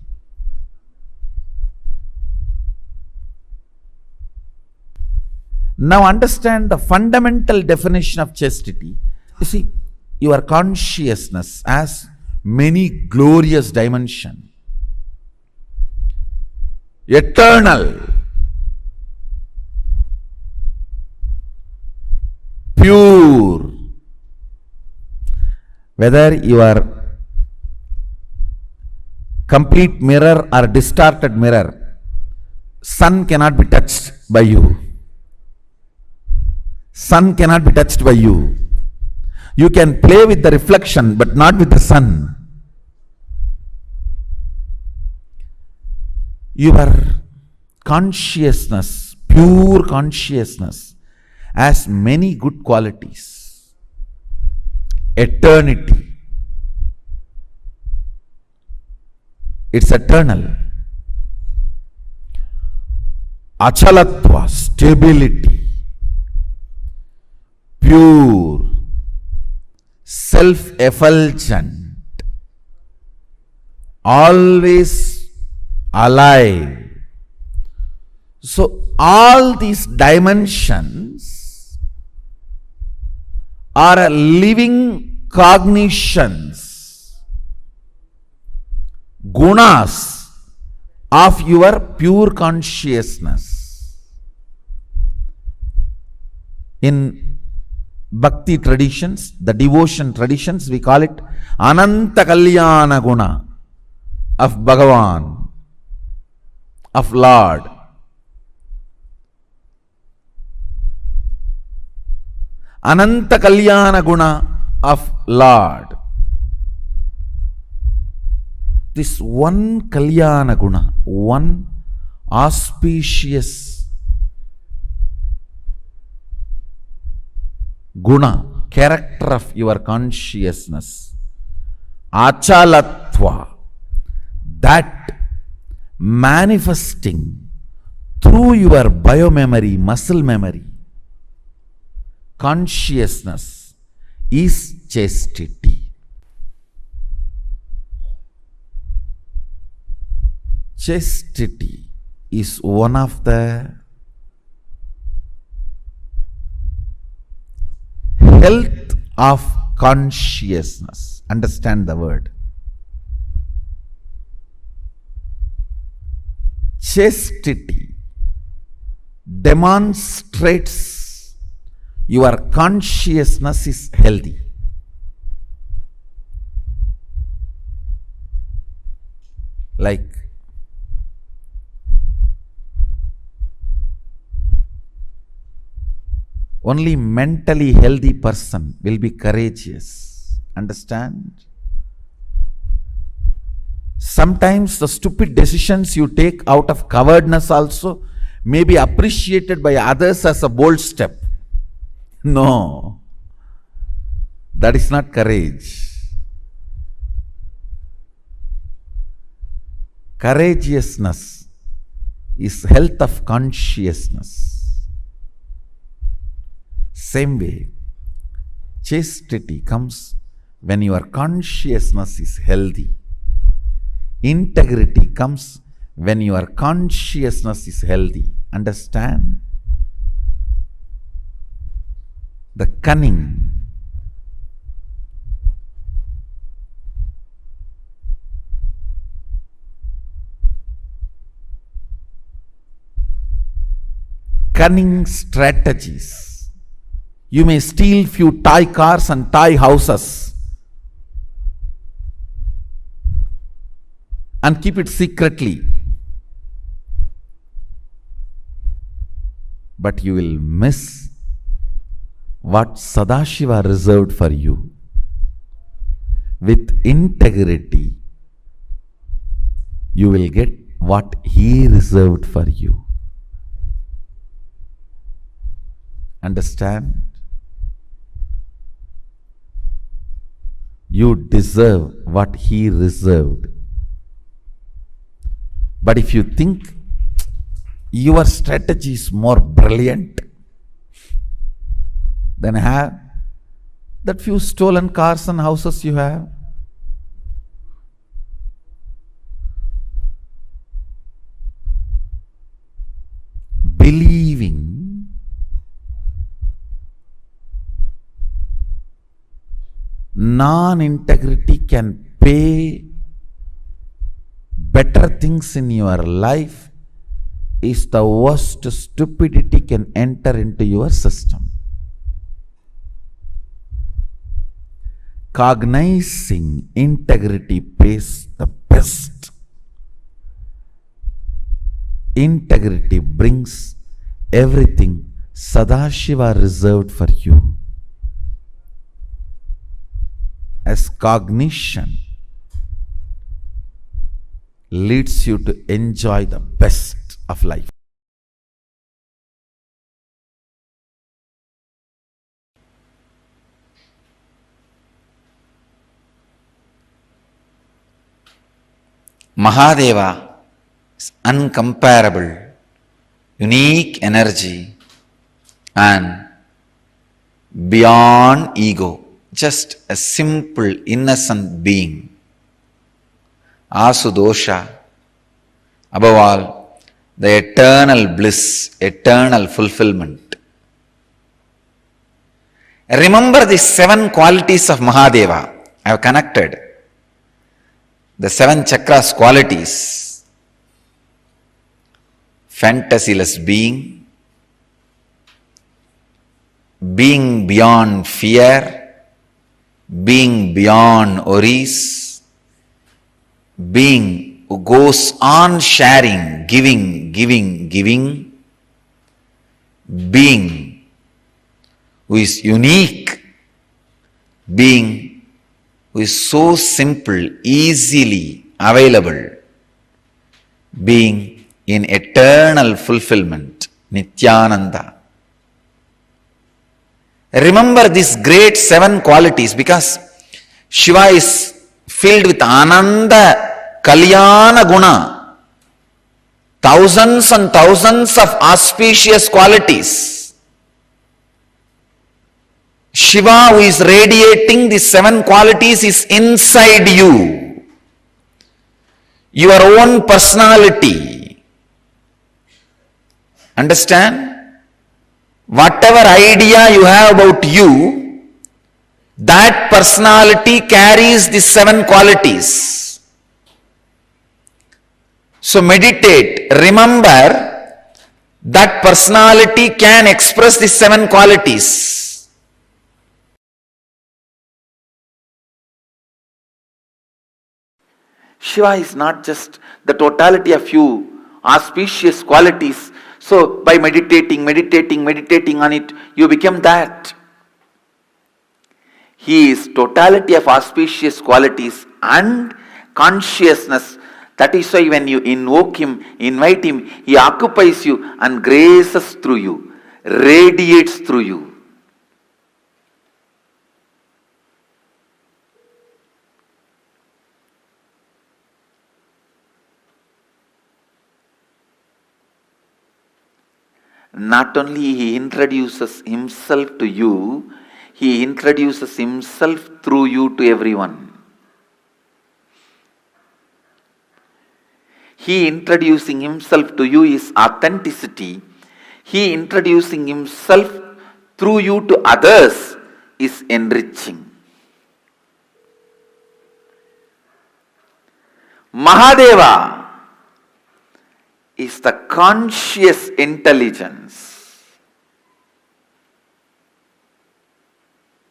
Now understand the fundamental definition of chastity. You see, your consciousness has many glorious dimensions. Eternal. pure. Whether you are complete mirror or distorted mirror, sun cannot be touched by you. Sun cannot be touched by you. You can play with the reflection, but not with the sun. Your consciousness, pure consciousness, has many good qualities. Eternity. It's eternal. Achalatva, stability. Pure. Self-effulgent. Always alive. So all these dimensions are living cognitions, gunas of your pure consciousness. In Bhakti traditions, the devotion traditions, we call it Ananta Kalyana Guna of Bhagavan, of Lord. Ananta Kalyana Guna of Lord. This one Kalyana Guna, one auspicious guna, character of your consciousness, achalatva, that manifesting through your biomemory, muscle memory, consciousness is chastity. Chastity is one of the health of consciousness. Understand the word. Chastity demonstrates your consciousness is healthy. Like only mentally healthy person will be courageous. Understand? Sometimes the stupid decisions you take out of cowardness also may be appreciated by others as a bold step. No, that is not courage. Courageousness is health of consciousness. Same way, chastity comes when your consciousness is healthy. Integrity comes when your consciousness is healthy. Understand? The cunning, cunning strategies. You may steal few toy cars and toy houses and keep it secretly, but you will miss what Sadashiva reserved for you. With integrity, you will get what he reserved for you. Understand? You deserve what he reserved. But if you think your strategy is more brilliant, then have that few stolen cars and houses you have. Believing non-integrity can pay better things in your life is the worst stupidity can enter into your system. Cognizing integrity pays the best. Integrity brings everything Sadashiva reserved for you. As cognition leads you to enjoy the best of life. Mahadeva is uncomparable, unique energy and beyond ego, just a simple innocent being. Asudosha, above all, the eternal bliss, eternal fulfillment. Remember the 7 qualities of Mahadeva. I have connected the 7 chakras qualities. Fantasyless being, being beyond fear, being beyond worries, being who goes on sharing, giving, being who is unique, being who is so simple, easily available, being in eternal fulfillment, Nithyananda. Remember these great 7 qualities because Shiva is filled with Ananta Kalyana Gunas, thousands and thousands of auspicious qualities. Shiva, who is radiating these 7 qualities, is inside you. Your own personality. Understand? Whatever idea you have about you, that personality carries these 7 qualities. So meditate, remember that personality can express these 7 qualities. Shiva is not just the totality of few auspicious qualities. So by meditating on it, you become that. He is totality of auspicious qualities and consciousness. That is why when you invoke him, invite him, he occupies you and graces through you, radiates through you. Not only he introduces himself to you, he introduces himself through you to everyone. He introducing himself to you is authenticity. He introducing himself through you to others is enriching. Mahadeva is the conscious intelligence.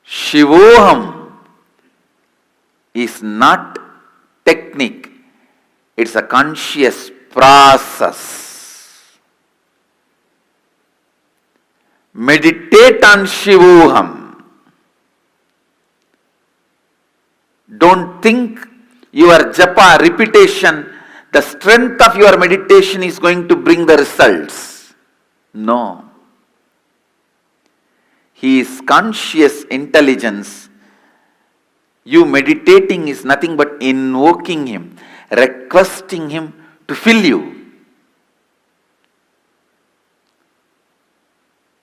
Shivoham is not technique, it's a conscious process. Meditate on Shivoham. Don't think your japa repetition, the strength of your meditation is going to bring the results. No. He is conscious intelligence. You meditating is nothing but invoking him, requesting him to fill you,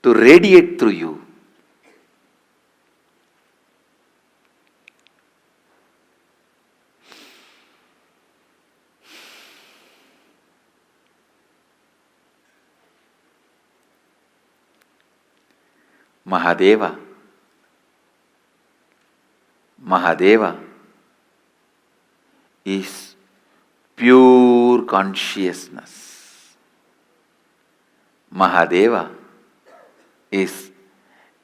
to radiate through you. Mahadeva is pure consciousness. Mahadeva is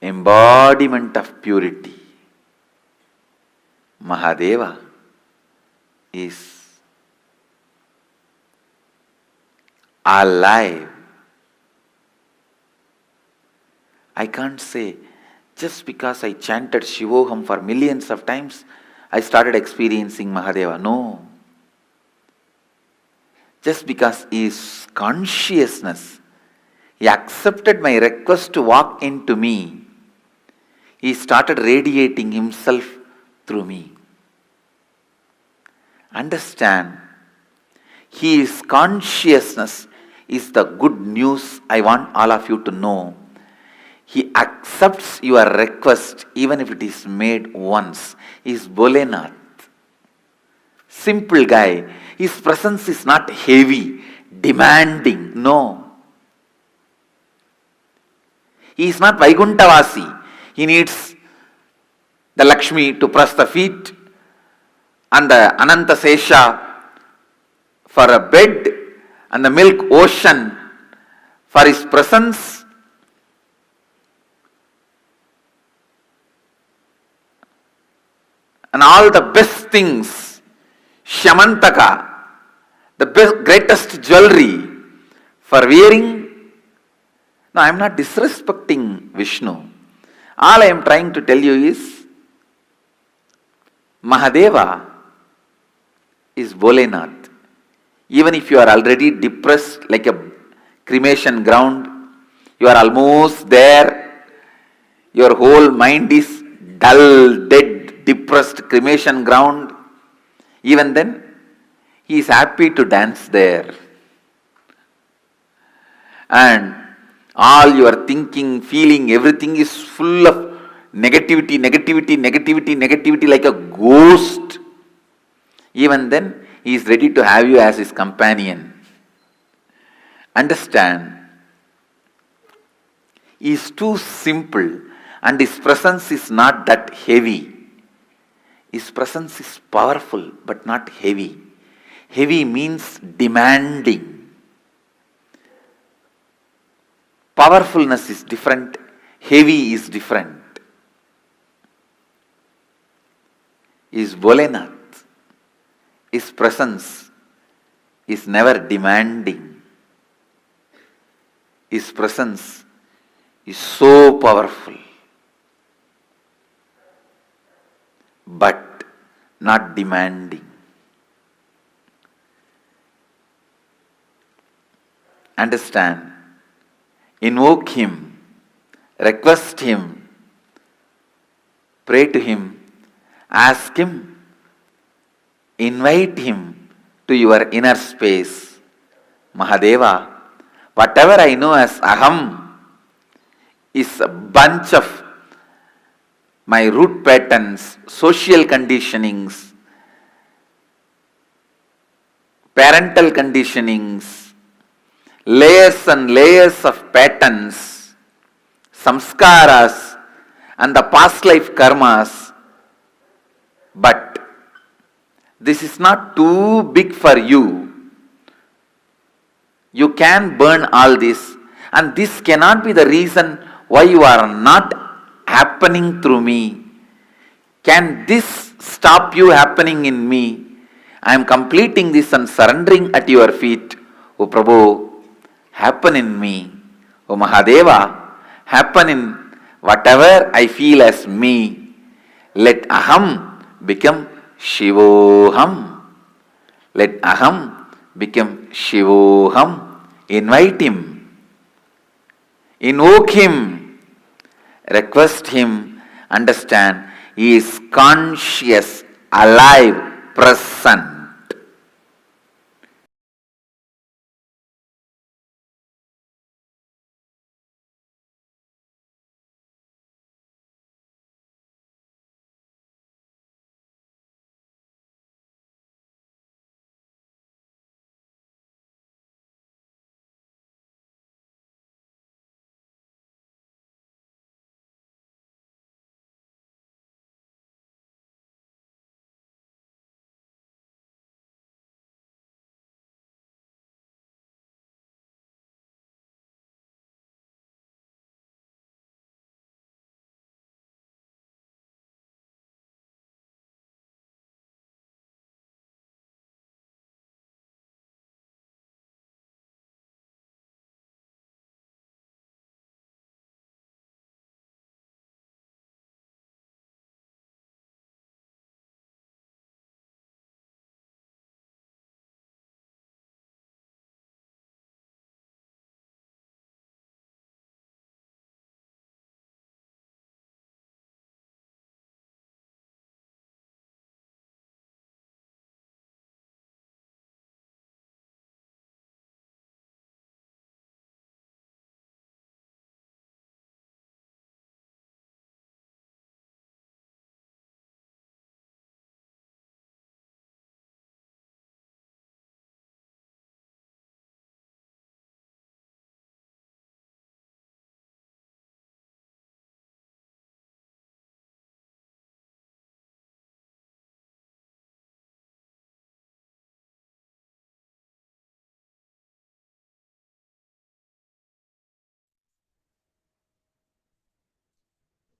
embodiment of purity. Mahadeva is alive. I can't say just because I chanted Shivoham for millions of times, I started experiencing Mahadeva. No. Just because he is consciousness, he accepted my request to walk into me, he started radiating himself through me. Understand, he is consciousness is the good news I want all of you to know. He accepts your request even if it is made once. He is Bholenath. Simple guy. His presence is not heavy, demanding. No. He is not Vaikuntavasi. He needs the Lakshmi to press the feet and the Ananta Sesha for a bed and the milk ocean for his presence. And all the best things, Shamantaka, the greatest jewelry for wearing. No, I am not disrespecting Vishnu. All I am trying to tell you is, Mahadeva is Bholenath. Even if you are already depressed like a cremation ground, you are almost there, your whole mind is dull, dead, depressed cremation ground, even then, he is happy to dance there. And all your thinking, feeling, everything is full of negativity, negativity, negativity, negativity like a ghost. Even then, he is ready to have you as his companion. Understand, he is too simple and his presence is not that heavy. His presence is powerful but not heavy. Heavy means demanding. Powerfulness is different, heavy is different. Is Bholenath. His presence is never demanding. His presence is so powerful, but not demanding. Understand, invoke him, request him, pray to him, ask him, invite him to your inner space. Mahadeva, whatever I know as Aham is a bunch of my root patterns, social conditionings, parental conditionings, layers and layers of patterns, samskaras, and the past life karmas. But this is not too big for you. You can burn all this, and this cannot be the reason why you are not happening through me. Can this stop you happening in me? I am completing this and surrendering at your feet. O Prabhu, happen in me. O Mahadeva, happen in whatever I feel as me. Let Aham become Shivoham. Let Aham become Shivoham. Invite him. Invoke him. Request him. Understand, he is conscious, alive, present.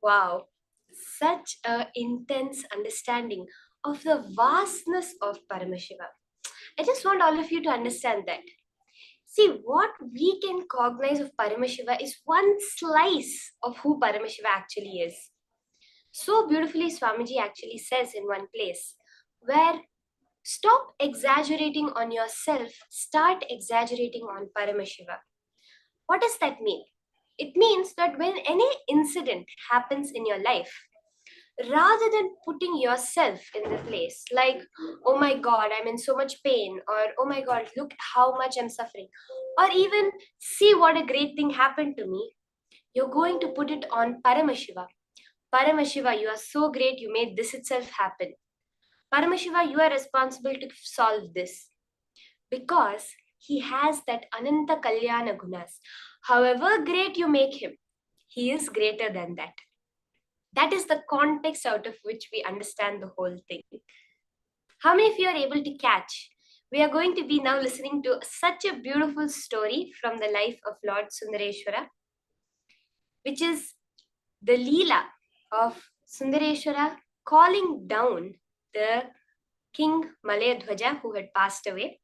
Wow, such a intense understanding of the vastness of Paramashiva. I just want all of you to understand that. See, what we can cognize of Paramashiva is one slice of who Paramashiva actually is. So beautifully, Swamiji actually says in one place, where stop exaggerating on yourself, start exaggerating on Paramashiva. What does that mean? It means that when any incident happens in your life, rather than putting yourself in the place, like, oh my God, I'm in so much pain, or oh my God, look how much I'm suffering, or even see what a great thing happened to me, you're going to put it on Paramashiva. Paramashiva, you are so great, you made this itself happen. Paramashiva, you are responsible to solve this. Because he has that Ananta Kalyana Gunas. However great you make him, he is greater than that. That is the context out of which we understand the whole thing. How many of you are able to catch? We are going to be now listening to such a beautiful story from the life of Lord Sundareshwara, which is the Leela of Sundareshwara calling down the King Malayadhwaja who had passed away.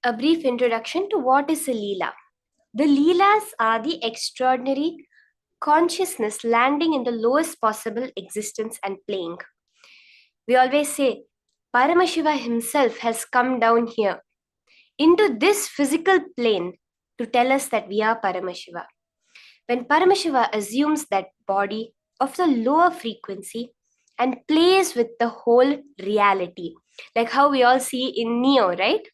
A brief introduction to what is a Leela. The Leelas are the extraordinary consciousness landing in the lowest possible existence and playing. We always say, Paramashiva himself has come down here into this physical plane to tell us that we are Paramashiva. When Paramashiva assumes that body of the lower frequency and plays with the whole reality, like how we all see in Neo, right?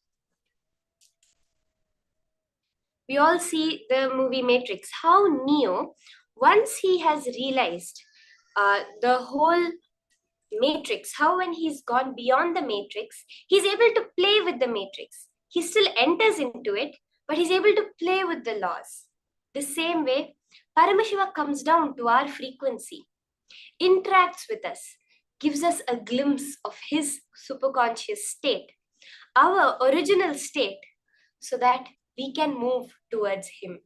We all see the movie Matrix, how Neo, once he has realized the whole Matrix, how when he's gone beyond the Matrix, he's able to play with the Matrix. He still enters into it, but he's able to play with the laws. The same way, Paramashiva comes down to our frequency, interacts with us, gives us a glimpse of his superconscious state, our original state, so that we can move towards him.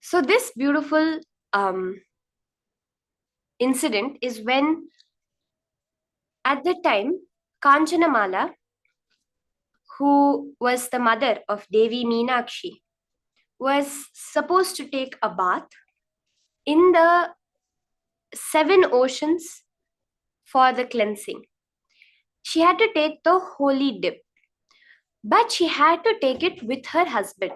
So this beautiful incident is when, at the time, Kanchanamala, who was the mother of Devi Meenakshi, was supposed to take a bath in the 7 oceans for the cleansing. She had to take the holy dip, but she had to take it with her husband.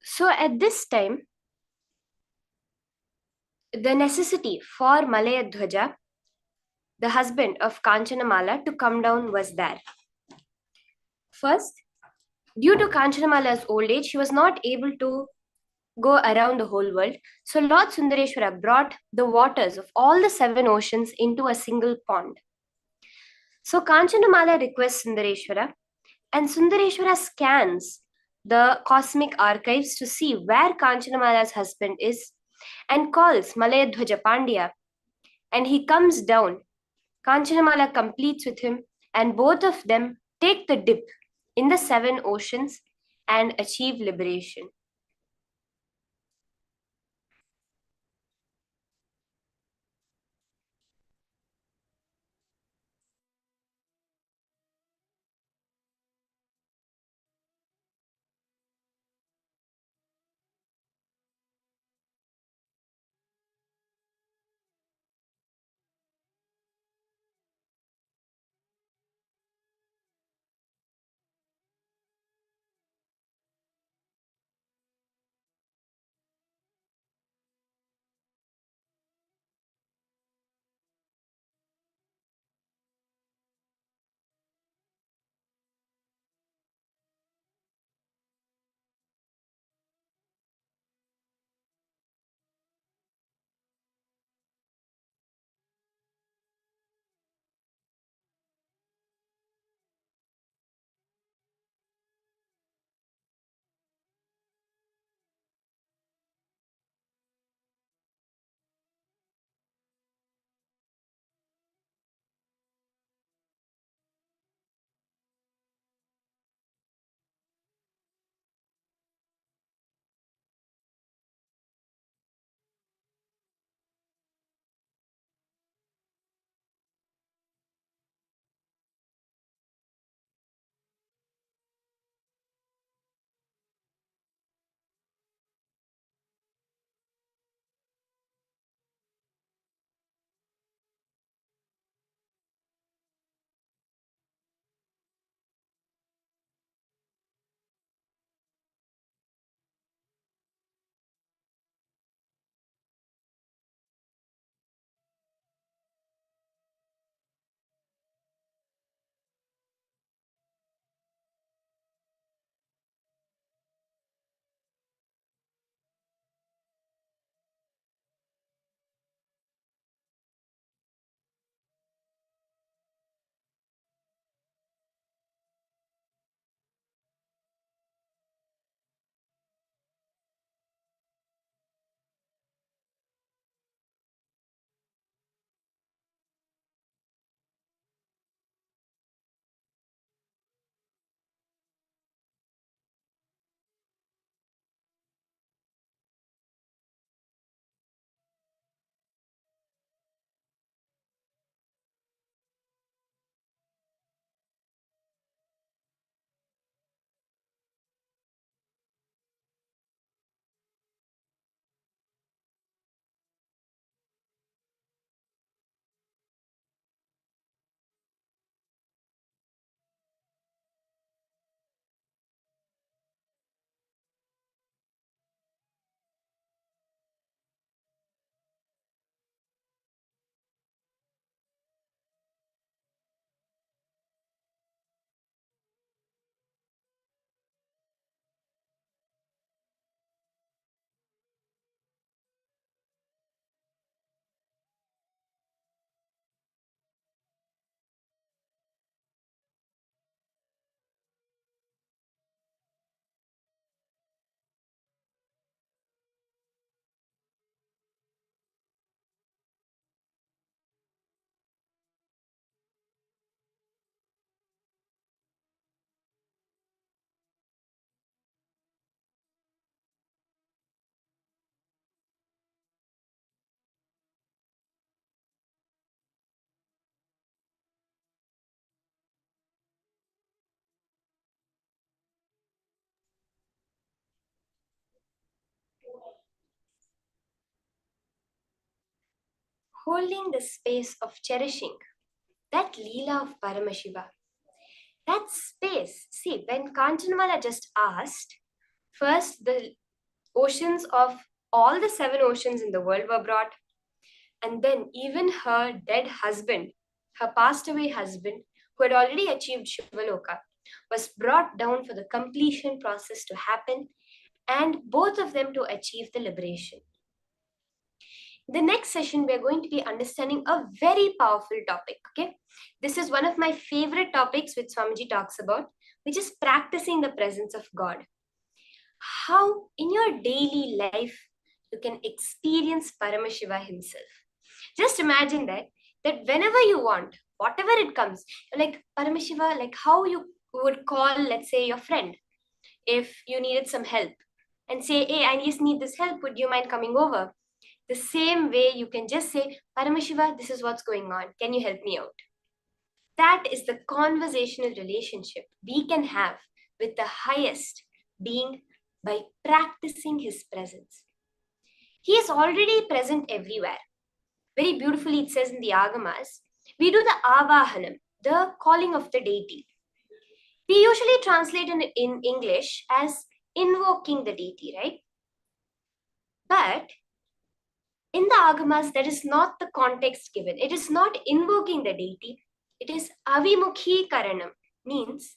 So at this time, the necessity for Malayadhwaja, the husband of Kanchanamala, to come down was there. First, due to Kanchanamala's old age, she was not able to go around the whole world. So Lord Sundareshwara brought the waters of all the 7 oceans into a single pond. So Kanchanamala requests Sundareshwara, and Sundareshwara scans the cosmic archives to see where Kanchanamala's husband is and calls Malayadhwaja Pandya, and he comes down. Kanchanamala completes with him, and both of them take the dip in the 7 oceans and achieve liberation. Holding the space of cherishing, that Leela of Paramashiva, that space. See, when Kanchanamala just asked, first the oceans of all the 7 oceans in the world were brought, and then even her dead husband, her passed away husband, who had already achieved Shivaloka, was brought down for the completion process to happen, and both of them to achieve the liberation. The next session, we're going to be understanding a very powerful topic. Okay, this is one of my favorite topics which Swamiji talks about, which is practicing the presence of God. How in your daily life you can experience Paramashiva himself. Just imagine that whenever you want, whatever it comes, like Paramashiva, like how you would call, let's say, your friend if you needed some help and say, hey, I just need this help, would you mind coming over? The same way you can just say, Paramashiva, this is what's going on, can you help me out? That is the conversational relationship we can have with the highest being by practicing his presence. He is already present everywhere. Very beautifully it says in the Agamas, we do the Avahanam, the calling of the deity. We usually translate in English as invoking the deity, right? But in the Agamas, that is not the context given. It is not invoking the deity. It is avimukhi karanam, means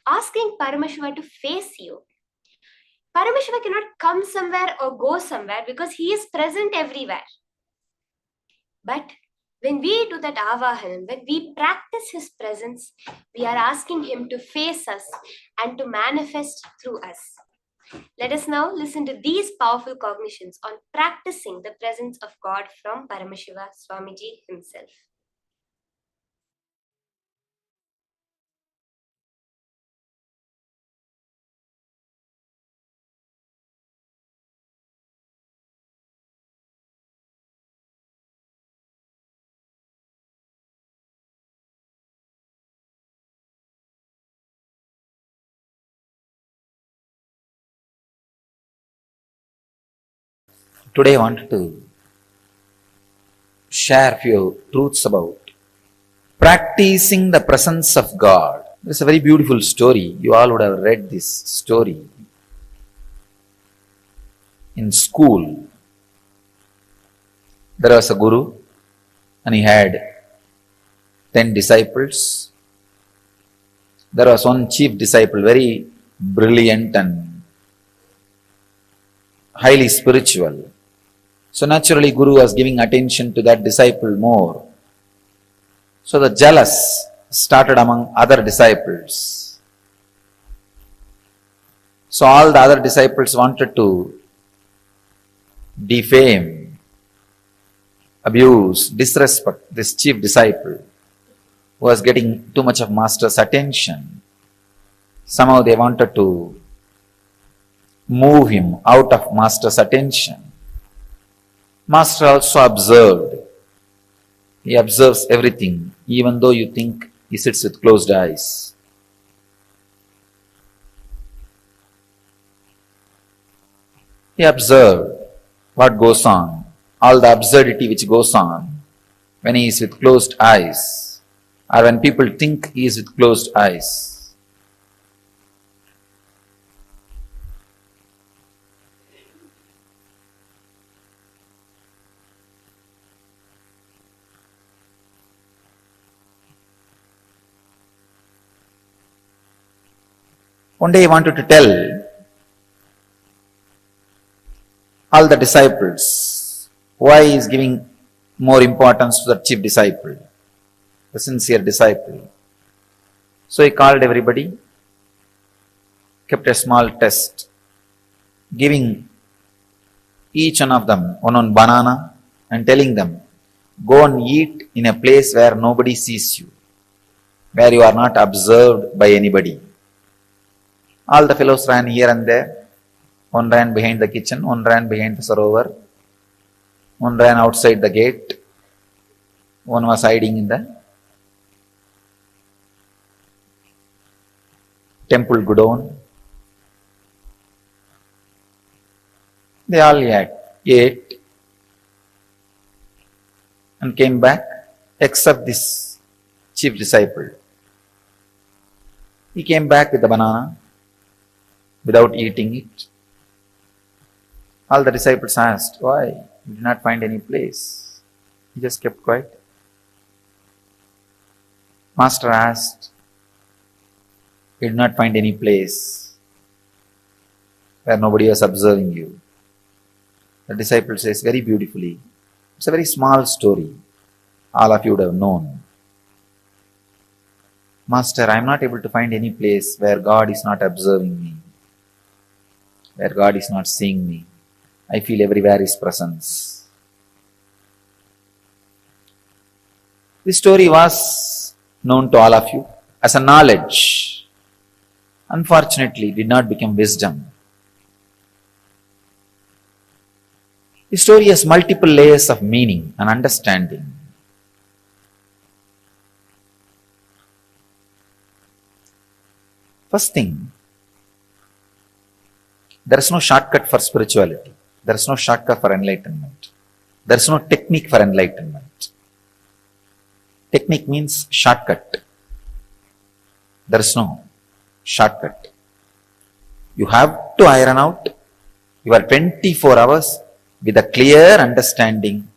asking Paramashiva to face you. Paramashiva cannot come somewhere or go somewhere because he is present everywhere. But when we do that avahanam, when we practice his presence, we are asking him to face us and to manifest through us. Let us now listen to these powerful cognitions on practicing the presence of God from Paramashiva Swamiji himself. Today I wanted to share a few truths about practicing the presence of God. It's a very beautiful story. You all would have read this story in school. There was a guru and he had 10 disciples. There was one chief disciple, very brilliant and highly spiritual. So naturally, Guru was giving attention to that disciple more. So the jealous started among other disciples. So all the other disciples wanted to defame, abuse, disrespect this chief disciple who was getting too much of master's attention. Somehow they wanted to move him out of master's attention. Master also observed. He observes everything, even though you think he sits with closed eyes. He observed what goes on, all the absurdity which goes on when he is with closed eyes, or when people think he is with closed eyes. One day he wanted to tell all the disciples why he is giving more importance to the chief disciple, the sincere disciple. So he called everybody, kept a small test, giving each one of them one banana and telling them, go and eat in a place where nobody sees you, where you are not observed by anybody. All the fellows ran here and there. One ran behind the kitchen, one ran behind the sarovar, one ran outside the gate, one was hiding in the temple godown. They all ate and came back, except this chief disciple. He came back with the banana without eating it. All the disciples asked, why? He did not find any place. He just kept quiet. Master asked, he did not find any place. where nobody was observing you. The disciple says very beautifully, it's a very small story. All of you would have known. Master, I am not able to find any place where God is not observing me, where God is not seeing me. I feel everywhere His presence. This story was known to all of you as a knowledge. Unfortunately, it did not become wisdom. The story has multiple layers of meaning and understanding. First thing, there is no shortcut for spirituality. There is no shortcut for enlightenment. There is no technique for enlightenment. Technique means shortcut. There is no shortcut. You have to iron out your 24 hours with a clear understanding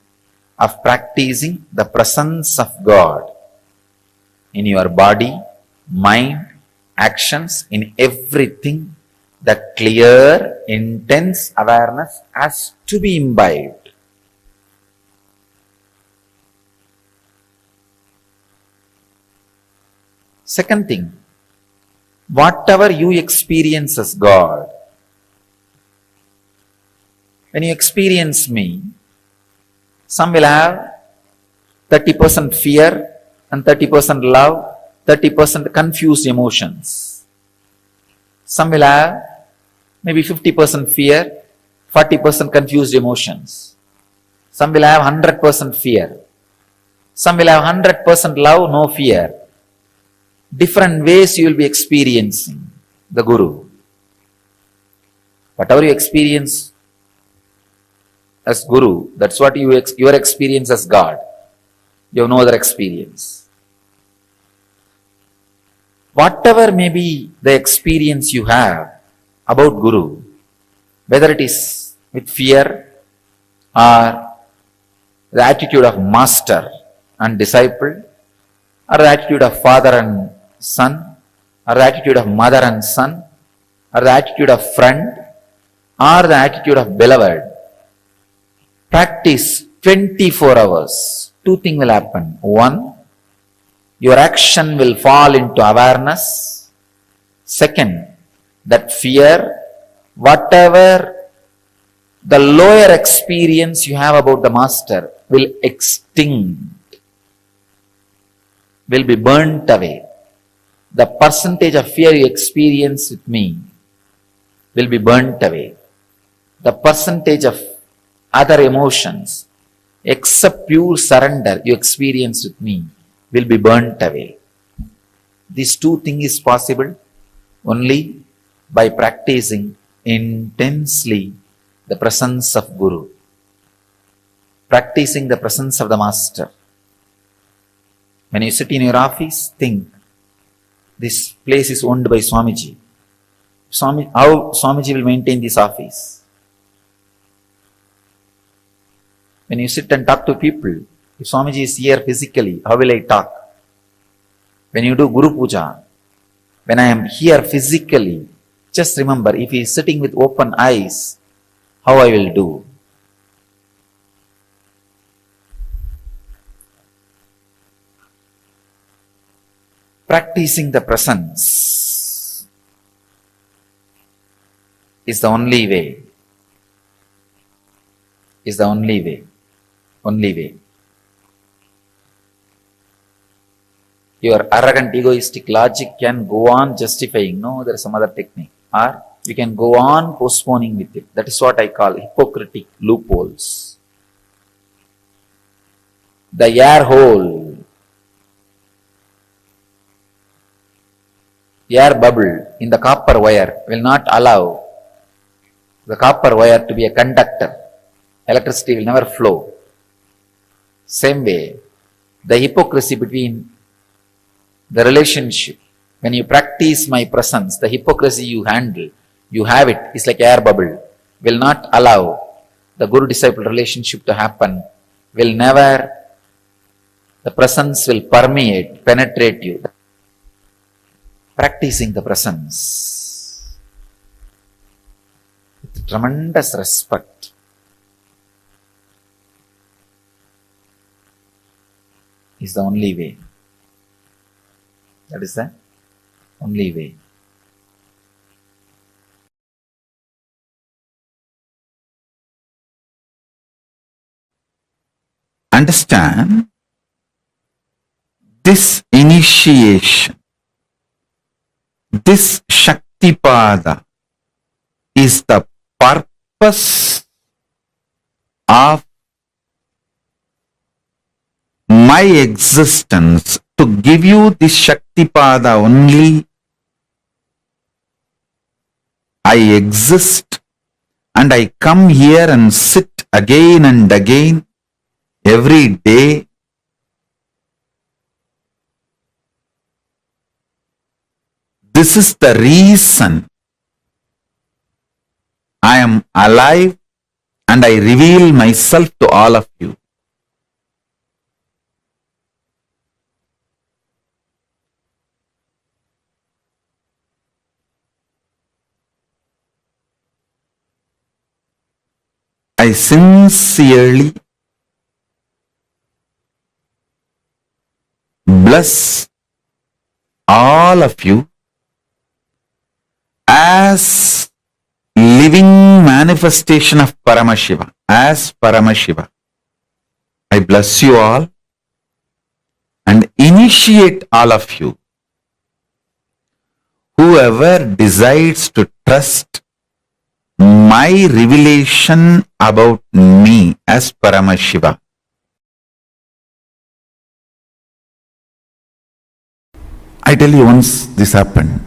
of practicing the presence of God in your body, mind, actions, in everything. The clear, intense awareness has to be imbibed. Second thing, whatever you experience as God, when you experience me, some will have 30% fear and 30% love, 30% confused emotions. Some will have maybe 50% fear, 40% confused emotions. Some will have 100% fear. Some will have 100% love, no fear. Different ways you will be experiencing the Guru. Whatever you experience as Guru, that's what your experience as God. You have no other experience. Whatever may be the experience you have about Guru, whether it is with fear or the attitude of master and disciple, or the attitude of father and son, or the attitude of mother and son, or the attitude of friend, or the attitude of beloved, practice 24 hours. Two things will happen. One, your action will fall into awareness. Second, that fear, whatever the lower experience you have about the master will extinct, will be burnt away. The percentage of fear you experience with me will be burnt away. The percentage of other emotions, except pure surrender you experience with me, will be burnt away. These two things is possible only by practicing intensely the presence of Guru, practicing the presence of the Master. When you sit in your office, think, this place is owned by Swamiji. How Swamiji will maintain this office? When you sit and talk to people, if Swamiji is here physically, how will I talk? When you do Guru Puja, when I am here physically, just remember, if he is sitting with open eyes, how I will do? Practicing the presence is the only way. Is the only way. Only way. Your arrogant, egoistic logic can go on justifying. No, there is some other technique. Or you can go on postponing with it. That is what I call hypocritic loopholes. The air hole, air bubble in the copper wire will not allow the copper wire to be a conductor. Electricity will never flow. Same way, the hypocrisy between the relationship, when you practice my presence, the hypocrisy you handle, you have it, it's like air bubble, will not allow the Guru-disciple relationship to happen, will never, the presence will permeate, penetrate you. Practicing the presence. tremendous respect. Is the only way. That is the only way. Understand, this initiation, this Shaktipada is the purpose of my existence, to give you this Shaktipada only. I exist and I come here and sit again and again every day. This is the reason I am alive and I reveal myself to all of you. I sincerely bless all of you as living manifestation of Paramashiva, as Paramashiva. I bless you all and initiate all of you. Whoever decides to trust my revelation about me as Paramashiva, I tell you, once this happened,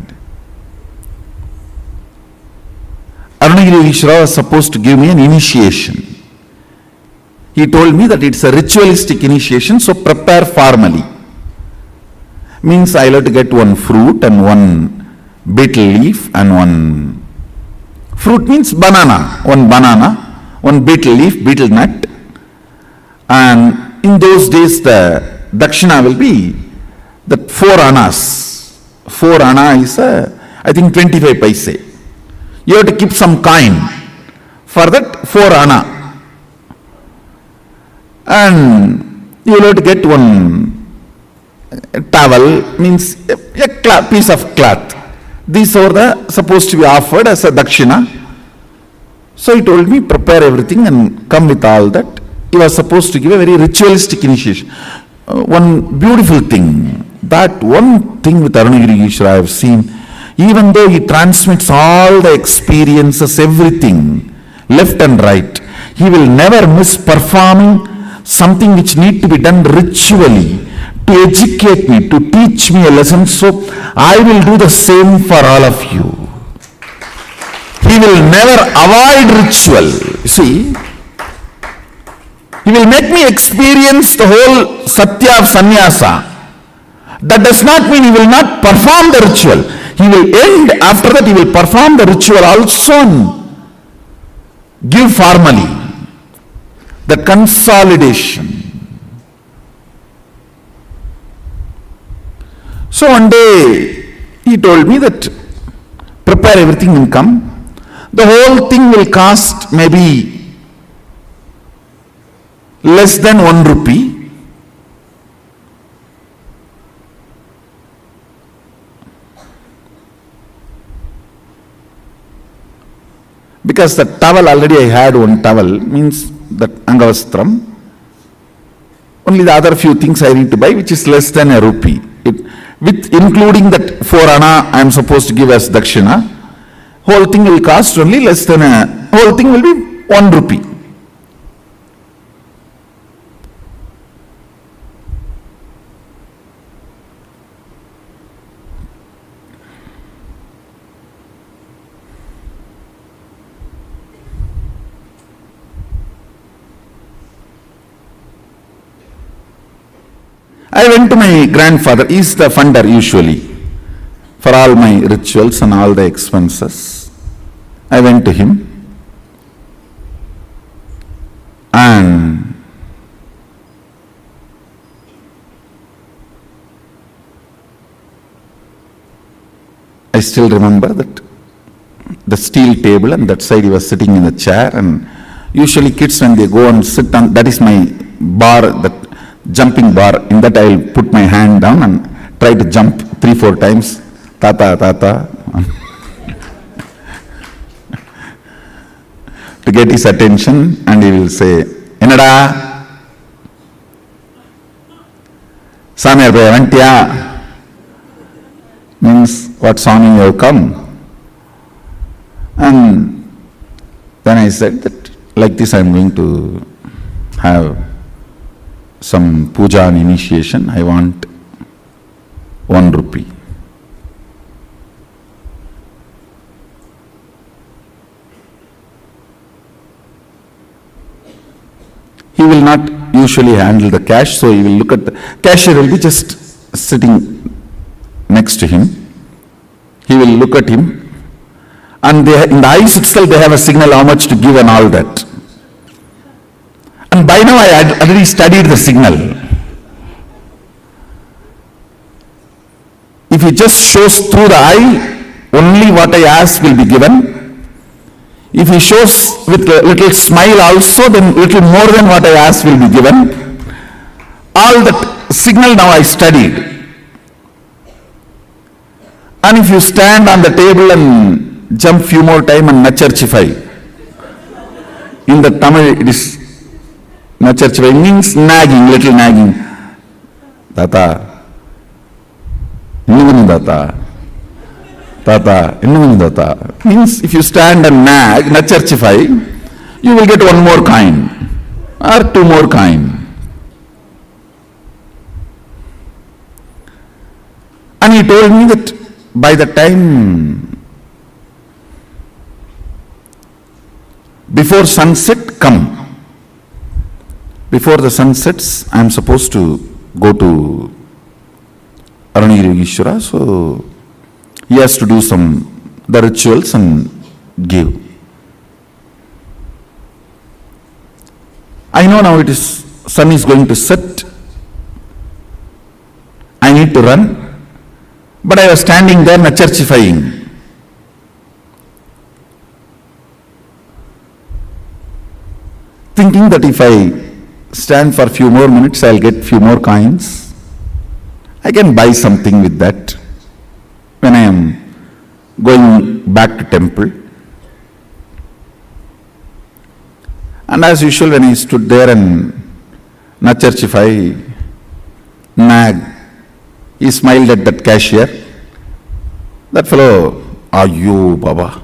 Arunagiri Ishvara was supposed to give me an initiation. He told me that it's a ritualistic initiation, so prepare formally. Means I'll have to get one fruit and one betel leaf and one fruit means banana, one betel leaf, betel nut. And in those days the dakshina will be that 4 annas. 4 anna is I think 25 paise. You have to keep some coin for that 4 anna. And you will have to get one towel, means a piece of cloth. These are supposed to be offered as a dakshina. So he told me, prepare everything and come with all that. He was supposed to give a very ritualistic initiation. One beautiful thing, that one thing with Arunagiri Ishvara I have seen, even though he transmits all the experiences, everything, left and right, he will never miss performing something which need to be done ritually, to educate me, to teach me a lesson. So I will do the same for all of you. He will never avoid ritual. See, he will make me experience the whole satya of sannyasa. That does not mean he will not perform the ritual. He will end, after that he will perform the ritual also and give formally the consolidation. So one day he told me that prepare everything and come. The whole thing will cost maybe less than 1 rupee. Because the towel, already I had one towel, means that Angavastram. Only the other few things I need to buy, which is less than a rupee. With including that 4 anna I am supposed to give as dakshina, whole thing will cost only less than whole thing will be 1 rupee. I went to my grandfather. He is the funder usually for all my rituals and all the expenses. I went to him and I still remember that the steel table, and that side he was sitting in the chair. And usually kids, when they go and sit on, that is my bar, that jumping bar, in that I will put my hand down and try to jump 3-4 times. Tata, tata. To get his attention, and he will say, Enada? Swami Vantya? Means, what Swami, you have come? And then I said that, like this I am going to have some puja and initiation. I want 1 rupee. He will not usually handle the cash, so he will look at the cashier, will be just sitting next to him. He will look at him, and they, in the eyes itself they have a signal how much to give and all that. And by now I had already studied the signal. If he just shows through the eye, only what I ask will be given. If he shows with a little smile also, then little more than what I ask will be given. All that signal now I studied. And if you stand on the table and jump few more time and nacharchify, in the Tamil it is nacharchify, means nagging, little nagging. Tata, innum tata. Tata, innum tata. Means if you stand and nag, nacharchify, you will get 1 more coin or 2 more coin. And he told me that by the time before sunset, come. Before the sun sets, I am supposed to go to Araniragishwara, so he has to do the rituals and give. I know now it is, sun is going to set. I need to run. But I was standing there nacharchifying. Thinking that if I stand for a few more minutes, I'll get few more coins. I can buy something with that when I am going back to temple. And as usual, when I stood there and nacharchify, nag, he smiled at that cashier. That fellow, Ayyo Baba,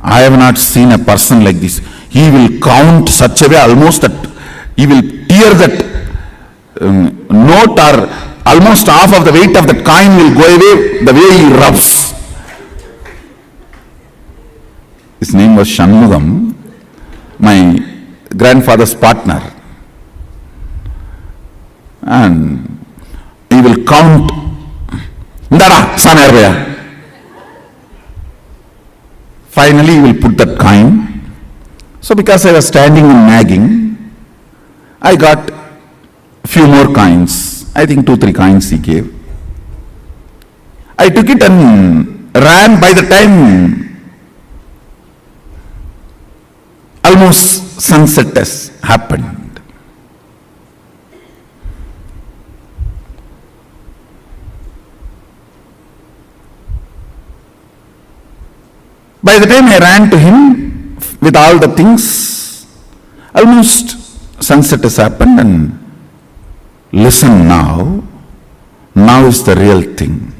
I have not seen a person like this. He will count such a way almost that he will tear that note, or almost half of the weight of that coin will go away the way he rubs. His name was Shanmugam, my grandfather's partner. And he will count. Ndara, Sanarvaya. Finally, he will put that coin. So because I was standing and nagging, I got a few more coins. I think 2-3 coins he gave. I took it and ran. By the time almost sunset has happened. By the time I ran to him with all the things, almost sunset has happened, and listen now is the real thing.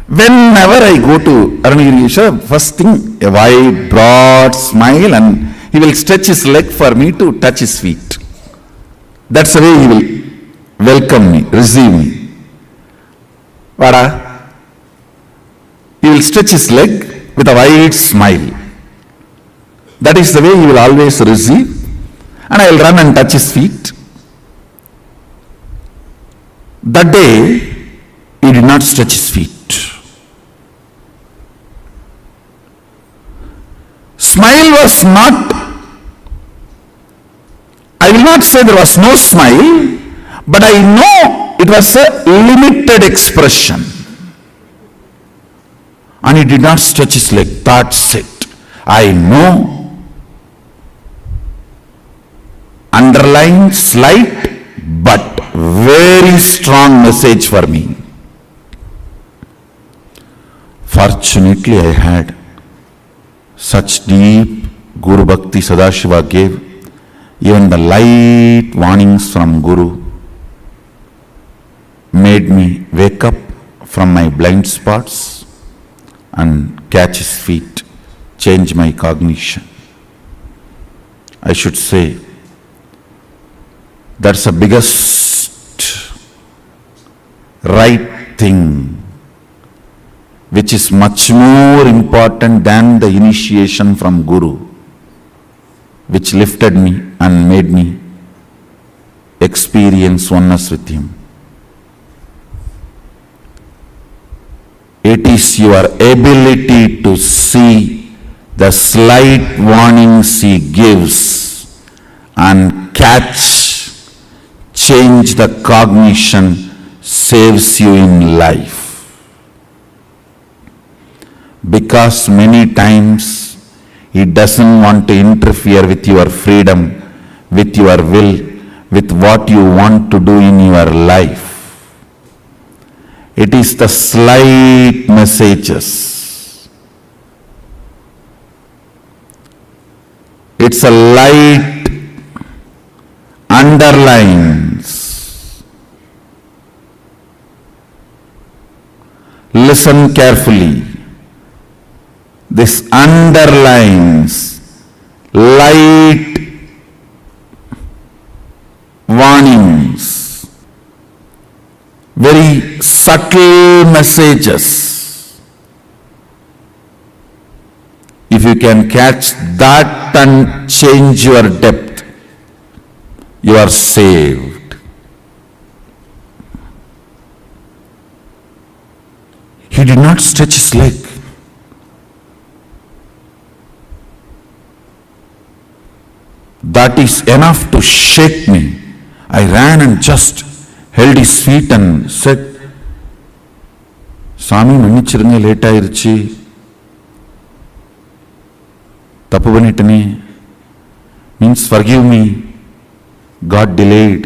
Whenever I go to Araniragishwara, first thing, a wide, broad smile, and he will stretch his leg for me to touch his feet. That's the way he will welcome me, receive me. Vada? He will stretch his leg with a wide smile. That is the way he will always receive. And I will run and touch his feet. That day, he did not stretch his feet. Smile was not, I will not say there was no smile, but I know it was a limited expression. And he did not stretch his leg. That's it. I know. Underline, slight, but very strong message for me. Fortunately, I had such deep Guru Bhakti Sadashiva gave. Even the light warnings from Guru made me wake up from my blind spots and catch his feet, change my cognition. I should say, that's the biggest right thing, which is much more important than the initiation from Guru, which lifted me and made me experience oneness with him. It is your ability to see the slight warnings he gives and catch, change the cognition, saves you in life. Because many times he doesn't want to interfere with your freedom, with your will, with what you want to do in your life. It is the slight messages. It's a light underlines. Listen carefully. This underlines light warnings. Very subtle messages. If you can catch that and change your depth, you are saved. He did not stretch his leg. That is enough to shake me. I ran and just held his feet and said, Swami, மன்னிச்சிருங்க, late ஆயிருச்சு, தப்பு பண்ணிட்டனே, means forgive me, God delayed,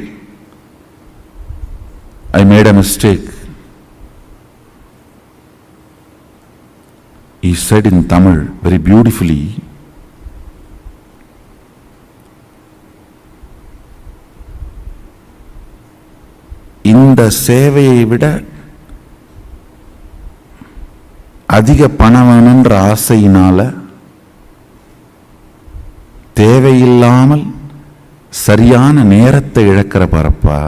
I made a mistake. He said in Tamil very beautifully, இந்த சேவையை விட அதிக பணம் வேணுன்ற ஆசையினால தேவையில்லாமல் சரியான நேரத்தை இழக்கிற பரப்பா.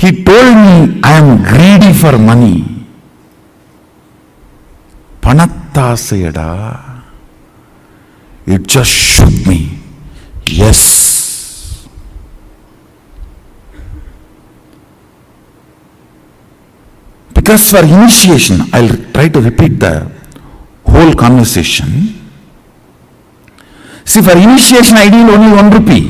He told me I am greedy for money. பணத்தாசையடா. It just shook me. Yes. Because for initiation, I'll try to repeat the whole conversation. See, for initiation I need only 1 rupee.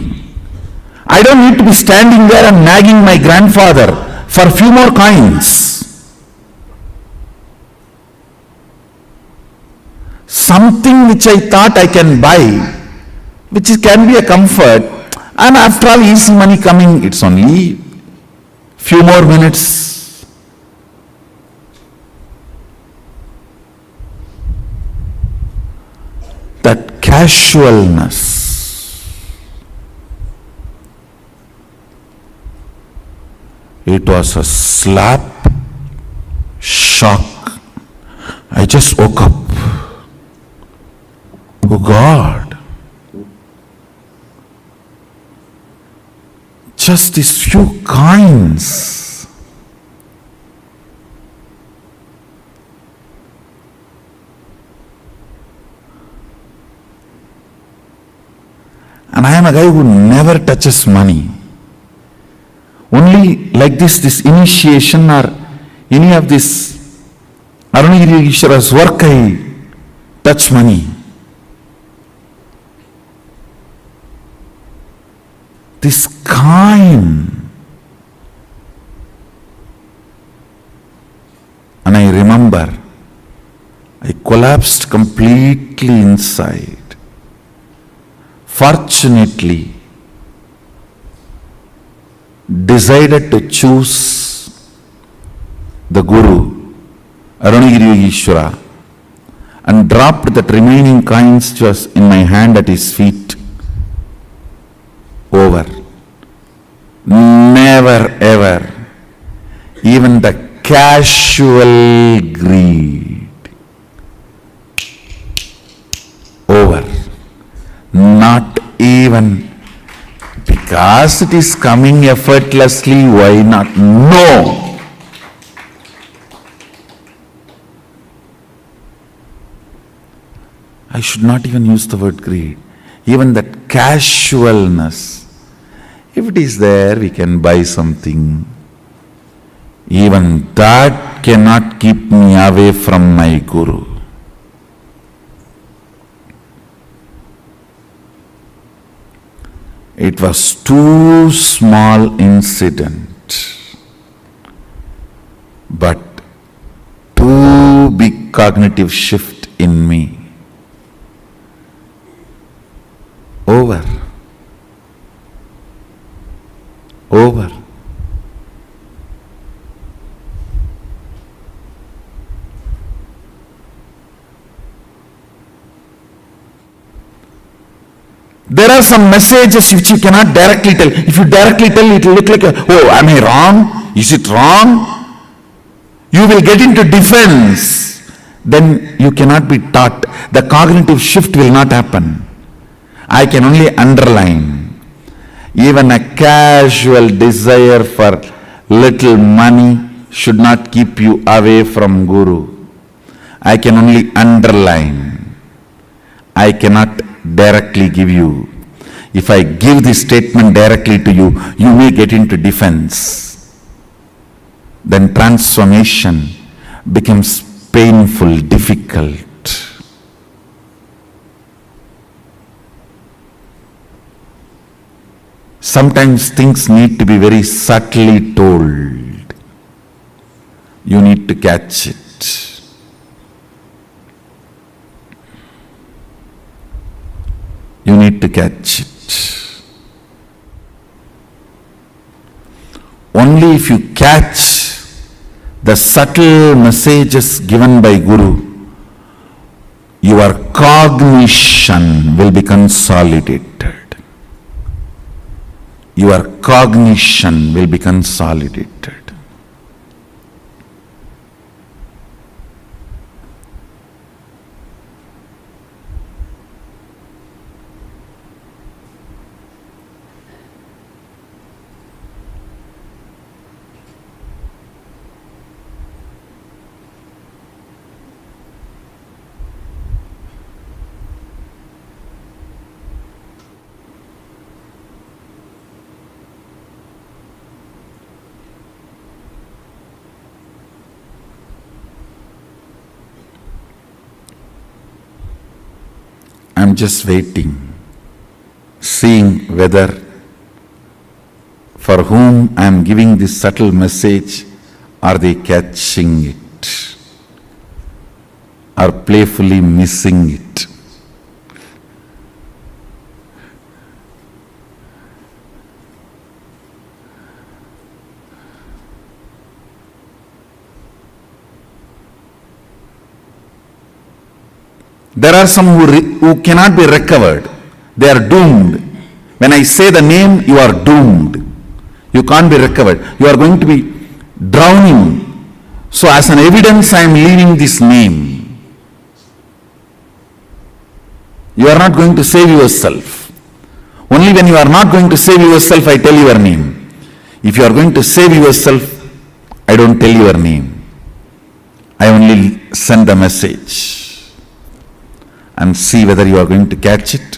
I don't need to be standing there and nagging my grandfather for a few more coins. Something which I thought I can buy, which can be a comfort, and after all easy money coming, it's only few more minutes. That casualness, it was a slap, shock. I just woke up. Oh God, just these few coins. And I am a guy who never touches money. Only like this initiation or any of this Arunagiri Ishwara's work, I touch money. This kind, collapsed completely inside. Fortunately, decided to choose the Guru, Arunagiri Ishvara, and dropped that remaining coins which was in my hand at his feet. Over. Never ever, even the casual greed. Over. Not even because it is coming effortlessly, why not? No. I should not even use the word greed. Even that casualness. If it is there, we can buy something. Even that cannot keep me away from my Guru. It was too small incident, but too big cognitive shift in me. Over. Over. There are some messages which you cannot directly tell. If you directly tell, it will look like, oh, am I wrong? Is it wrong? You will get into defense. Then you cannot be taught. The cognitive shift will not happen. I can only underline. Even a casual desire for little money should not keep you away from Guru. I can only underline. I cannot directly give you. If I give this statement directly to you, you may get into defense. Then transformation becomes painful, difficult. Sometimes things need to be very subtly told. You need to catch it. You need to catch it. Only if you catch the subtle messages given by Guru, your cognition will be consolidated. Your cognition will be consolidated. I'm just waiting, seeing whether for whom I'm giving this subtle message, are they catching it or playfully missing it? There are some who cannot be recovered. They are doomed. When I say the name, you are doomed. You can't be recovered. You are going to be drowning. So as an evidence, I am leaving this name. You are not going to save yourself. Only when you are not going to save yourself, I tell your name. If you are going to save yourself, I don't tell your name. I only send a message. And see whether you are going to catch it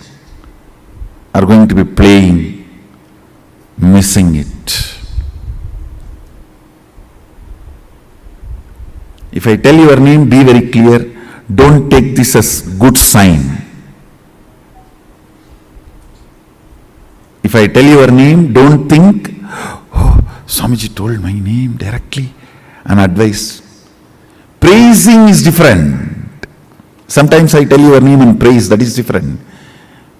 or going to be playing, missing it. If I tell your name, be very clear. Don't take this as good sign. If I tell your name, don't think, oh, Swamiji told my name directly and advice. Praising is different. Sometimes I tell your name in praise, that is different.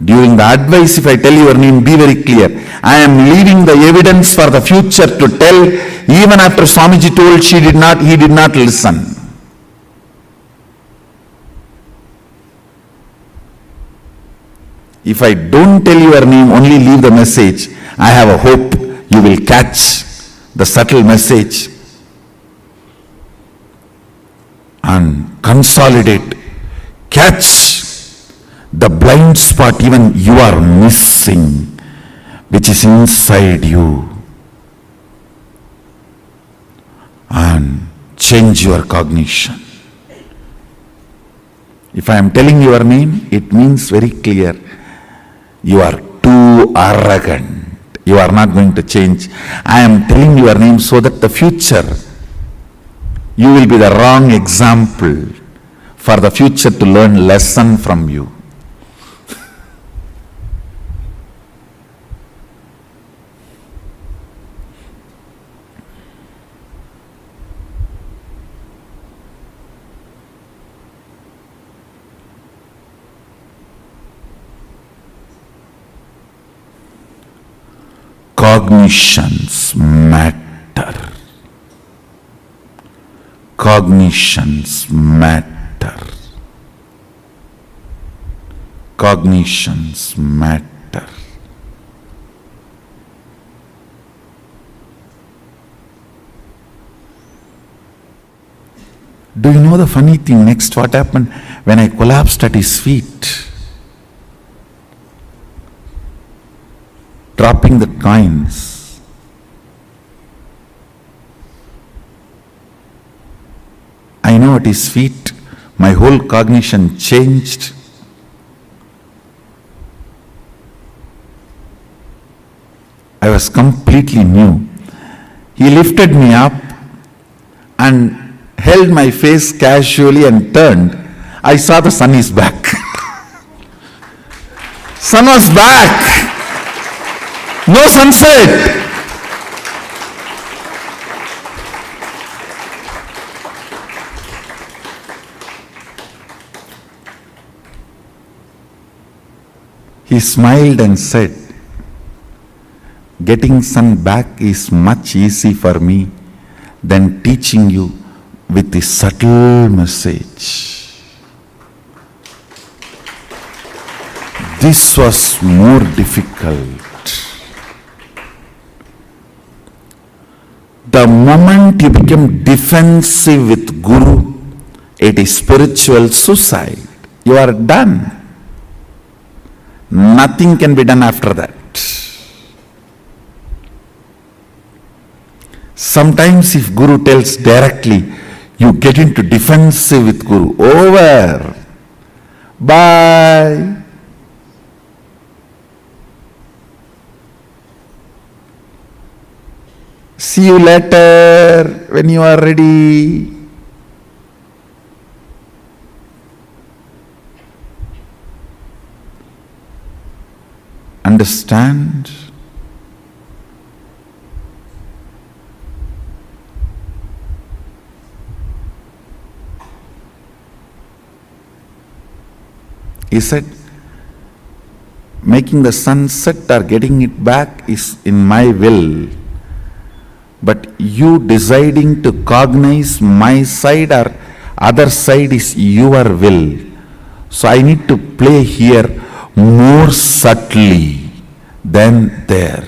During the advice, if I tell your name, be very clear. I am leaving the evidence for the future to tell. Even after Swamiji told, he did not listen. If I don't tell your name, only leave the message, I have a hope you will catch the subtle message and consolidate, catch the blind spot even you are missing, which is inside you, and change your cognition. If I am telling your name, it means very clear, you are too arrogant. You are not going to change. I am telling your name so that the future, you will be the wrong example for the future to learn lesson from you. Cognitions matter. Cognitions matter. Cognitions matter. Do you know the funny thing next what happened when I collapsed at his feet? Dropping the coins. I know at his feet, my whole cognition changed. I was completely new. He lifted me up and held my face casually and turned. I saw the sun is back. Sun was back. No sunset. He smiled and said, getting sun back is much easy for me than teaching you with the subtle message. This was more difficult. The moment you become defensive with Guru, it is spiritual suicide. You are done. Nothing can be done after that. Sometimes if Guru tells directly, you get into defensive with Guru. Over. Bye. See you later when you are ready. Understand? He said, making the sun set or getting it back is in my will. But you deciding to cognize my side or other side is your will. So I need to play here more subtly than there.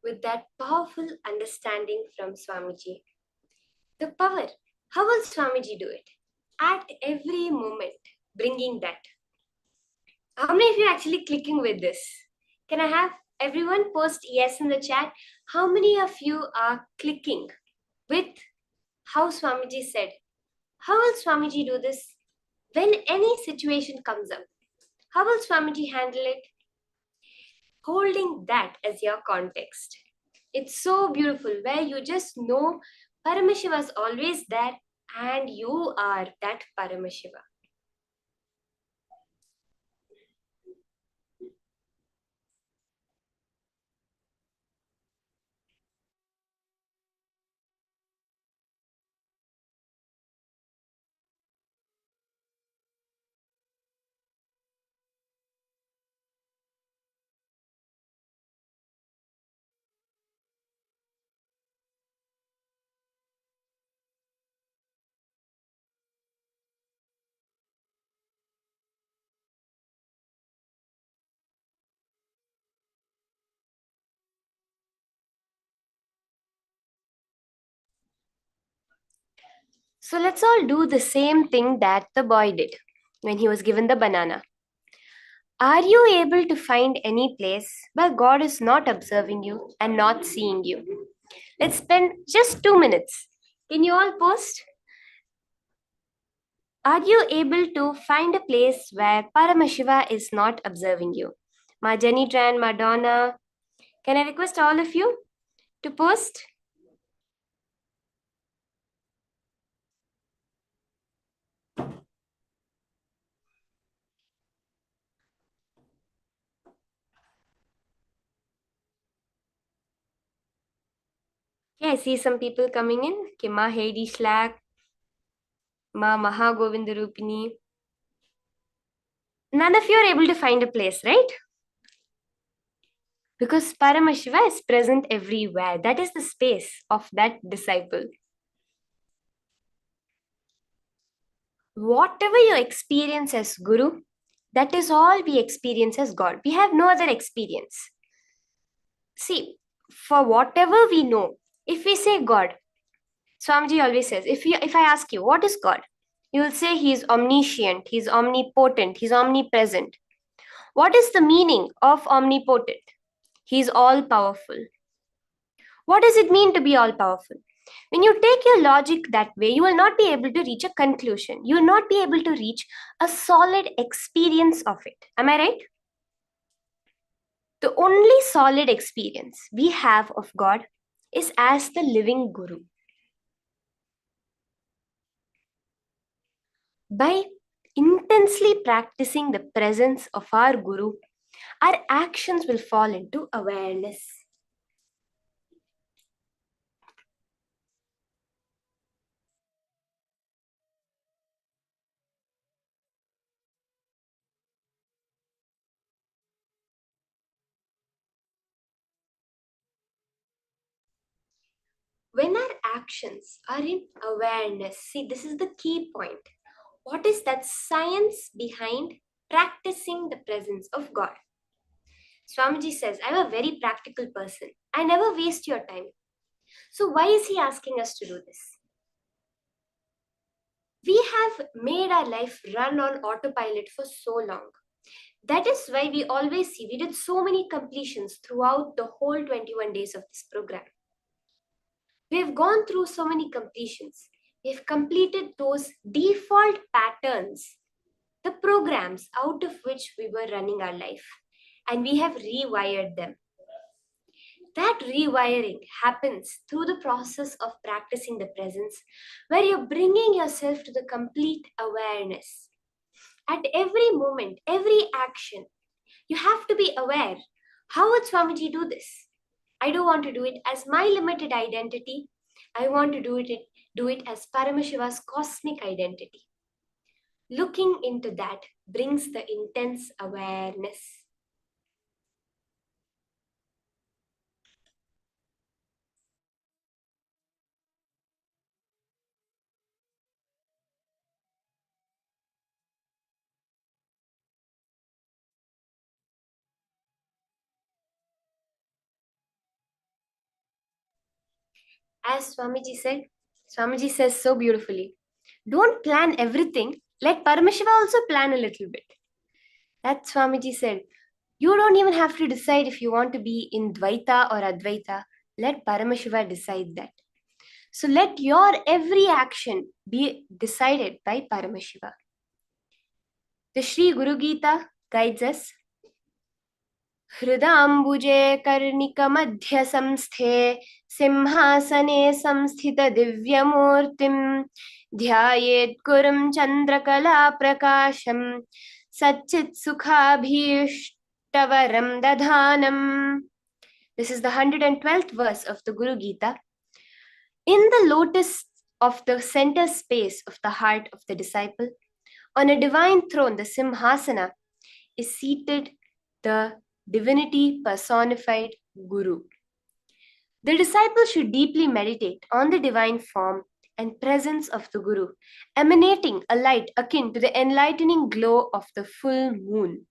with that powerful understanding from Swamiji. The power. How will Swamiji do it? At every moment, bringing that. How many of you are actually clicking with this? Can I have everyone post yes in the chat? How many of you are clicking with how Swamiji said? How will Swamiji do this? When any situation comes up, how will Swamiji handle it? Holding that as your context. It's so beautiful where you just know Paramashiva is always there and you are that Paramashiva. So let's all do the same thing that the boy did when he was given the banana. Are you able to find any place where God is not observing you and not seeing you? Let's spend just 2 minutes. Can you all post? Are you able to find a place where Paramashiva is not observing you? Ma Jenny Tran, Madonna, can I request all of you to post? Yeah, I see some people coming in. Okay, Ma Heidi Schlack, Ma Maha Govindarupini. None of you are able to find a place, right? Because Paramashiva is present everywhere. That is the space of that disciple. Whatever you experience as Guru, that is all we experience as God. We have no other experience. See, for whatever we know, if we say God, Swamiji always says, if I ask you, what is God? You will say he is omniscient, he is omnipotent, he is omnipresent. What is the meaning of omnipotent? He is all powerful. What does it mean to be all powerful? When you take your logic that way, you will not be able to reach a conclusion. You will not be able to reach a solid experience of it. Am I right? The only solid experience we have of God is as the living Guru. By intensely practicing the presence of our Guru, our actions will fall into awareness. When our actions are in awareness, see, this is the key point. What is that science behind practicing the presence of God? Swamiji says, I'm a very practical person. I never waste your time. So why is he asking us to do this? We have made our life run on autopilot for so long. That is why we always see we did so many completions throughout the whole 21 days of this program. We have gone through so many completions. We have completed those default patterns, the programs out of which we were running our life, and we have rewired them. That rewiring happens through the process of practicing the presence, where you're bringing yourself to the complete awareness. At every moment, every action, you have to be aware. How would Swamiji do this? I don't want to do it as my limited identity. I want to do it as Paramashiva's cosmic identity. Looking into that brings the intense awareness. As Swamiji says so beautifully, don't plan everything. Let Paramashiva also plan a little bit. That Swamiji said, you don't even have to decide if you want to be in Dvaita or Advaita. Let Paramashiva decide that. So let your every action be decided by Paramashiva. The Sri Guru Gita guides us. हृदाम्बुजे कर्णिकमध्य संस्थे सिंहासने संस्थित दिव्यमूर्तिं ध्यायेत् गुरुं चन्द्रकला प्रकाशं सच्चित् सुखाभीष्टवरं दधानम्. This is the 112th verse of the Guru Gita. In the lotus of the center space of the heart of the disciple, on a divine throne, the Simhasana, is seated the divinity personified Guru. The disciple should deeply meditate on the divine form and presence of the Guru, emanating a light akin to the enlightening glow of the full moon.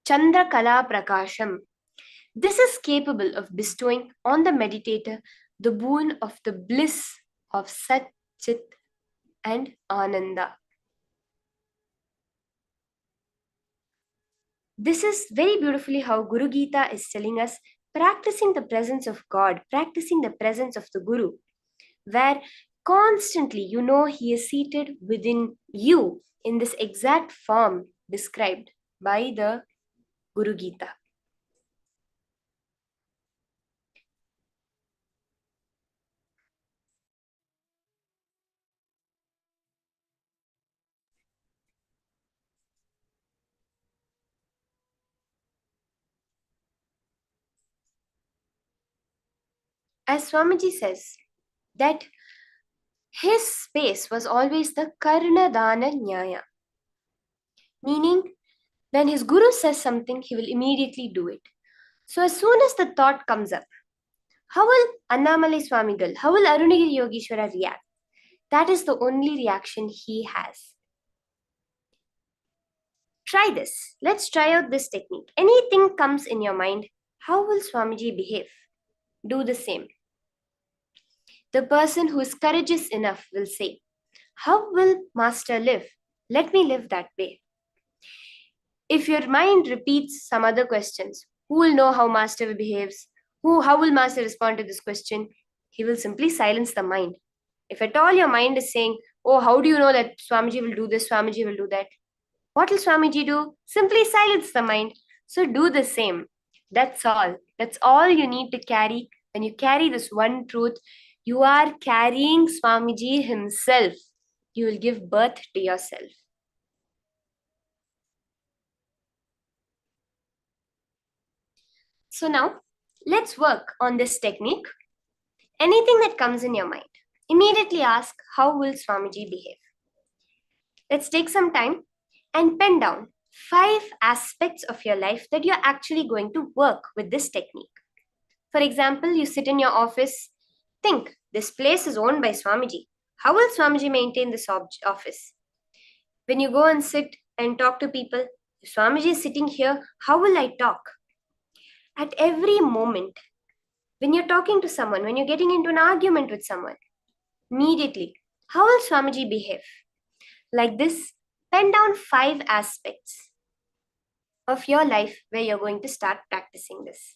Chandra Kala Prakasham. This is capable of bestowing on the meditator the boon of the bliss of Sat, Chit and Ananda. This is very beautifully how Guru Gita is telling us, practicing the presence of God, practicing the presence of the Guru, where constantly you know he is seated within you in this exact form described by the Guru Gita. As Swamiji says, that his space was always the Karna Dana Nyaya, meaning when his Guru says something, he will immediately do it. So as soon as the thought comes up, how will Annamalai Swamigal, how will Arunagiri Yogeshwara react? That is the only reaction he has. Try this. Let's try out this technique. Anything comes in your mind, how will Swamiji behave? Do the same. The person who is courageous enough will say, how will Master live? Let me live that way. If your mind repeats some other questions, who will know how Master behaves? How will Master respond to this question? He will simply silence the mind. If at all your mind is saying, oh, how do you know that Swamiji will do this, Swamiji will do that? What will Swamiji do? Simply silence the mind. So do the same. That's all. That's all you need to carry. When you carry this one truth, you are carrying Swamiji himself. You will give birth to yourself. So now, let's work on this technique. Anything that comes in your mind, immediately ask, how will Swamiji behave? Let's take some time and pen down 5 aspects of your life that you're actually going to work with this technique. For example, you sit in your office, think, this place is owned by Swamiji. How will Swamiji maintain this office? When you go and sit and talk to people, if Swamiji is sitting here, how will I talk? At every moment, when you're talking to someone, when you're getting into an argument with someone, immediately, how will Swamiji behave? Like this, pen down 5 aspects of your life where you're going to start practicing this.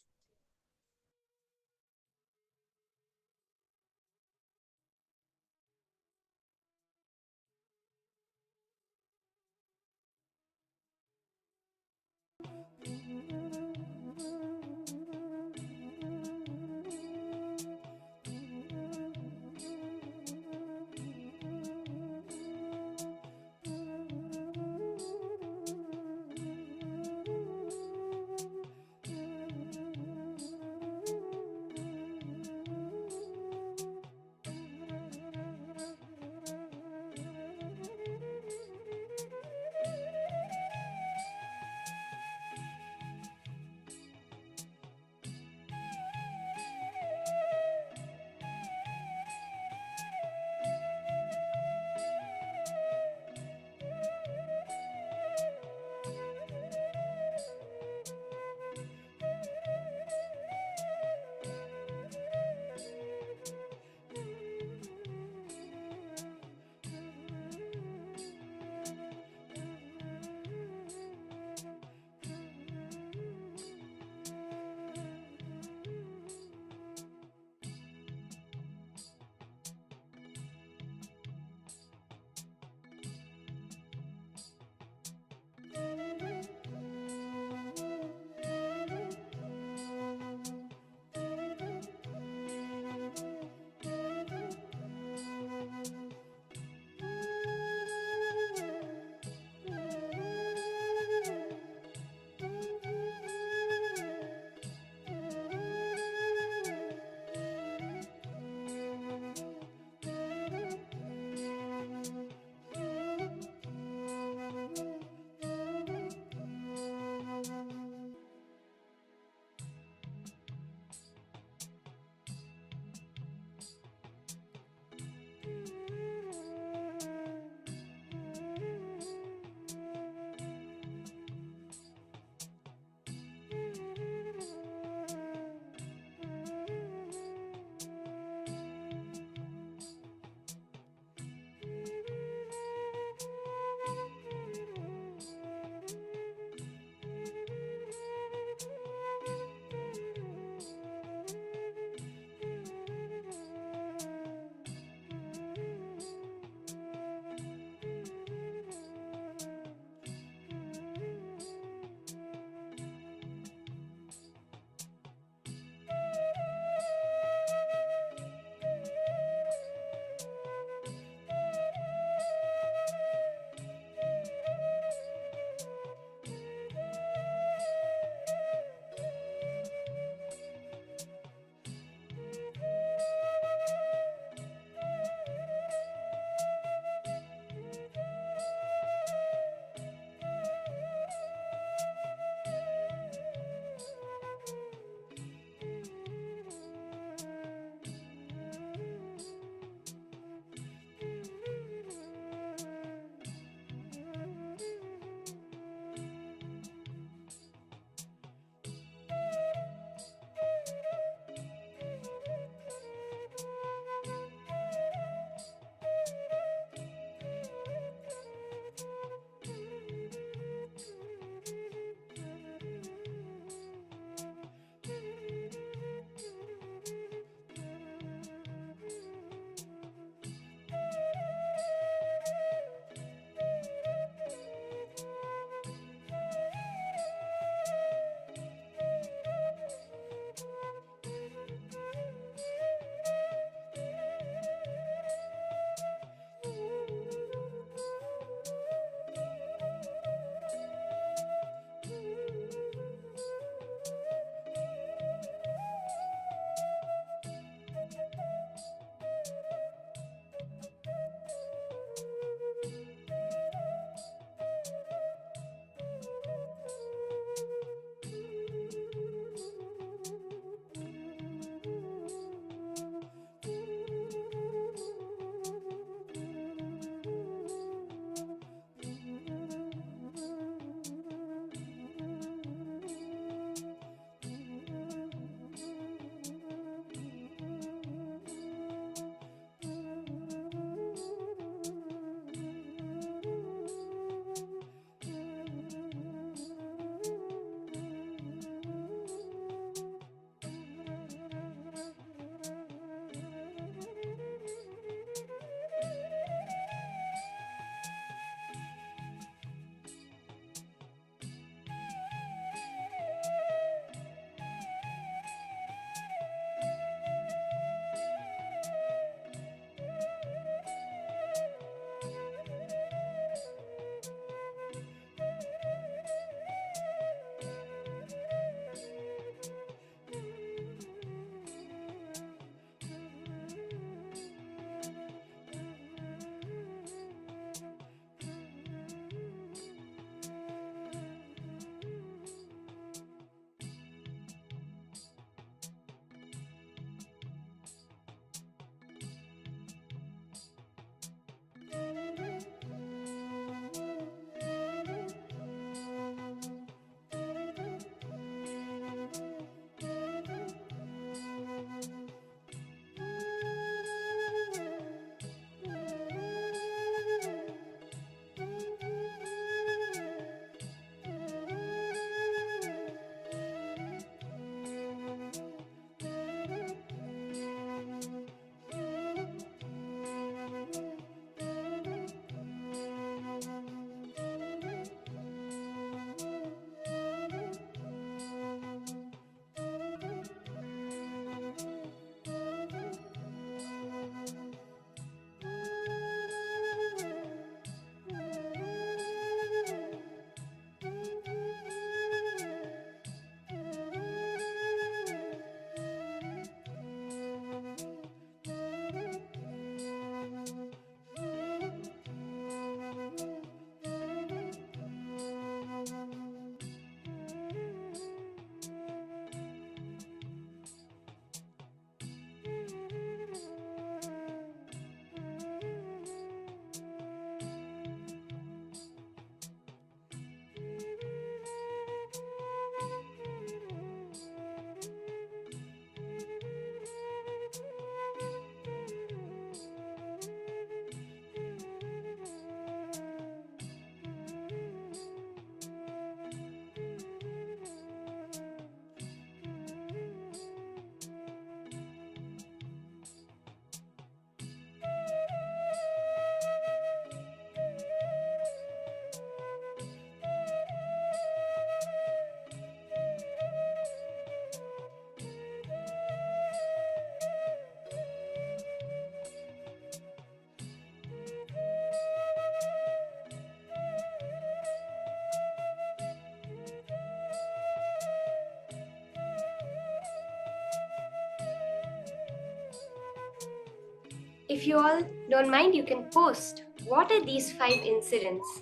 If you all don't mind, you can post what are these 5 incidents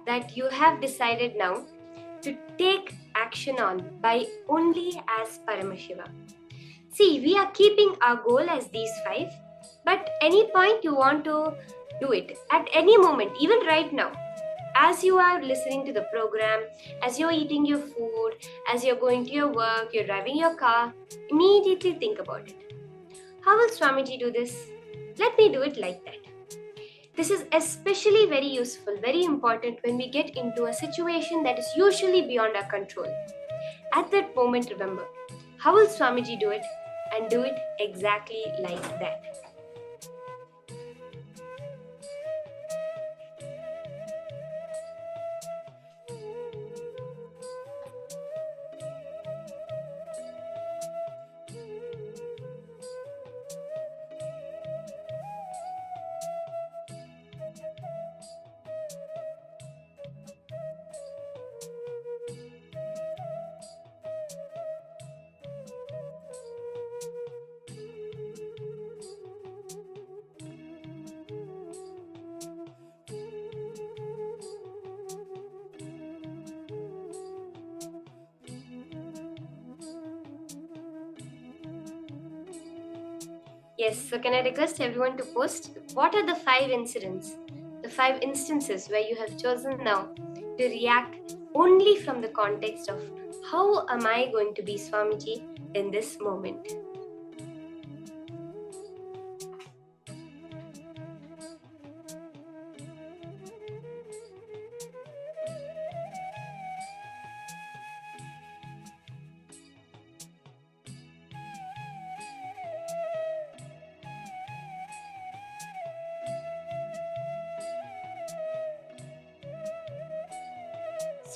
that you have decided now to take action on by only as Paramashiva. See, we are keeping our goal as these 5, but any point you want to do it at any moment, even right now. As you are listening to the program, as you're eating your food, as you're going to your work, you're driving your car, immediately think about it. How will Swamiji do this? Let me do it like that. This is especially very useful, very important when we get into a situation that is usually beyond our control. At that moment, remember, how will Swamiji do it? And do it exactly like that. Yes, so can I request everyone to post what are the 5 incidents, the 5 instances where you have chosen now to react only from the context of how am I going to be Swamiji in this moment?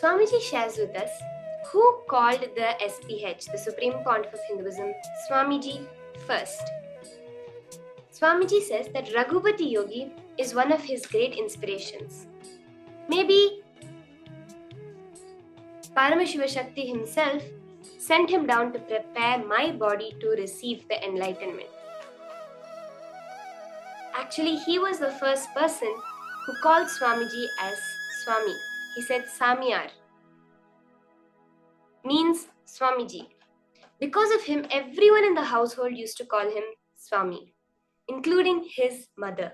Swamiji shares with us who called the SPH, the Supreme Pontiff of Hinduism, Swamiji first. Swamiji says that Raghupati Yogi is one of his great inspirations. Maybe Paramashiva Shakti himself sent him down to prepare my body to receive the enlightenment. Actually, he was the first person who called Swamiji as Swami. He said Samyar means Swamiji. Because of him, everyone in the household used to call him Swami, including his mother.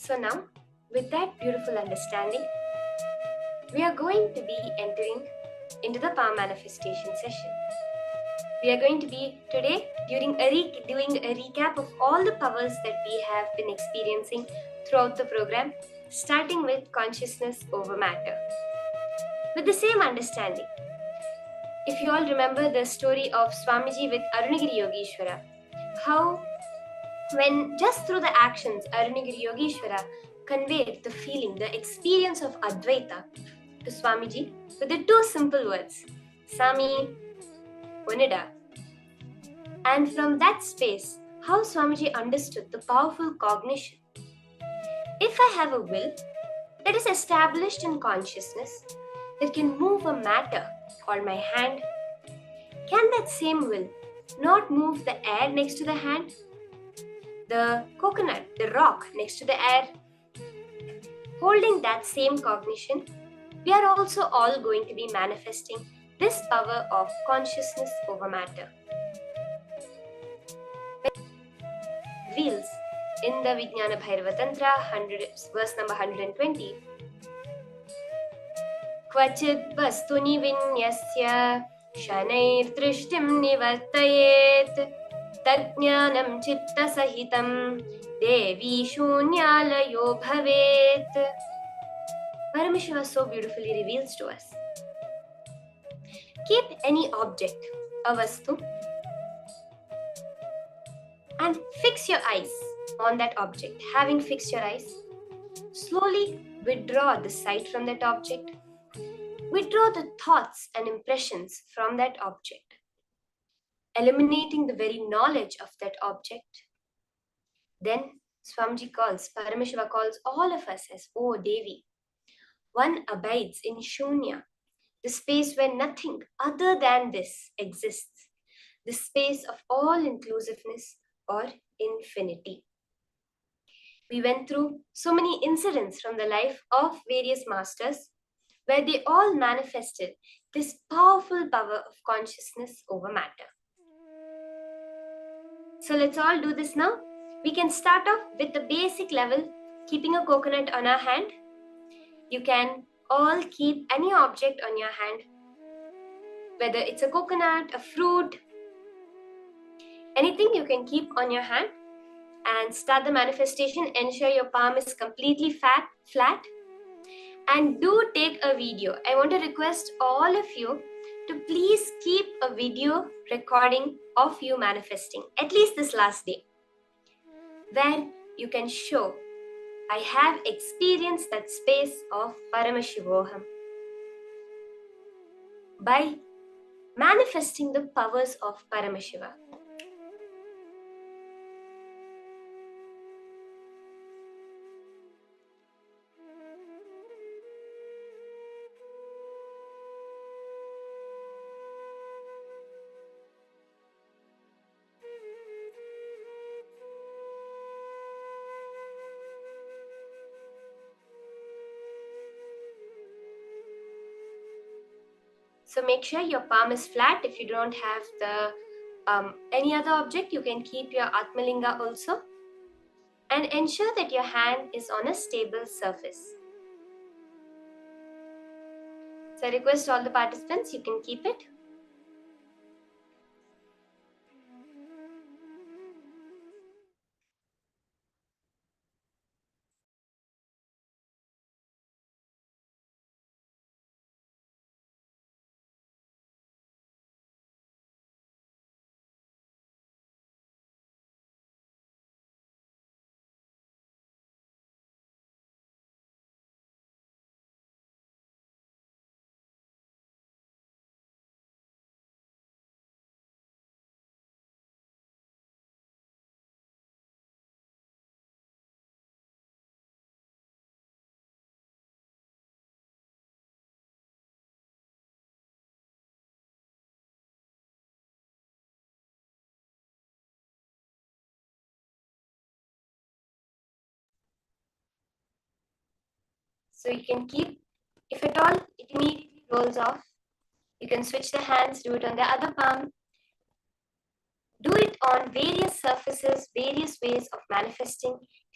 So now, with that beautiful understanding, we are going to be entering into the palm manifestation session. We are going to be today doing a recap of all the powers that we have been experiencing throughout the program, starting with consciousness over matter. With the same understanding, if you all remember the story of Swamiji with Arunagiri Yogeshwara, how when just through the actions Arunagiri Yogeshwara conveyed the feeling, the experience of Advaita to Swamiji with the two simple words, Sami, Unida. And from that space, how Swamiji understood the powerful cognition. If I have a will that is established in consciousness that can move a matter called my hand, can that same will not move the air next to the hand? The coconut, the rock next to the air? Holding that same cognition, we are also all going to be manifesting this power of consciousness over matter. Reveals in the Vijnana Bhairava Tantra, verse number 120. Kvachid vastuni vinyasya shanair drishtim nivartayet tajnanam chitta sahitam devi shunyalayo bhavet. Paramashiva so beautifully reveals to us. Keep any object, a vastu, and fix your eyes on that object. Having fixed your eyes, slowly withdraw the sight from that object. Withdraw the thoughts and impressions from that object, eliminating the very knowledge of that object. Then Swamiji Paramashiva calls all of us as, O Devi. One abides in Shunya, the space where nothing other than this exists, the space of all inclusiveness or infinity. We went through so many incidents from the life of various masters where they all manifested this powerful power of consciousness over matter. So let's all do this now. We can start off with the basic level, keeping a coconut on our hand. You can all keep any object on your hand, whether it's a coconut, a fruit, anything you can keep on your hand, and start the manifestation. Ensure your palm is completely flat, and do take a video. I want to request all of you to please keep a video recording of you manifesting, at least this last day, where you can show, I have experienced that space of Paramashivoham by manifesting the powers of Paramashiva. So make sure your palm is flat. If you don't have the any other object, you can keep your Atmalinga also. And ensure that your hand is on a stable surface. So I request all the participants, you can keep it. So you can keep, if at all it immediately rolls off, you can switch the hands, do it on the other palm. Do it on various surfaces, various ways of manifesting.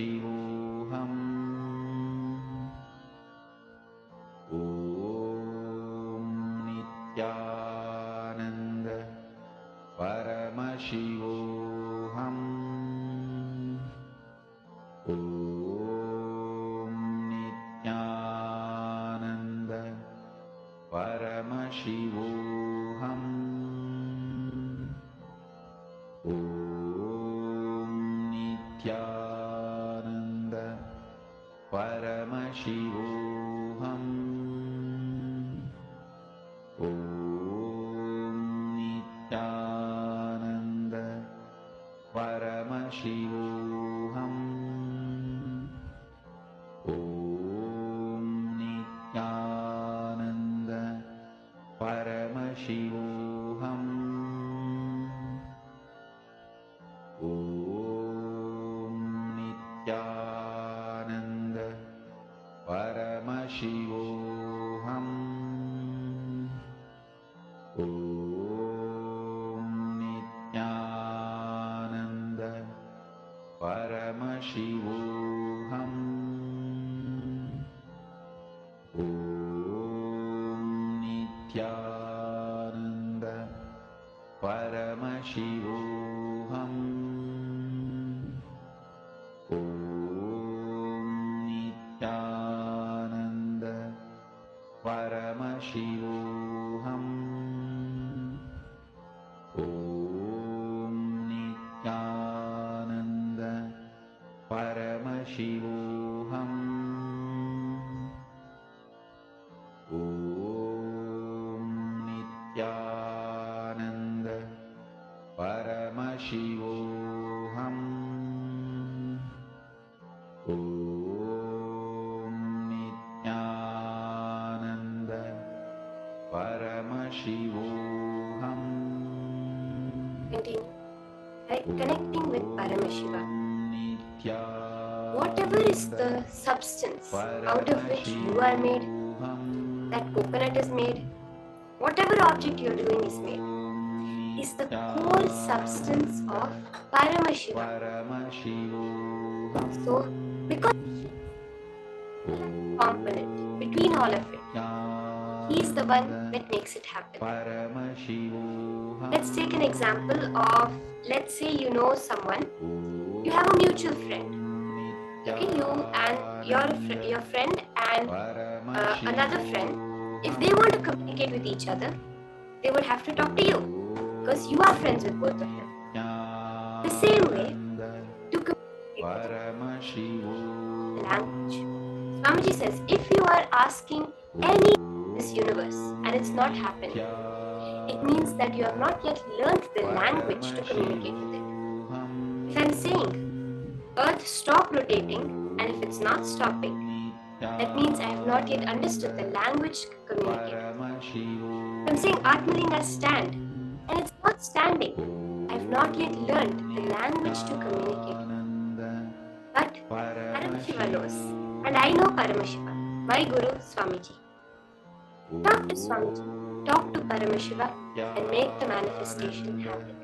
Paramashivoham. Om Nithyananda Paramashivoham. Om Nithyananda Paramashivoham. Om Nithyananda Paramashivoham. Om Nithyananda Paramashivoham. Om Nithyananda Paramashivoham. Om Nithyananda Paramashivoham. Om Nithyananda Paramashivoham. Om Nithyananda Paramashivoham. Om Nithyananda Paramashivoham. Om Nithyananda Paramashivoham. Om Nithyananda Paramashivoham. Om Nithyananda Paramashivoham. Continue. Connecting with Paramashiva. Whatever is the substance out of which you are made, that coconut is made, whatever object you are doing is made, is the core substance of Paramashiva. So, because component between all of it, he is the one that makes it happen. Let's take an example of, let's say you know someone, you have a mutual friend. Okay, you and your friend and another friend, if they want to communicate with each other, they would have to talk to you because you are friends with both of them. The same way, to communicate with language. Swamiji says, if you are asking any in this universe and it's not happening, it means that you have not yet learned the language to communicate with it. If I'm saying, Earth stop rotating, and if it's not stopping, that means I have not yet understood the language to communicate. If I'm saying Atmalinga stand, and it's not standing, I have not yet learned the language to communicate. But Paramashiva knows, and I know Paramashiva, my Guru Swamiji. Talk to Swamiji, talk to Paramashiva, and make the manifestation happen.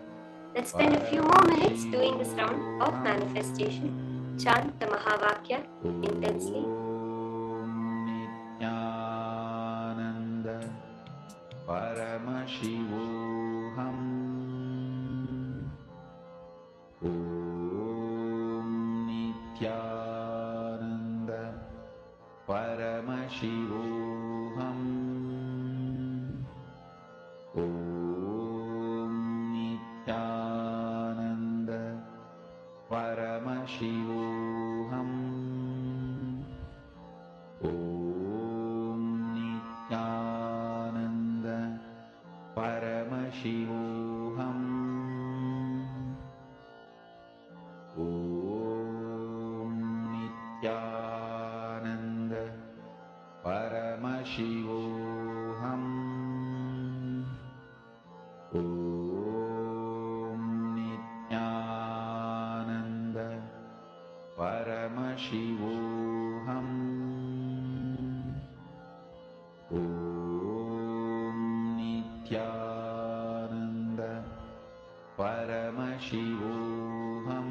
Let's spend a few more minutes doing this round of manifestation. Chant the Mahā intensely. Nithyananda Paramashivoham. Om Nithyananda Paramashivoham. Om Nithyananda Paramashivoham. Om Nithyananda Paramashivoham. Om Nithyananda Paramashivoham. Om Nithyananda Paramashivoham. Om Nithyananda Paramashivoham.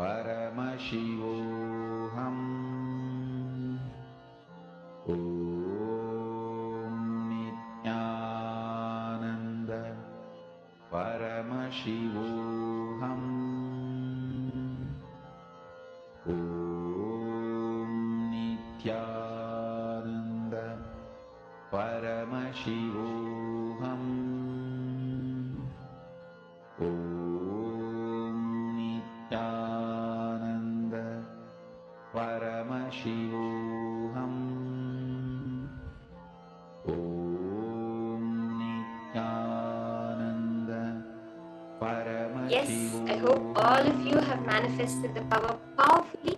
Paramashivoham. Om Nithyananda Paramashivoham. Om Nithyananda Paramashivoham. Om Nithyananda Paramashivoham. Om Nithyananda Yes, I hope all of you have manifested the power powerfully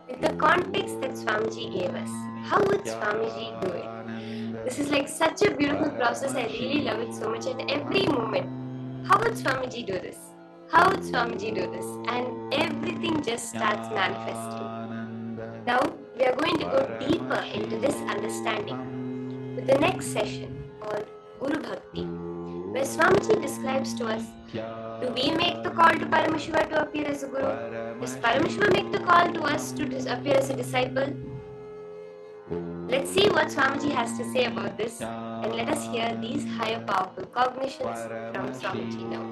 with the context that Swamiji gave us. How would Swamiji do it? This is like such a beautiful process. I really love it so much at every moment. How would Swamiji do this? How would Swamiji do this? And everything just starts manifesting. Now, we are going to go deeper into this understanding with the next session on Guru Bhakti, where Swamiji describes to us, do we make the call to Paramashiva to appear as a Guru? Does Paramashiva make the call to us to appear as a disciple? Let's see what Swamiji has to say about this, and let us hear these higher powerful cognitions from Swamiji now.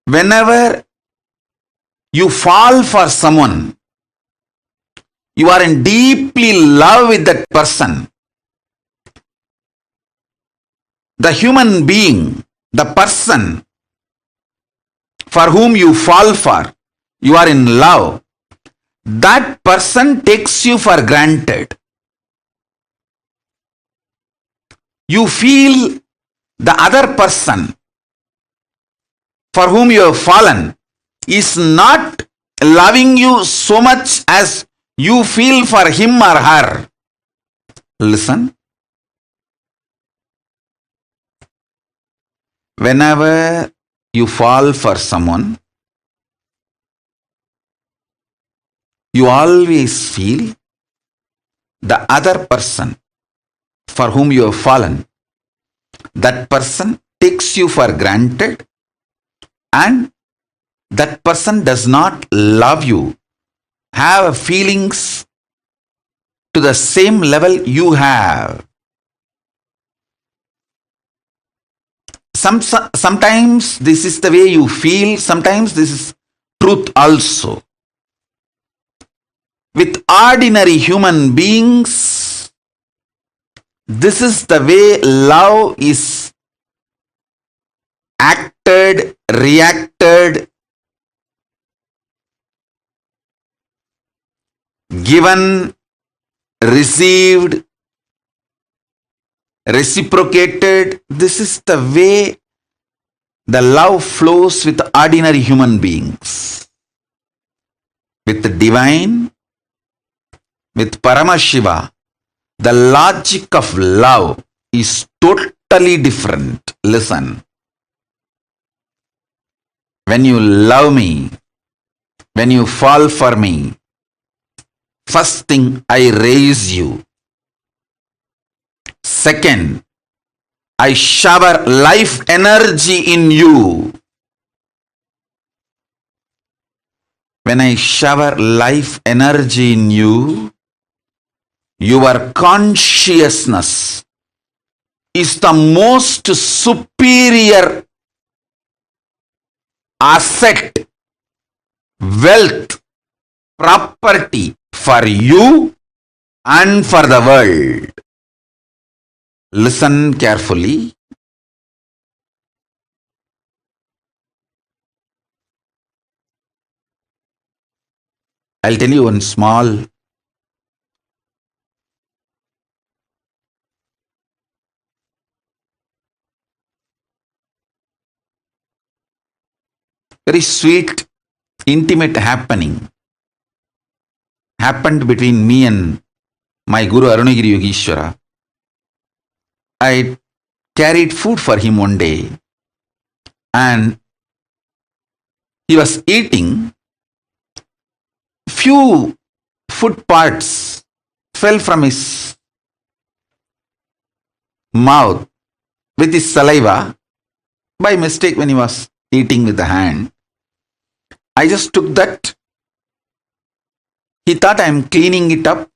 Whenever you fall for someone, you are in deeply love with that person. The human being, the person for whom you fall for, you are in love. That person takes you for granted. You feel the other person for whom you have fallen is not loving you so much as you feel for him or her. Listen. Whenever you fall for someone, you always feel the other person for whom you have fallen. That person takes you for granted, and that person does not love you, have feelings to the same level you have. Sometimes this is the way you feel, sometimes this is truth also. With ordinary human beings, this is the way love is acted, reacted, given, received, reciprocated. This is the way the love flows with ordinary human beings. With the divine, with Paramashiva, the logic of love is totally different. Listen. When you love me, when you fall for me, first thing, I raise you. Second, I shower life energy in you. When I shower life energy in you, your consciousness is the most superior asset, wealth, property for you and for the world. Listen carefully. I'll tell you one small very sweet, intimate happened between me and my Guru Arunagiri Yogeshwara. I carried food for him one day, and he was eating. Few food parts fell from his mouth with his saliva by mistake when he was eating with the hand. I just took that. He thought I am cleaning it up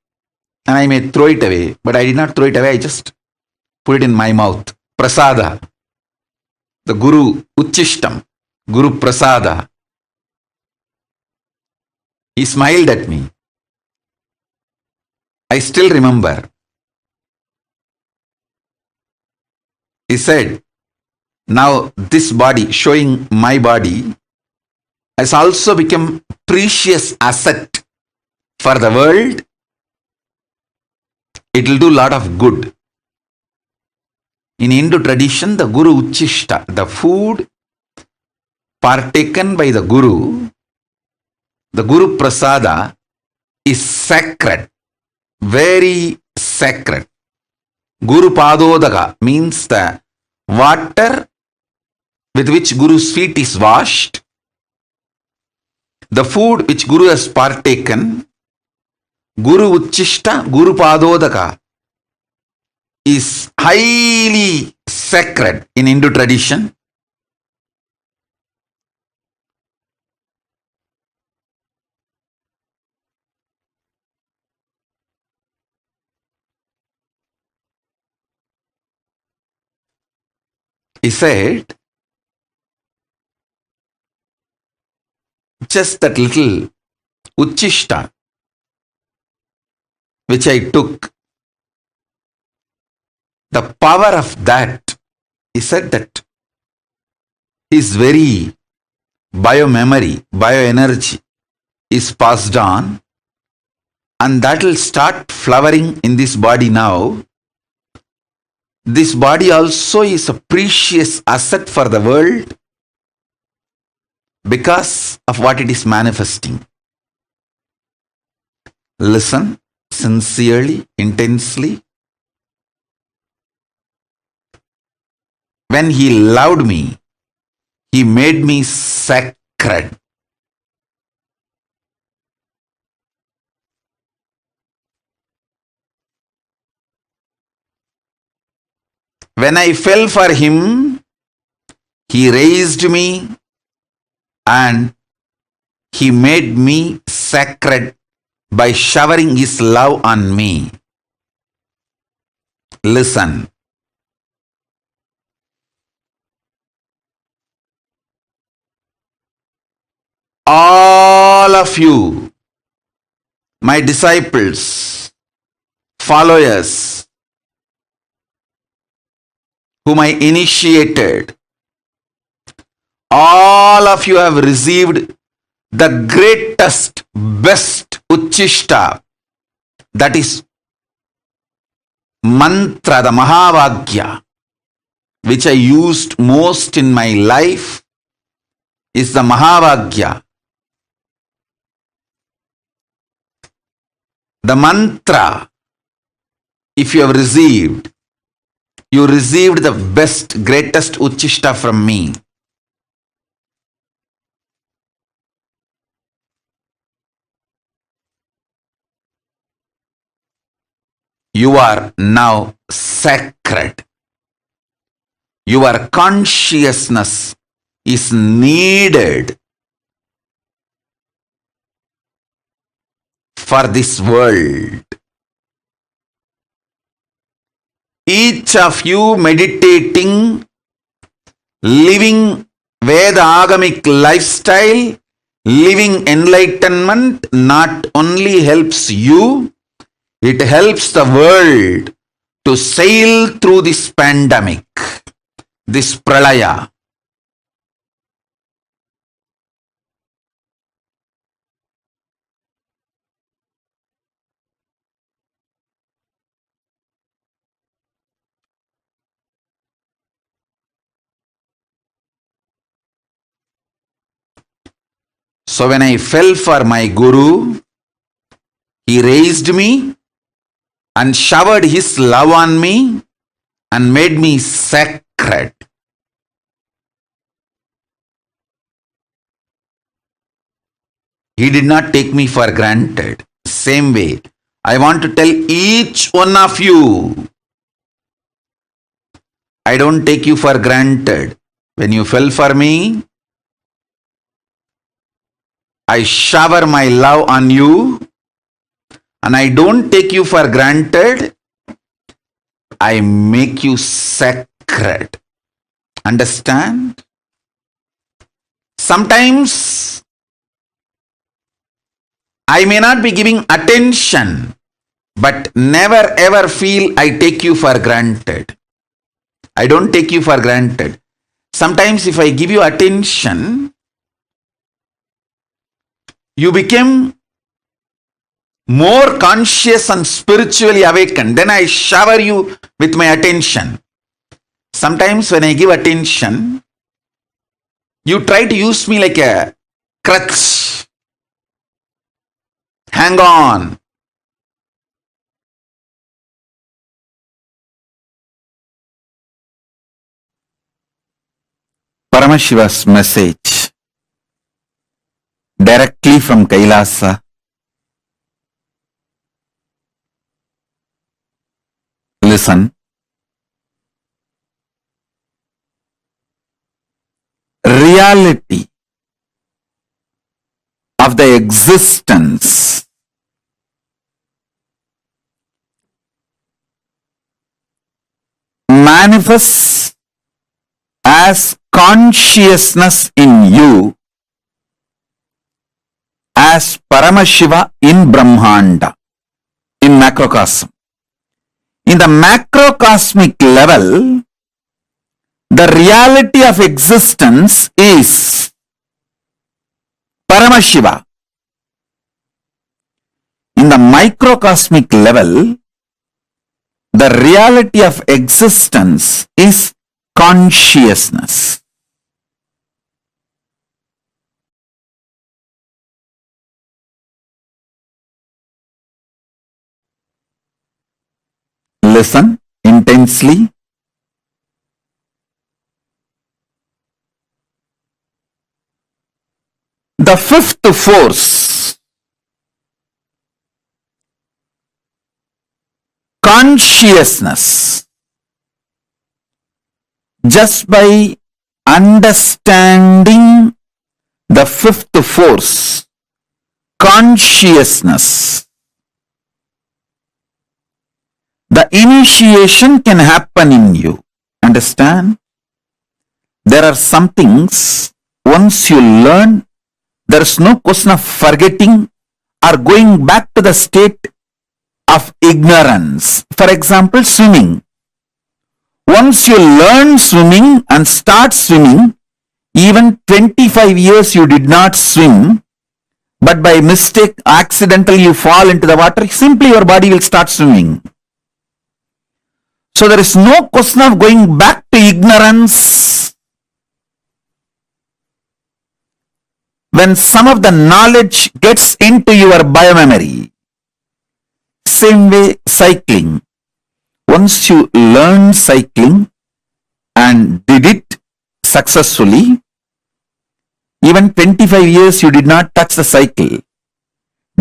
and I may throw it away, but I did not throw it away. I just put it in my mouth. Prasada. The Guru Uchishtam. Guru Prasada. He smiled at me. I still remember. He said, now this body, showing my body, has also become precious asset for the world. It will do lot of good. In Hindu tradition, the Guru Uchishta, the food partaken by the Guru Prasada, is sacred, very sacred. Guru Padodaka means the water with which Guru's feet is washed. The food which Guru has partaken, Guru Uchishta, Guru Padodaka, is highly sacred in Hindu tradition. He said, just that little Uchishta which I took, the power of that, he said that his very biomemory, bioenergy is passed on, and that will start flowering in this body now. This body also is a precious asset for the world because of what it is manifesting. Listen sincerely, intensely. When he loved me, he made me sacred. When I fell for him, he raised me and he made me sacred by showering his love on me. Listen. All of you, my disciples, followers, whom I initiated, all of you have received the greatest, best Uchishta, that is mantra, the Mahavagya, which I used most in my life, is the Mahavagya. The mantra, if you have received, you received the best, greatest Uchishta from me. You are now sacred. Your consciousness is needed for this world. Each of you meditating, living Veda Agamic lifestyle, living enlightenment not only helps you, it helps the world to sail through this pandemic, this pralaya. So when I fell for my Guru, he raised me and showered his love on me and made me sacred. He did not take me for granted. Same way, I want to tell each one of you, I don't take you for granted. When you fell for me, I shower my love on you, and I don't take you for granted. I make you sacred. Understand? Sometimes I may not be giving attention, but never ever feel I take you for granted. I don't take you for granted. Sometimes if I give you attention, you become more conscious and spiritually awakened. Then I shower you with my attention. Sometimes when I give attention, you try to use me like a crutch. Hang on. Paramashiva's message directly from Kailasa. Listen. Reality of the existence manifests as consciousness in you as Paramashiva in Brahmanda, in macrocosm. In the macrocosmic level, the reality of existence is Paramashiva. In the microcosmic level, the reality of existence is consciousness. Listen intensely. The fifth force, consciousness, just by understanding the fifth force, consciousness, the initiation can happen in you. Understand? There are some things, once you learn, there is no question of forgetting or going back to the state of ignorance. For example, swimming. Once you learn swimming and start swimming, even 25 years you did not swim, but by mistake, accidentally you fall into the water, simply your body will start swimming. So there is no question of going back to ignorance. When some of the knowledge gets into your biomemory, same way cycling. Once you learn cycling and did it successfully, even 25 years you did not touch the cycle,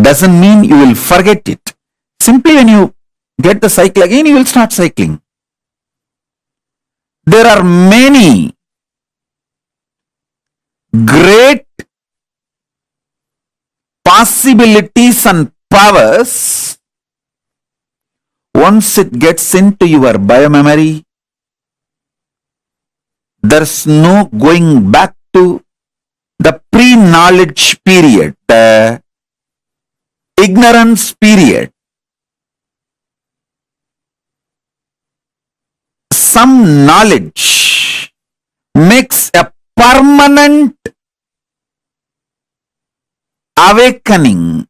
doesn't mean you will forget it. Simply when you get the cycle again, you will start cycling. There are many great possibilities and powers. Once it gets into your biomemory, there's no going back to the pre-knowledge period, the ignorance period. Some knowledge makes a permanent awakening,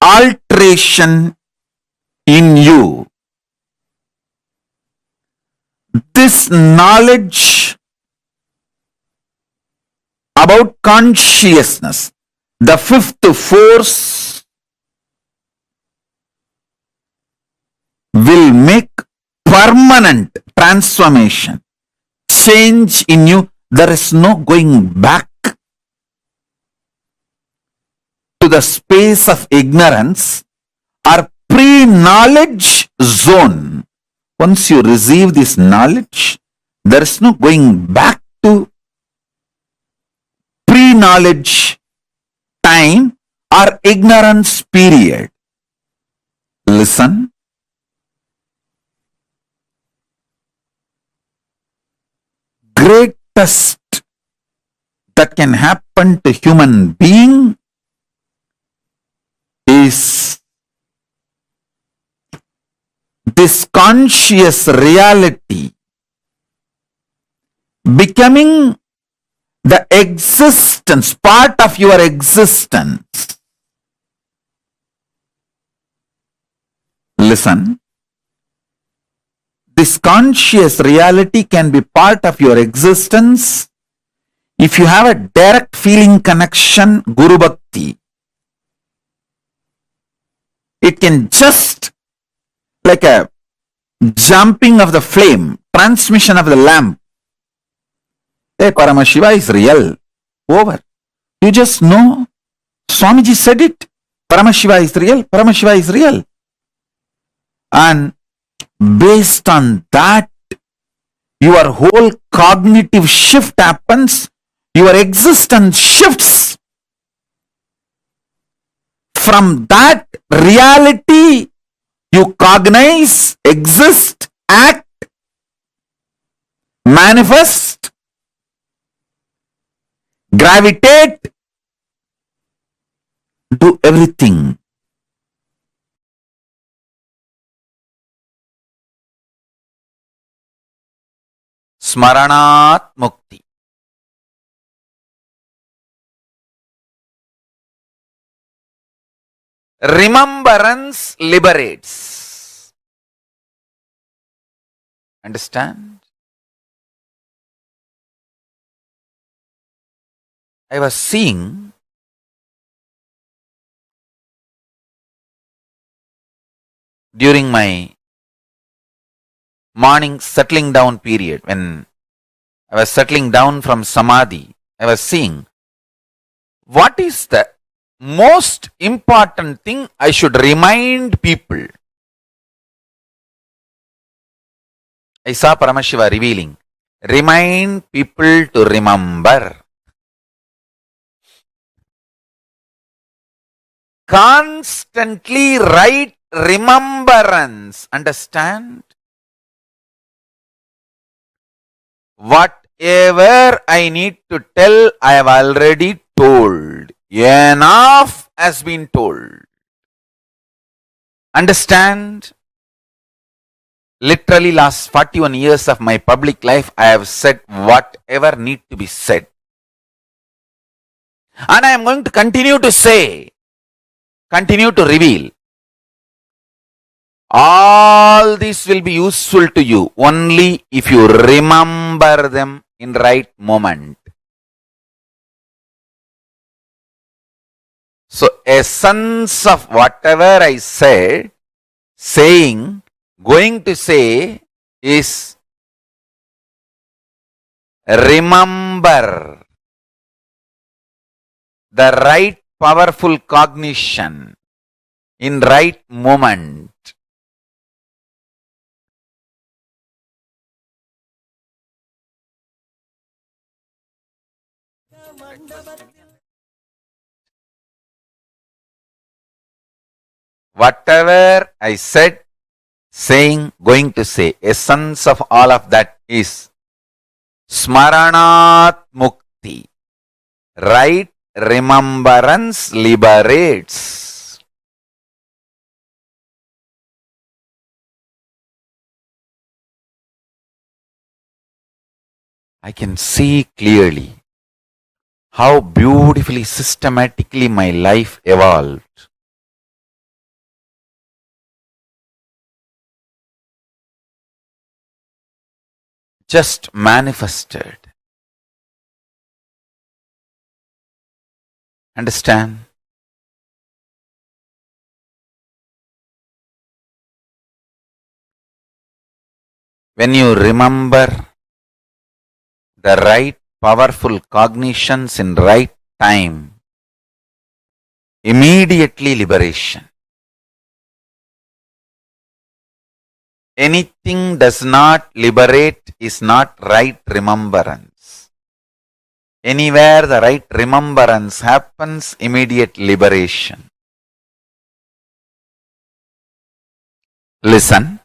alteration in you. This knowledge about consciousness, the fifth force, will make permanent transformation, change in you. There is no going back to the space of ignorance or pre-knowledge zone. Once you receive this knowledge, There is no going back to pre-knowledge time or ignorance period. Listen. Greatest that can happen to human being is this conscious reality becoming the existence, part of your existence. Listen. This conscious reality can be part of your existence if you have a direct feeling connection, Guru Bhakti. It can just like a jumping of the flame, transmission of the lamp. Hey, Paramashiva is real. Over. You just know. Swamiji said it. Paramashiva is real. Paramashiva is real. And based on that, your whole cognitive shift happens. Your existence shifts. From that reality, you cognize, exist, act, manifest, gravitate, do everything. Smaranat Mukti. Remembrance liberates. Understand? I was seeing during my morning settling down period, when I was settling down from Samadhi, I was seeing what is the most important thing I should remind people. I saw Paramashiva revealing, remind people to remember. Constantly write remembrance. Understand? Whatever I need to tell, I have already told. Enough has been told. Understand? Literally last 41 years of my public life, I have said whatever need to be said. And I am going to continue to say, continue to reveal. All this will be useful to you only if you remember them in right moment. So, essence of whatever I said, saying, going to say is remember the right powerful cognition in right moment. Whatever I said, saying, going to say, essence of all of that is Smaranat Mukti. Right remembrance liberates. I can see clearly how beautifully, systematically my life evolved. Just manifested. Understand? When you remember the right powerful cognitions in right time, immediately liberation. anything does not liberate is not right remembrance. Anywhere the right remembrance happens, immediate liberation. Listen.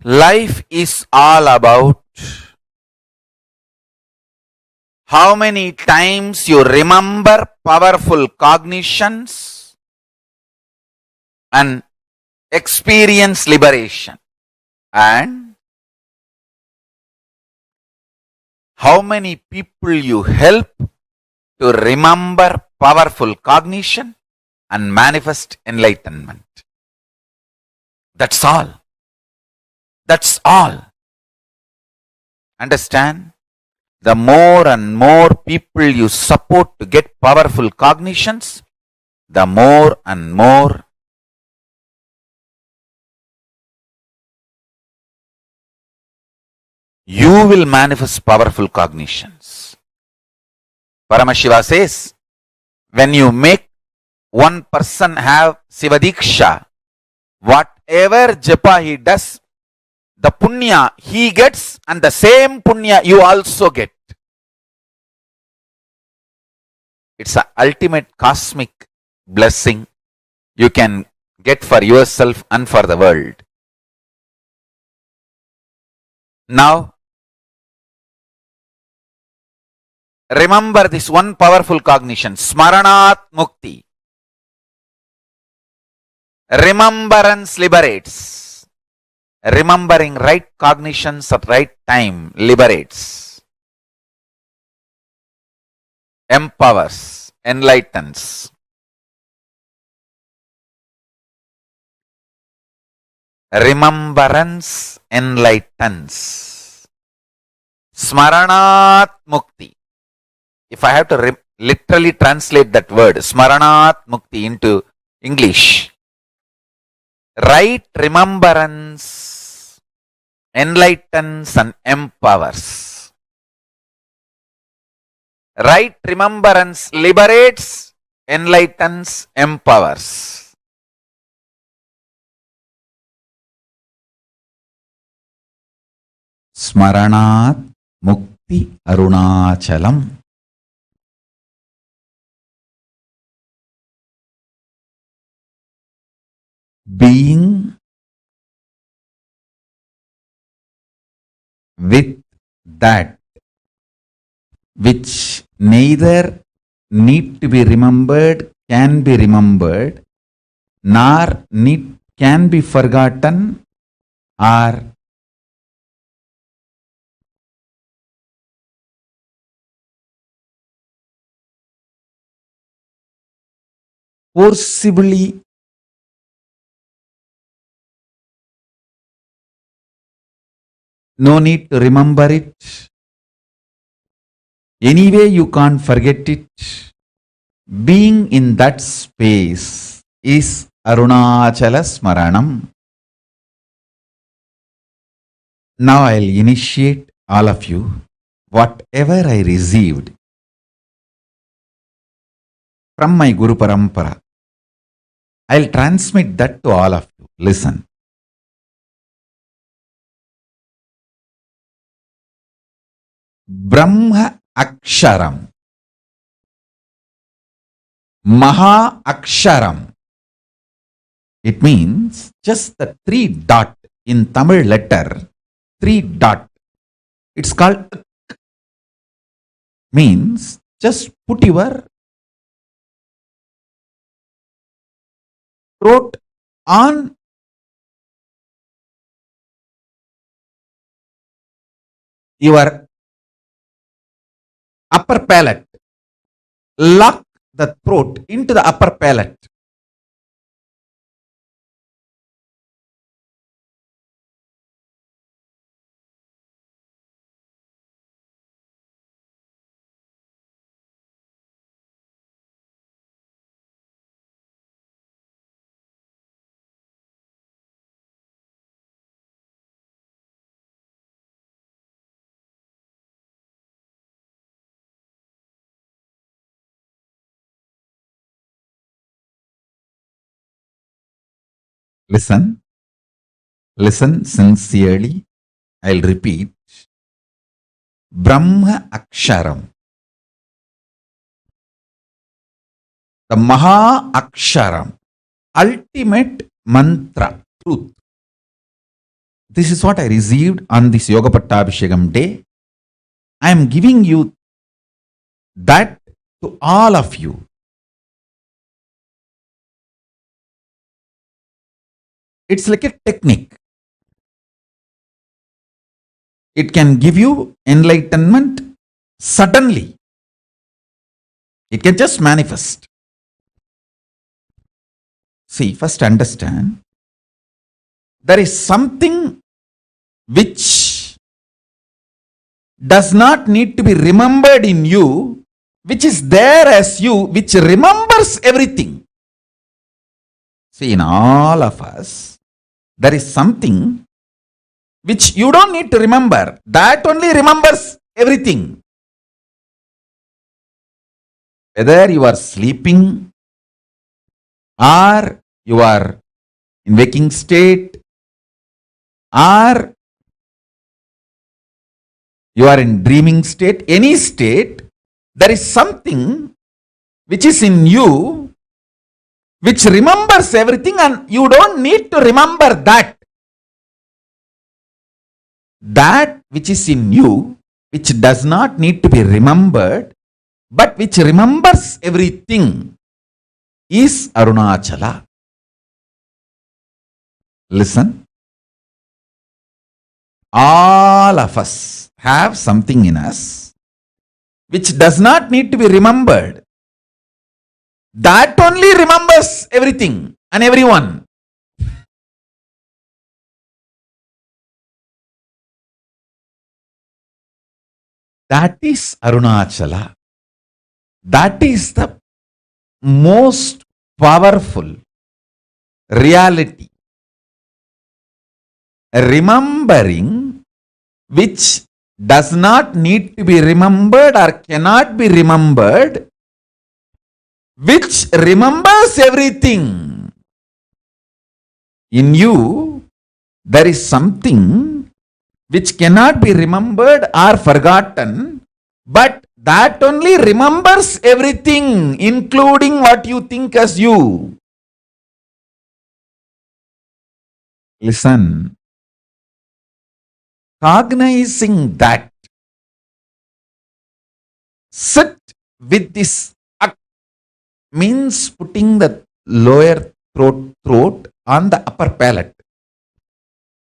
Life is all about how many times you remember powerful cognitions and experience liberation, and how many people you help to remember powerful cognition and manifest enlightenment. That's all. That's all. Understand? The more and more people you support to get powerful cognitions, the more and more you will manifest powerful cognitions. Paramashiva says, when you make one person have Sivadiksha, whatever japa he does, the punya he gets and the same punya you also get. It's an ultimate cosmic blessing you can get for yourself and for the world. Now, remember this one powerful cognition, Smaranat Mukti. Remembrance liberates. Remembering right cognitions at right time liberates, empowers, enlightens. Remembrance enlightens. Smaranat Mukti. If I have to literally translate that word, Smaranat Mukti, into English, right remembrance enlightens and empowers. Right remembrance liberates, enlightens, empowers. Smaranat Mukti Arunachalam. Being with that which neither need to be remembered, can be remembered, nor can be forgotten, or forcibly no need to remember it. Anyway, you can't forget it. Being in that space is Arunachala Smaranam. Now I'll initiate all of you. Whatever I received from my Guru Parampara, I'll transmit that to all of you. Listen. Brahma Aksharam, Mahā Aksharam. It means just the 3 dot in Tamil letter, 3 dot. It's called means just put your throat on your upper palate. Lock the throat into the upper palate. Listen. Listen sincerely. I'll repeat. Brahma Aksharam. The Mahā Aksharam. Ultimate mantra. Truth. This is what I received on this Yoga Pattabhishekam day. I am giving you that to all of you. It's like a technique. It can give you enlightenment suddenly. It can just manifest. See, first understand, there is something which does not need to be remembered in you, which is there as you, which remembers everything. See, in all of us, there is something which you don't need to remember. That only remembers everything. Whether you are sleeping or you are in waking state or you are in dreaming state, any state, there is something which is in you which remembers everything, and you don't need to remember that. That which is in you, which does not need to be remembered, but which remembers everything, is Arunachala. Listen. All of us have something in us which does not need to be remembered. That only remembers everything and everyone. That is Arunachala. That is the most powerful reality. Remembering which does not need to be remembered or cannot be remembered, which remembers everything. In you, there is something which cannot be remembered or forgotten, but that only remembers everything, including what you think as you. Listen. Cognizing that, sit with this means putting the lower throat on the upper palate.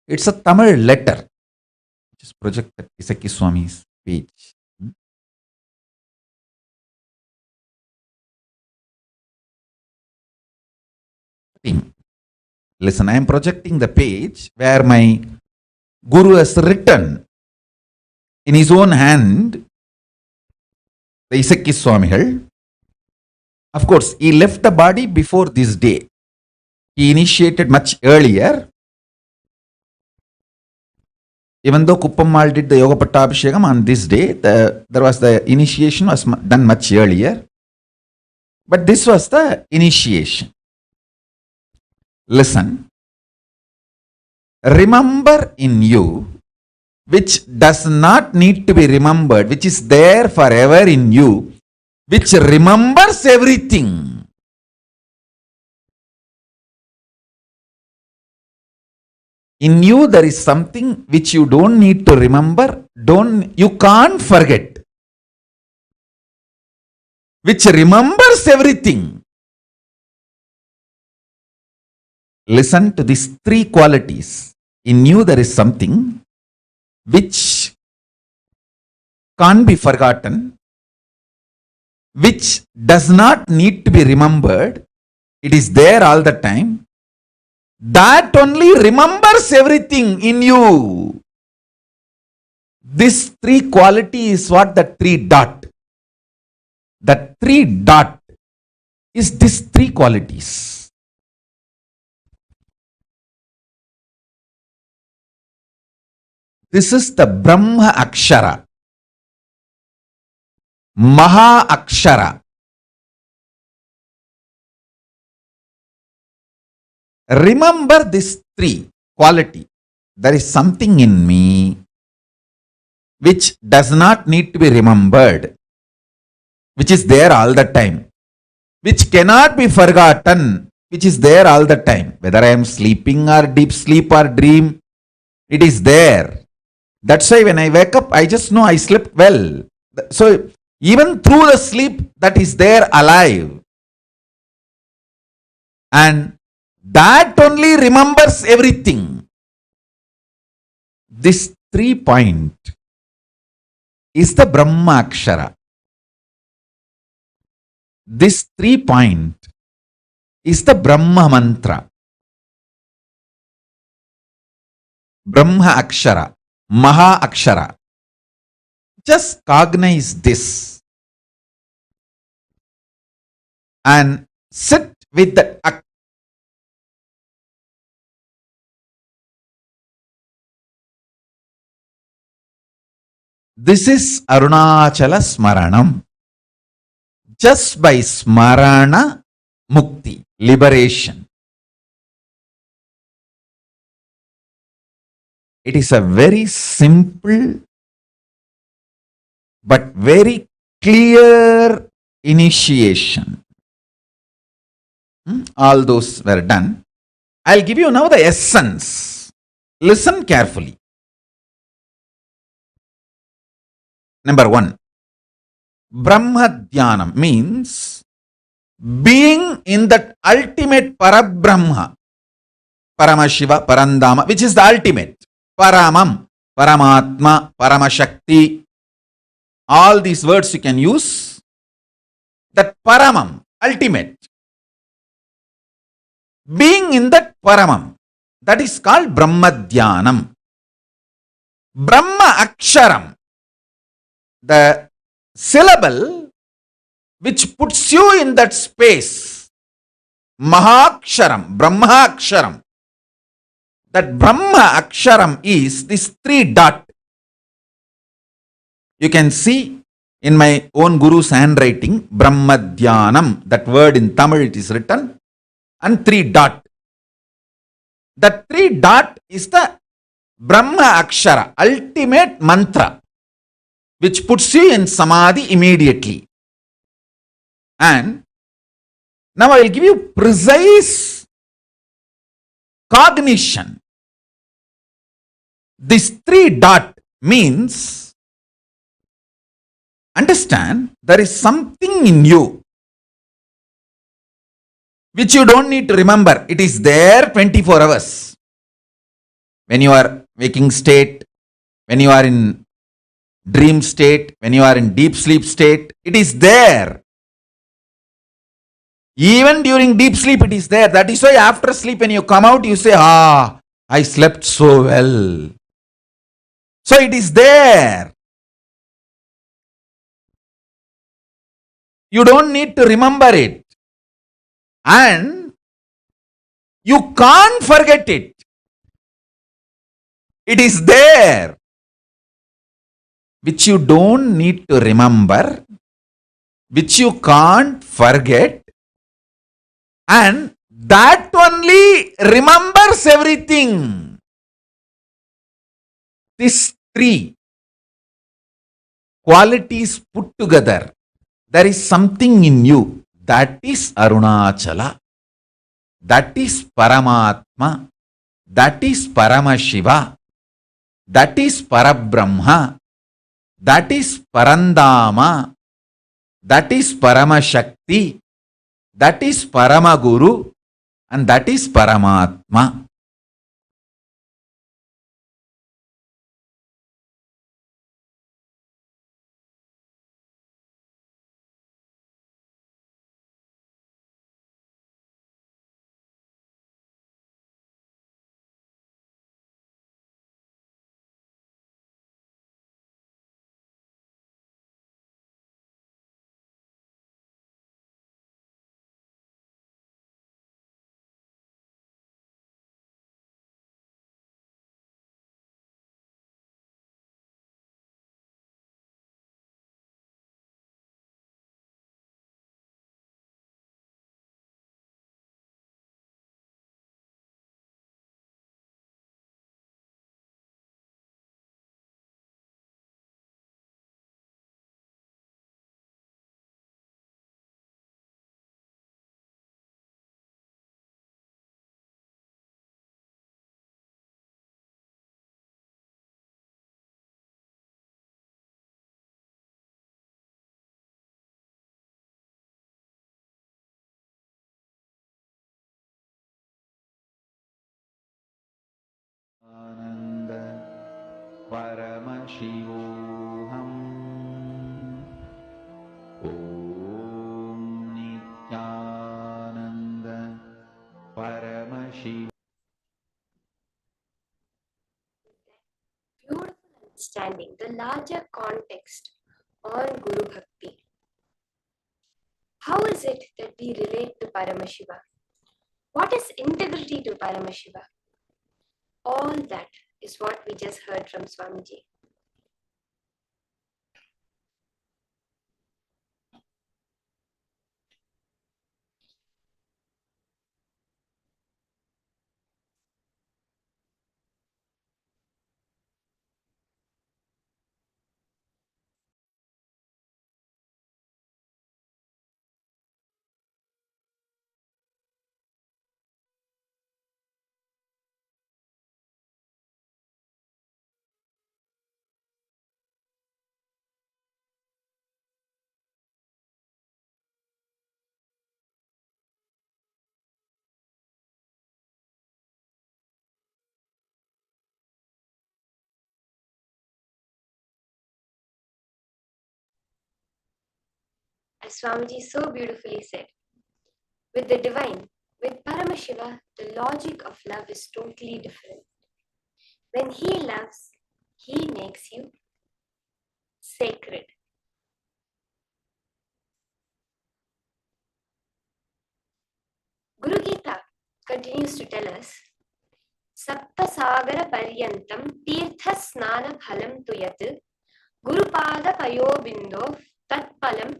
It's a Tamil letter which is projected Isaki Swami's page. Listen, I am projecting the page where my Guru has written in his own hand the Isaki Swamigal. Of course, he left the body before this day. He initiated much earlier. Even though Kuppammal did the Yoga Pattabhishekam on this day, the initiation was done much earlier. But this was the initiation. Listen. Remember in you, which does not need to be remembered, which is there forever in you, which remembers everything. In you, there is something which you don't need to remember, you can't forget, which remembers everything. Listen to these three qualities. In you, there is something which can't be forgotten, which does not need to be remembered. It is there all the time. That only remembers everything in you. This three quality is what the three dot. The three dot is these three qualities. This is the Brahma Akshara, Mahā Akshara. remember this three quality. There is something in me which does not need to be remembered, which is there all the time, which cannot be forgotten, which is there all the time. Whether I am sleeping or deep sleep or dream, it is there. That's why when I wake up, I just know I slept well. So even through the sleep, that is there alive. And that only remembers everything. This 3 point is the Brahma Akshara. This 3 point is the Brahma Mantra. Brahma Akshara, Mahā Akshara. Just cognize this and sit with the This is Arunachala Smaranam. Just by Smarana Mukti, liberation. It is a very simple but very clear initiation. All those were done. I'll give you now the essence. Listen carefully. Number 1. Brahma Dhyanam means being in that ultimate Parabrahma, Paramashiva, Parandama, which is the ultimate. Paramam, Paramatma, Paramashakti. All these words you can use. That Paramam, ultimate. Being in that Paramam, that is called Brahma Dhyanam. Brahma Aksharam, the syllable which puts you in that space. Mahā Aksharam, Brahma Aksharam. That Brahma Aksharam is this 3 dot. You can see in my own Guru's handwriting, Brahma Dhyanam, that word in Tamil it is written, and 3 dot. That 3 dot is the Brahma Akshara, ultimate mantra, which puts you in Samadhi immediately. And now I will give you precise cognition. This 3 dot means, understand, there is something in you which you don't need to remember. It is there 24 hours. When you are waking state, when you are in dream state, when you are in deep sleep state, it is there. Even during deep sleep, it is there. That is why after sleep, when you come out, you say, I slept so well. So it is there. You don't need to remember it. And you can't forget it. It is there. Which you don't need to remember, which you can't forget, and that only remembers everything. These 3 qualities put together, there is something in you. That is Arunachala. That is Paramatma. That is Paramashiva. That is Parabrahma. That is Parandama. That is Paramashakti. That is Paramaguru. And that is Paramatma. Paramashivoham. Om Nithyananda Paramashiva. Beautiful understanding the larger context on Guru Bhakti. How is it that we relate to Paramashiva? What is integrity to Paramashiva? All that is what we just heard from Swamiji. As Swamiji so beautifully said, with the divine, with Paramashiva, the logic of love is totally different. When he loves, he makes you sacred. Guru Gita continues to tell us, Sapta Sagara Paryantam Tirtha Snana Phalam Tuyat Gurupada Payobindo Tat Palam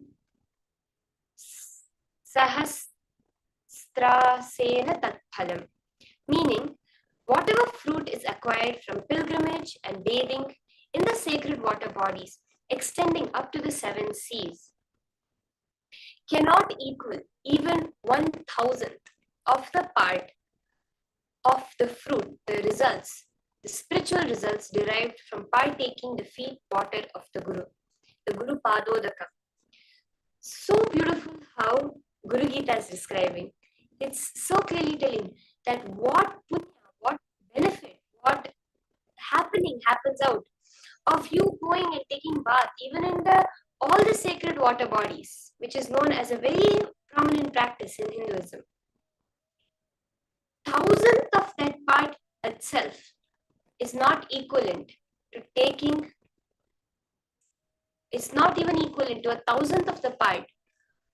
Sahasrasena Tat Phalam. Meaning, whatever fruit is acquired from pilgrimage and bathing in the sacred water bodies extending up to the 7 seas cannot equal even 1,000th of the part of the fruit, the results, the spiritual results derived from partaking the feet water of the Guru Padodaka. So beautiful how Guru Gita is describing. It's so clearly telling that what punya, what benefit, what happening happens out of you going and taking bath, even in all the sacred water bodies, which is known as a very prominent practice in Hinduism. 1,000th of that part itself is not equivalent to taking, it's not even equivalent to 1,000th of the part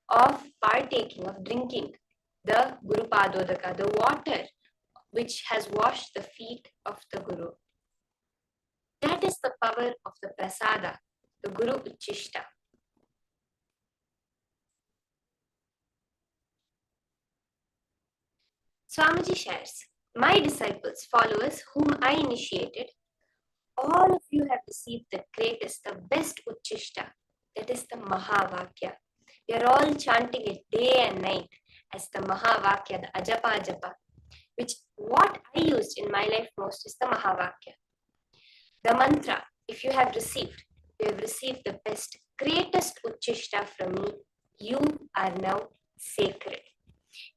of partaking, of drinking the Guru Padodaka, the water which has washed the feet of the Guru. That is the power of the Prasada, the Guru Uchishta. Swamiji shares, my disciples, followers whom I initiated, all of you have received the greatest, the best Uchishta, that is the Mahā. We are all chanting it day and night as the Mahā, the Ajapa, which what I used in my life most is the Mahā. The mantra, if you have received the best, greatest Uchishta from me. You are now sacred.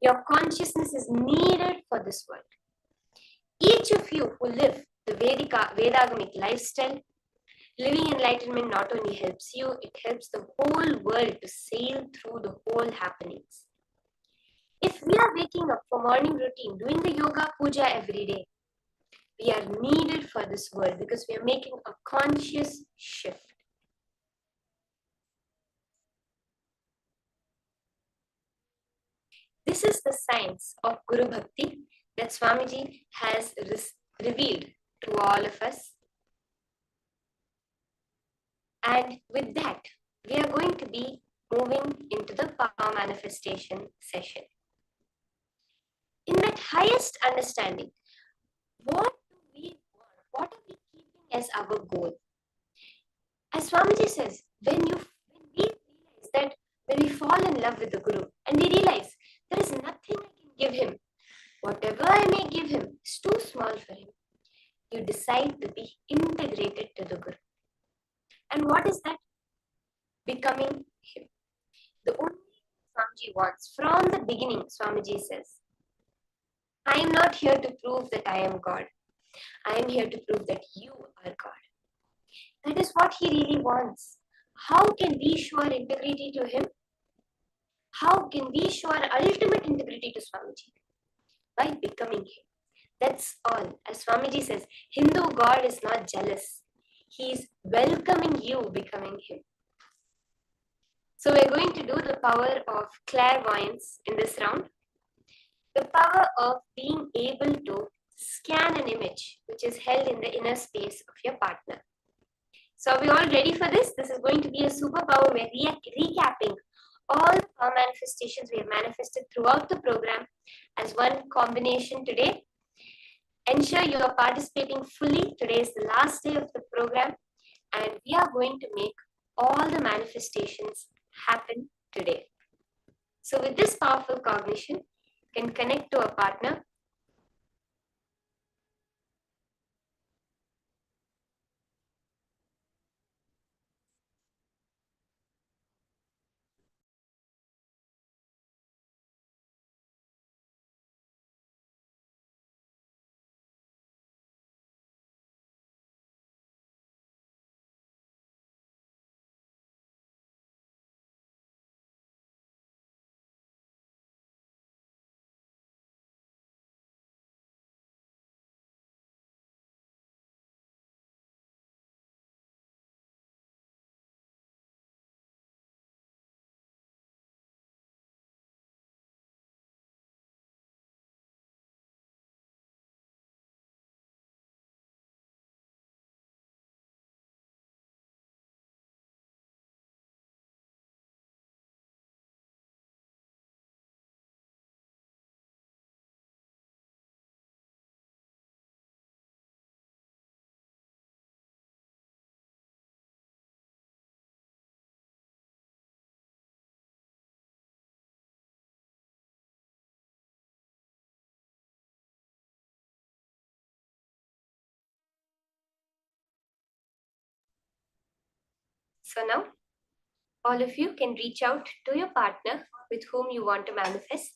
Your consciousness is needed for this world. Each of you who live the Vedagamic lifestyle, living enlightenment not only helps you, it helps the whole world to sail through the whole happenings. If we are waking up for morning routine, doing the yoga puja every day, we are needed for this world because we are making a conscious shift. This is the science of Guru Bhakti that Swamiji has revealed to all of us. And with that, we are going to be moving into the power manifestation session. In that highest understanding, what do we want? What are we keeping as our goal? As Swamiji says, when we realize that when we fall in love with the Guru and we realize there is nothing I can give him, whatever I may give him is too small for him, you decide to be integrated to the Guru. And what is that? Becoming him. The only thing Swamiji wants from the beginning, Swamiji says, I am not here to prove that I am God. I am here to prove that you are God. That is what he really wants. How can we show our integrity to him? How can we show our ultimate integrity to Swamiji? By becoming him. That's all. As Swamiji says, Hindu God is not jealous. He is welcoming you becoming him. So we're going to do the power of clairvoyance in this round. The power of being able to scan an image which is held in the inner space of your partner. So are we all ready for this? This is going to be a superpower. We're recapping all the manifestations we have manifested throughout the program as one combination today. Ensure you are participating fully. Today is the last day of the program and we are going to make all the manifestations happen today. So with this powerful cognition, you can connect to a partner. So now, all of you can reach out to your partner with whom you want to manifest.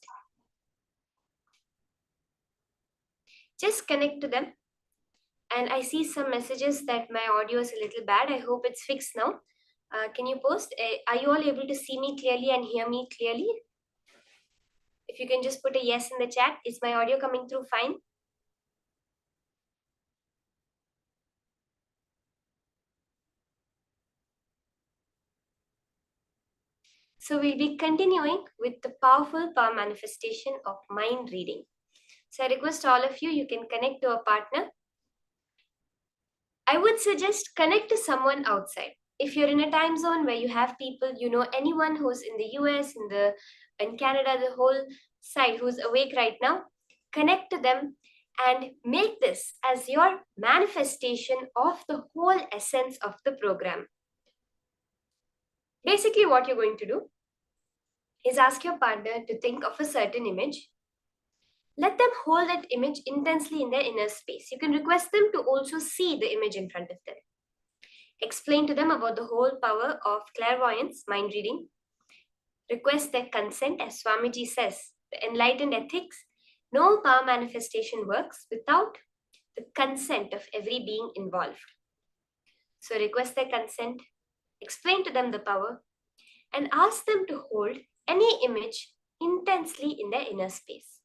Just connect to them. And I see some messages that my audio is a little bad. I hope it's fixed now. Can you post? Are you all able to see me clearly and hear me clearly? If you can just put a yes in the chat. Is my audio coming through fine? So we'll be continuing with the powerful power manifestation of mind reading. So I request all of you, you can connect to a partner. I would suggest connect to someone outside. If you're in a time zone where you have people, you know anyone who's in the US, in Canada, the whole side who's awake right now, connect to them and make this as your manifestation of the whole essence of the program. Basically, what you're going to do is ask your partner to think of a certain image. Let them hold that image intensely in their inner space. You can request them to also see the image in front of them. Explain to them about the whole power of clairvoyance, mind reading. Request their consent, as Swamiji says, the enlightened ethics. No power manifestation works without the consent of every being involved. So request their consent, explain to them the power, and ask them to hold any image intensely in their inner space.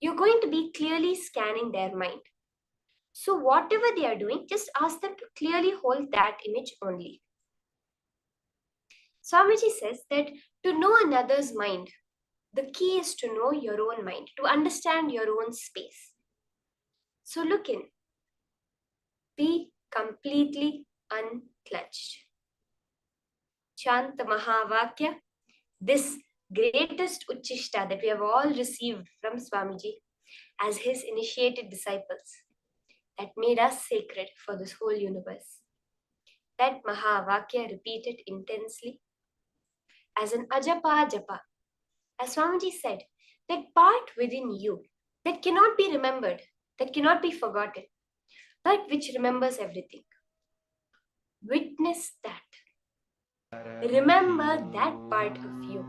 You're going to be clearly scanning their mind. So whatever they are doing, just ask them to clearly hold that image only. Swamiji says that to know another's mind, the key is to know your own mind, to understand your own space. So look in. Be completely unclutched. Chant the Mahā, this greatest Uchishta that we have all received from Swamiji as his initiated disciples, that made us sacred for this whole universe. That Mahā repeated intensely as an ajapa japa. As Swamiji said, that part within you that cannot be remembered, that cannot be forgotten, but which remembers everything. Witness that. Remember that part of you.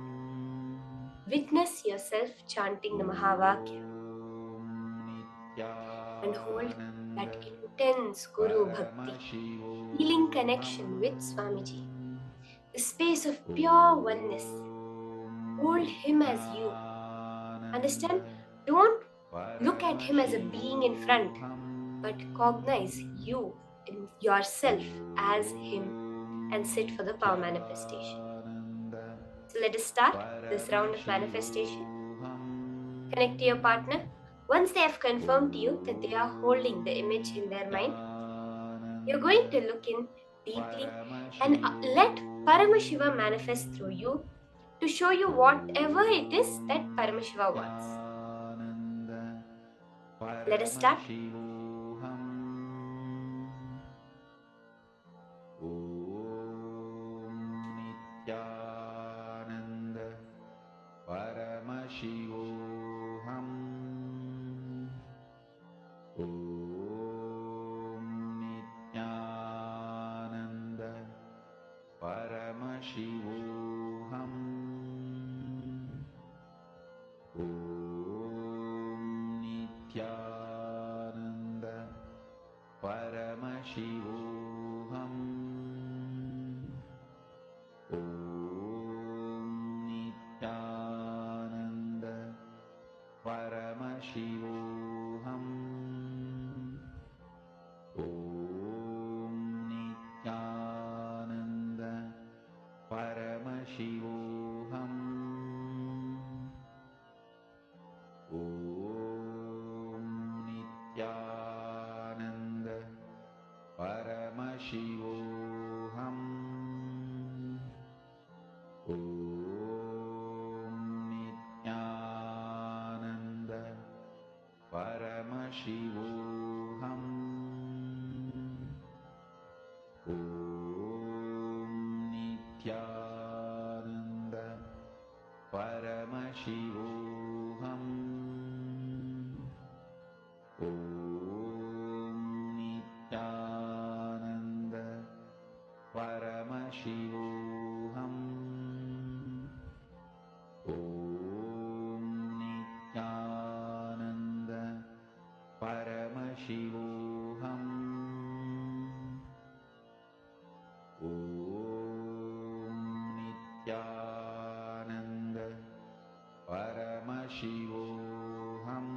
Witness yourself chanting the Mahā. and hold that intense Guru Bhakti, healing connection with Swamiji. The space of pure oneness. Hold him as you. Understand? Don't look at him as a being in front, but cognize you in yourself as him and sit for the power manifestation. So let us start this round of manifestation. Connect to your partner. Once they have confirmed to you that they are holding the image in their mind, you're going to look in deeply and let Paramashiva manifest through you to show you whatever it is that Paramashiva wants. Let us start. Paramashivoham. Om Nithyananda Paramashivoham. Om Nithyananda Paramashivoham. Paramashivoham. Om Nithyananda Paramashivoham. Om Nithyananda Paramashivoham. Paramashivoham. Om Nithyananda Paramashivoham. Om Nithyananda Paramashivoham. Om Nithyananda Paramashivoham. Om Nithyananda Paramashivoham. Om Nithyananda Paramashivoham. Om Nithyananda Paramashivoham.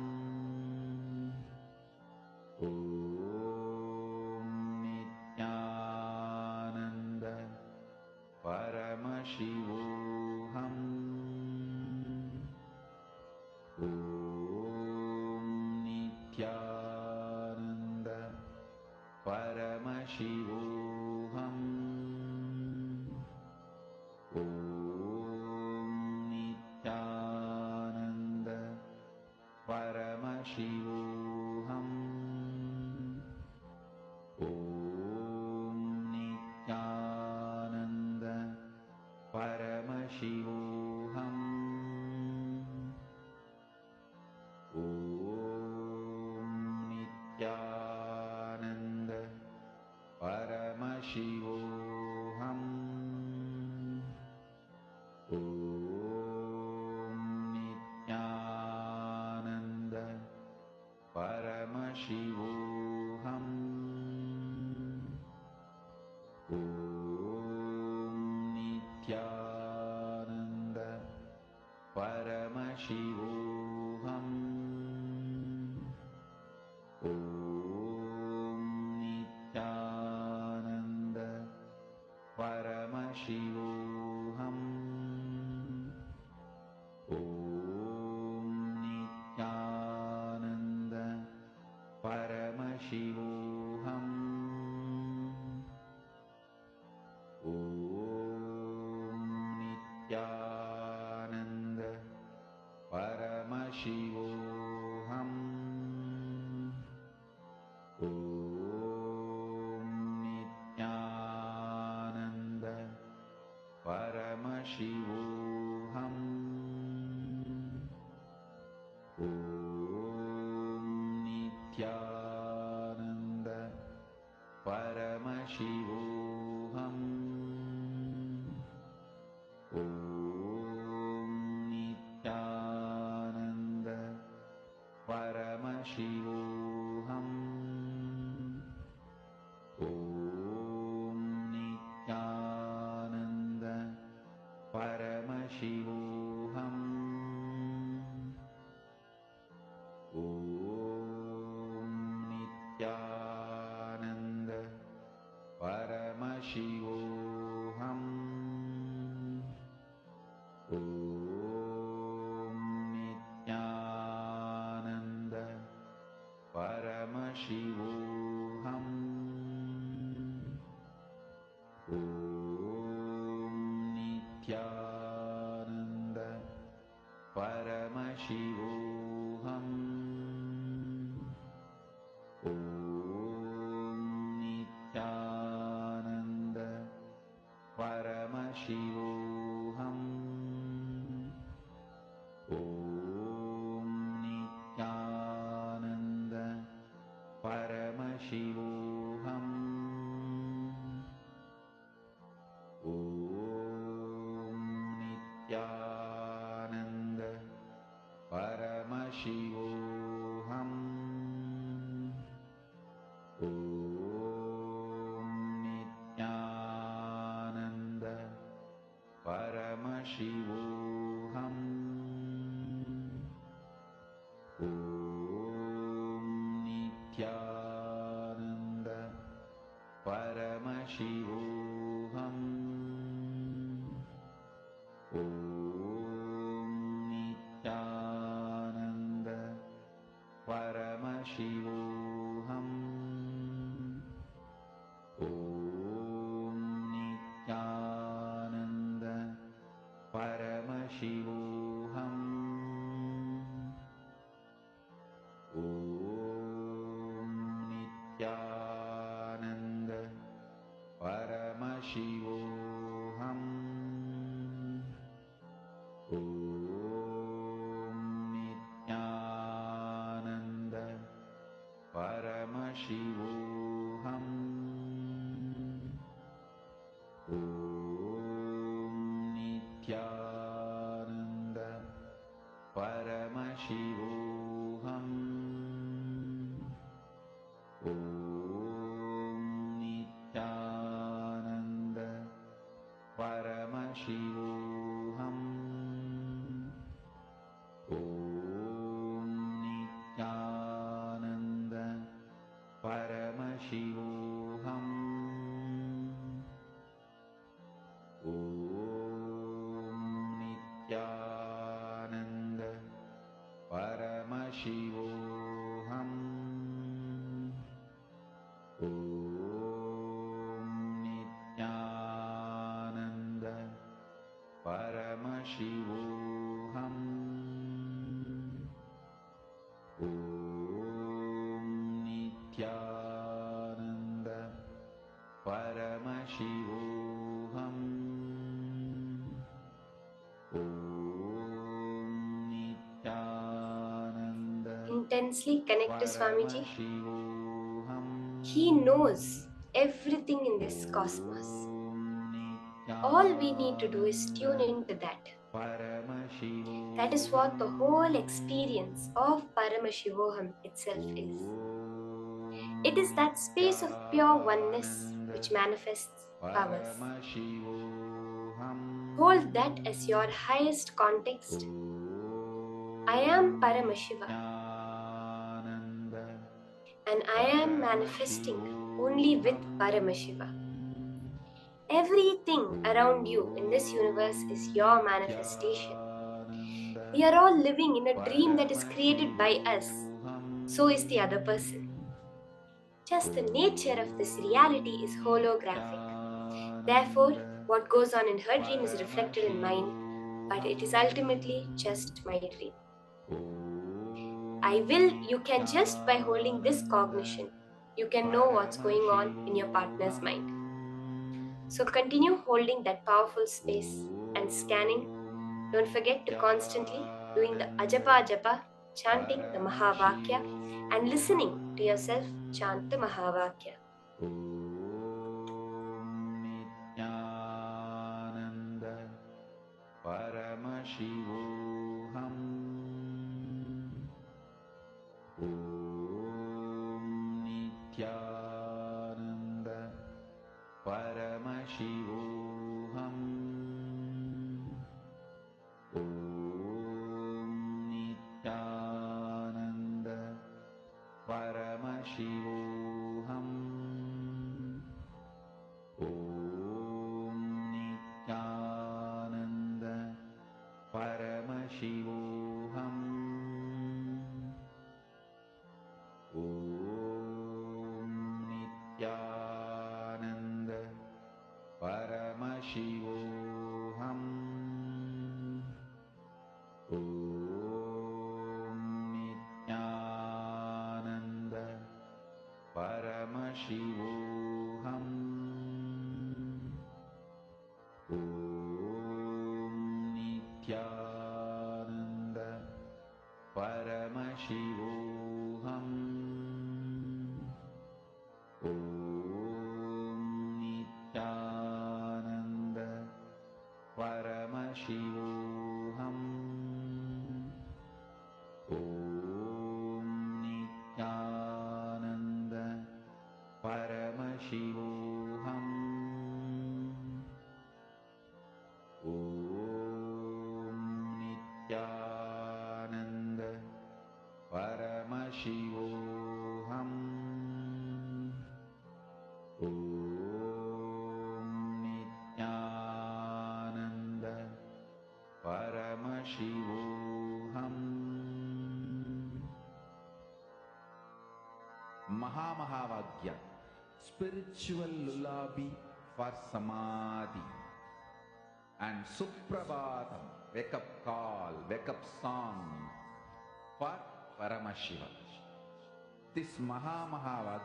Om Nithyananda Paramashivoham. Om Nithyananda Paramashivoham. Om Nithyananda Paramashivoham. Om Nithyananda Paramashivoham. Om Nithyananda Paramashivoham. Om Nithyananda Paramashivoham. Om Nithyananda Paramashivoham. Om Nithyananda Paramashivoham. Om Nithyananda Paramashivoham. Om Nithyananda Paramashivoham. Om Nithyananda Paramashivoham. Paramashivoham. Om Nithyananda Paramashivoham. Om Nithyananda Paramashivoham. Om Nithyananda Paramashivoham. Om Nithyananda Paramashivoham. Om Nithyananda Paramashivoham. Om Nithyananda Paramashivoham. Om Nithyananda Paramashivoham. Om Nithyananda Paramashivoham. Om Nithyananda Paramashivoham. Om Nithyananda Paramashivoham. Om Nithyananda Paramashivoham. Om Nithyananda Paramashivoham. Om Nithyananda Paramashivoham. Om Nithyananda Paramashivoham. Om Nithyananda Paramashivoham. Om Nithyananda Paramashivoham. Om Nithyananda Intensely connect to Swamiji. Paramashivoham. He knows everything in this cosmos. All we need to do is tune into that. That is what the whole experience of Paramashivoham itself is. It is that space of pure oneness which manifests powers. Hold that as your highest context. I am Paramashiva, and I am manifesting only with Paramashiva. Everything around you in this universe is your manifestation. We are all living in a dream that is created by us. So is the other person. Just the nature of this reality is holographic. Therefore, what goes on in her dream is reflected in mine, but it is ultimately just my dream. You can just by holding this cognition, you can know what's going on in your partner's mind. So continue holding that powerful space and scanning. Don't forget to constantly doing the ajapa japa, chanting the Mahā and listening to yourself chant the Mahā. Nithyananda Paramashivoham. Om Nithyananda Paramashivoham. Om Nithyananda Paramashivoham. Om Nithyananda Paramashivoham. Om Nithyananda Paramashivoham. Om Nithyananda Paramashivoham. Om Nithyananda Paramashivoham. Om Nithyananda Paramashivoham. Om Nithyananda Paramashivoham. Om Nithyananda Paramashivoham. Om Nithyananda Paramashivoham. Mahā spiritual lullaby for samadhi, and Suprabhatam, wake up call, wake up song for Paramashiva. This Mahā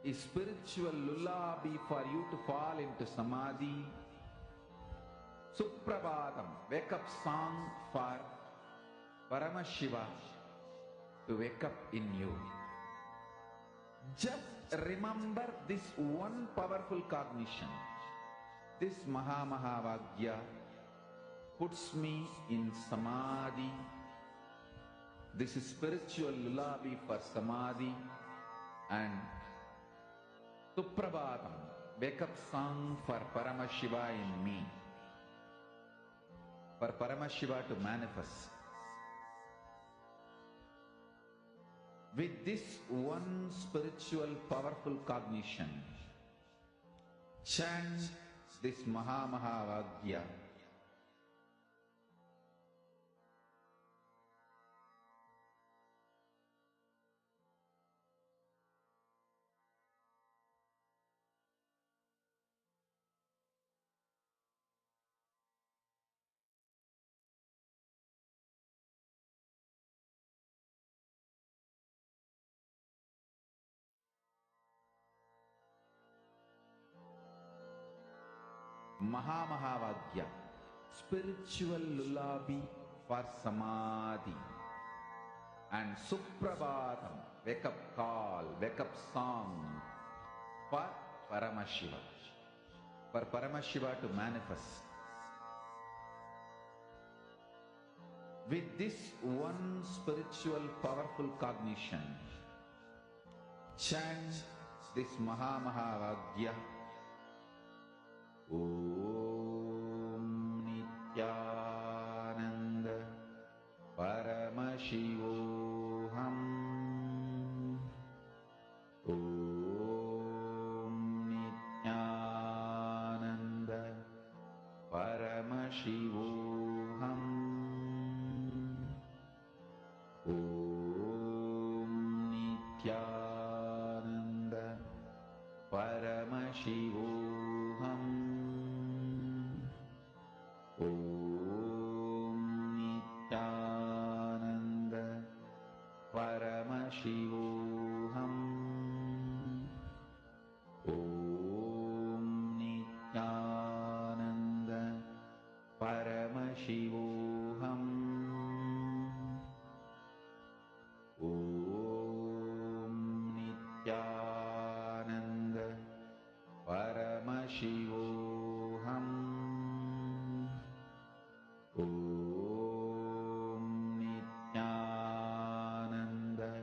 is spiritual lullaby for you to fall into samadhi. Suprabhatam, wake up song for Paramashiva to wake up in you. Just remember this one powerful cognition. This Mahā puts me in samadhi. This is spiritual lullaby for samadhi, and Suprabhatam, wake up song for Paramashiva in me, for Paramashiva to manifest. With this one spiritual powerful cognition, chant this Mahā. Mahā spiritual lullaby for samadhi, and Suprabhatam, wake up call, wake up song for Paramashiva, for Paramashiva to manifest. With this one spiritual powerful cognition, chant this Mahā. Om Nithyananda Paramashivoham. Om Nithyananda Paramashivoham. Om Nithyananda Paramashivoham. Om Nithyananda Paramashivoham. Om Nithyananda Paramashivoham. Om Nithyananda Paramashivoham. Om Nithyananda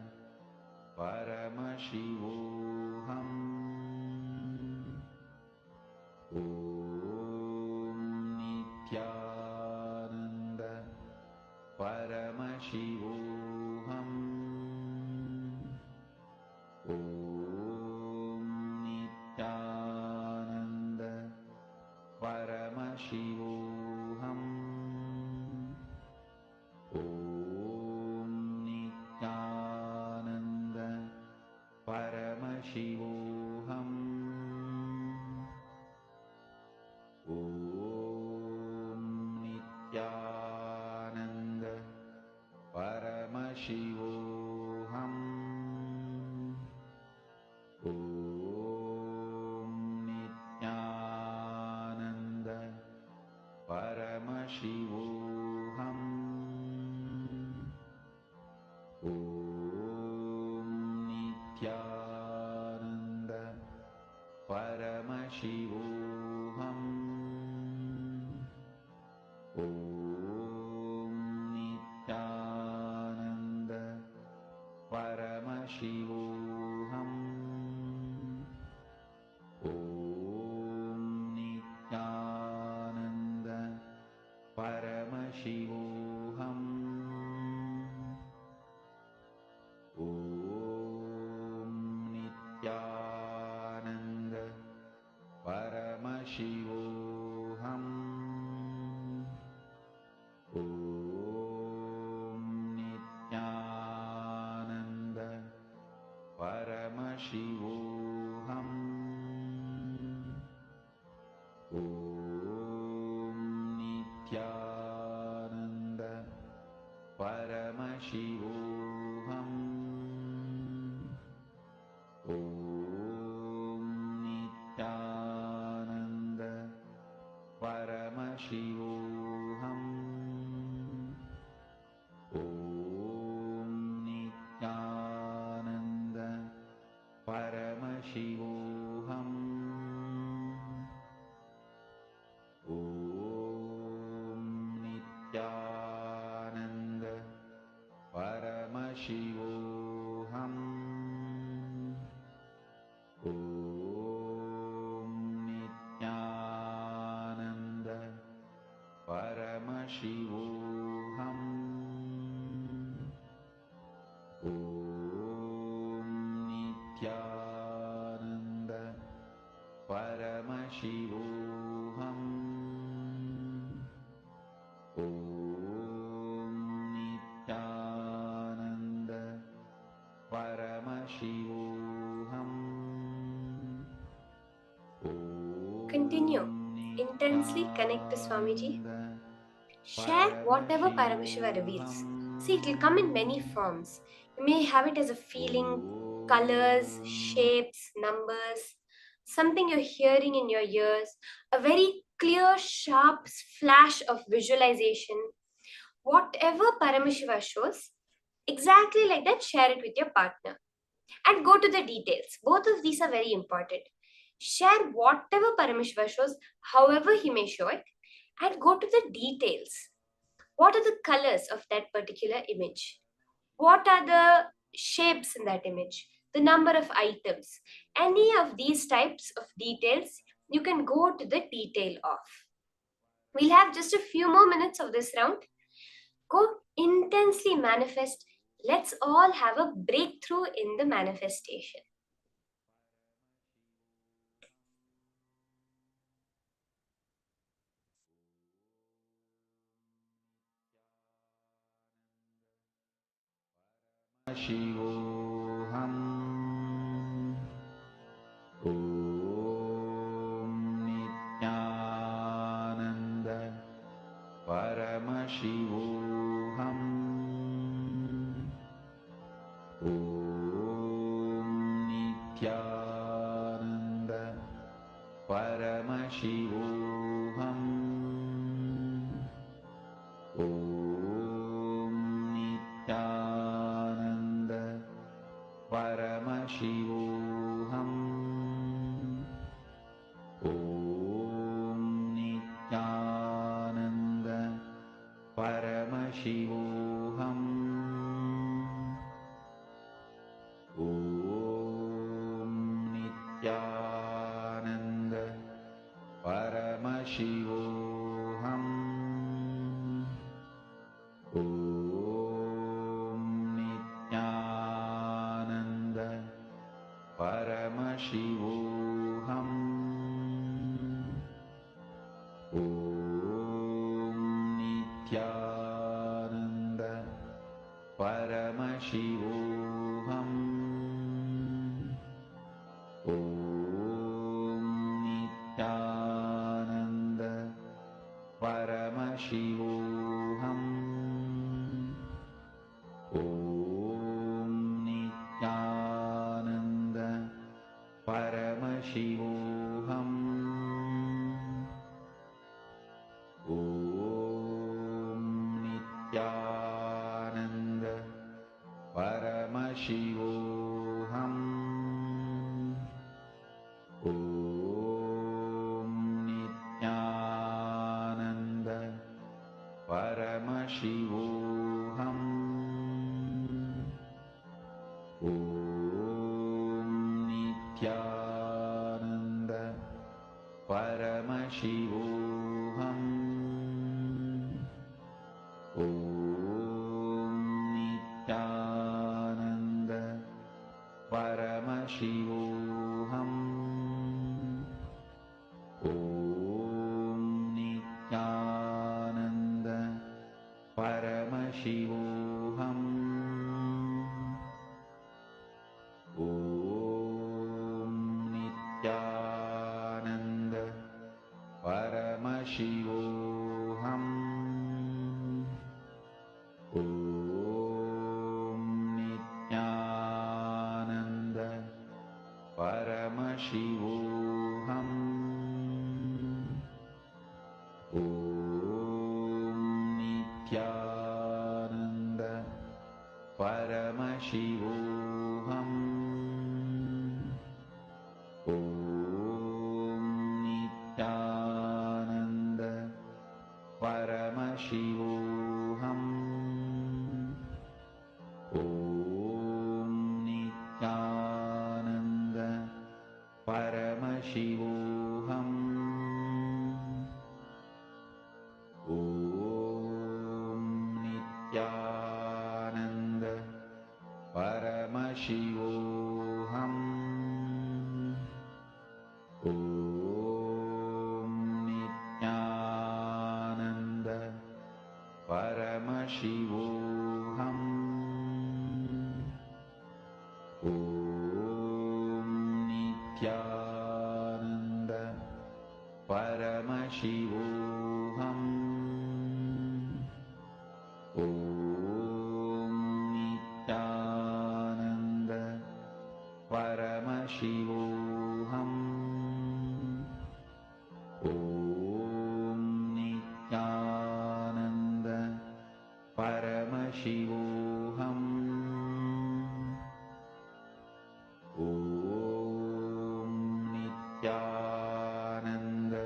Paramashivoham. Om Nithyananda Paramashivoham. Om Nithyananda Paramashivoham. Om Nithyananda Paramashivoham. Om Nithyananda Paramashivoham. Om Nithyananda Paramashivoham. Om Nithyananda Paramashivoham. Om Nithyananda Paramashivoham. Om Nithyananda Paramashivoham. Om Nithyananda Paramashivoham. Om Nithyananda Paramashivoham. Om Nithyananda Paramashivoham. Om Nithyananda Paramashivoham. Om Nithyananda Paramashivoham. Continue. Intensely connect to Swamiji. Share whatever Paramashiva reveals. See, it will come in many forms. You may have it as a feeling, colors, shapes, numbers, something you're hearing in your ears, a very clear, sharp flash of visualization. Whatever Paramashiva shows, exactly like that, share it with your partner. And go to the details. Both of these are very important. Share whatever Paramashiva shows, however he may show it, and go to the details. What are the colors of that particular image? What are the shapes in that image? The number of items? Any of these types of details, you can go to the detail of. We'll have just a few more minutes of this round. Go intensely manifest. Let's all have a breakthrough in the manifestation. Paramashivoham. Om Nithyananda Paramashivoham. Om Nithyananda Paramashivoham. Om Nithyananda Paramashivoham. Om Nithyananda Paramashivoham. Om Nithyananda Paramashivoham. Om Nithyananda Paramashivoham. Om Nithyananda Paramashivoham. Om Nithyananda Paramashivoham. Om Om Nithyananda Paramashivoham. Om Nithyananda Paramashivoham. Om Nithyananda Paramashivoham. Om Nithyananda Paramashivoham. Om Nithyananda Paramashivoham. Om Nithyananda Paramashivoham. Om Nithyananda Paramashivoham. Om Nithyananda Paramashivoham. Om Nithyananda Paramashivoham. Om Nithyananda Paramashivoham. Om Nithyananda Paramashivoham. Om Nithyananda Paramashivoham. Om Nithyananda Paramashivoham. Om Nithyananda Paramashivoham. Om Nithyananda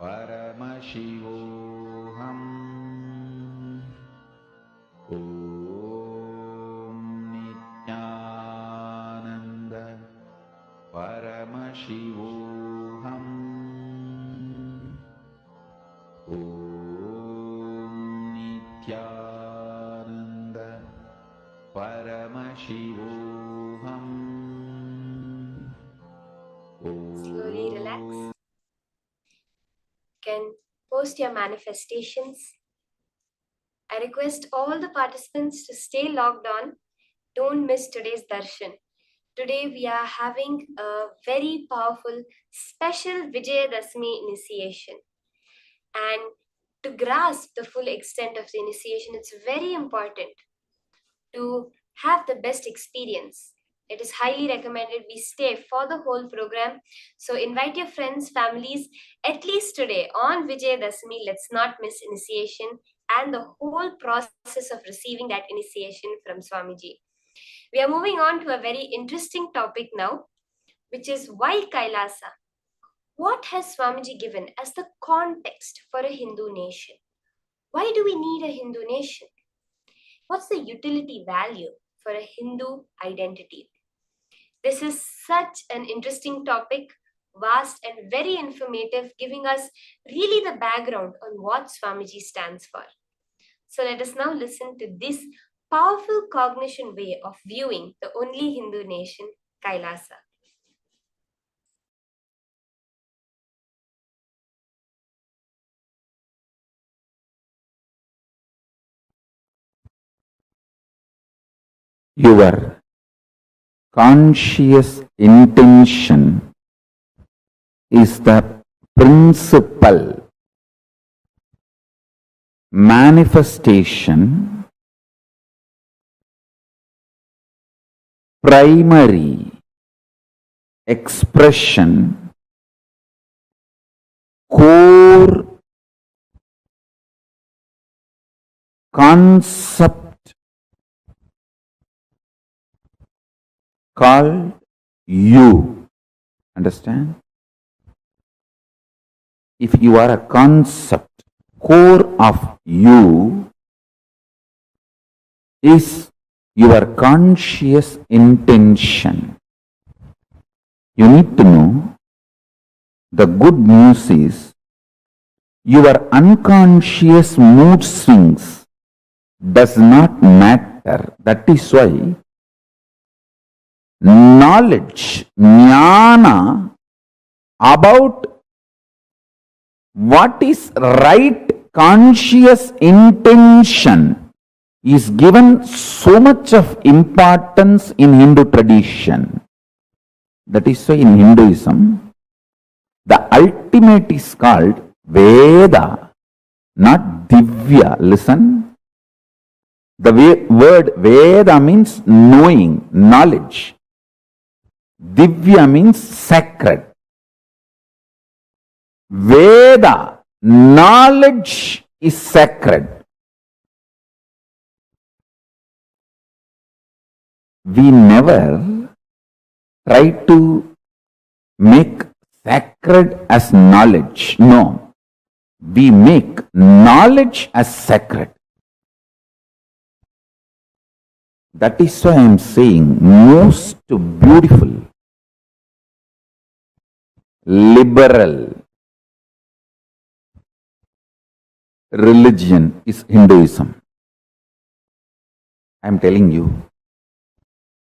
Paramashivoham. Om Nithyananda Paramashivoham. Om Nithyananda Paramashivoham. Slowly relax. You can post your manifestations. I request all the participants to stay logged on. Don't miss today's darshan. Today we are having a very powerful special Vijayadashmi initiation. And to grasp the full extent of the initiation, it's very important to have the best experience. It is highly recommended we stay for the whole program. So invite your friends, families, at least today on Vijayadashmi. Let's not miss initiation and the whole process of receiving that initiation from Swamiji. We are moving on to a very interesting topic now, which is why Kailasa? What has Swamiji given as the context for a Hindu nation? Why do we need a Hindu nation? What's the utility value for a Hindu identity? This is such an interesting topic, vast and very informative, giving us really the background on what Swamiji stands for. So let us now listen to this powerful cognition way of viewing the only Hindu nation, Kailasa. Your conscious intention is the principal manifestation, primary expression, core concept called you. Understand? If you are a concept, core of you is your conscious intention. You need to know the good news is your unconscious mood swings does not matter. That is why knowledge, jnana, about what is right conscious intention is given so much of importance in Hindu tradition. That is why in Hinduism, the ultimate is called Veda, not Divya. Listen. The word Veda means knowing, knowledge. Divya means sacred. Veda, knowledge is sacred. We never try to make sacred as knowledge. No. We make knowledge as sacred. That is why I am saying most beautiful, liberal religion is Hinduism. I am telling you,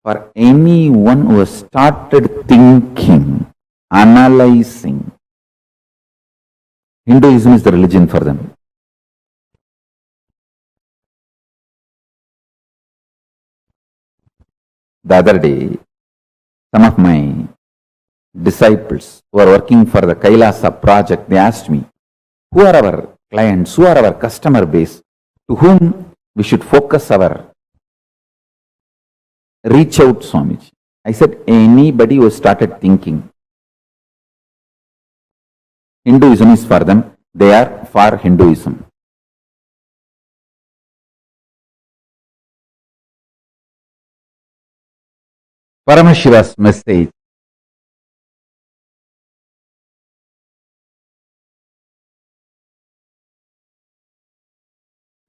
for anyone who has started thinking, analyzing, Hinduism is the religion for them. The other day, some of my disciples who are working for the KAILASA project, they asked me, who are our clients, who are our customer base, to whom we should focus our reach out, Swamiji. I said, anybody who started thinking. Hinduism is for them, they are for Hinduism. Paramashiva's message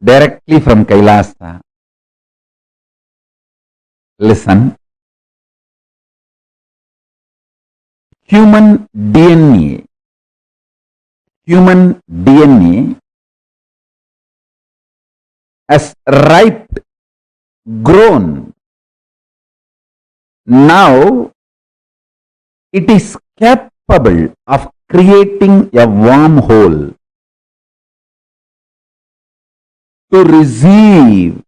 directly from KAILASA. Listen. Human DNA has ripe, grown. Now it is capable of creating a wormhole to receive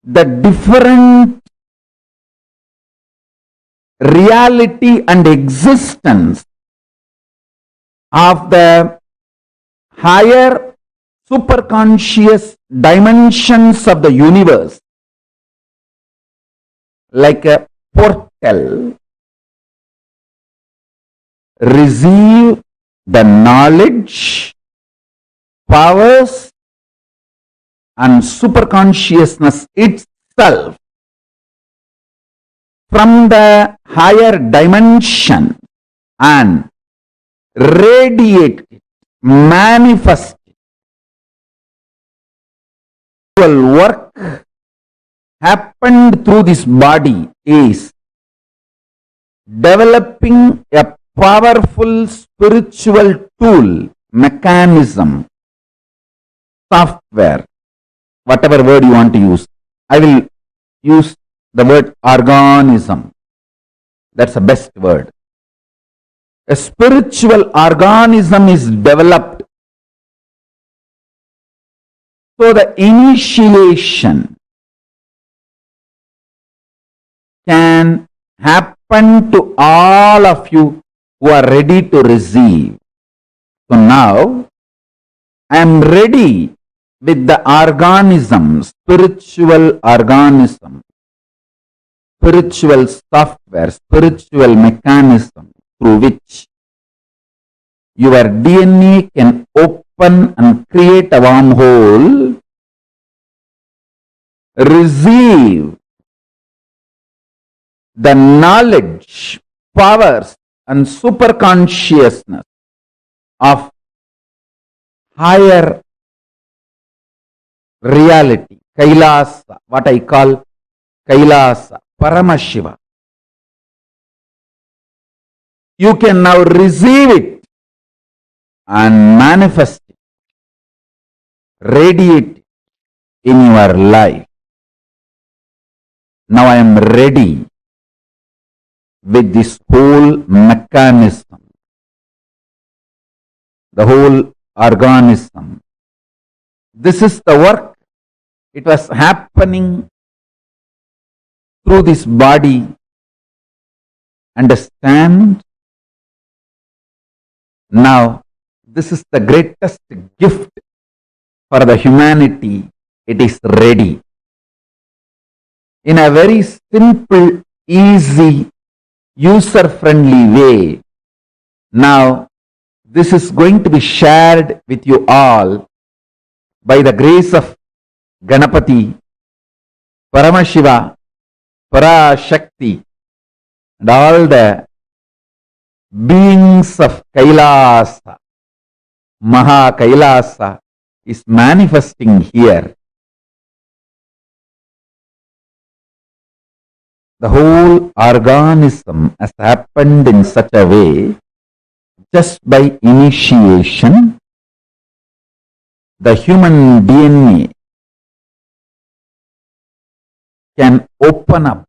the different reality and existence of the higher superconscious dimensions of the universe, like a portal, receive the knowledge, powers and superconsciousness itself from the higher dimension and radiate it, manifest it. Work happened through this body is developing a powerful spiritual tool, mechanism, software, whatever word you want to use. I will use the word organism. That's the best word. A spiritual organism is developed. So the initiation can happen to all of you who are ready to receive. So now I am ready with the organism, spiritual organism, spiritual software, spiritual mechanism through which your DNA can open and create a wormhole, receive the knowledge, powers and superconsciousness of higher reality, Kailasa, what I call Kailasa, Paramashiva. You can now receive it and manifest it, radiate it in your life. Now I am ready with this whole mechanism, the whole organism. This is the work. It was happening through this body. Understand? Now, this is the greatest gift for the humanity. It is ready. In a very simple, easy, user-friendly way. Now, this is going to be shared with you all by the grace of Ganapati, Paramashiva, Parashakti, and all the beings of Kailasa. Mahā KAILΑSA is manifesting here. The whole organism has happened in such a way, just by initiation, the human DNA can open up,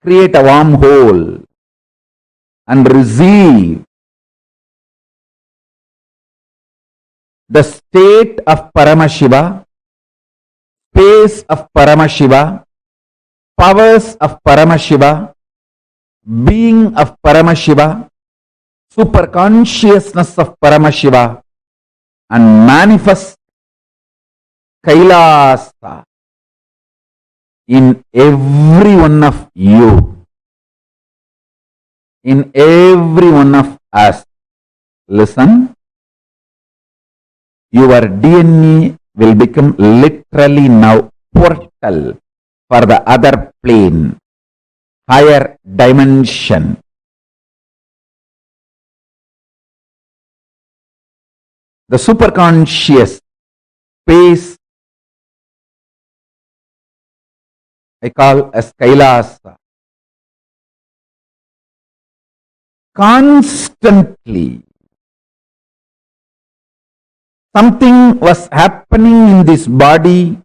create a wormhole and receive the state of Paramashiva, space of Paramashiva, powers of Paramashiva, being of Paramashiva, superconsciousness of Paramashiva, and manifest Kailasa in every one of you, in every one of us. Listen, your DNA will become literally now portal for the other plane, higher dimension. The superconscious space I call as Kailasa. Constantly something was happening in this body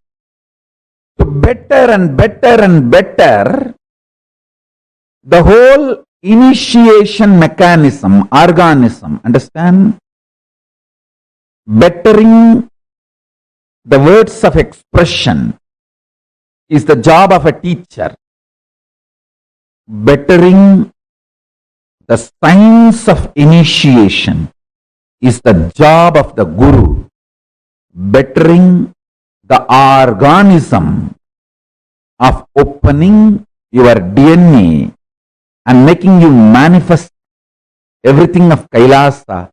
to better and better and better the whole initiation mechanism, organism. Understand? Bettering the words of expression is the job of a teacher. Bettering the science of initiation is the job of the Guru. Bettering the organism of opening your DNA and making you manifest everything of Kailasa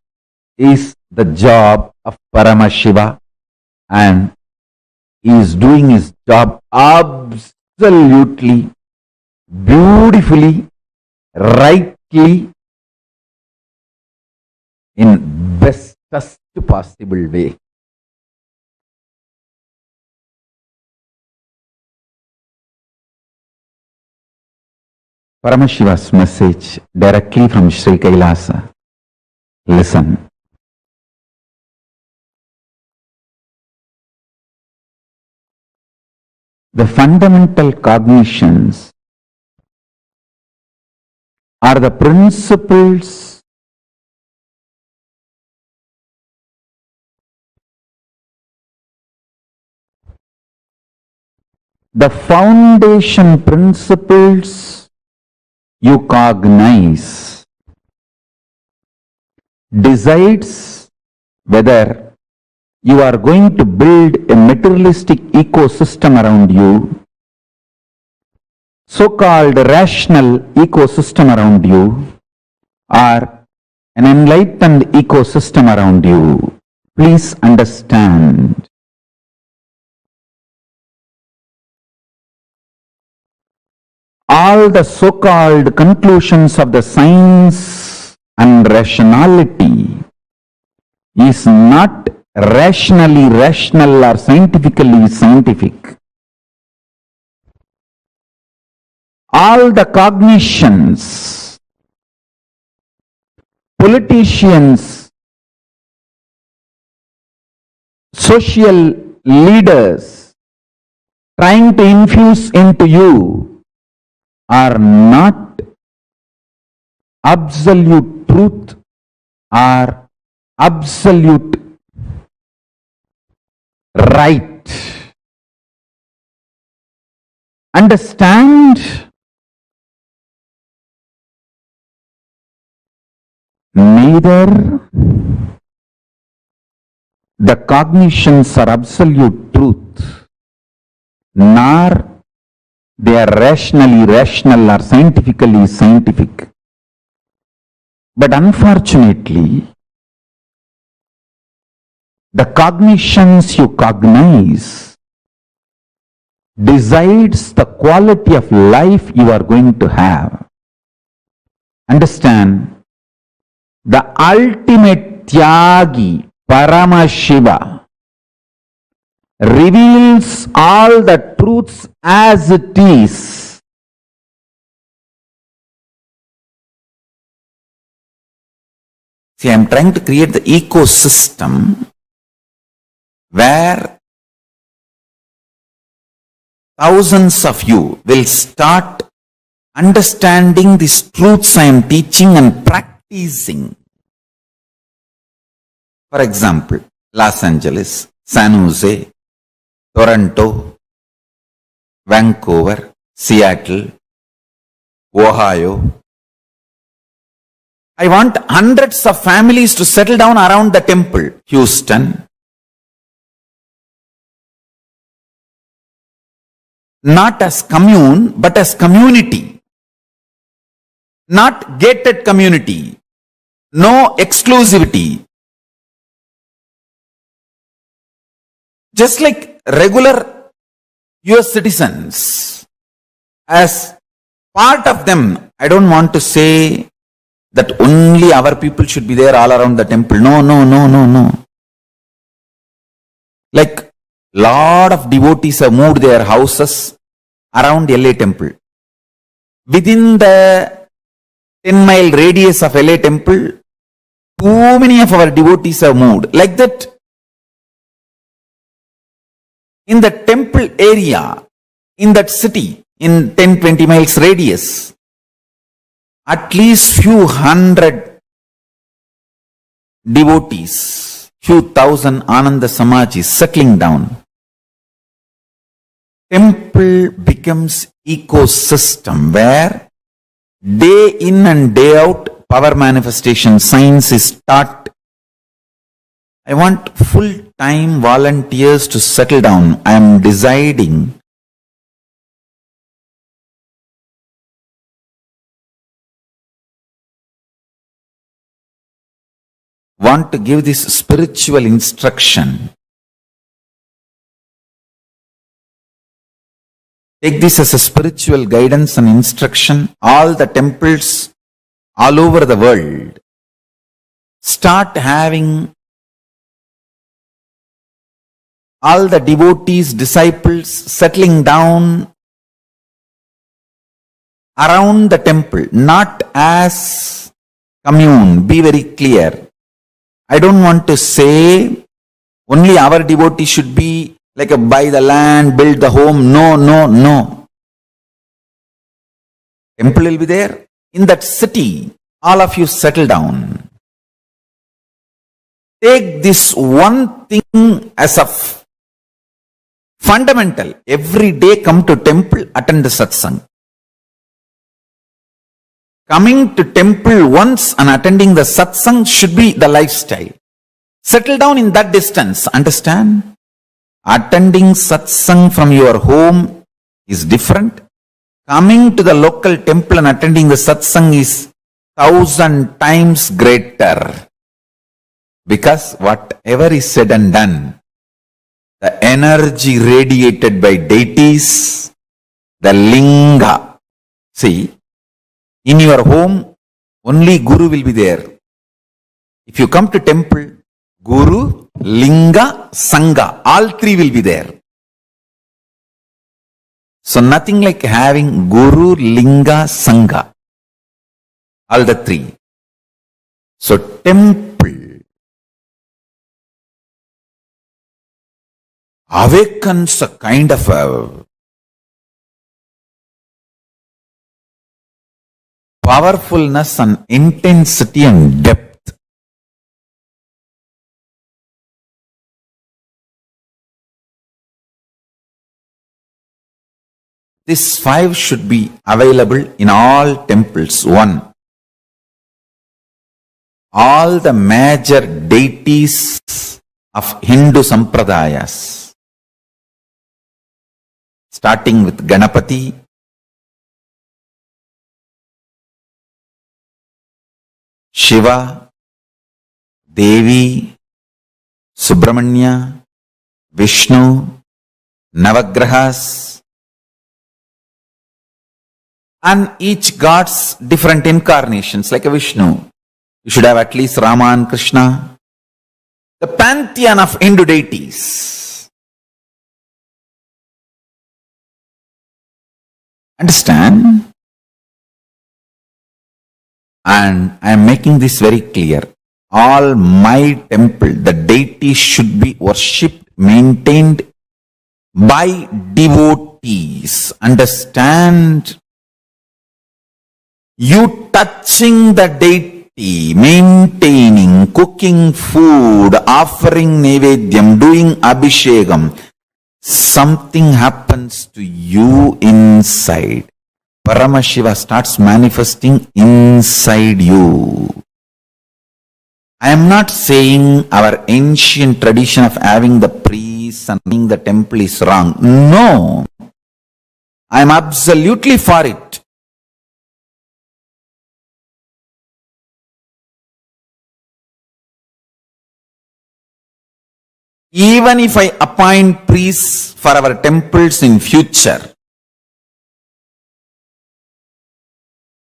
is the job of Paramashiva, and he is doing his job absolutely beautifully, rightly, in bestest possible way. Paramashiva's message directly from Sri Kailasa. Listen. The fundamental cognitions are the principles the foundation principles you cognize decides whether you are going to build a materialistic ecosystem around you, so-called rational ecosystem around you, or an enlightened ecosystem around you. Please understand. all the so-called conclusions of the science and rationality is not rationally rational or scientifically scientific. All the cognitions, politicians, social leaders trying to infuse into you are not absolute truth or absolute right. Understand? Neither the cognitions are absolute truth, nor they are rationally rational or scientifically scientific. But unfortunately, the cognitions you cognize decides the quality of life you are going to have. Understand? The ultimate Tyagi, Paramashiva, reveals all the truths as it is. See, I am trying to create the ecosystem where thousands of you will start understanding these truths I am teaching and practicing. For example, Los Angeles, San Jose, Toronto, Vancouver, Seattle, Ohio. I want hundreds of families to settle down around the temple. Houston. Not as commune, but as community. Not gated community. No exclusivity. Just like regular US citizens, as part of them, I don't want to say that only our people should be there all around the temple. No, no, no, no, no. Like lot of devotees have moved their houses around LA temple. Within the 10-mile radius of LA temple, too many of our devotees have moved. Like that, in the temple area, in that city, in 10-20 miles radius, at least few hundred devotees, few thousand Ananda Samajis settling down. Temple becomes ecosystem where day in and day out power manifestation science is taught. I want full-time volunteers to settle down. I am deciding want to give this spiritual instruction. Take this as a spiritual guidance and instruction. All the temples all over the world start having all the devotees, disciples settling down around the temple, not as commune. Be very clear. I don't want to say only our devotees should be like a buy the land, build the home. No, no, no. Temple will be there. In that city, all of you settle down. Take this one thing as a fundamental. Every day come to temple, attend the satsang. Coming to temple once and attending the satsang should be the lifestyle. Settle down in that distance. Understand? Attending satsang from your home is different. Coming to the local temple and attending the satsang is 1,000 times greater. Because whatever is said and done, the energy radiated by deities, the linga, See, in your home, only Guru will be there. If you come to temple, Guru, Linga, Sangha, all three will be there. So nothing like having Guru, Linga, Sangha, all the three. So temple awakens a kind of a powerfulness and intensity and depth. These five should be available in all temples. One, all the major deities of Hindu sampradayas, starting with Ganapati, Shiva, Devi, Subramanya, Vishnu, Navagrahas, and each god's different incarnations, like a Vishnu. You should have at least Rama and Krishna. The pantheon of Hindu deities. Understand? And I am making this very clear. All my temple, the deities should be worshipped, maintained by devotees. Understand? You touching the deity, maintaining, cooking food, offering nevedyam, doing abhishekam, something happens to you inside. Paramashiva starts manifesting inside you. I am not saying our ancient tradition of having the priests and having the temple is wrong. No. I am absolutely for it. Even if I appoint priests for our temples in future,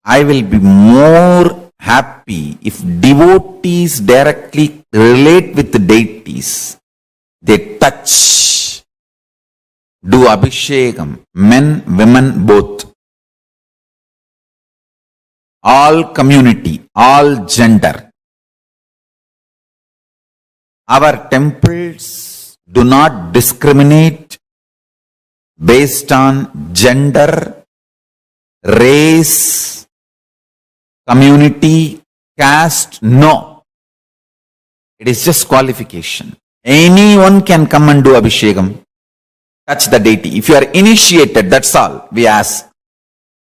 I will be more happy if devotees directly relate with the deities. They touch, do abhishekam, men, women, both. All community, all gender. Our temples do not discriminate based on gender, race, community, caste. No. It is just qualification. Anyone can come and do abhishekam, touch the deity. If you are initiated, that's all we ask.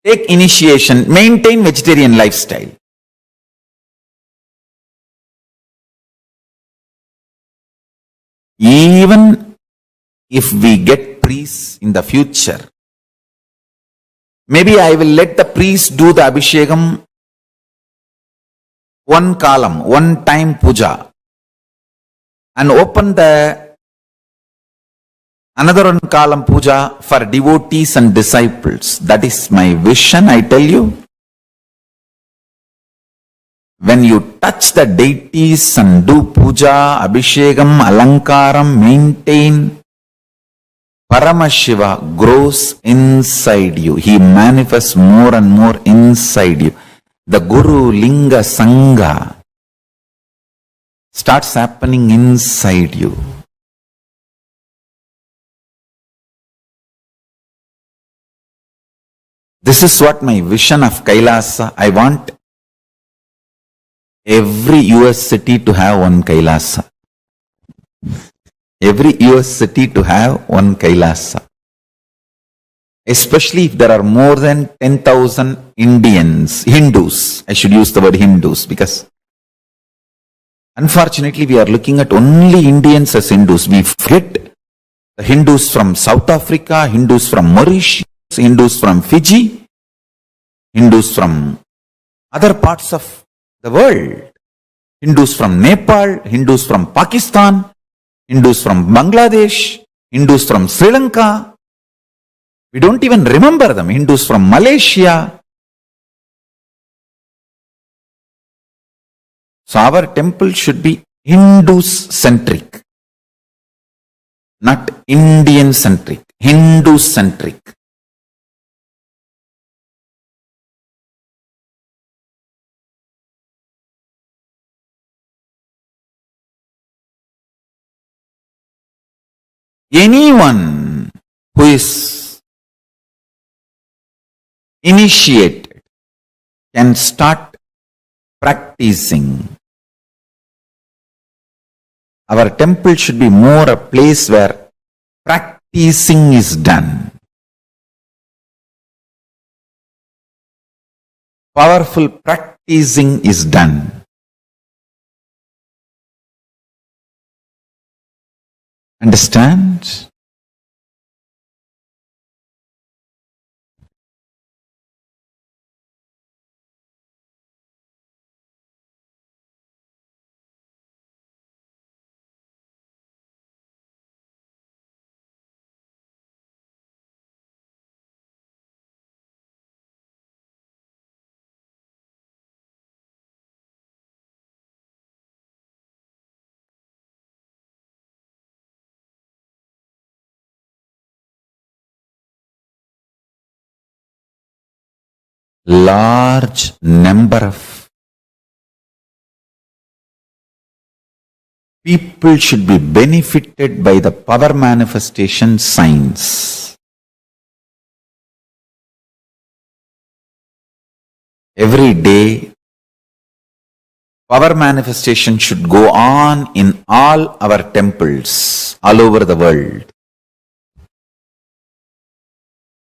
Take initiation, maintain vegetarian lifestyle. Even if we get priests in the future, maybe I will let the priest do the abhishekam one column, one time puja, and open the another one column puja for devotees and disciples. That is my vision, I tell you. When you touch the deities and do puja, abhishekam, alankaram, maintain, Paramashiva grows inside you. He manifests more and more inside you. The Guru, Linga, Sangha starts happening inside you. This is what my vision of Kailasa. I want every US city to have one Kailasa. Every US city to have one Kailasa. Especially if there are more than 10,000 Hindus. I should use the word Hindus because unfortunately we are looking at only Indians as Hindus. We forget the Hindus from South Africa, Hindus from Mauritius, Hindus from Fiji, Hindus from other parts of the world. Hindus from Nepal, Hindus from Pakistan, Hindus from Bangladesh, Hindus from Sri Lanka. We don't even remember them. Hindus from Malaysia. So our temple should be Hindu-centric, not Indian-centric, Hindu-centric. Anyone who is initiated can start practicing. Our temple should be more a place where practicing is done. Powerful practicing is done. Understand? Large number of people should be benefited by the power manifestation science. Every day, power manifestation should go on in all our temples all over the world.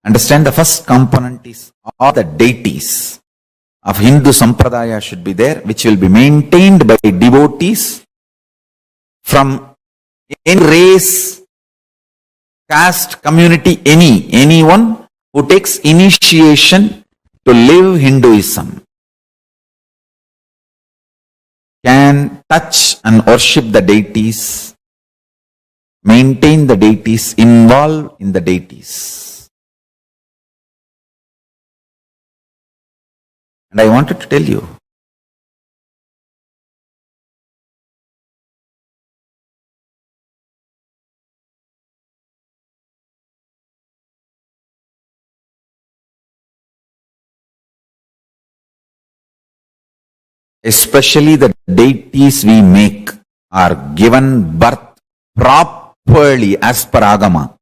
Understand, the first component is all the deities of Hindu Sampradaya should be there, which will be maintained by devotees from any race, caste, community, anyone who takes initiation to live Hinduism can touch and worship the deities, maintain the deities, involve in the deities. And I wanted to tell you, especially the deities we make are given birth properly as per Agama.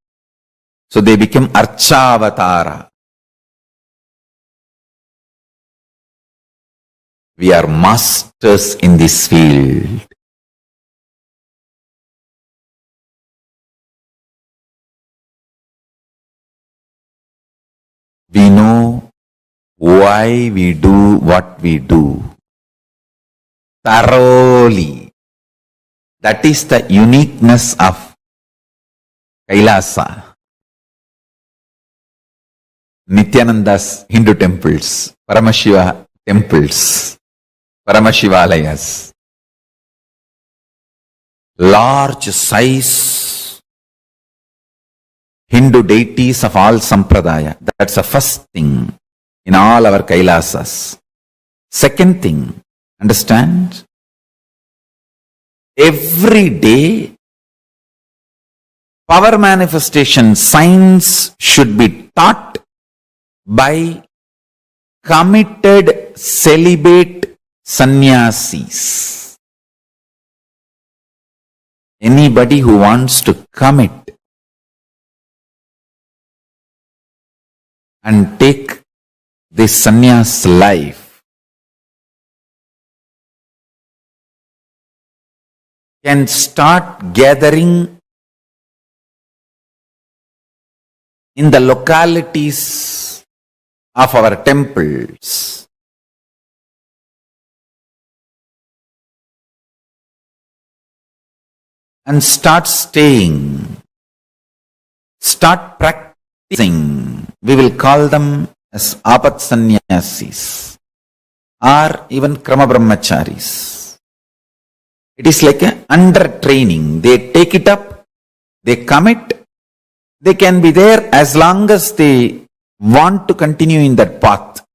So they become Archavatara. We are masters in this field. We know why we do what we do thoroughly. That is the uniqueness of KAILASA. Nithyananda's Hindu temples, Paramashiva temples, Paramashivalayas, large size Hindu deities of all Sampradaya. That's the first thing in all our Kailasas. Second thing, understand? Every day, power manifestation science should be taught by committed celibate sannyasis. Anybody who wants to commit and take this sannyas life can start gathering in the localities of our temples. And start staying, start practicing. We will call them as apat sannyasis or even krama brahmacharis. It is like a under training. They take it up, they commit, they can be there as long as they want to continue in that path.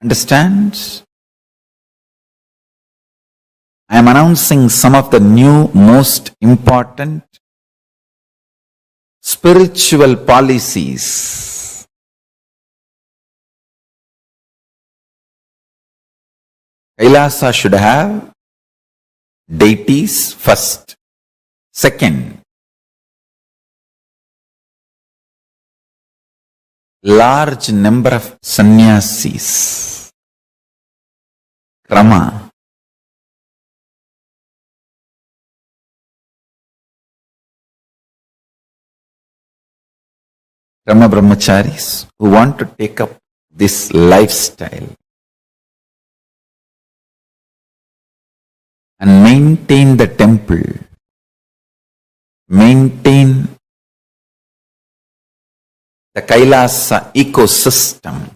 Understand? I am announcing some of the new most important spiritual policies. Kailasa should have deities first. Second, large number of sannyasis. Krama. Krama brahmacharis who want to take up this lifestyle and maintain the temple, maintain the Kailasa ecosystem,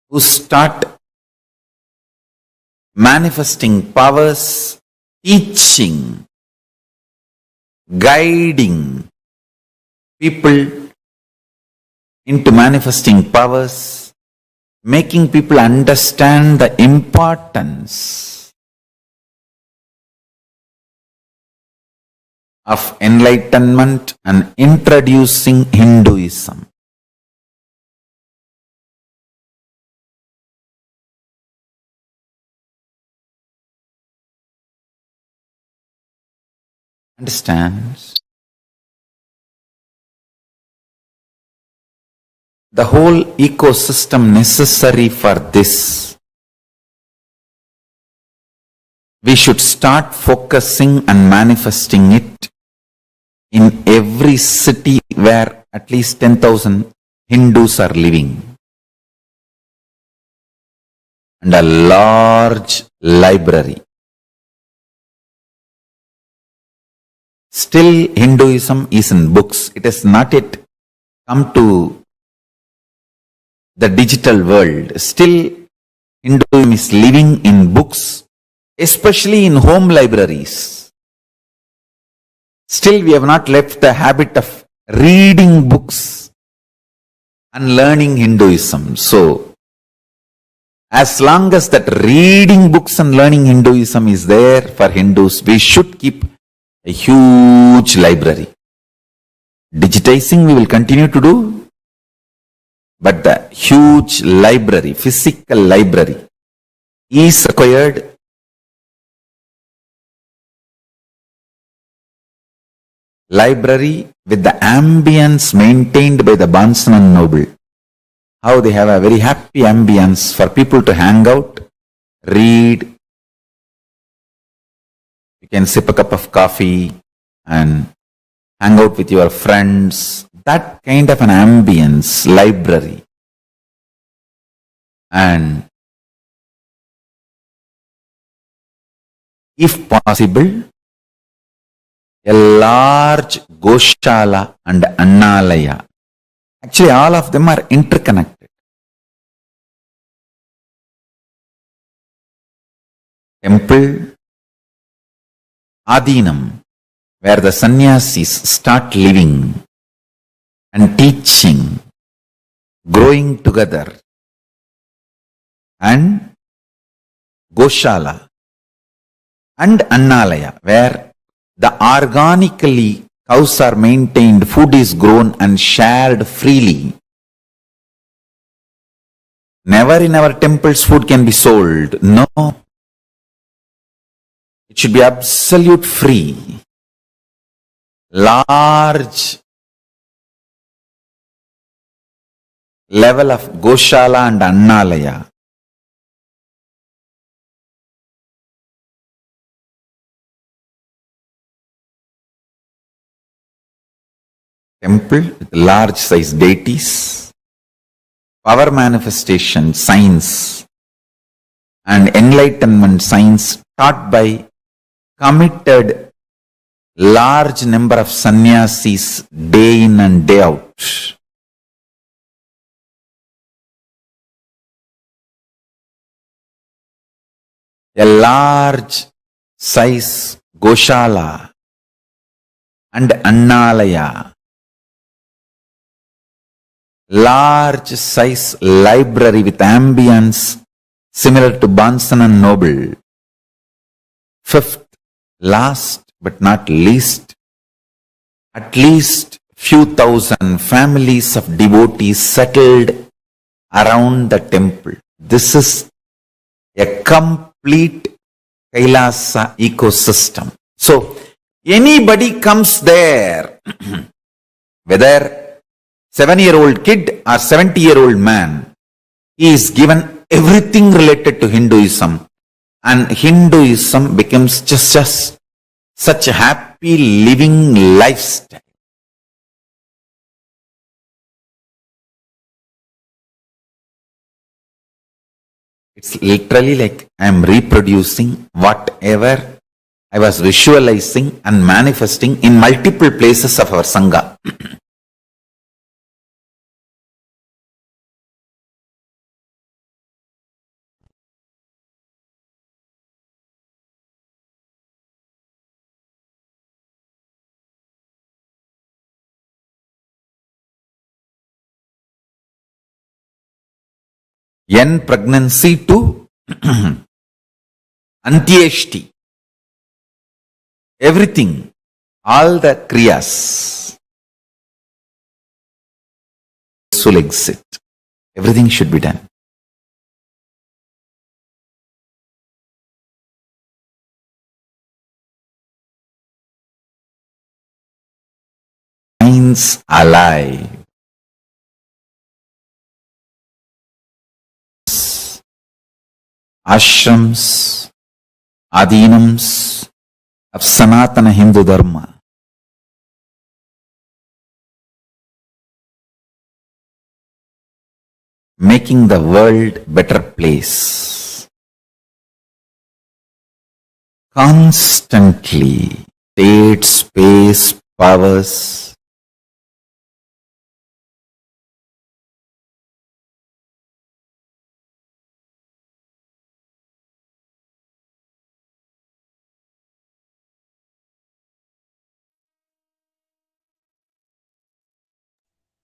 who start manifesting powers, teaching, guiding people into manifesting powers, making people understand the importance of enlightenment and introducing Hinduism. Understands? The whole ecosystem necessary for this. We should start focusing and manifesting it in every city where at least 10,000 Hindus are living. And a large library. Still Hinduism is in books. It has not yet come to the digital world. Still Hinduism is living in books, especially in home libraries. Still we have not left the habit of reading books and learning Hinduism. So, as long as that reading books and learning Hinduism is there for Hindus, we should keep a huge library. Digitizing we will continue to do, but the huge library, physical library is required. Library with the ambience maintained by the bondsman noble. How they have a very happy ambience for people to hang out, read. You can sip a cup of coffee and hang out with your friends. That kind of an ambience, library. And if possible, a large Goshala and Annalaya. Actually, all of them are interconnected. Temple, Adinam, where the sannyasis start living and teaching, growing together, and Goshala and Annalaya, where the organically cows are maintained, food is grown and shared freely. Never in our temples food can be sold. No. It should be absolute free. Large level of Goshala and Annalaya. Temple with large size deities, power manifestation, science, and enlightenment science taught by committed large number of sannyasis day in and day out. A large size Goshala and Annalaya. Large size library with ambience similar to Bonson and Noble. Fifth, last but not least, at least few thousand families of devotees settled around the temple. This is a complete Kailasa ecosystem. So, anybody comes there, whether 7-year-old kid or 70-year-old man, he is given everything related to Hinduism, and Hinduism becomes just such a happy living lifestyle. It's literally like I am reproducing whatever I was visualizing and manifesting in multiple places of our Sangha. N pregnancy to Antyeshti. Everything, all the kriyas will exit. Everything should be done. Minds alive. Ashrams, adhinams of Sanatana Hindu Dharma. Making the world better place. Constantly, state, space, powers,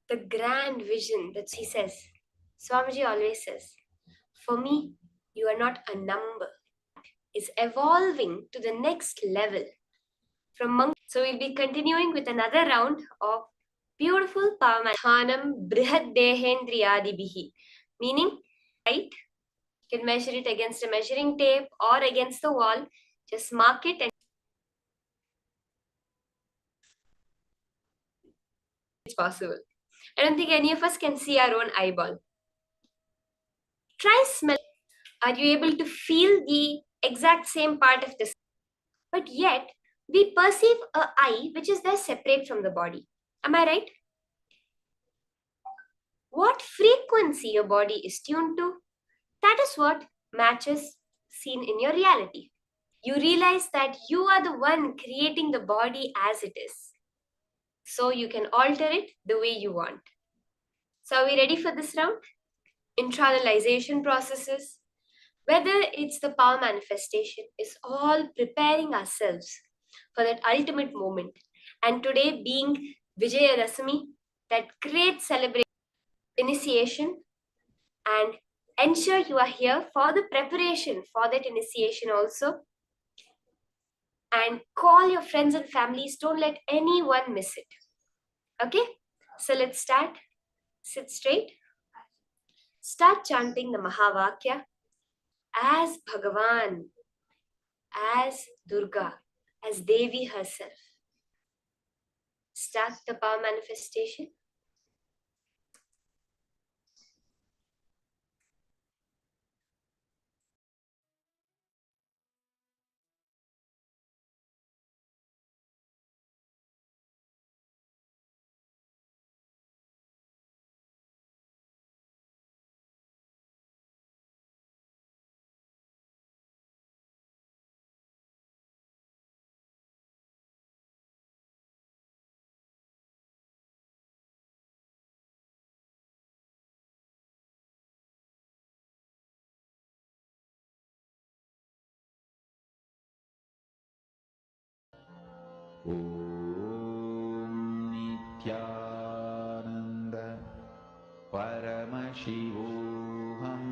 the grand vision that he says, Swamiji always says, for me, you are not a number. It's evolving to the next level from monk. So we'll be continuing with another round of beautiful Paramashivoham Brihad Dehendriyadibihi, meaning, right? You can measure it against a measuring tape or against the wall. Just mark it and it's possible. I don't think any of us can see our own eyeball. Try smell. Are you able to feel the exact same part of this? But yet, we perceive a eye which is there separate from the body. Am I right? What frequency your body is tuned to, that is what matches seen in your reality. You realize that you are the one creating the body as it is. So you can alter it the way you want. So are we ready for this round? Internalization processes, whether it's the power manifestation, is all preparing ourselves for that ultimate moment. And today being Vijaya Dasami, that great celebration, initiation, and ensure you are here for the preparation for that initiation also. And call your friends and families, don't let anyone miss it. Okay, so let's start. Sit straight. Start chanting the Mahavakya as Bhagavan, as Durga, as Devi herself. Start the power manifestation. Om Nithyananda Paramashivoham.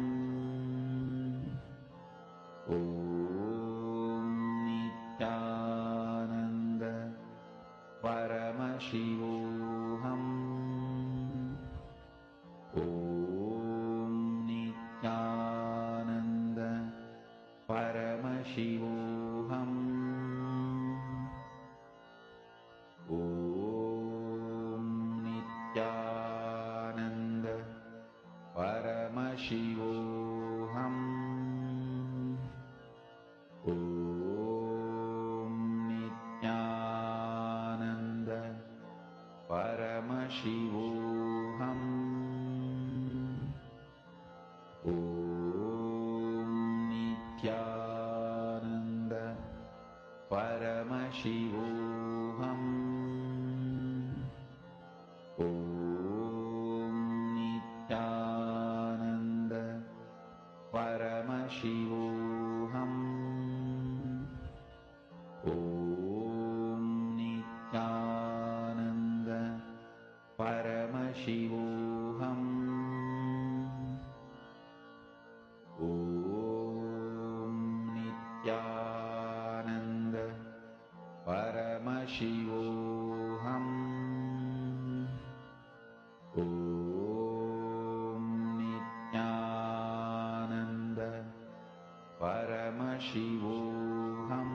Om Paramashivoham. Om Nithyananda Paramashivoham. Om Nithyananda Paramashivoham. Om Nithyananda Paramashivoham. Om Nithyananda Paramashivoham. Om Nithyananda Paramashivoham. Om Nithyananda Paramashivoham. Om Nithyananda Paramashivoham. Om Nithyananda Paramashivoham.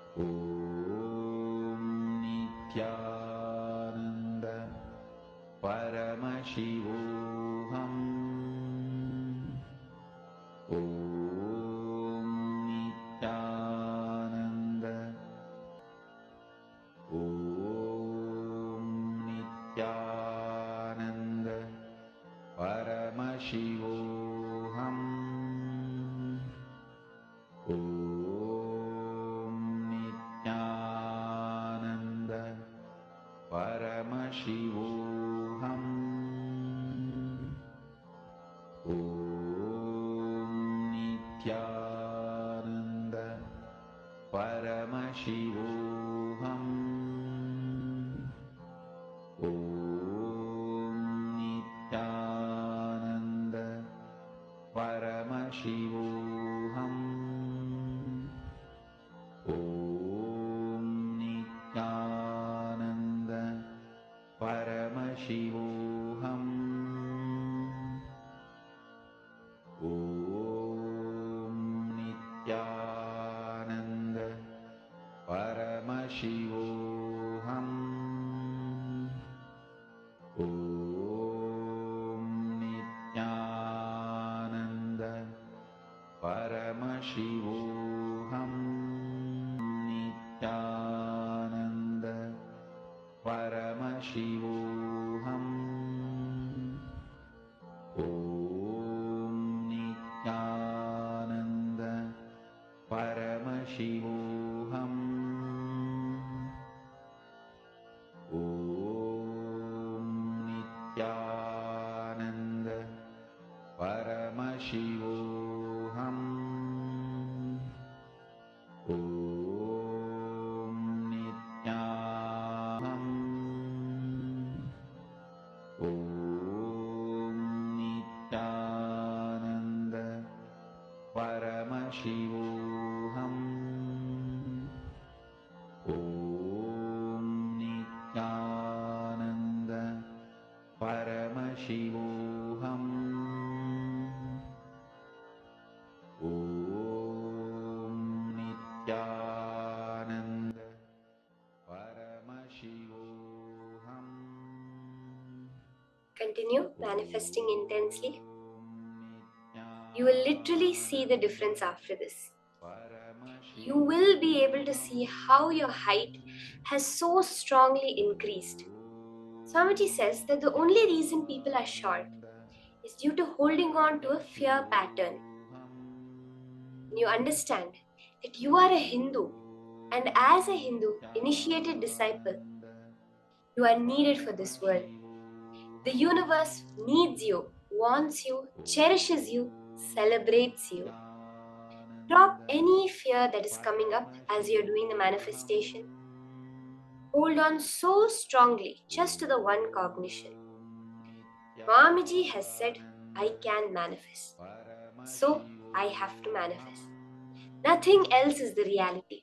Om Nithyananda Paramashivoham. Om Nithyananda. Om Nithyananda Paramashivoham. Om Nithyananda Paramashivoham. Om Nithyananda Paramashivoham. Om Nithyananda Paramashivoham. Om Nithyananda Paramashivoham. Om Nithyananda Paramashivoham. Om Nithyananda Paramashivoham. Nithyananda Paramashivoham. Om Nithyananda Paramashivoham. Om Nithyananda Paramashivoham. Om Nithyanam. Om Nithyananda Paramashivoham. Om Nithyananda Paramashivoham. Om Nithyananda Paramashivoham. Continue manifesting intensely. You will literally see the difference after this. You will be able to see how your height has so strongly increased. Swamiji says that the only reason people are short is due to holding on to a fear pattern. When you understand that you are a Hindu, and as a Hindu initiated disciple, you are needed for this world. The universe needs you, wants you, cherishes you, celebrates you. Drop any fear that is coming up as you're doing the manifestation. Hold on so strongly just to the one cognition. Swamiji has said, I can manifest. So I have to manifest. Nothing else is the reality.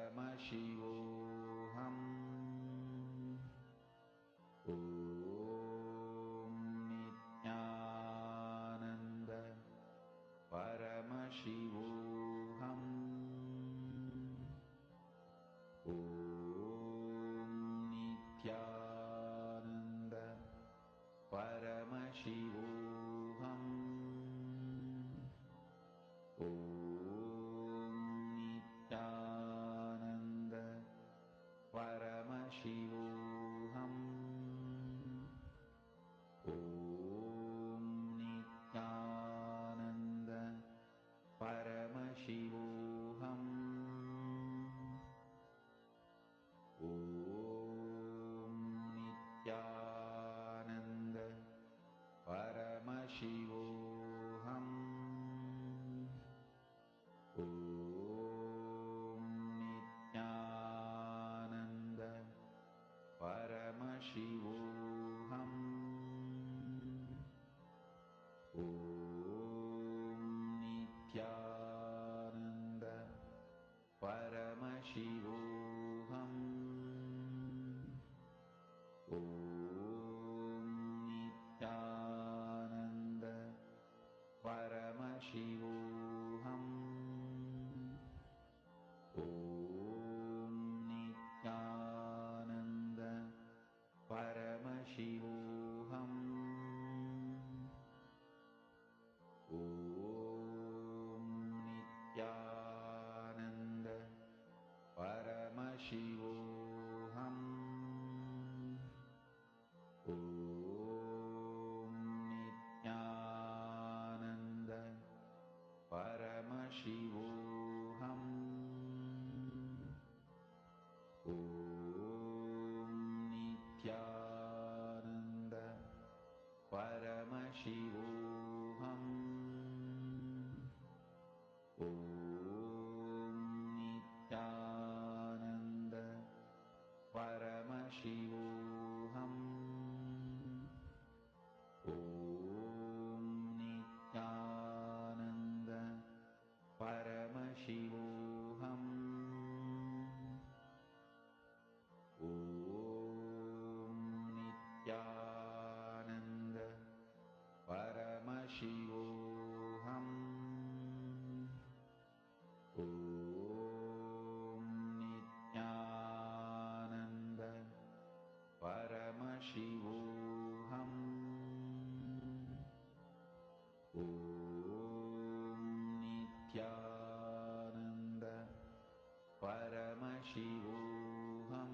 Om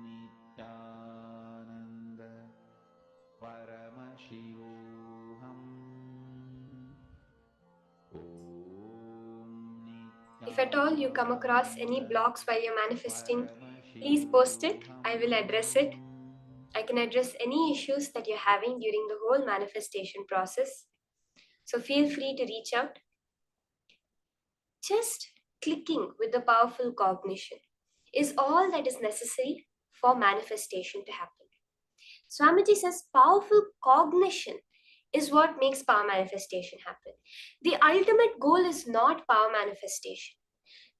Nithyananda Paramashivoham. If at all you come across any blocks while you're manifesting, please post it. I will address it. I can address any issues that you're having during the whole manifestation process. So feel free to reach out. Just clicking with the powerful cognition is all that is necessary for manifestation to happen. Swamiji says powerful cognition is what makes power manifestation happen. The ultimate goal is not power manifestation.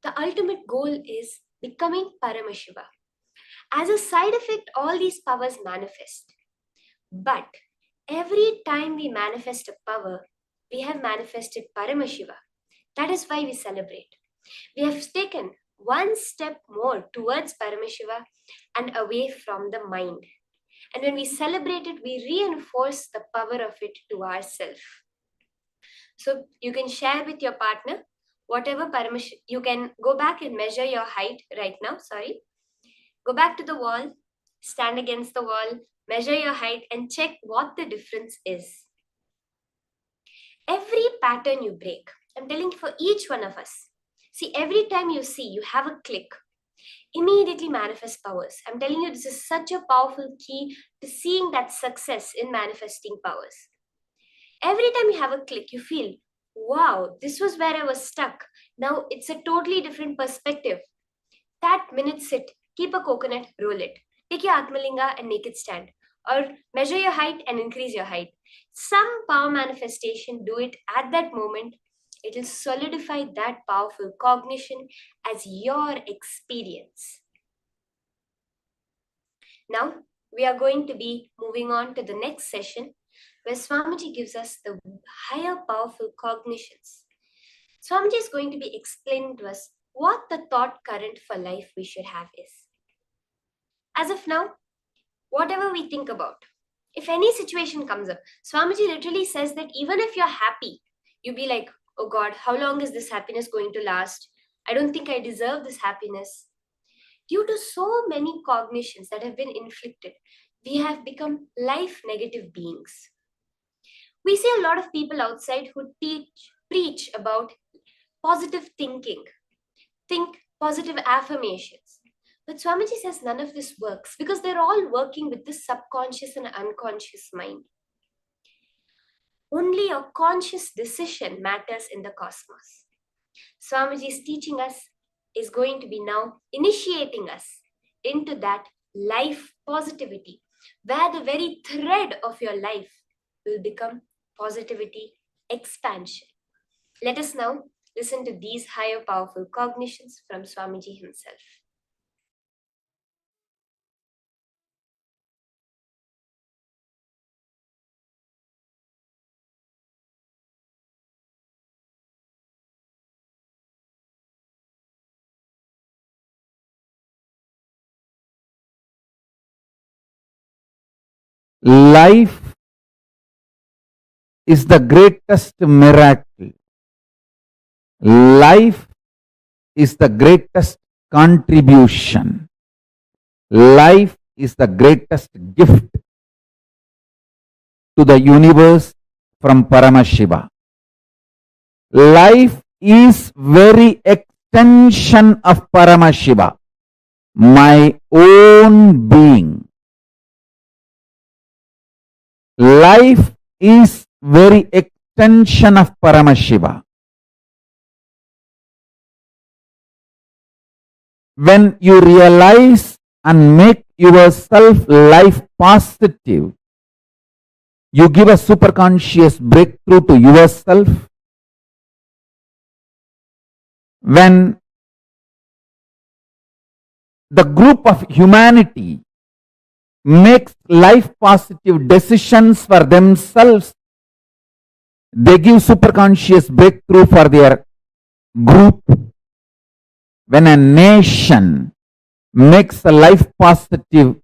The ultimate goal is becoming Paramashiva. As a side effect, all these powers manifest. But every time we manifest a power, we have manifested Paramashiva. That is why we celebrate. We have taken one step more towards Paramashiva and away from the mind. And when we celebrate it, we reinforce the power of it to ourselves. So you can share with your partner whatever Paramashiva. You can go back and measure your height right now. Go back to the wall, stand against the wall, measure your height and check what the difference is. Every pattern you break, I'm telling you for each one of us. See, every time you see, you have a click, immediately manifest powers. I'm telling you, this is such a powerful key to seeing that success in manifesting powers. Every time you have a click, you feel, wow, this was where I was stuck. Now it's a totally different perspective. That minute sit, keep a coconut, roll it. Take your Atmalinga and make it stand. Or measure your height and increase your height. Some power manifestation, do it at that moment. It will solidify that powerful cognition as your experience. Now, we are going to be moving on to the next session where Swamiji gives us the higher powerful cognitions. Swamiji is going to be explaining to us what the thought current for life we should have is. As of now, whatever we think about, if any situation comes up, Swamiji literally says that even if you're happy, you be like, oh God, how long is this happiness going to last? I don't think I deserve this happiness. Due to so many cognitions that have been inflicted, we have become life negative beings. We see a lot of people outside who preach about positive thinking, think positive affirmations. But Swamiji says none of this works because they're all working with the subconscious and unconscious mind. Only a conscious decision matters in the cosmos. Swamiji's teaching us is going to be now initiating us into that life positivity, where the very thread of your life will become positivity expansion. Let us now listen to these higher powerful cognitions from Swamiji himself. Life is the greatest miracle. Life is the greatest contribution. Life is the greatest gift to the universe from Paramashiva. Life is very extension of Paramashiva, my own being. Life is very extension of Paramashiva. When you realize and make yourself life positive, you give a superconscious breakthrough to yourself. When the group of humanity makes life positive decisions for themselves, they give superconscious breakthrough for their group. When a nation makes a life positive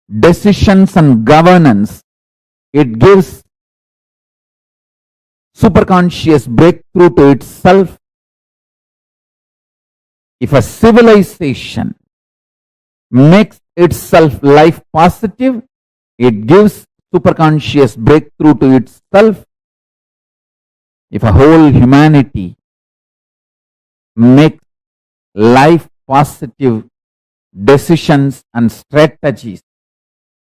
decisions and governance, it gives superconscious breakthrough to itself if a civilization makes itself life positive, it gives superconscious breakthrough to itself. If a whole humanity makes life positive decisions and strategies,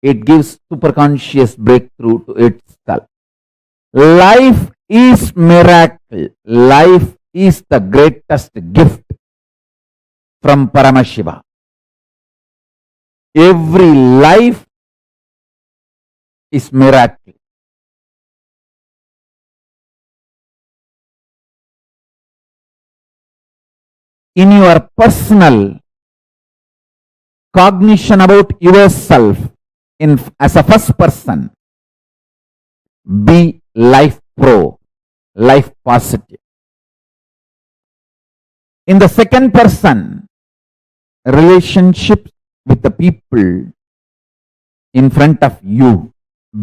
it gives superconscious breakthrough to itself. Life is miracle. Life is the greatest gift from Paramashiva. Every life is miracle. In your personal cognition about yourself, as a first person, be life pro, life positive. In the second person, relationships with the people in front of you,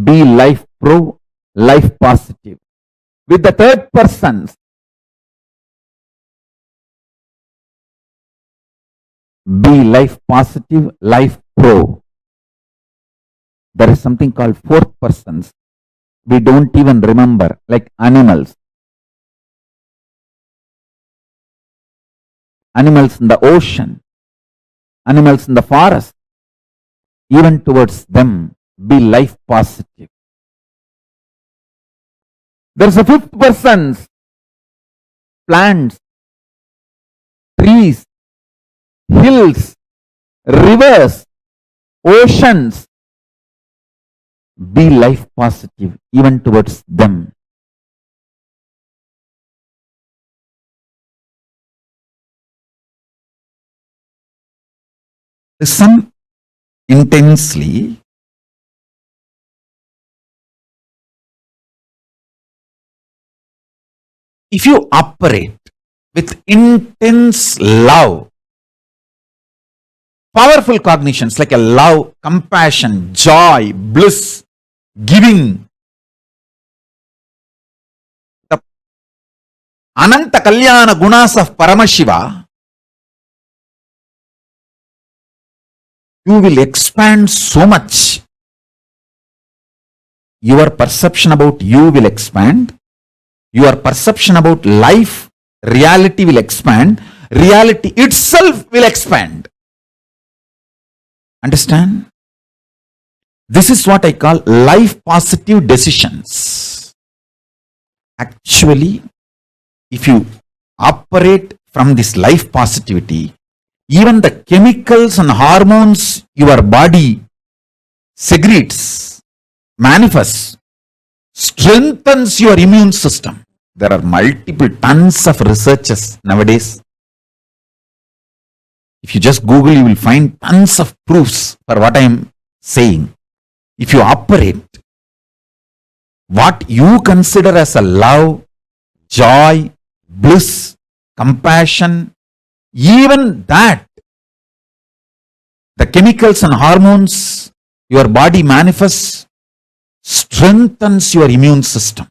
be life pro, life positive. With the third person, be life positive, life pro. There is something called fourth persons. We don't even remember, like animals. Animals in the ocean, animals in the forest, even towards them, be life positive. There's a fifth person, plants, trees, hills, rivers, oceans, be life positive even towards them. Listen intensely. If you operate with intense love, powerful cognitions like a love, compassion, joy, bliss, giving, the Ananta Kalyana Gunas of Paramashiva, you will expand so much. Your perception about you will expand. Your perception about life, reality will expand. Reality itself will expand. Understand? This is what I call life positive decisions. Actually, if you operate from this life positivity, even the chemicals and hormones your body secretes, manifests, strengthens your immune system. There are multiple tons of researches nowadays. If you just Google, you will find tons of proofs for what I am saying. If you operate what you consider as a love, joy, bliss, compassion, even that, the chemicals and hormones your body manifests, strengthens your immune system.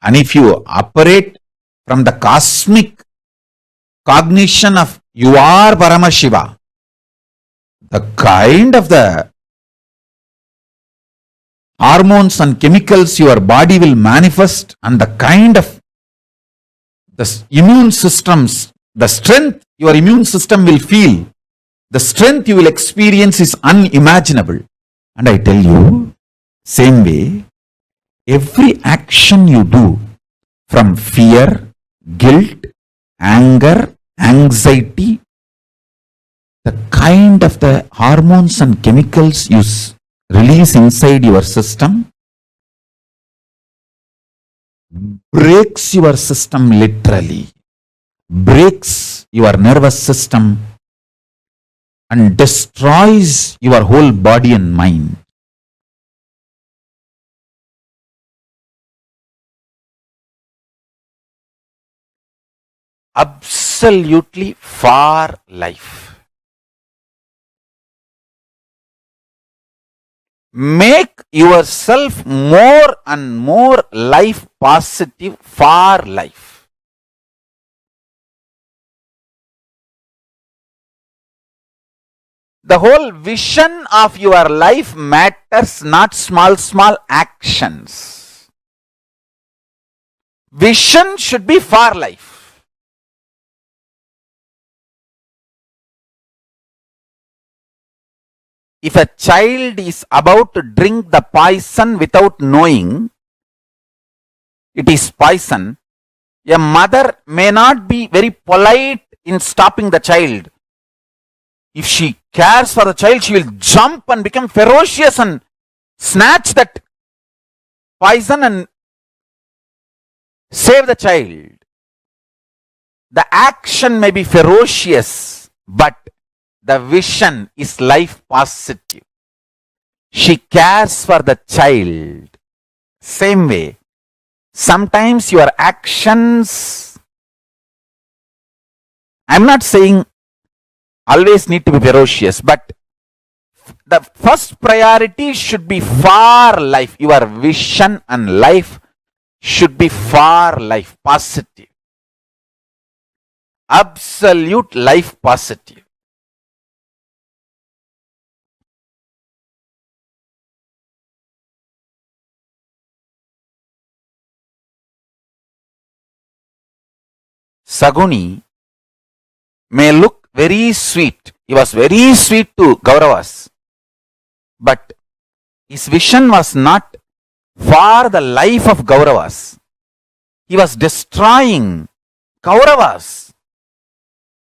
And if you operate from the cosmic cognition of you are Paramashiva, the kind of the hormones and chemicals your body will manifest and the kind of the immune systems, the strength your immune system will feel, the strength you will experience is unimaginable. And I tell you, same way, every action you do from fear, guilt, anger, anxiety, the kind of the hormones and chemicals you release inside your system breaks your system literally, breaks your nervous system and destroys your whole body and mind. Absolutely for life. Make yourself more and more life positive for life. The whole vision of your life matters, not small actions. Vision should be for life. If a child is about to drink the poison without knowing it is poison, a mother may not be very polite in stopping the child. If she cares for the child, she will jump and become ferocious and snatch that poison and save the child. The action may be ferocious, but the vision is life positive. She cares for the child. Same way, sometimes your actions, I'm not saying always need to be ferocious, but the first priority should be for life. Your vision and life should be for life, positive. Absolute life positive. Saguni may look very sweet. He was very sweet to Kauravas. But his vision was not for the life of Kauravas. He was destroying Kauravas.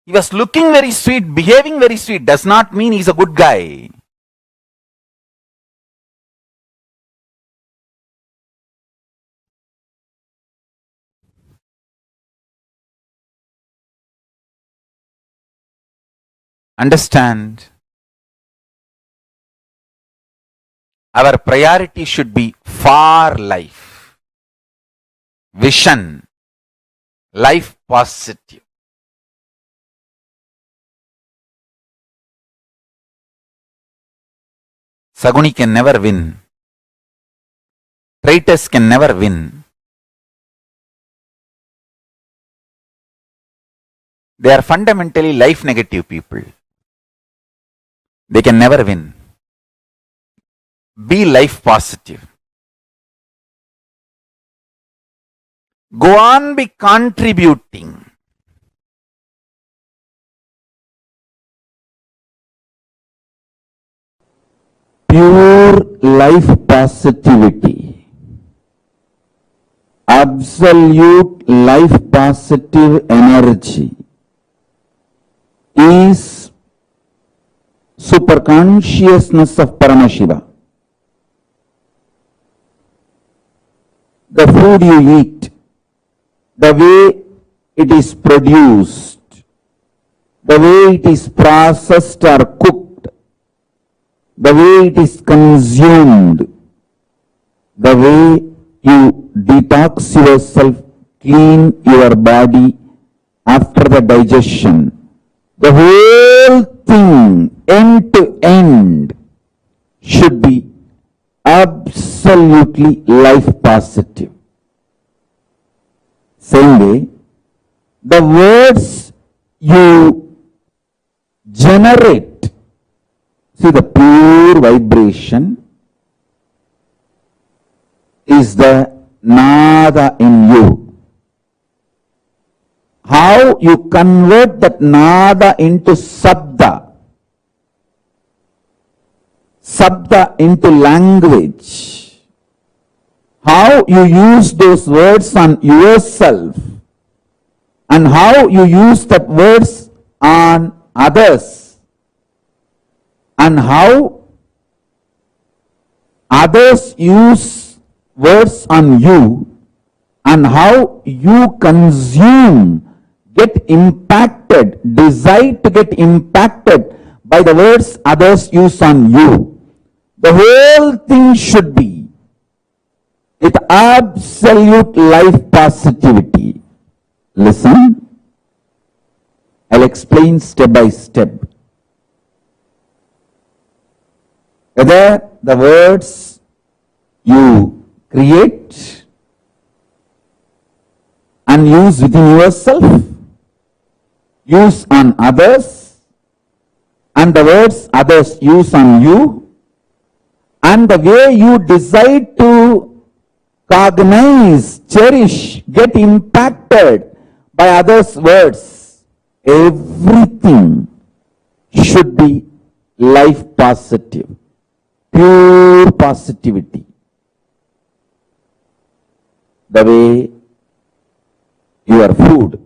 He was looking very sweet, behaving very sweet. Does not mean he's a good guy. Understand? Our priority should be for life. Vision. Life positive. Saguni can never win. Traitors can never win. They are fundamentally life negative people. They can never win. Be life positive. Go on, be contributing. Pure life positivity. Absolute life positive energy is superconsciousness of Paramashiva. The food you eat, the way it is produced, the way it is processed or cooked, the way it is consumed, the way you detox yourself, clean your body after the digestion, the whole thing, end to end, should be absolutely life positive. Same way, the words you generate, see, the pure vibration is the nada in you. How you convert that nada into sabda, sabda into language, how you use those words on yourself, and how you use that words on others, and how others use words on you, and how you consume, get impacted, decide to get impacted by the words others use on you. The whole thing should be with absolute life positivity. Listen, I'll explain step by step. Whether the words you create and use within yourself, use on others, and the words others use on you, and the way you decide to cognize, cherish, get impacted by others' words, everything should be life positive, pure positivity. The way your food,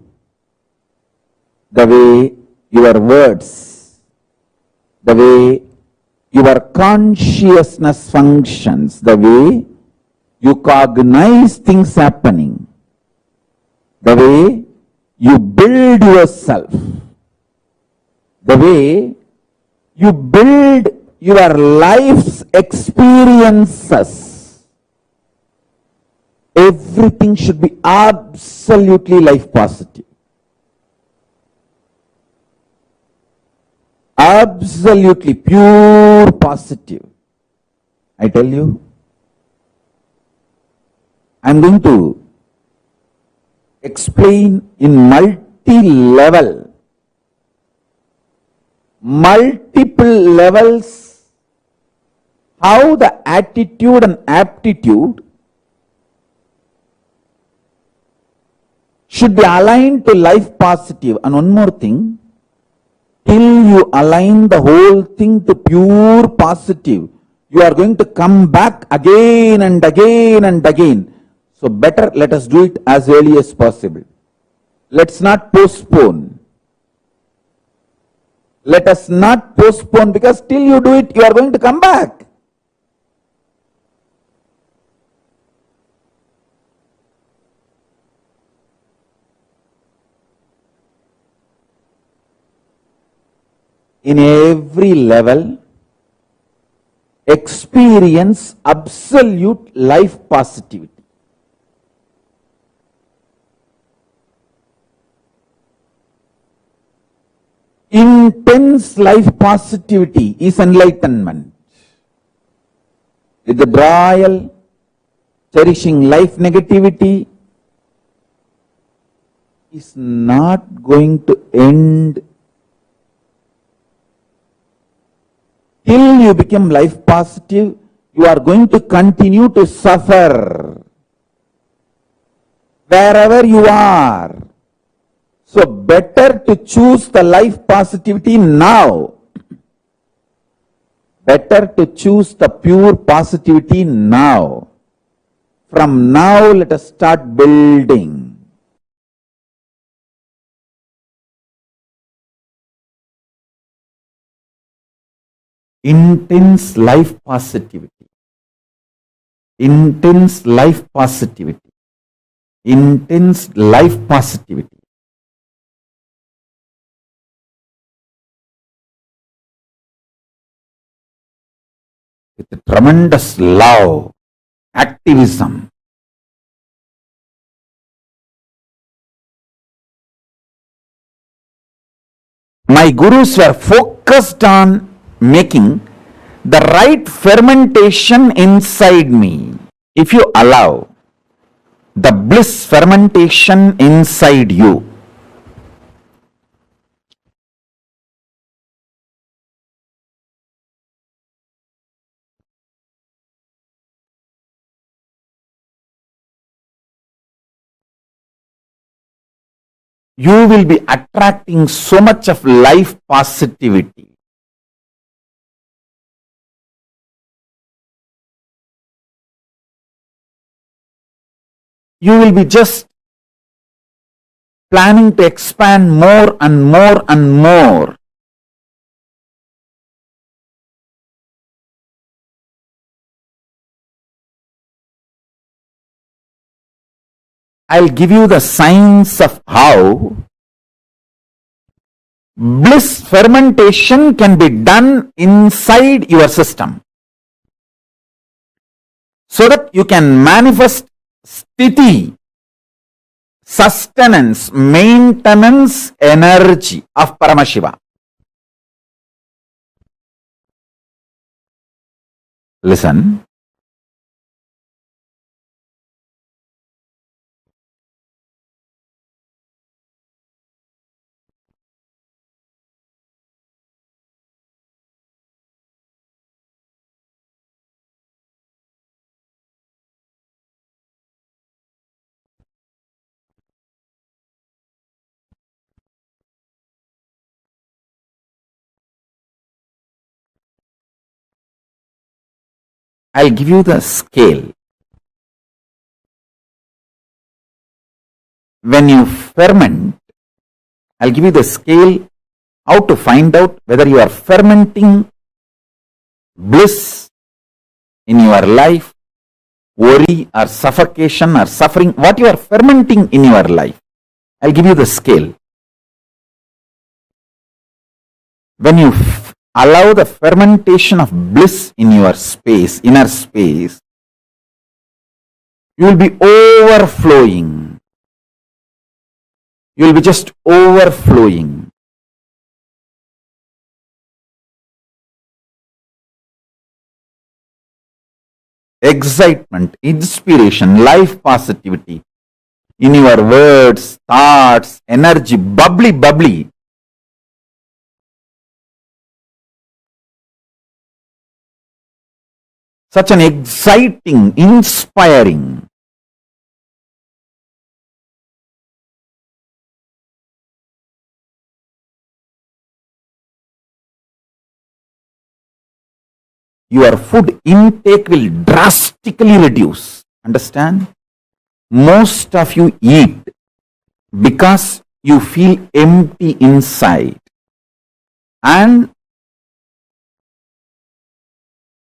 the way your words, the way your consciousness functions, the way you cognize things happening, the way you build yourself, the way you build your life's experiences, everything should be absolutely life positive. Absolutely pure positive. I tell you, I'm going to explain in multi-level, multiple levels, how the attitude and aptitude should be aligned to life positive. And one more thing, till you align the whole thing to pure positive, you are going to come back again and again and again. So better let us do it as early as possible. Let's not postpone. Let us not postpone, because till you do it, you are going to come back. In every level, experience absolute life positivity. Intense life positivity is enlightenment. Withdrawal, cherishing life negativity is not going to end till you become life positive. You are going to continue to suffer wherever you are. So better to choose the life positivity now. Better to choose the pure positivity now. From now, let us start building. Intense life positivity. Intense life positivity. Intense life positivity. With a tremendous love, activism. My gurus were focused on making the right fermentation inside me. If you allow the bliss fermentation inside you, you will be attracting so much of life positivity. You will be just planning to expand more and more and more. I'll give you the science of how bliss fermentation can be done inside your system, so that you can manifest sthiti, sustenance, maintenance energy of Paramashiva. Listen. I'll give you the scale. When you ferment, I'll give you the scale how to find out whether you are fermenting bliss in your life, worry or suffocation or suffering, what you are fermenting in your life. I'll give you the scale. When you allow the fermentation of bliss in your space, inner space, you will be overflowing. You will be just overflowing. Excitement, inspiration, life positivity in your words, thoughts, energy, bubbly, bubbly. Such an exciting, inspiring. Your food intake will drastically reduce. Understand? Most of you eat because you feel empty inside. And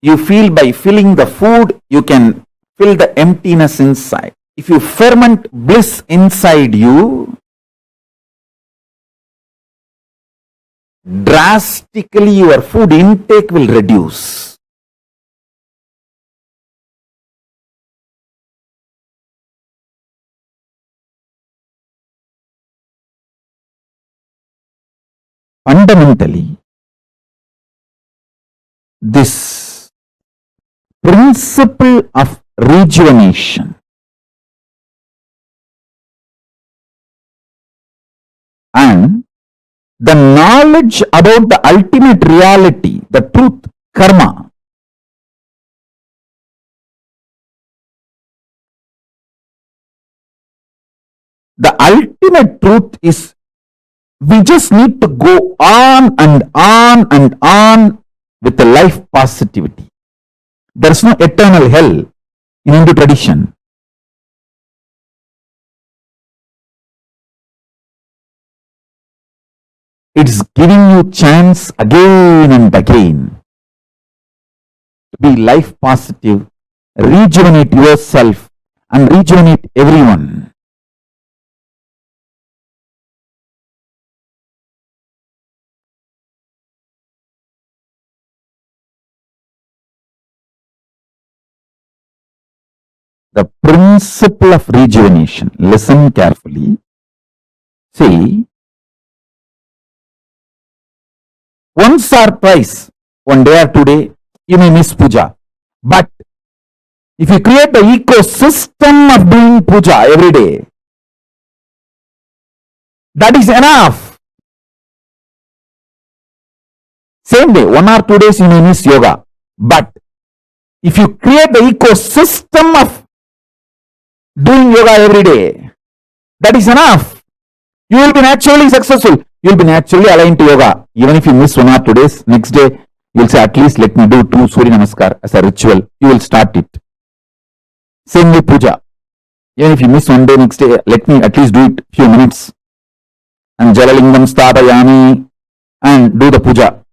you feel by filling the food, you can fill the emptiness inside. If you ferment bliss inside you, drastically your food intake will reduce. Fundamentally, this principle of rejuvenation and the knowledge about the ultimate reality, the truth, karma, the ultimate truth is we just need to go on and on and on with the life positivity. There is no eternal hell in Hindu tradition. It's giving you chance again and again to be life positive, rejuvenate yourself and rejuvenate everyone. The principle of rejuvenation. Listen carefully. See, once or twice, one day or 2 days, you may miss puja. But if you create the ecosystem of doing puja every day, that is enough. Same day, 1 or 2 days you may miss yoga. But if you create the ecosystem of doing yoga every day, that is enough. You will be naturally successful. You will be naturally aligned to yoga. Even if you miss 1 or 2 days, next day you will say, at least let me do 2 Surya Namaskar as a ritual. You will start it. Same way puja. Even if you miss 1 day, next day, let me at least do it few minutes. And Jalalingam Stapayami and do the puja.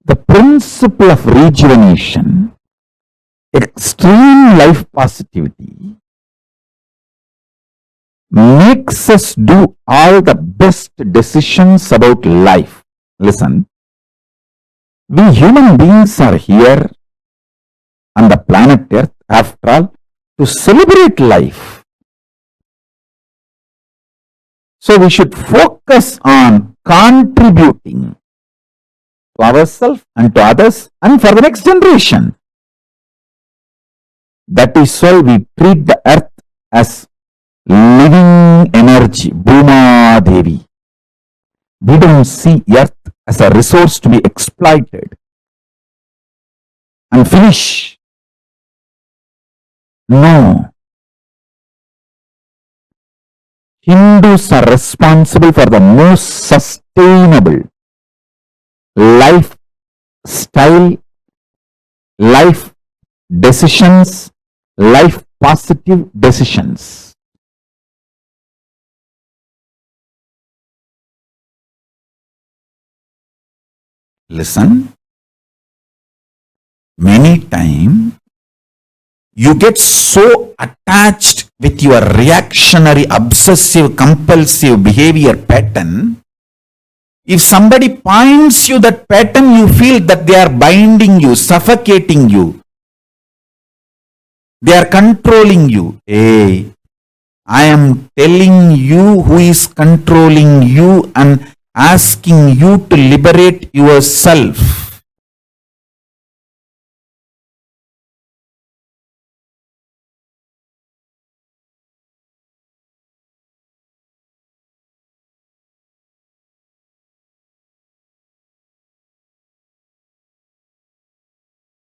The principle of rejuvenation, extreme life positivity, makes us do all the best decisions about life. Listen, we human beings are here on the planet Earth, after all, to celebrate life. So we should focus on contributing to ourselves and to others and for the next generation. That is why we treat the earth as living energy, Bhuma Devi. We don't see earth as a resource to be exploited and finish. No. Hindus are responsible for the most sustainable life style, life decisions, life positive decisions. Listen, many times you get so attached with your reactionary, obsessive, compulsive behavior pattern. If somebody points you that pattern, you feel that they are binding you, suffocating you. They are controlling you. Hey, I am telling you who is controlling you and asking you to liberate yourself.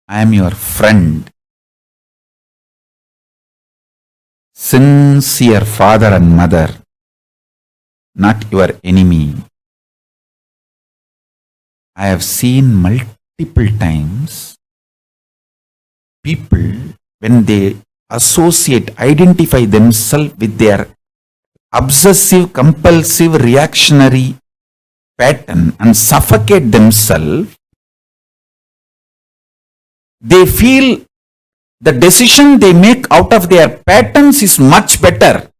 I am your friend, sincere father and mother, not your enemy. I have seen multiple times people, when they associate, identify themselves with their obsessive, compulsive, reactionary pattern and suffocate themselves, they feel the decision they make out of their patterns is much better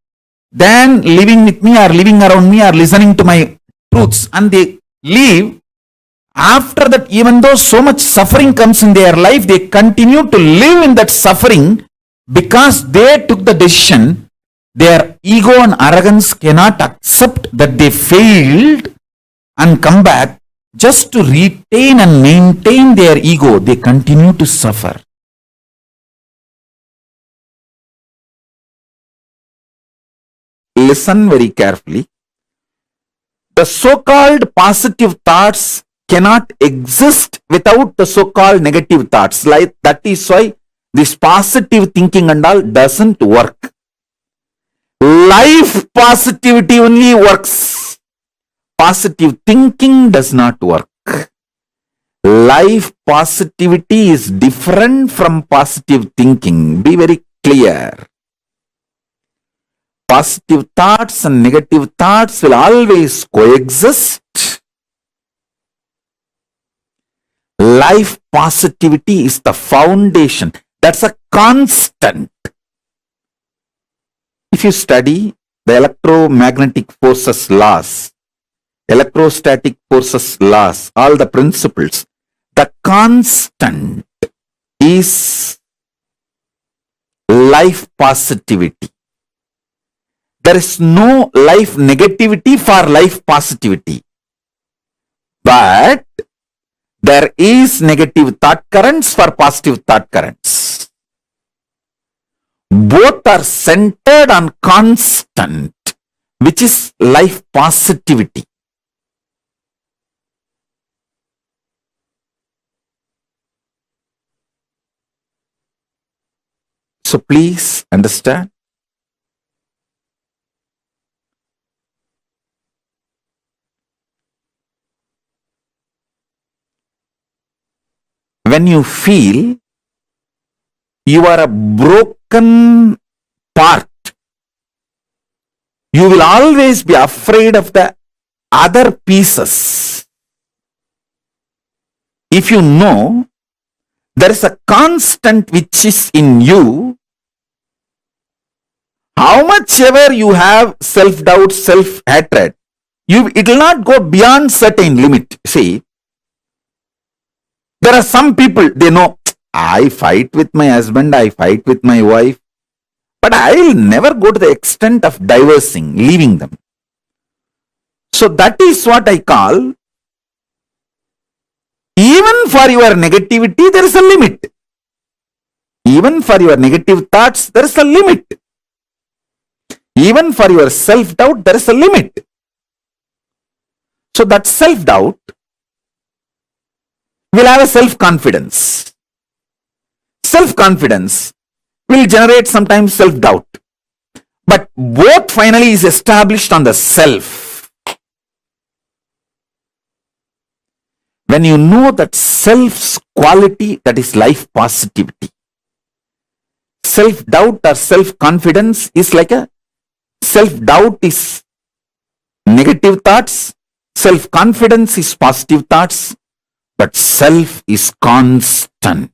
than living with me or living around me or listening to my truths. And they leave. After that, even though so much suffering comes in their life, they continue to live in that suffering because they took the decision. Their ego and arrogance cannot accept that they failed and come back. Just to retain and maintain their ego, they continue to suffer. Listen very carefully. The so-called positive thoughts cannot exist without the so-called negative thoughts. Like that is why this positive thinking and all doesn't work. Life positivity only works. Positive thinking does not work. Life positivity is different from positive thinking. Be very clear. Positive thoughts and negative thoughts will always coexist. Life positivity is the foundation. That's a constant. If you study the electromagnetic forces laws, electrostatic forces laws, all the principles, the constant is life positivity. There is no life negativity for life positivity. But there is negative thought currents for positive thought currents. Both are centered on constant, which is life positivity. So please understand. When you feel you are a broken part, you will always be afraid of the other pieces. If you know there is a constant which is in you, how much ever you have self-doubt, self-hatred, it will not go beyond certain limit. See, there are some people, they know, I fight with my husband, I fight with my wife, but I will never go to the extent of divorcing, leaving them. So that is what I call, even for your negativity, there is a limit. Even for your negative thoughts, there is a limit. Even for your self-doubt, there is a limit. So that self-doubt will have a self-confidence. Self-confidence will generate sometimes self-doubt. But both finally is established on the self. when you know that self's quality, that is life positivity. Self-doubt or self-confidence is like a self-doubt is negative thoughts, self-confidence is positive thoughts, but self is constant.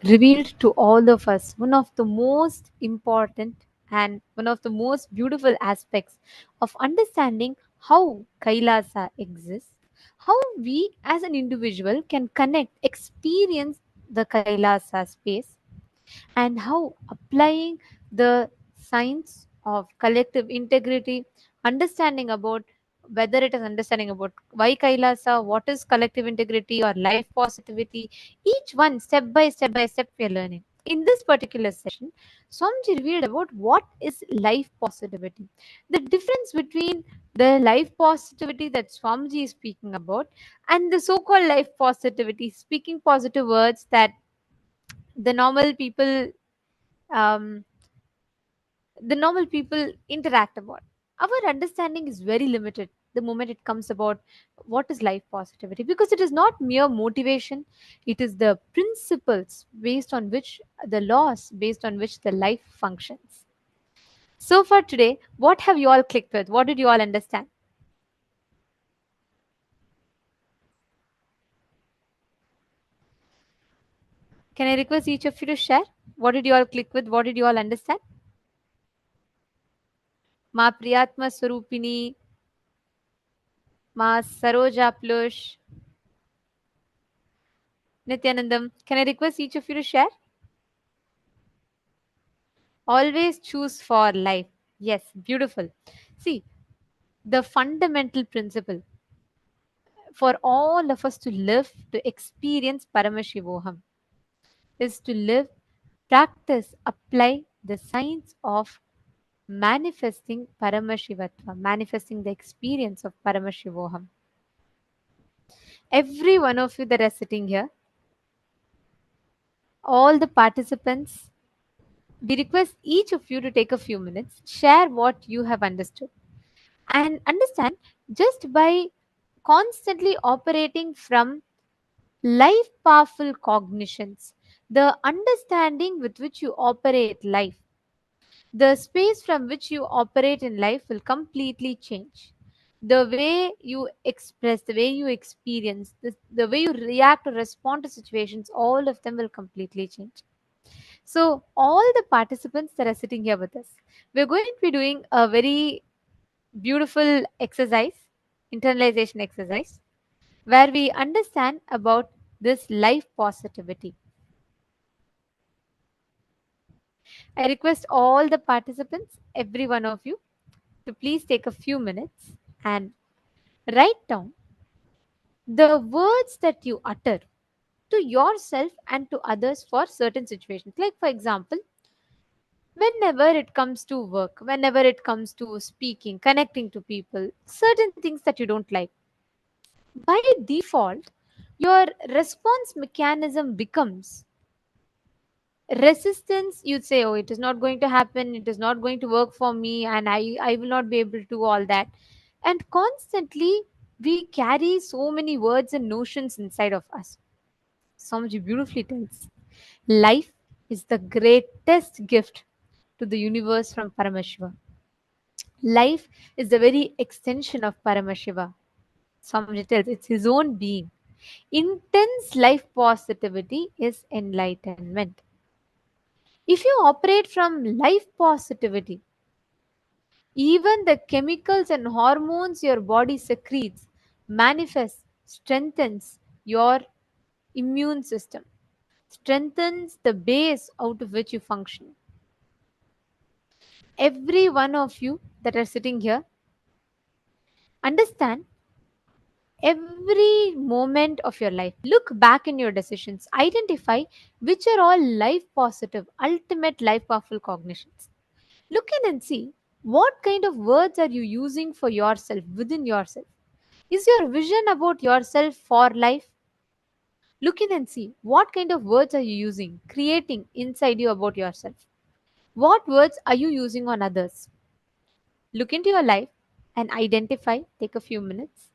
Revealed to all of us one of the most important and one of the most beautiful aspects of understanding how Kailasa exists, how we as an individual can connect, experience the Kailasa space, and how applying the science of collective integrity, understanding about whether it is understanding about why Kailasa, what is collective integrity or life positivity, each one step by step we are learning. In this particular session, Swamiji revealed about what is life positivity, the difference between the life positivity that Swamiji is speaking about and the so-called life positivity, speaking positive words that the normal people um, interact about. Our understanding is very limited. the moment it comes about what is life positivity, because it is not mere motivation, it is the principles based on which, the laws based on which the life functions. So far today, what have you all clicked with? What did you all understand? Can I request each of you to share? What did you all click with? What did you all understand? Ma Priyatma Swarupini, Ma Saroja Plush, Nithyanandam. Can I request each of you to share? Always choose for life. Yes, beautiful. See, the fundamental principle for all of us to live, to experience Paramashivoham, is to live, practice, apply the science of manifesting Paramashivatva, manifesting the experience of Paramashivoham. Every one of you that are sitting here, all the participants, we request each of you to take a few minutes, share what you have understood, and understand, just by constantly operating from life powerful cognitions, the understanding with which you operate life, the space from which you operate in life will completely change. The way you express, the way you experience, the way you react or respond to situations, all of them will completely change. So, all the participants that are sitting here with us, we're going to be doing a very beautiful exercise, internalization exercise, where we understand about this life positivity. I request all the participants, every one of you, to please take a few minutes and write down the words that you utter to yourself and to others for certain situations. Like, for example, whenever it comes to work, whenever it comes to speaking, connecting to people, certain things that you don't like, by default, your response mechanism becomes resistance. You'd say, oh, it is not going to happen, it is not going to work for me, and I will not be able to do all that. And constantly we carry so many words and notions inside of us. Swamiji beautifully tells, life is the greatest gift to the universe from Paramashiva. Life is the very extension of Paramashiva. Swamiji tells, it's his own being. Intense life positivity is enlightenment. If you operate from life positivity, even the chemicals and hormones your body secretes manifests, strengthens your immune system, strengthens the base out of which you function. Every one of you that are sitting here, understand, every moment of your life, look back in your decisions, identify which are all life positive, ultimate life powerful cognitions. Look in and see what kind of words are you using for yourself, within yourself. Is your vision about yourself for life? Look in and see what kind of words are you using, creating inside you about yourself. What words are you using on others? Look into your life and identify. Take a few minutes.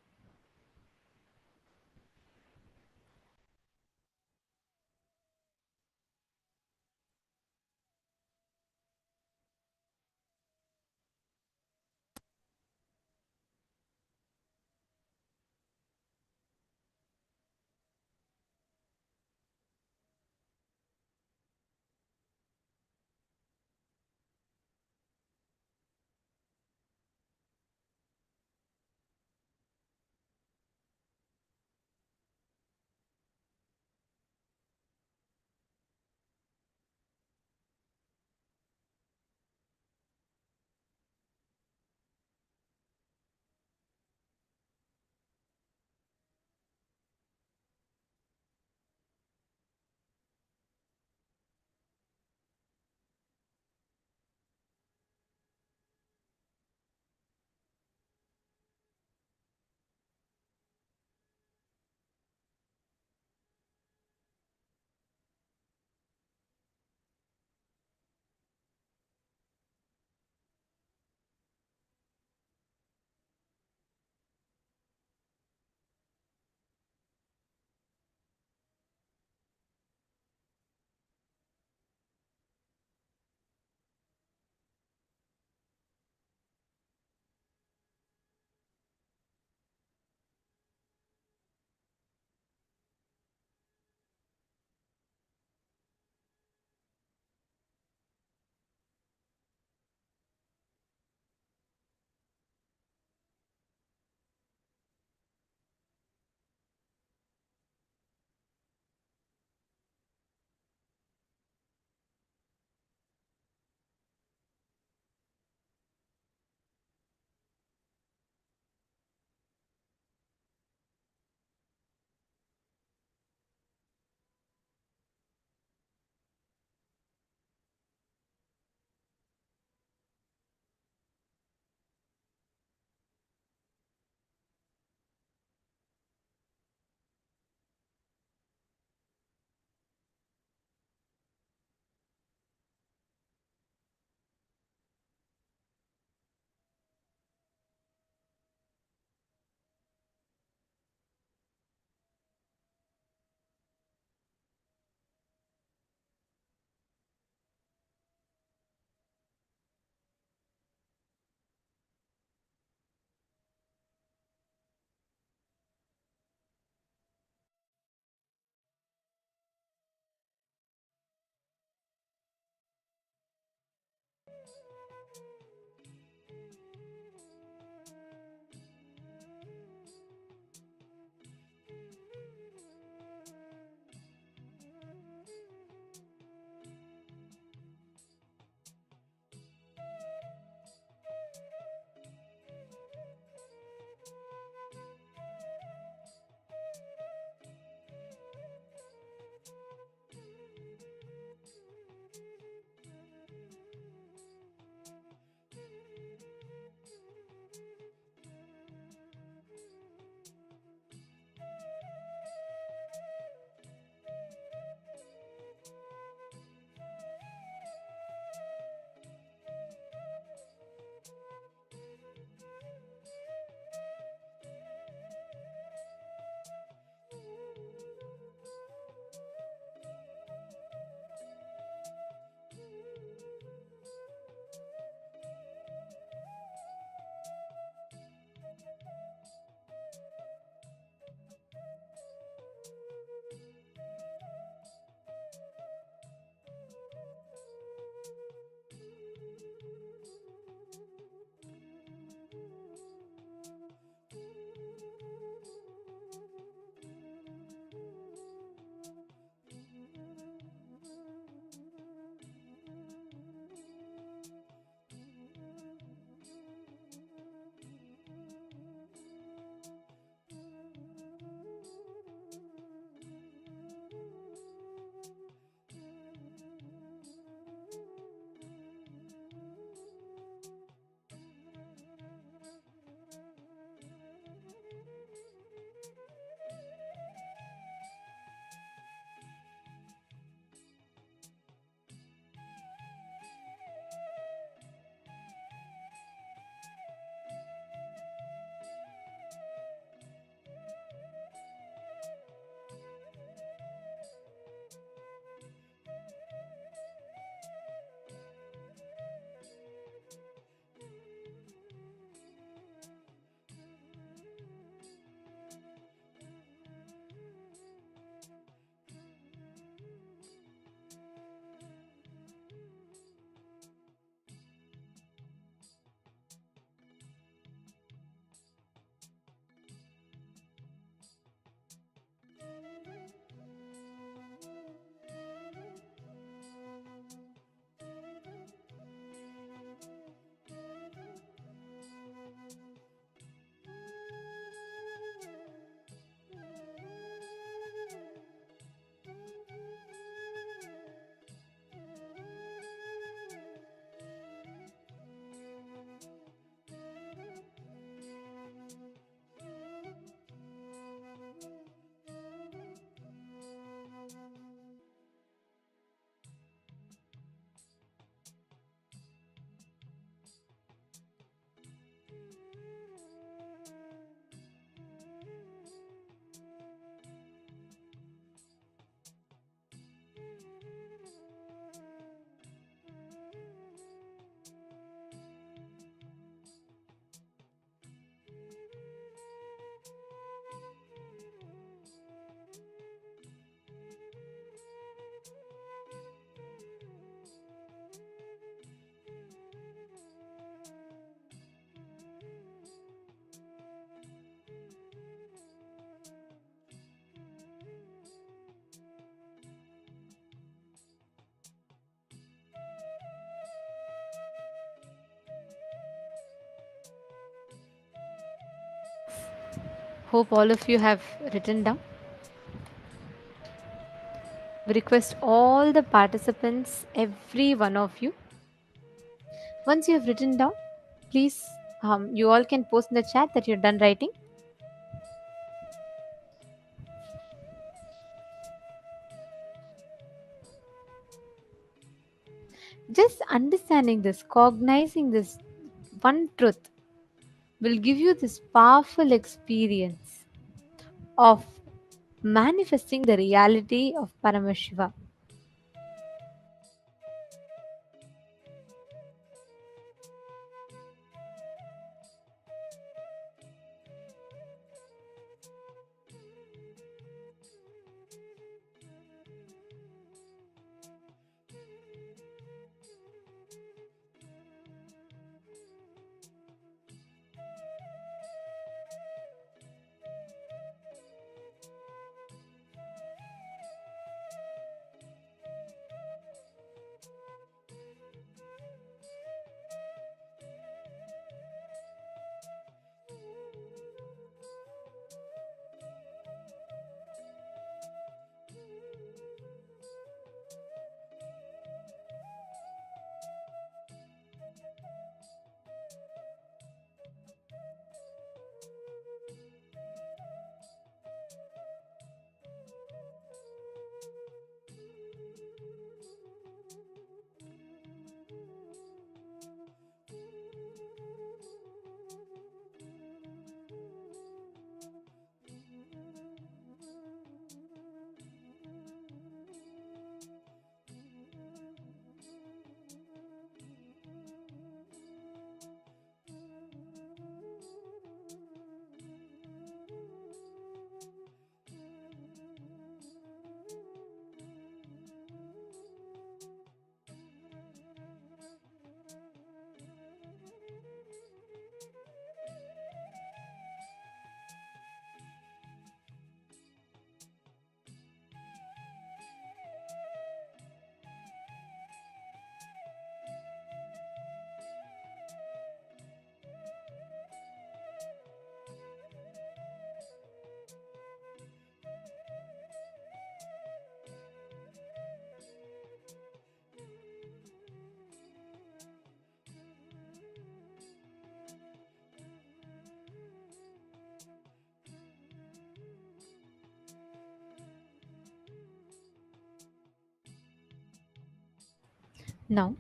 Hope all of you have written down. We request all the participants, every one of you, once you have written down, please, you all can post in the chat that you're done writing. Just understanding this, cognizing this one truth will give you this powerful experience of manifesting the reality of Paramashiva. Now,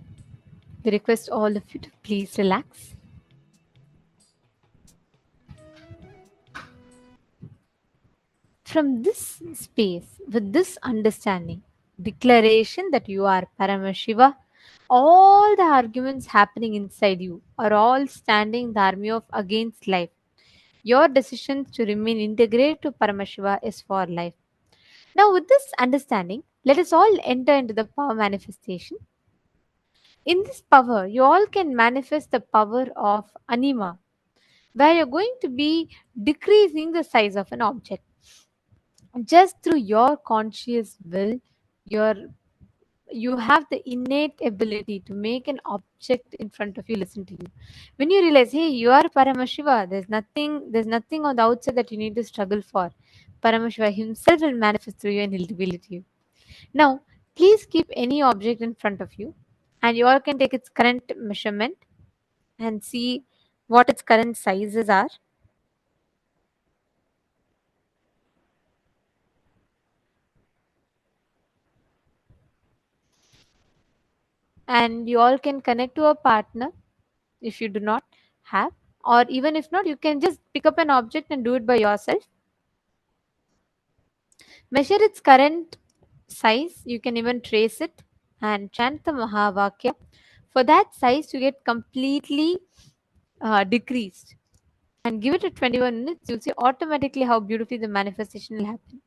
we request all of you to please relax. From this space, with this understanding, declaration that you are Paramashiva, all the arguments happening inside you are all standing the army of against life. Your decision to remain integrated to Paramashiva is for life. Now, with this understanding, let us all enter into the power manifestation. In this power, you all can manifest the power of anima, where you're going to be decreasing the size of an object. Just through your conscious will, your you have the innate ability to make an object in front of you listen to you. When you realize, hey, you are Paramashiva, there's nothing on the outside that you need to struggle for. Paramashiva himself will manifest through you and he'll reveal it to you. Now, please keep any object in front of you, and you all can take its current measurement and see what its current sizes are. And you all can connect to a partner if you do not have, or even if not, you can just pick up an object and do it by yourself. Measure its current size. You can even trace it and chant the Mahavakya for that size to get completely decreased. And give it a 21 minutes. You'll see automatically how beautifully the manifestation will happen.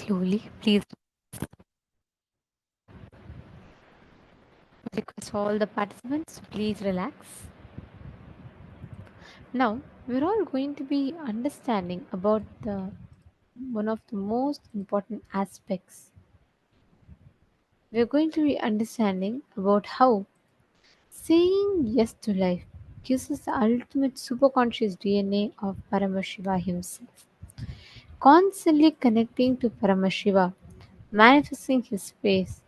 slowly. Please request all the participants to please relax. Now we're all going to be understanding about the one of the most important aspects. We're going to be understanding about how saying yes to life gives us the ultimate superconscious DNA of Paramashiva himself. Constantly connecting to Paramashiva, manifesting his face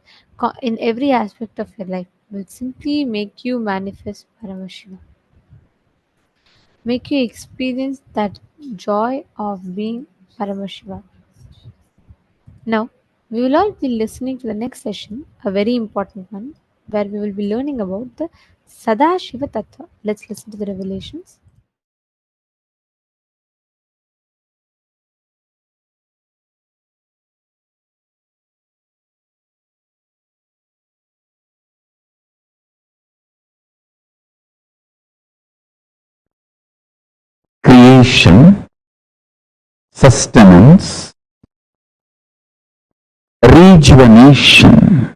in every aspect of your life will simply make you manifest Paramashiva. Make you experience that joy of being Paramashiva. Now, we will all be listening to the next session, a very important one, where we will be learning about the Sadashiva Tattva. Let's listen to the revelations. Creation, sustenance, rejuvenation,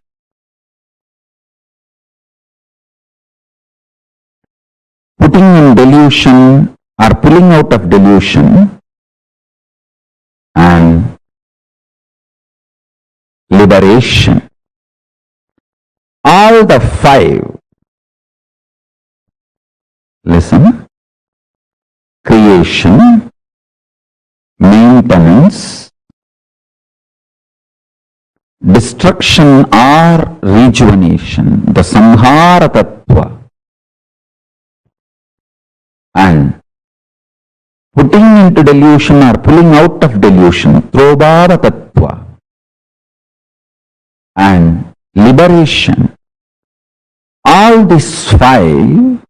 putting in delusion or pulling out of delusion, and liberation. All the five. Listen. Creation, maintenance, destruction or rejuvenation, the Samhara Tattva, and putting into delusion or pulling out of delusion, Trobhava Tattva, and liberation. All these five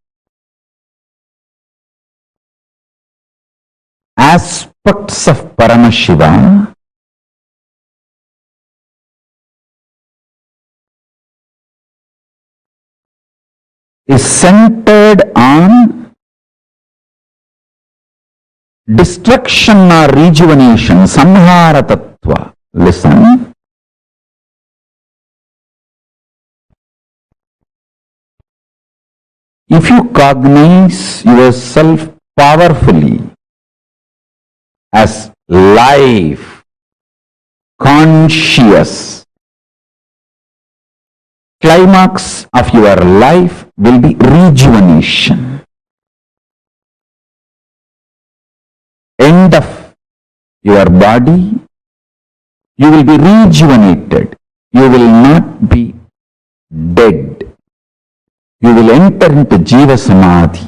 aspects of Paramashiva is centered on destruction or rejuvenation, Samhara Tattva. Listen. If you cognize yourself powerfully as life, conscious, climax of your life will be rejuvenation. End of your body, you will be rejuvenated. You will not be dead. You will enter into Jiva Samadhi.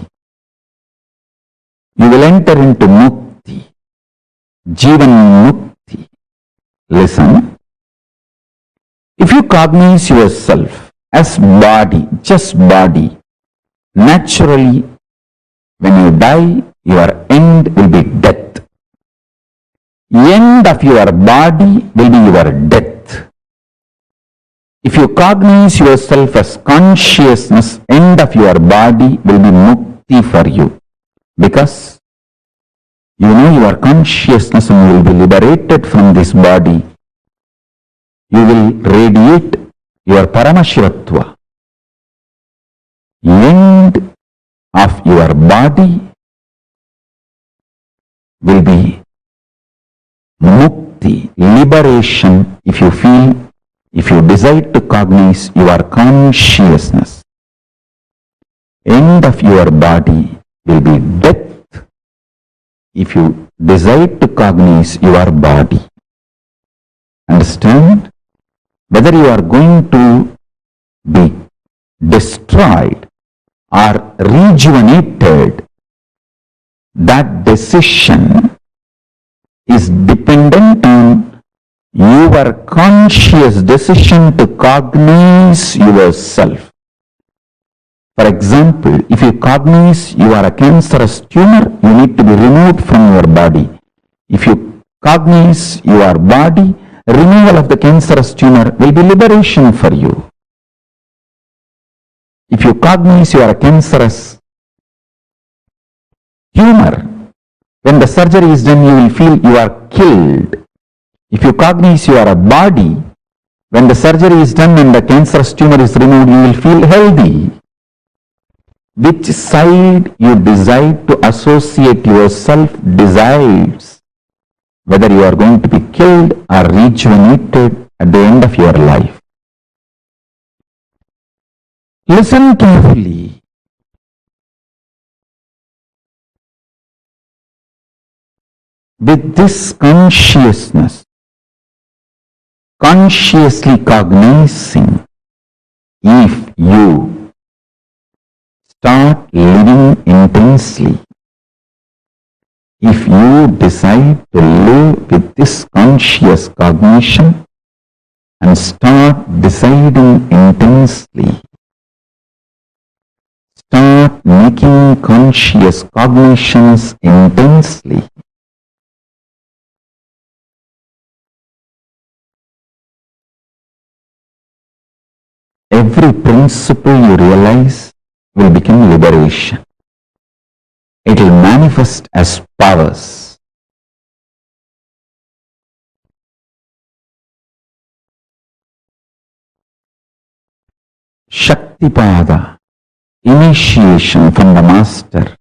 You will enter into Mukti. Jivan Mukti. Listen. If you cognize yourself as body, just body, naturally, when you die, your end will be death. End of your body will be your death. If you cognize yourself as consciousness, end of your body will be mukti for you. Because you know your consciousness and you will be liberated from this body. You will radiate your Paramashivatva. End of your body will be mukti, liberation, if you feel, if you decide to cognize your consciousness. End of your body will be death if you decide to cognize your body. Understand? Whether you are going to be destroyed or rejuvenated, that decision is dependent on your conscious decision to cognize yourself. For example, if you cognize you are a cancerous tumor, you need to be removed from your body. If you cognize your body, removal of the cancerous tumor will be liberation for you. If you cognize you are a cancerous tumor, when the surgery is done, you will feel you are killed. If you cognize you are a body, when the surgery is done and the cancerous tumor is removed, you will feel healthy. Which side you decide to associate yourself decides whether you are going to be killed or rejuvenated at the end of your life. Listen carefully. With this consciousness, consciously cognizing, if you start living intensely, if you decide to live with this conscious cognition and start deciding intensely, start making conscious cognitions intensely, every principle you realize will become liberation. It will manifest as powers. Shaktipada, initiation from the master,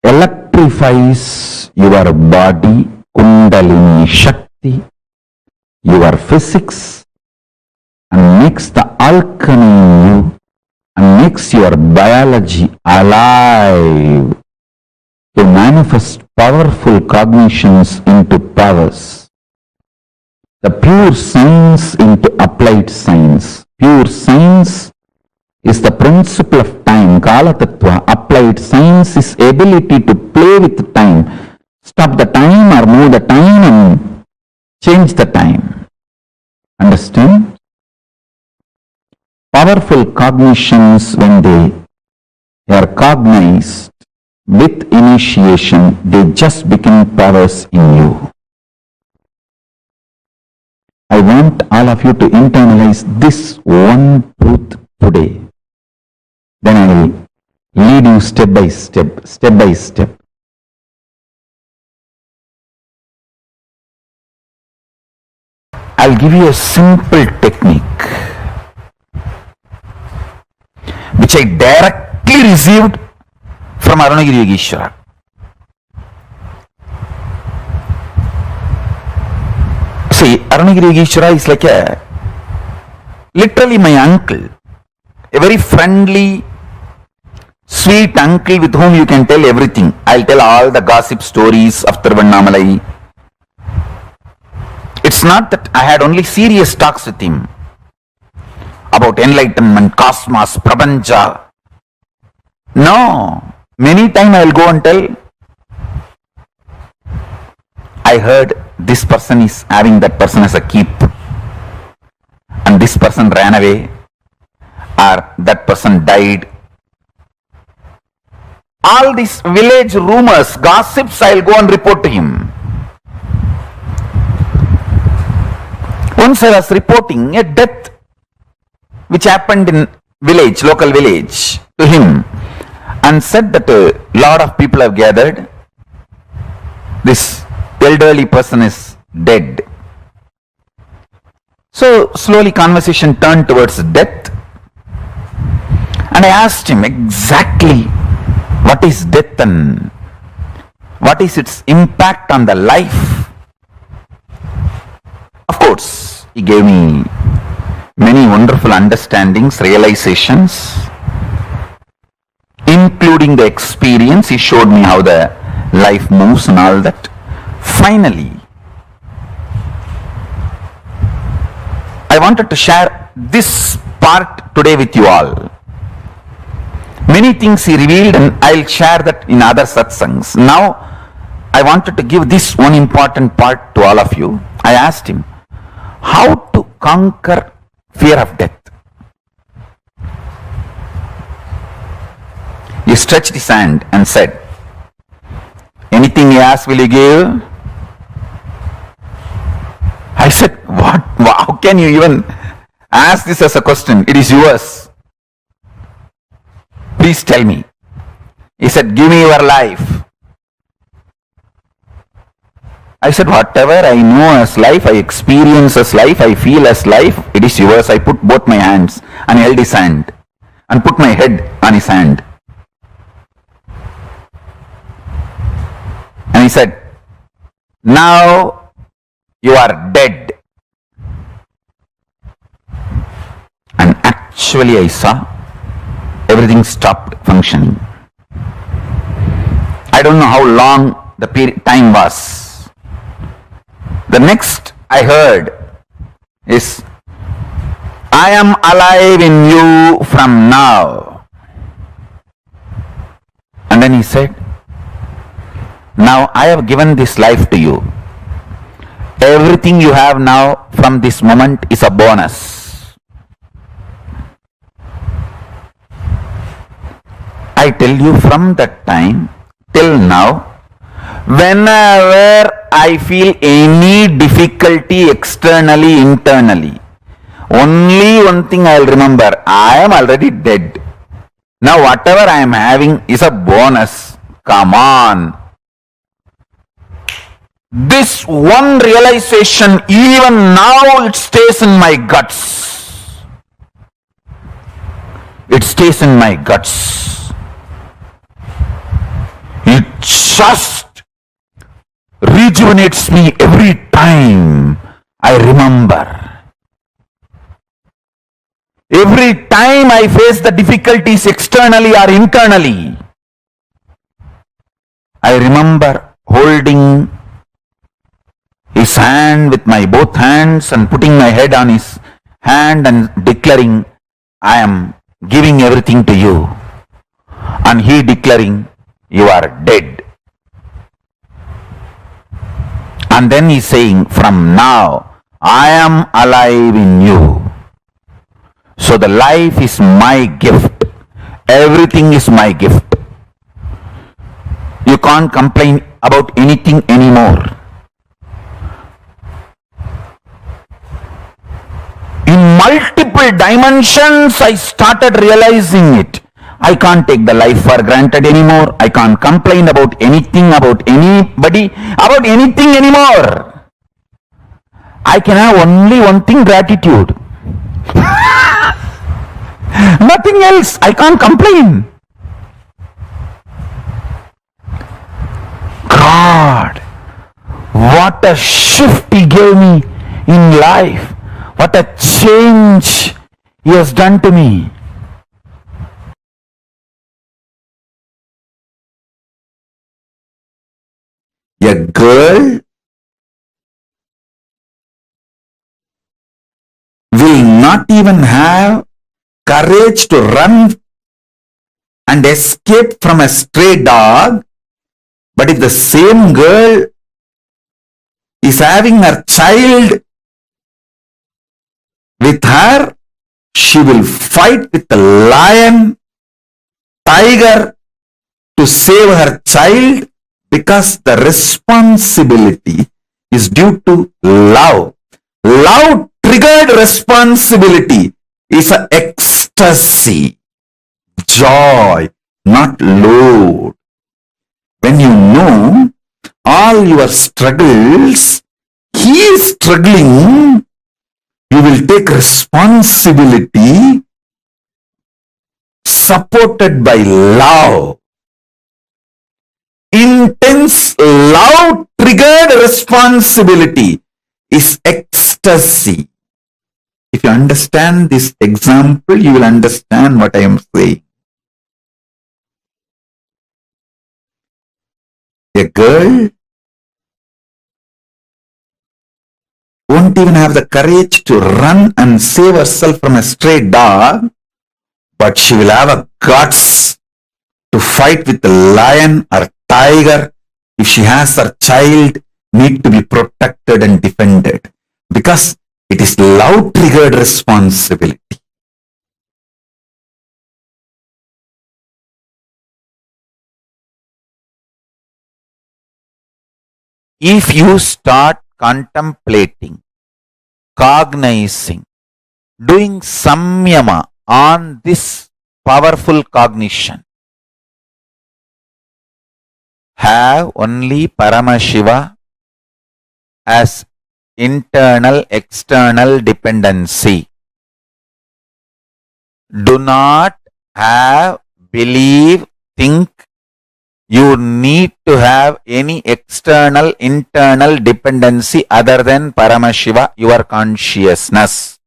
electrifies your body, Kundalini Shakti, your physics, and makes the alchemy in you and makes your biology alive to manifest powerful cognitions into powers. The pure science into applied science. Pure science is the principle of time, Kala Tattva. Applied science is ability to play with time, stop the time or move the time and change the time. Understand? Powerful cognitions, when they are cognized with initiation, they just become powers in you. I want all of you to internalize this one truth today. Then I will lead you step by step, step by step. I'll give you a simple technique which I directly received from Arunagiri Yogeshwara. See, Arunagiri Yogeshwara is like literally my uncle, a very friendly, sweet uncle with whom you can tell everything. I'll tell all the gossip stories of Tiruvannamalai. It's not that I had only serious talks with him about enlightenment, cosmos, prapancha. No, many times I will go and tell, I heard this person is having that person as a keep and this person ran away or that person died. All these village rumors, gossips, I will go and report to him. Once I was reporting a death which happened in village, local village, to him, and said that a lot of people have gathered. This elderly person is dead. So slowly conversation turned towards death, and I asked him exactly what is death and what is its impact on the life. Of course, he gave me many wonderful understandings, realizations, including the experience. He showed me how the life moves and all that. Finally, I wanted to share this part today with you all. Many things he revealed and I'll share that in other satsangs. Now, I wanted to give this one important part to all of you. I asked him, how to conquer fear of death? He stretched his hand and said, anything you ask, will you give? I said, what? How can you even ask this as a question? It is yours. Please tell me. He said, give me your life. I said, whatever I know as life, I experience as life, I feel as life, it is yours. I put both my hands and held his hand and put my head on his hand. And he said, now you are dead. And actually I saw everything stopped functioning. I don't know how long the time was. The next I heard is, I am alive in you from now. And then he said, now I have given this life to you. Everything you have now from this moment is a bonus. I tell you, from that time till now, whenever I feel any difficulty externally, internally, only one thing I will remember, I am already dead. Now whatever I am having is a bonus. Come on. This one realization, even now it stays in my guts. It stays in my guts. It just rejuvenates me every time I remember. Every time I face the difficulties externally or internally, I remember holding his hand with my both hands and putting my head on his hand and declaring, I am giving everything to you. And he declaring, you are dead. And then he's saying, from now, I am alive in you. So the life is my gift. Everything is my gift. You can't complain about anything anymore. In multiple dimensions, I started realizing it. I can't take the life for granted anymore. I can't complain about anything, about anybody, about anything anymore. I can have only one thing, gratitude. Nothing else. I can't complain. God, what a shift He gave me in life. What a change He has done to me. A girl will not even have courage to run and escape from a stray dog, but if the same girl is having her child with her, she will fight with the lion, tiger to save her child, because the responsibility is due to love. Love triggered responsibility is an ecstasy, joy, not load. When you know all your struggles, he is struggling, you will take responsibility supported by love. Intense love triggered responsibility is ecstasy. If you understand this example, you will understand what I am saying. A girl won't even have the courage to run and save herself from a stray dog, but she will have a guts to fight with the lion or tiger if she has her child need to be protected and defended, because it is love triggered responsibility. If you start contemplating, cognizing, doing samyama on this powerful cognition, have only Paramashiva as internal external dependency. Do not have, believe, think you need to have any external internal dependency other than Paramashiva, your consciousness.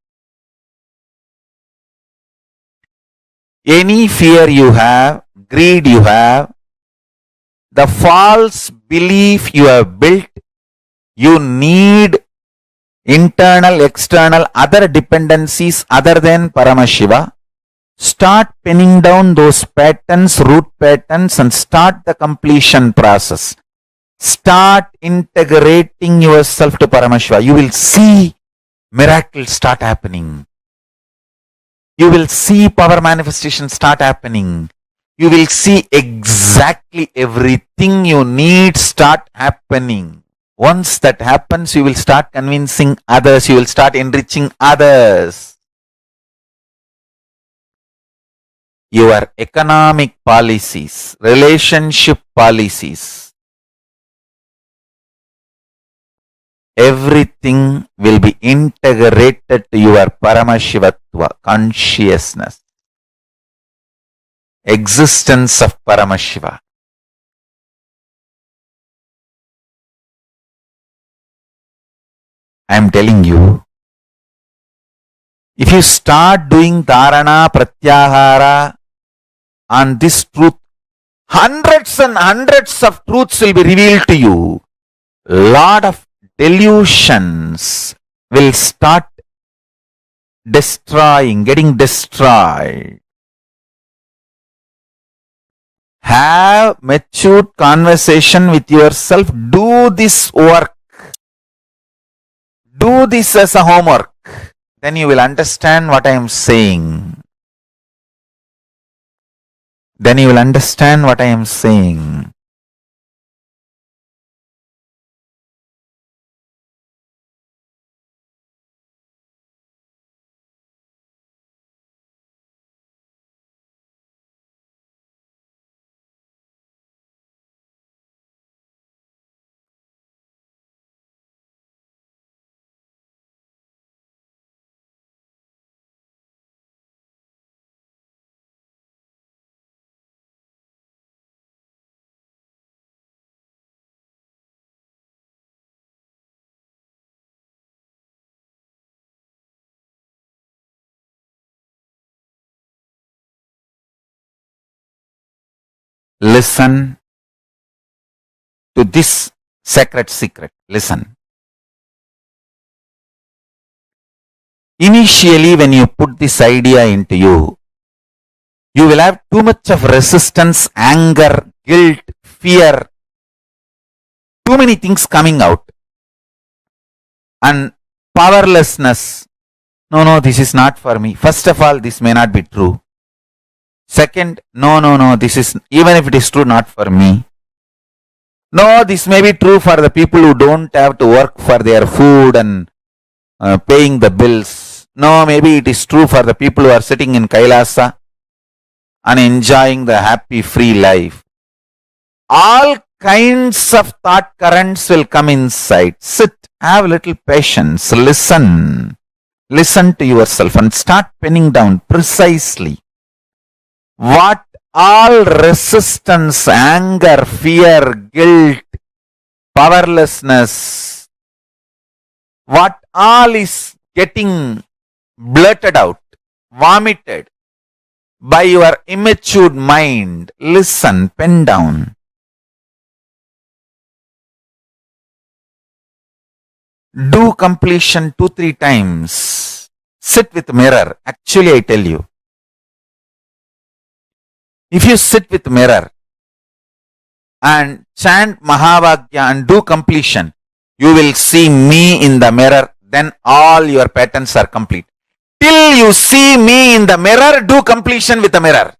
Any fear you have, greed you have, the false belief you have built, you need internal, external, other dependencies other than Paramashiva. Start pinning down those patterns, root patterns, and start the completion process. Start integrating yourself to Paramashiva. You will see miracles start happening. You will see power manifestation start happening. You will see exactly everything you need start happening. Once that happens, you will start convincing others. You will start enriching others. Your economic policies, relationship policies, everything will be integrated to your Paramashivatva, consciousness, existence of Paramashiva. I am telling you, if you start doing dharana, pratyahara on this truth, hundreds and hundreds of truths will be revealed to you. Lot of delusions will start getting destroyed. Have matured conversation with yourself. Do this work. Do this as a homework. Then you will understand what I am saying. Then you will understand what I am saying. Listen to this sacred secret. Listen. Initially, when you put this idea into you, you will have too much of resistance, anger, guilt, fear, too many things coming out. And powerlessness. No, this is not for me. First of all, this may not be true. Second, no, this is, even if it is true, not for me. No, this may be true for the people who don't have to work for their food and paying the bills. No, maybe it is true for the people who are sitting in Kailasa and enjoying the happy, free life. All kinds of thought currents will come inside. Sit, have a little patience, listen. Listen to yourself and start penning down precisely what all resistance, anger, fear, guilt, powerlessness, what all is getting blurted out, vomited by your immature mind. Listen, pen down. Do completion 2-3 times. Sit with mirror. Actually, I tell you, if you sit with mirror and chant Mahavagya and do completion, you will see me in the mirror. Then all your patterns are complete. Till you see me in the mirror, do completion with the mirror.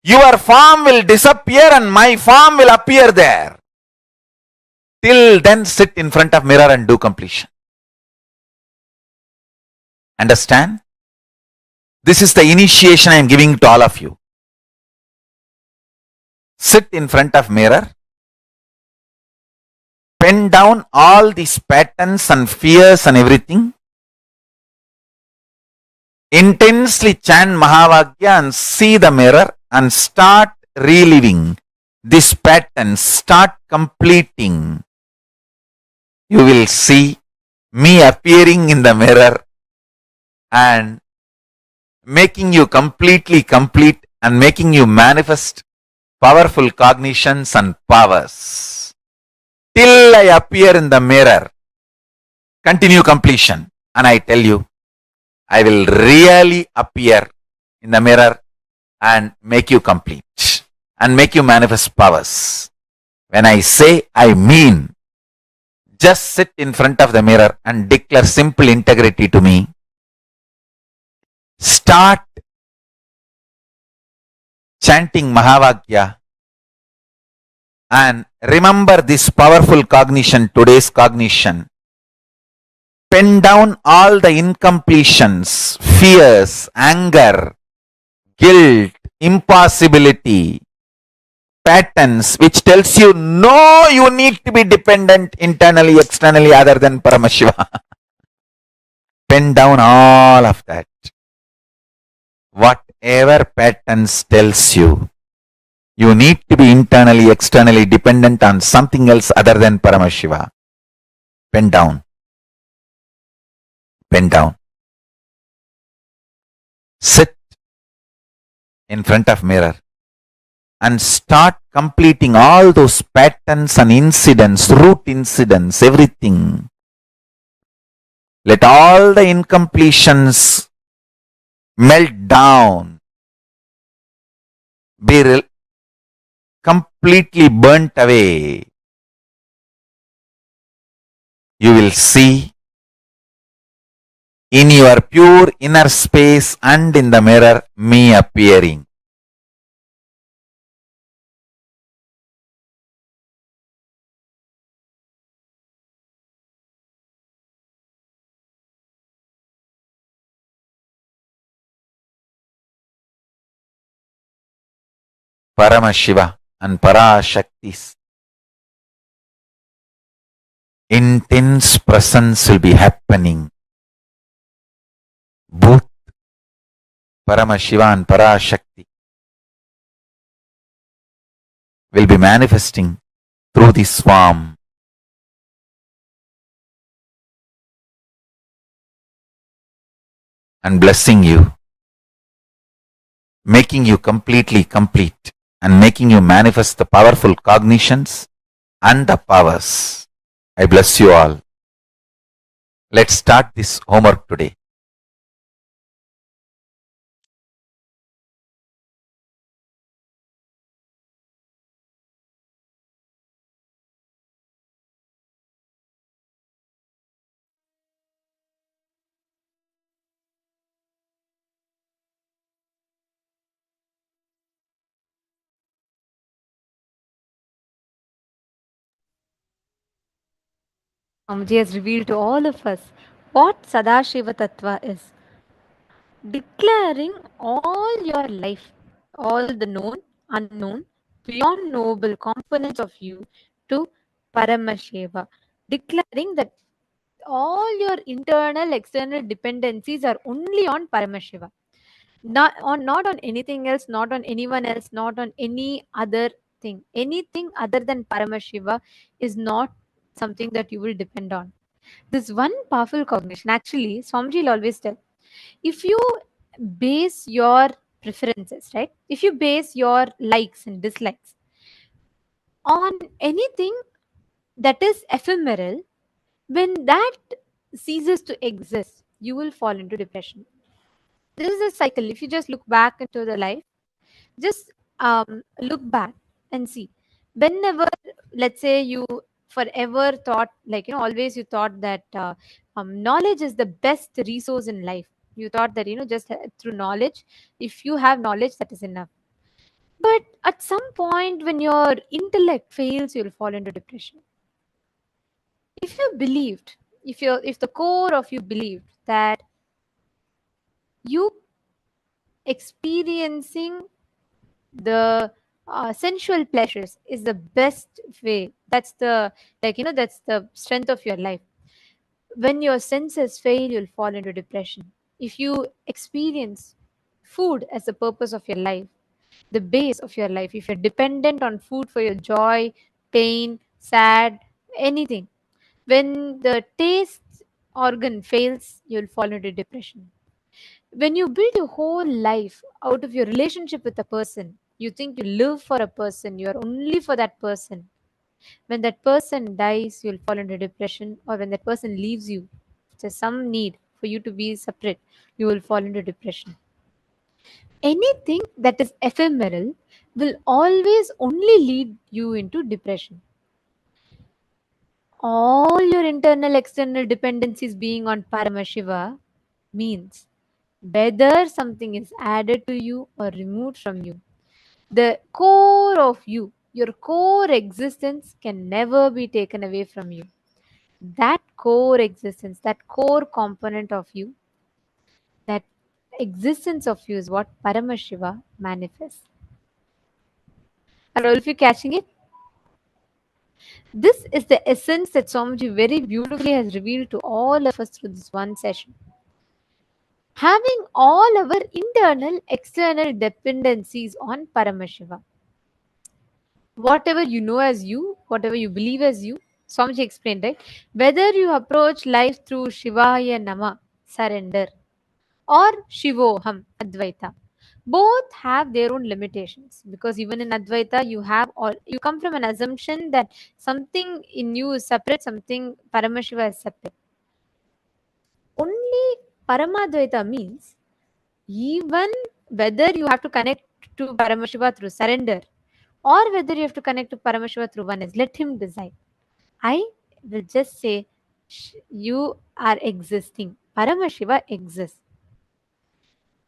Your form will disappear and my form will appear there. Till then, sit in front of mirror and do completion. Understand? This is the initiation I am giving to all of you. Sit in front of mirror pen down all these patterns and fears and everything. Intensely chant Mahavakya and see the mirror and start reliving this pattern, start completing. You will see me appearing in the mirror and making you completely complete and making you manifest powerful cognitions and powers. Till I appear in the mirror, continue completion. And I tell you, I will really appear in the mirror and make you complete and make you manifest powers. When I say, I mean. Just sit in front of the mirror and declare simple integrity to me. Start chanting Mahavakya and remember this powerful cognition, today's cognition. Pen down all the incompletions, fears, anger, guilt, impossibility, patterns which tells you no, you need to be dependent internally, externally other than Paramashiva. Pen down all of that. Whatever patterns tells you, you need to be internally, externally dependent on something else other than Paramashiva. Pen down. Pen down. Sit in front of mirror and start completing all those patterns and incidents, root incidents, everything. Let all the incompletions melt down, be completely burnt away. You will see in your pure inner space and in the mirror me appearing. Paramashiva and Parashakti's intense presence will be happening. Both Paramashiva and Parashakti will be manifesting through this swarm. And blessing you, making you completely complete and making you manifest the powerful cognitions and the powers. I bless you all. Let's start this homework today. Swamiji has revealed to all of us what Sadashiva Tattva is. Declaring all your life, all the known, unknown, beyond noble components of you to Paramashiva. Declaring that all your internal, external dependencies are only on Paramashiva. Not on anything else, not on anyone else, not on any other thing. Anything other than Paramashiva is not something that you will depend on. This one powerful cognition, actually, Swamiji will always tell, if you base your preferences, right? If you base your likes and dislikes on anything that is ephemeral, when that ceases to exist, you will fall into depression. This is a cycle. If you just look back into the life, just look back and see. Whenever, let's say, you forever thought, like, always you thought that knowledge is the best resource in life. You thought that, just through knowledge, if you have knowledge, that is enough. But at some point, when your intellect fails, you'll fall into depression. If you believed, if the core of you believed that you experiencing the sensual pleasures is the best way. That's the, that's the strength of your life. When your senses fail, you'll fall into depression. If you experience food as the purpose of your life, the base of your life, if you're dependent on food for your joy, pain, sad, anything, when the taste organ fails, you'll fall into depression. When you build your whole life out of your relationship with a person, you think you live for a person, you are only for that person. When that person dies, you'll fall into depression, or when that person leaves you, there's some need for you to be separate, you will fall into depression. Anything that is ephemeral will always only lead you into depression. All your internal external dependencies being on Paramashiva means whether something is added to you or removed from you, the core of you, your core existence can never be taken away from you. That core existence, that core component of you, that existence of you is what Paramashiva manifests. Are all of you catching it? This is the essence that Swamiji very beautifully has revealed to all of us through this one session. Having all our internal, external dependencies on Paramashiva. Whatever you know as you, whatever you believe as you, Swamiji explained, right? Whether you approach life through Shivaya Nama, surrender, or Shivoham, Advaita, both have their own limitations, because even in Advaita you come from an assumption that something in you is separate, something Paramashiva is separate. Only Paramadvaita means even whether you have to connect to Paramashiva through surrender or whether you have to connect to Paramashiva through oneness, let him decide. I will just say you are existing. Paramashiva exists.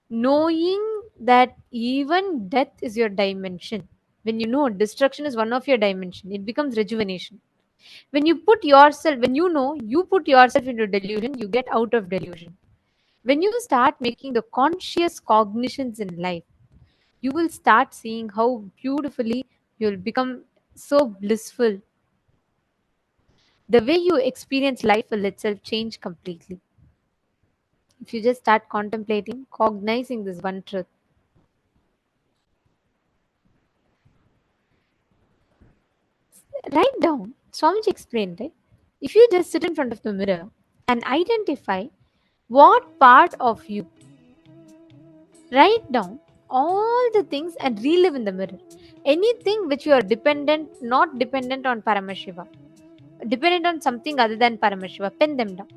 Knowing that even death is your dimension. When you know destruction is one of your dimension, it becomes rejuvenation. When you put yourself, when you know you put yourself into delusion, you get out of delusion. When you start making the conscious cognitions in life, you will start seeing how beautifully you'll become so blissful. The way you experience life will itself change completely. If you just start contemplating, cognizing this one truth. Write down. Swamiji explained, right? If you just sit in front of the mirror and identify what part of you, write down all the things and relive in the mirror. Anything which you are dependent, not dependent on Paramashiva, dependent on something other than Paramashiva, pen them down.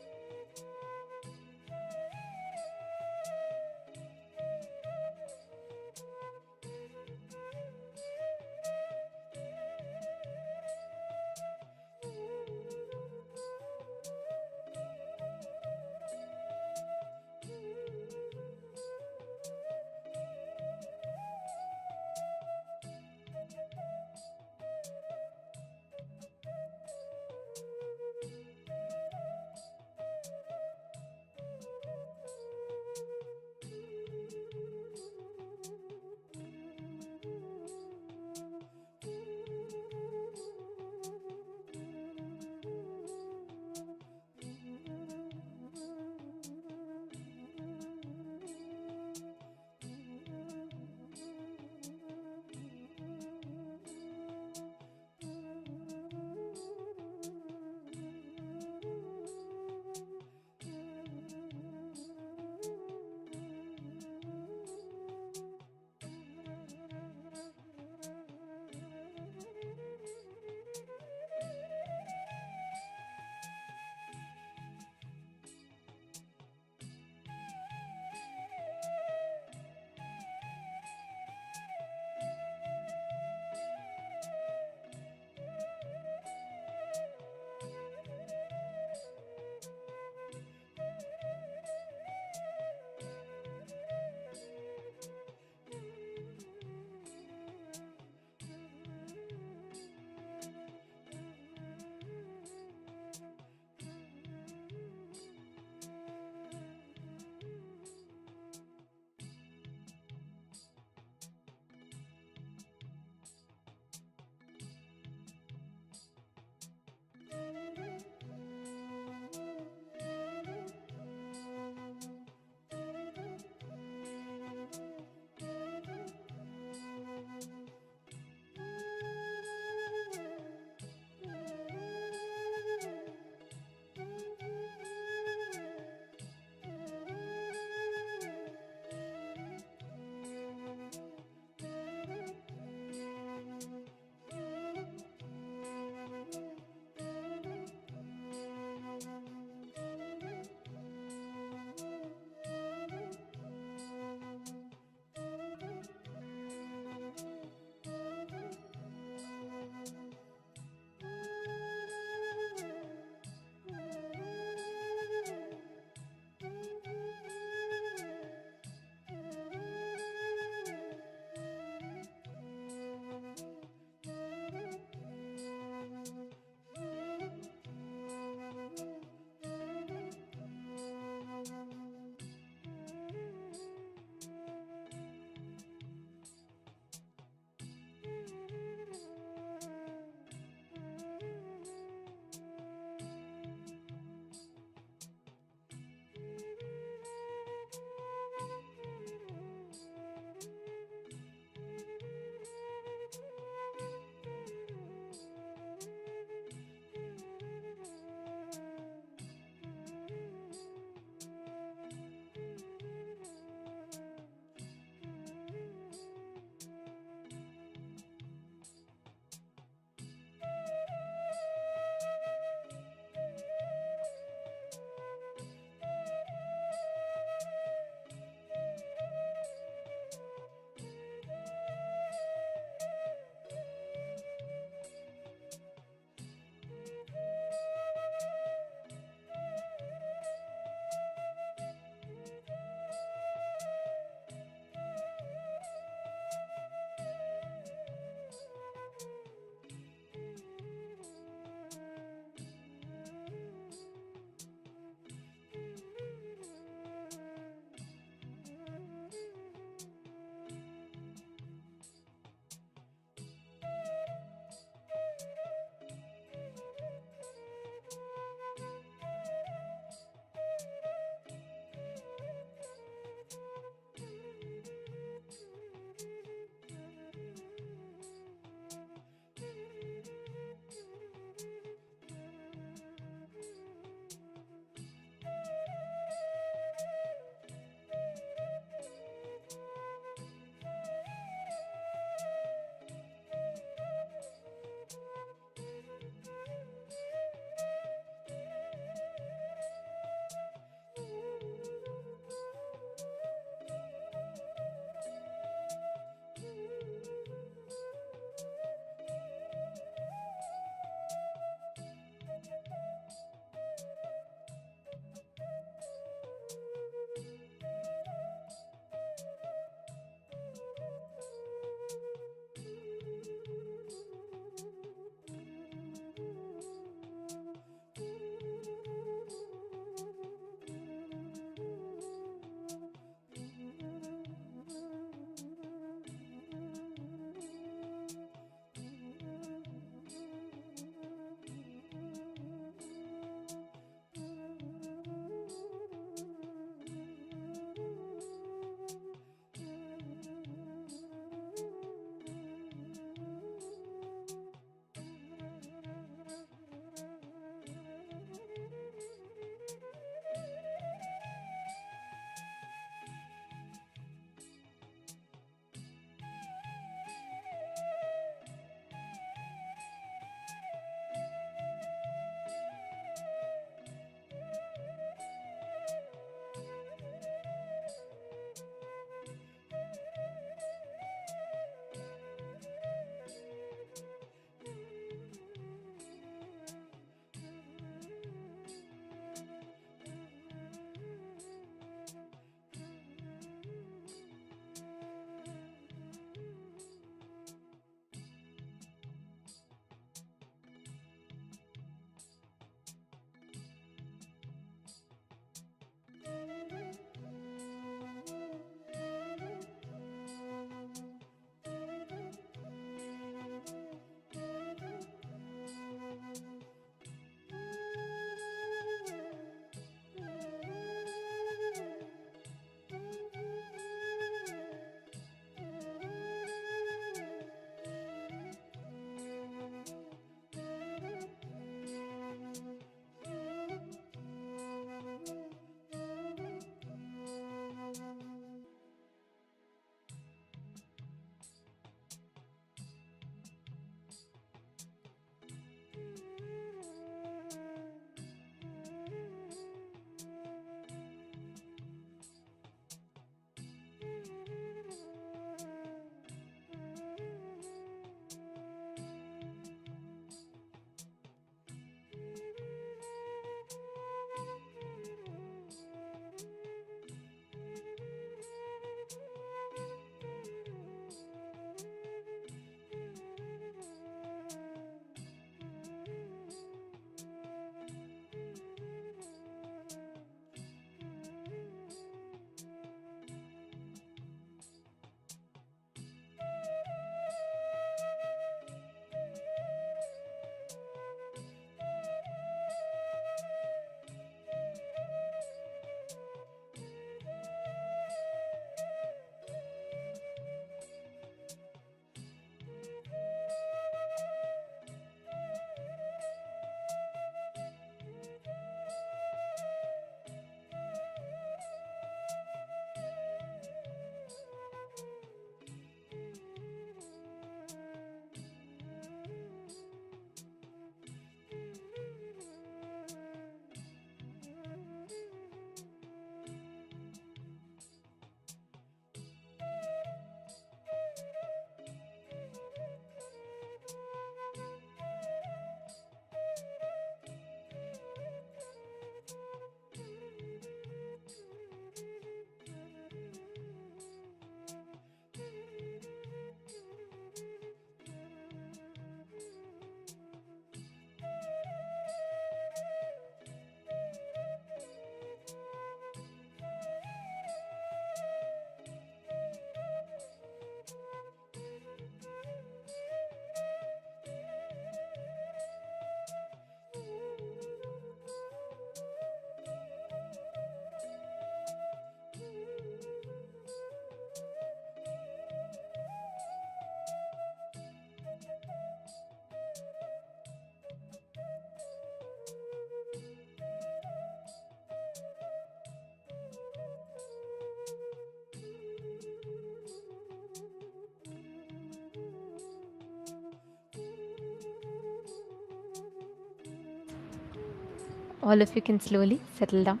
all of you can slowly settle down.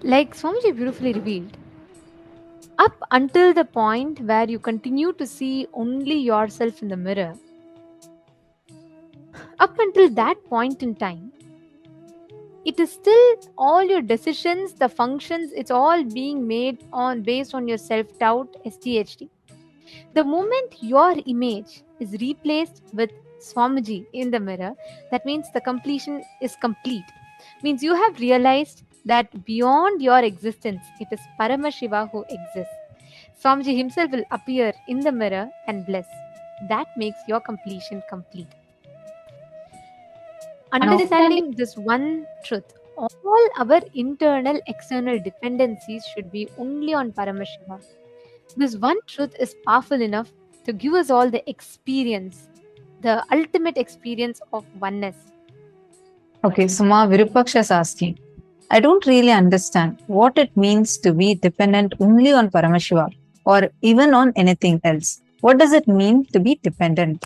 Like Swamiji beautifully revealed, up until the point where you continue to see only yourself in the mirror, up until that point in time, it is still all your decisions, the functions, it's all being made on based on your self-doubt, STHD. The moment your image is replaced with Swamiji in the mirror, that means the completion is complete. Means you have realized that beyond your existence, it is Paramashiva who exists. Swamiji himself will appear in the mirror and bless. That makes your completion complete. Understanding this one truth, all our internal external dependencies should be only on Paramashiva. This one truth is powerful enough to give us all the experience, the ultimate experience of oneness. Okay, so Ma Virupaksha is asking, I don't really understand what it means to be dependent only on Paramashiva or even on anything else. What does it mean to be dependent?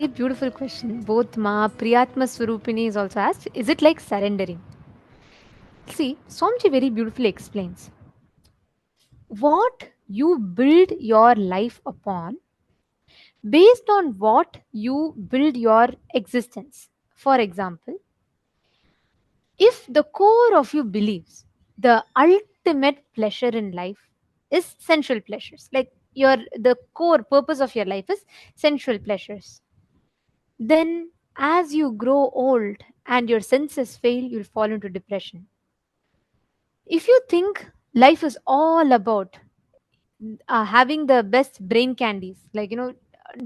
A beautiful question. Both Ma Priyatma Swarupini is also asked, is it like surrendering? See, Swamiji very beautifully explains. What you build your life upon, based on what you build your existence. For example, if the core of you believes the ultimate pleasure in life is sensual pleasures, like the core purpose of your life is sensual pleasures, then as you grow old and your senses fail, you'll fall into depression. If you think life is all about having the best brain candies, like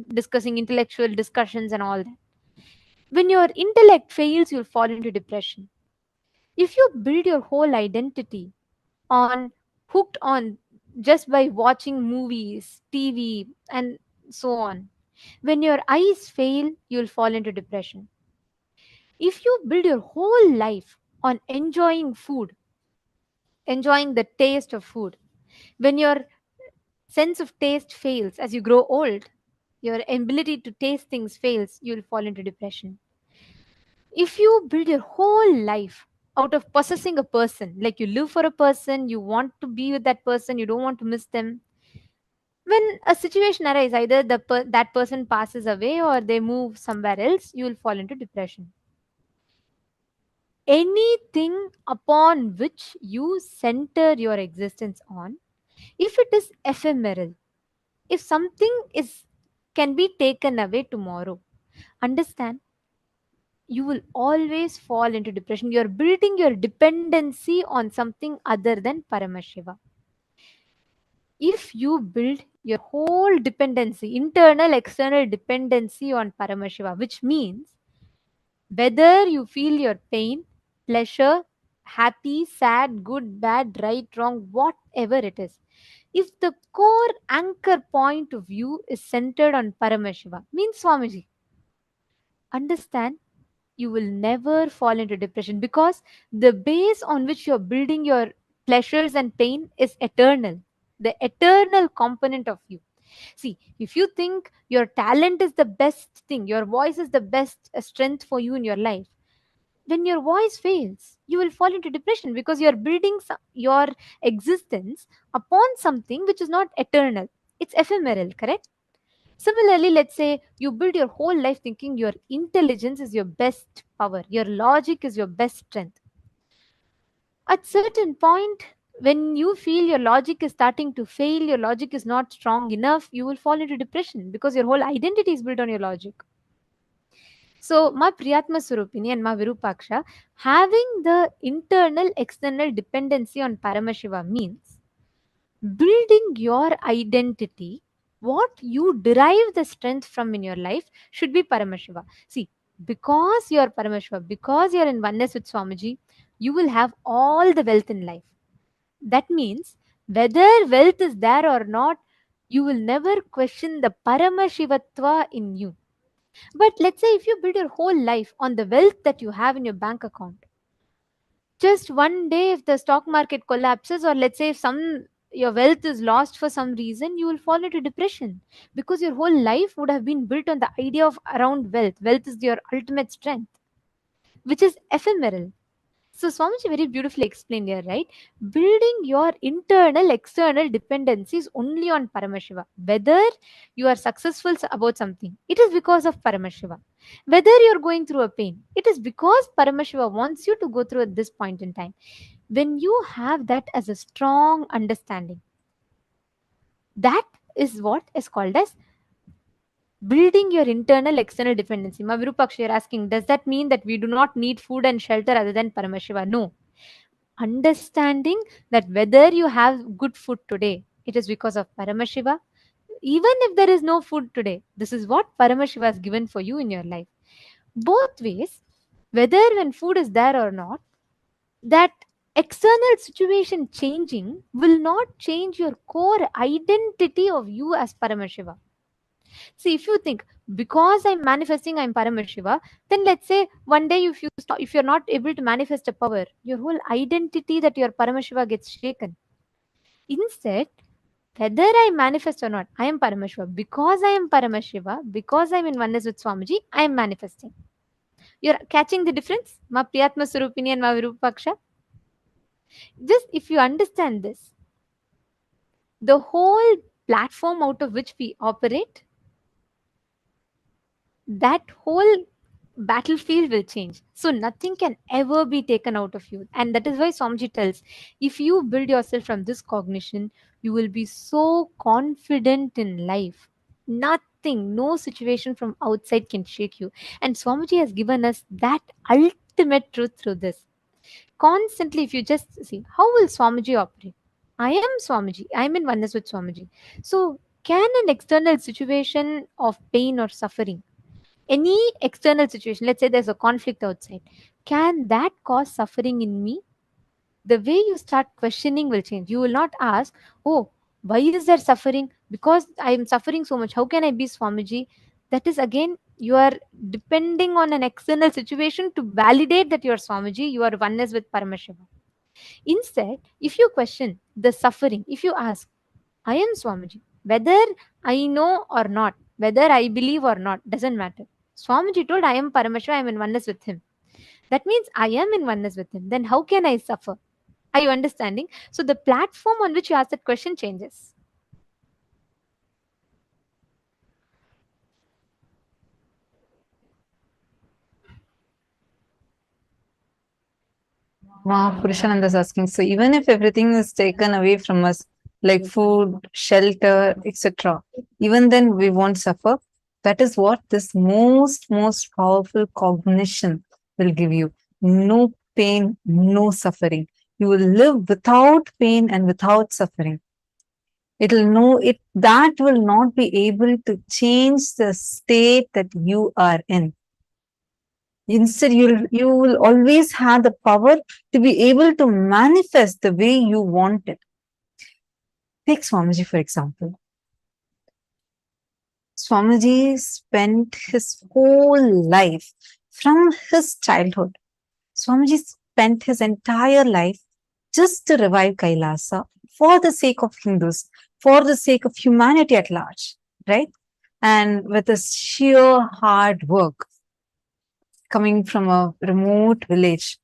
discussing intellectual discussions and all that, when your intellect fails, you'll fall into depression. If you build your whole identity on hooked on just by watching movies, TV, and so on, when your eyes fail, you'll fall into depression. If you build your whole life on enjoying food, enjoying the taste of food, when your sense of taste fails as you grow old, your ability to taste things fails, you'll fall into depression. If you build your whole life out of possessing a person, like you live for a person, you want to be with that person, you don't want to miss them, when a situation arises, either that person passes away or they move somewhere else, you will fall into depression. Anything upon which you center your existence on, if it is ephemeral, if something can be taken away tomorrow, understand, you will always fall into depression. You're building your dependency on something other than Paramashiva. If you build your whole dependency, internal, external dependency on Paramashiva, which means whether you feel your pain, pleasure, happy, sad, good, bad, right, wrong, whatever it is, if the core anchor point of view is centered on Paramashiva, means Swamiji, understand, you will never fall into depression, because the base on which you're building your pleasures and pain is eternal, the eternal component of you. See, if you think your talent is the best thing, your voice is the best strength for you in your life, when your voice fails, you will fall into depression, because you're building your existence upon something which is not eternal, it's ephemeral, correct? Similarly, let's say you build your whole life thinking your intelligence is your best power, your logic is your best strength. At certain point, When you feel your logic is starting to fail, your logic is not strong enough, you will fall into depression because your whole identity is built on your logic. So, Ma Priyatma Surupini and Ma Virupaksha, having the internal external dependency on Paramashiva means building your identity, what you derive the strength from in your life should be Paramashiva. See, because you are Paramashiva, because you are in oneness with Swamiji, you will have all the wealth in life. That means whether wealth is there or not, you will never question the Paramashivatva in you. But let's say if you build your whole life on the wealth that you have in your bank account, just one day if the stock market collapses, or let's say if your wealth is lost for some reason, you will fall into depression because your whole life would have been built on the idea of around wealth. Wealth is your ultimate strength, which is ephemeral. So Swamiji very beautifully explained here, right? Building your internal, external dependencies only on Paramashiva. Whether you are successful about something, it is because of Paramashiva. Whether you are going through a pain, it is because Paramashiva wants you to go through at this point in time. When you have that as a strong understanding, that is what is called as building your internal external dependency. Ma Virupaksha, you're asking, does that mean that we do not need food and shelter other than Paramashiva? No. Understanding that whether you have good food today, it is because of Paramashiva. Even if there is no food today, this is what Paramashiva has given for you in your life. Both ways, whether when food is there or not, that external situation changing will not change your core identity of you as Paramashiva. See, if you think because I'm manifesting, I'm Paramashiva, then let's say one day if you're not able to manifest a power, your whole identity that you're Paramashiva gets shaken. Instead, whether I manifest or not, I am Paramashiva. Because I am Paramashiva, because I'm in oneness with Swamiji, I am manifesting. You're catching the difference? Ma Priyatma Surupini and Ma Virupaksha. Just if you understand this, the whole platform out of which we operate, that whole battlefield will change. So nothing can ever be taken out of you. And that is why Swamiji tells, if you build yourself from this cognition, you will be so confident in life. Nothing, no situation from outside can shake you. And Swamiji has given us that ultimate truth through this. Constantly, if you just see, how will Swamiji operate? I am Swamiji. I am in oneness with Swamiji. So can an external situation of pain or suffering, any external situation, let's say there's a conflict outside, can that cause suffering in me? The way you start questioning will change. You will not ask, oh, why is there suffering? Because I am suffering so much, how can I be Swamiji? That is again, you are depending on an external situation to validate that you are Swamiji, you are oneness with Paramashiva. Instead, if you question the suffering, if you ask, I am Swamiji, whether I know or not, whether I believe or not, doesn't matter. Swamiji told, I am Paramashiva, I am in oneness with him. That means I am in oneness with him. Then how can I suffer? Are you understanding? So the platform on which you ask that question changes. Purushananda is asking, so even if everything is taken away from us, like food, shelter, etc., even then we won't suffer. That is what this most powerful cognition will give you. No pain, no suffering. You will live without pain and without suffering. It'll know it, that will not be able to change the state that you are in. Instead, you will always have the power to be able to manifest the way you want it. Take Swamiji, for example. Swamiji spent his whole life from his childhood. Swamiji spent his entire life just to revive Kailasa for the sake of Hindus, for the sake of humanity at large, right? And with his sheer hard work, coming from a remote village,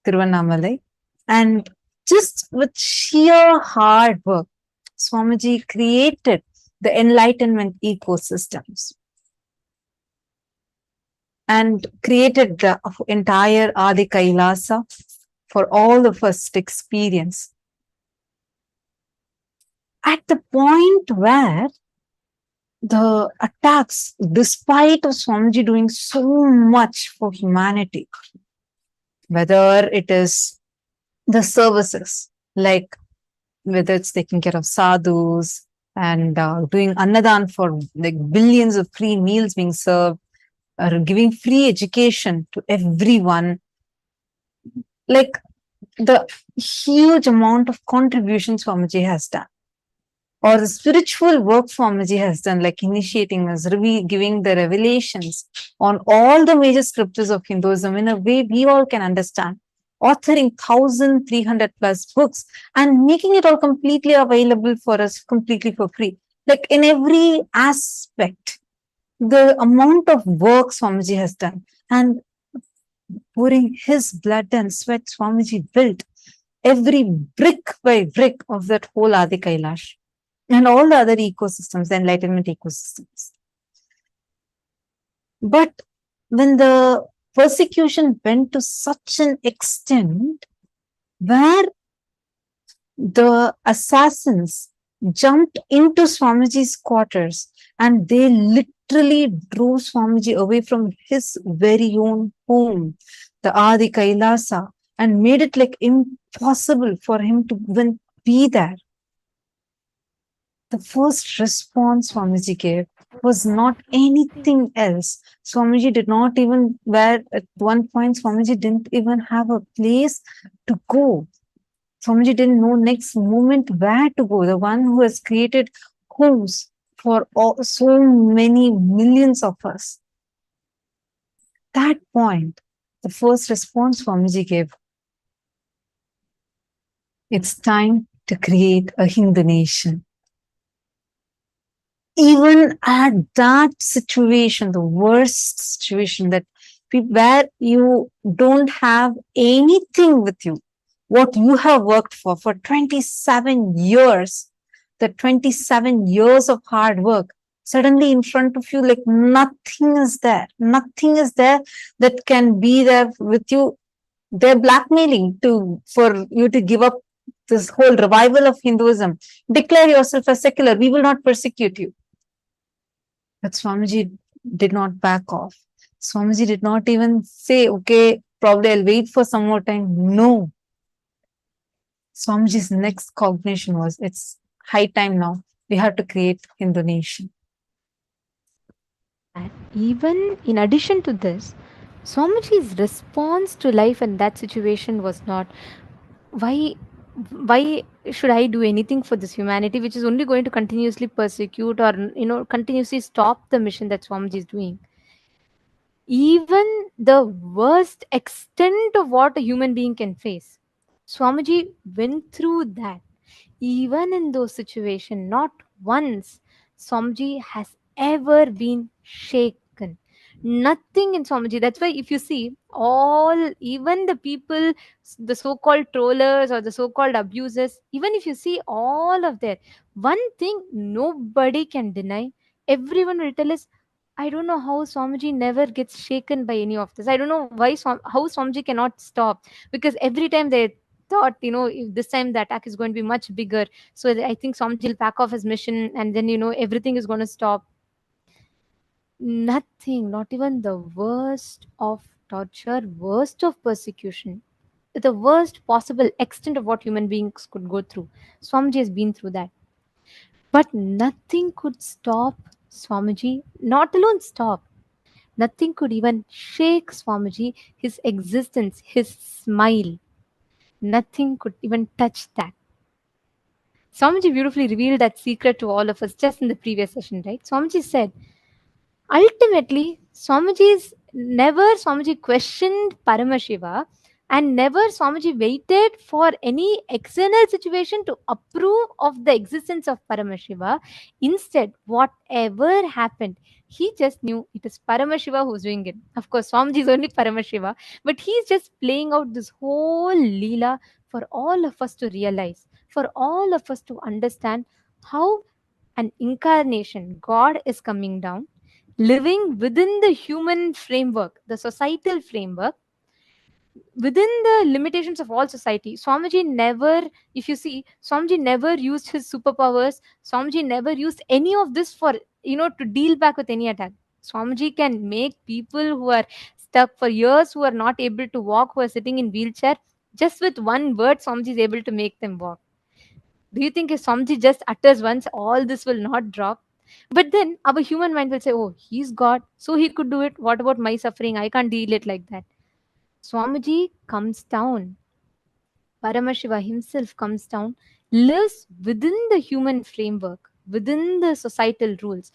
Tiruvannamalai, and just with sheer hard work, Swamiji created the enlightenment ecosystems and created the entire Adi Kailasa for all of us to experience. At the point where the attacks, despite of Swamiji doing so much for humanity, whether it is the services, like whether it's taking care of sadhus and doing annadan for like billions of free meals being served, or giving free education to everyone, like the huge amount of contributions Swamiji has done, or the spiritual work Swamiji has done, like initiating us, giving the revelations on all the major scriptures of Hinduism in a way we all can understand, authoring 1,300 plus books and making it all completely available for us completely for free. Like in every aspect, the amount of work Swamiji has done, and pouring his blood and sweat, Swamiji built every brick by brick of that whole Adi Kailash and all the other ecosystems, the enlightenment ecosystems. But when the persecution went to such an extent where the assassins jumped into Swamiji's quarters and they literally drove Swamiji away from his very own home, the Adi Kailasa, and made it like impossible for him to even be there. The first response Swamiji gave was not anything else. Swamiji did not even, where at one point Swamiji didn't even have a place to go. Swamiji didn't know next moment where to go. The one who has created homes for so many millions of us. That point, the first response Swamiji gave, it's time to create a Hindu nation. Even at that situation, the worst situation, that where you don't have anything with you, what you have worked for 27 years, the 27 years of hard work, suddenly in front of you, like nothing is there. Nothing is there that can be there with you. They're blackmailing for you to give up this whole revival of Hinduism. Declare yourself as secular. We will not persecute you. But Swamiji did not back off. Swamiji did not even say, okay, probably I'll wait for some more time. No. Swamiji's next cognition was, it's high time now. We have to create Hindu nation. And even in addition to this, Swamiji's response to life in that situation was not, why should I do anything for this humanity which is only going to continuously persecute or continuously stop the mission that Swamiji is doing. Even the worst extent of what a human being can face, Swamiji went through that. Even in those situations, not once Swamiji has ever been shaken. Nothing in Swamiji. That's why if you see even the people, the so-called trollers or the so-called abusers, even if you see all of that, one thing nobody can deny, everyone will tell us, I don't know how Swamiji never gets shaken by any of this. I don't know how Swamiji cannot stop, because every time they thought, if this time the attack is going to be much bigger, so I think Swamiji will pack off his mission and then everything is going to stop. Nothing, not even the worst of torture, worst of persecution, the worst possible extent of what human beings could go through, Swamiji has been through that. But nothing could stop Swamiji, not alone stop, nothing could even shake Swamiji, his existence, his smile. Nothing could even touch that. Swamiji beautifully revealed that secret to all of us just in the previous session, right? Swamiji said, ultimately, Swamiji questioned Paramashiva, and never Swamiji waited for any external situation to approve of the existence of Paramashiva. Instead, whatever happened, he just knew it is Paramashiva who's doing it. Of course, Swamiji is only Paramashiva, but he's just playing out this whole Leela for all of us to realize, for all of us to understand how an incarnation, God is coming down, living within the human framework, the societal framework, within the limitations of all society, Swamiji never, if you see, Swamiji never used his superpowers. Swamiji never used any of this for, to deal back with any attack. Swamiji can make people who are stuck for years, who are not able to walk, who are sitting in wheelchair, just with one word, Swamiji is able to make them walk. Do you think if Swamiji just utters once, all this will not drop? But then our human mind will say, oh, he's God, so he could do it. What about my suffering? I can't deal it like that. Swamiji comes down. Paramashiva himself comes down, lives within the human framework, within the societal rules.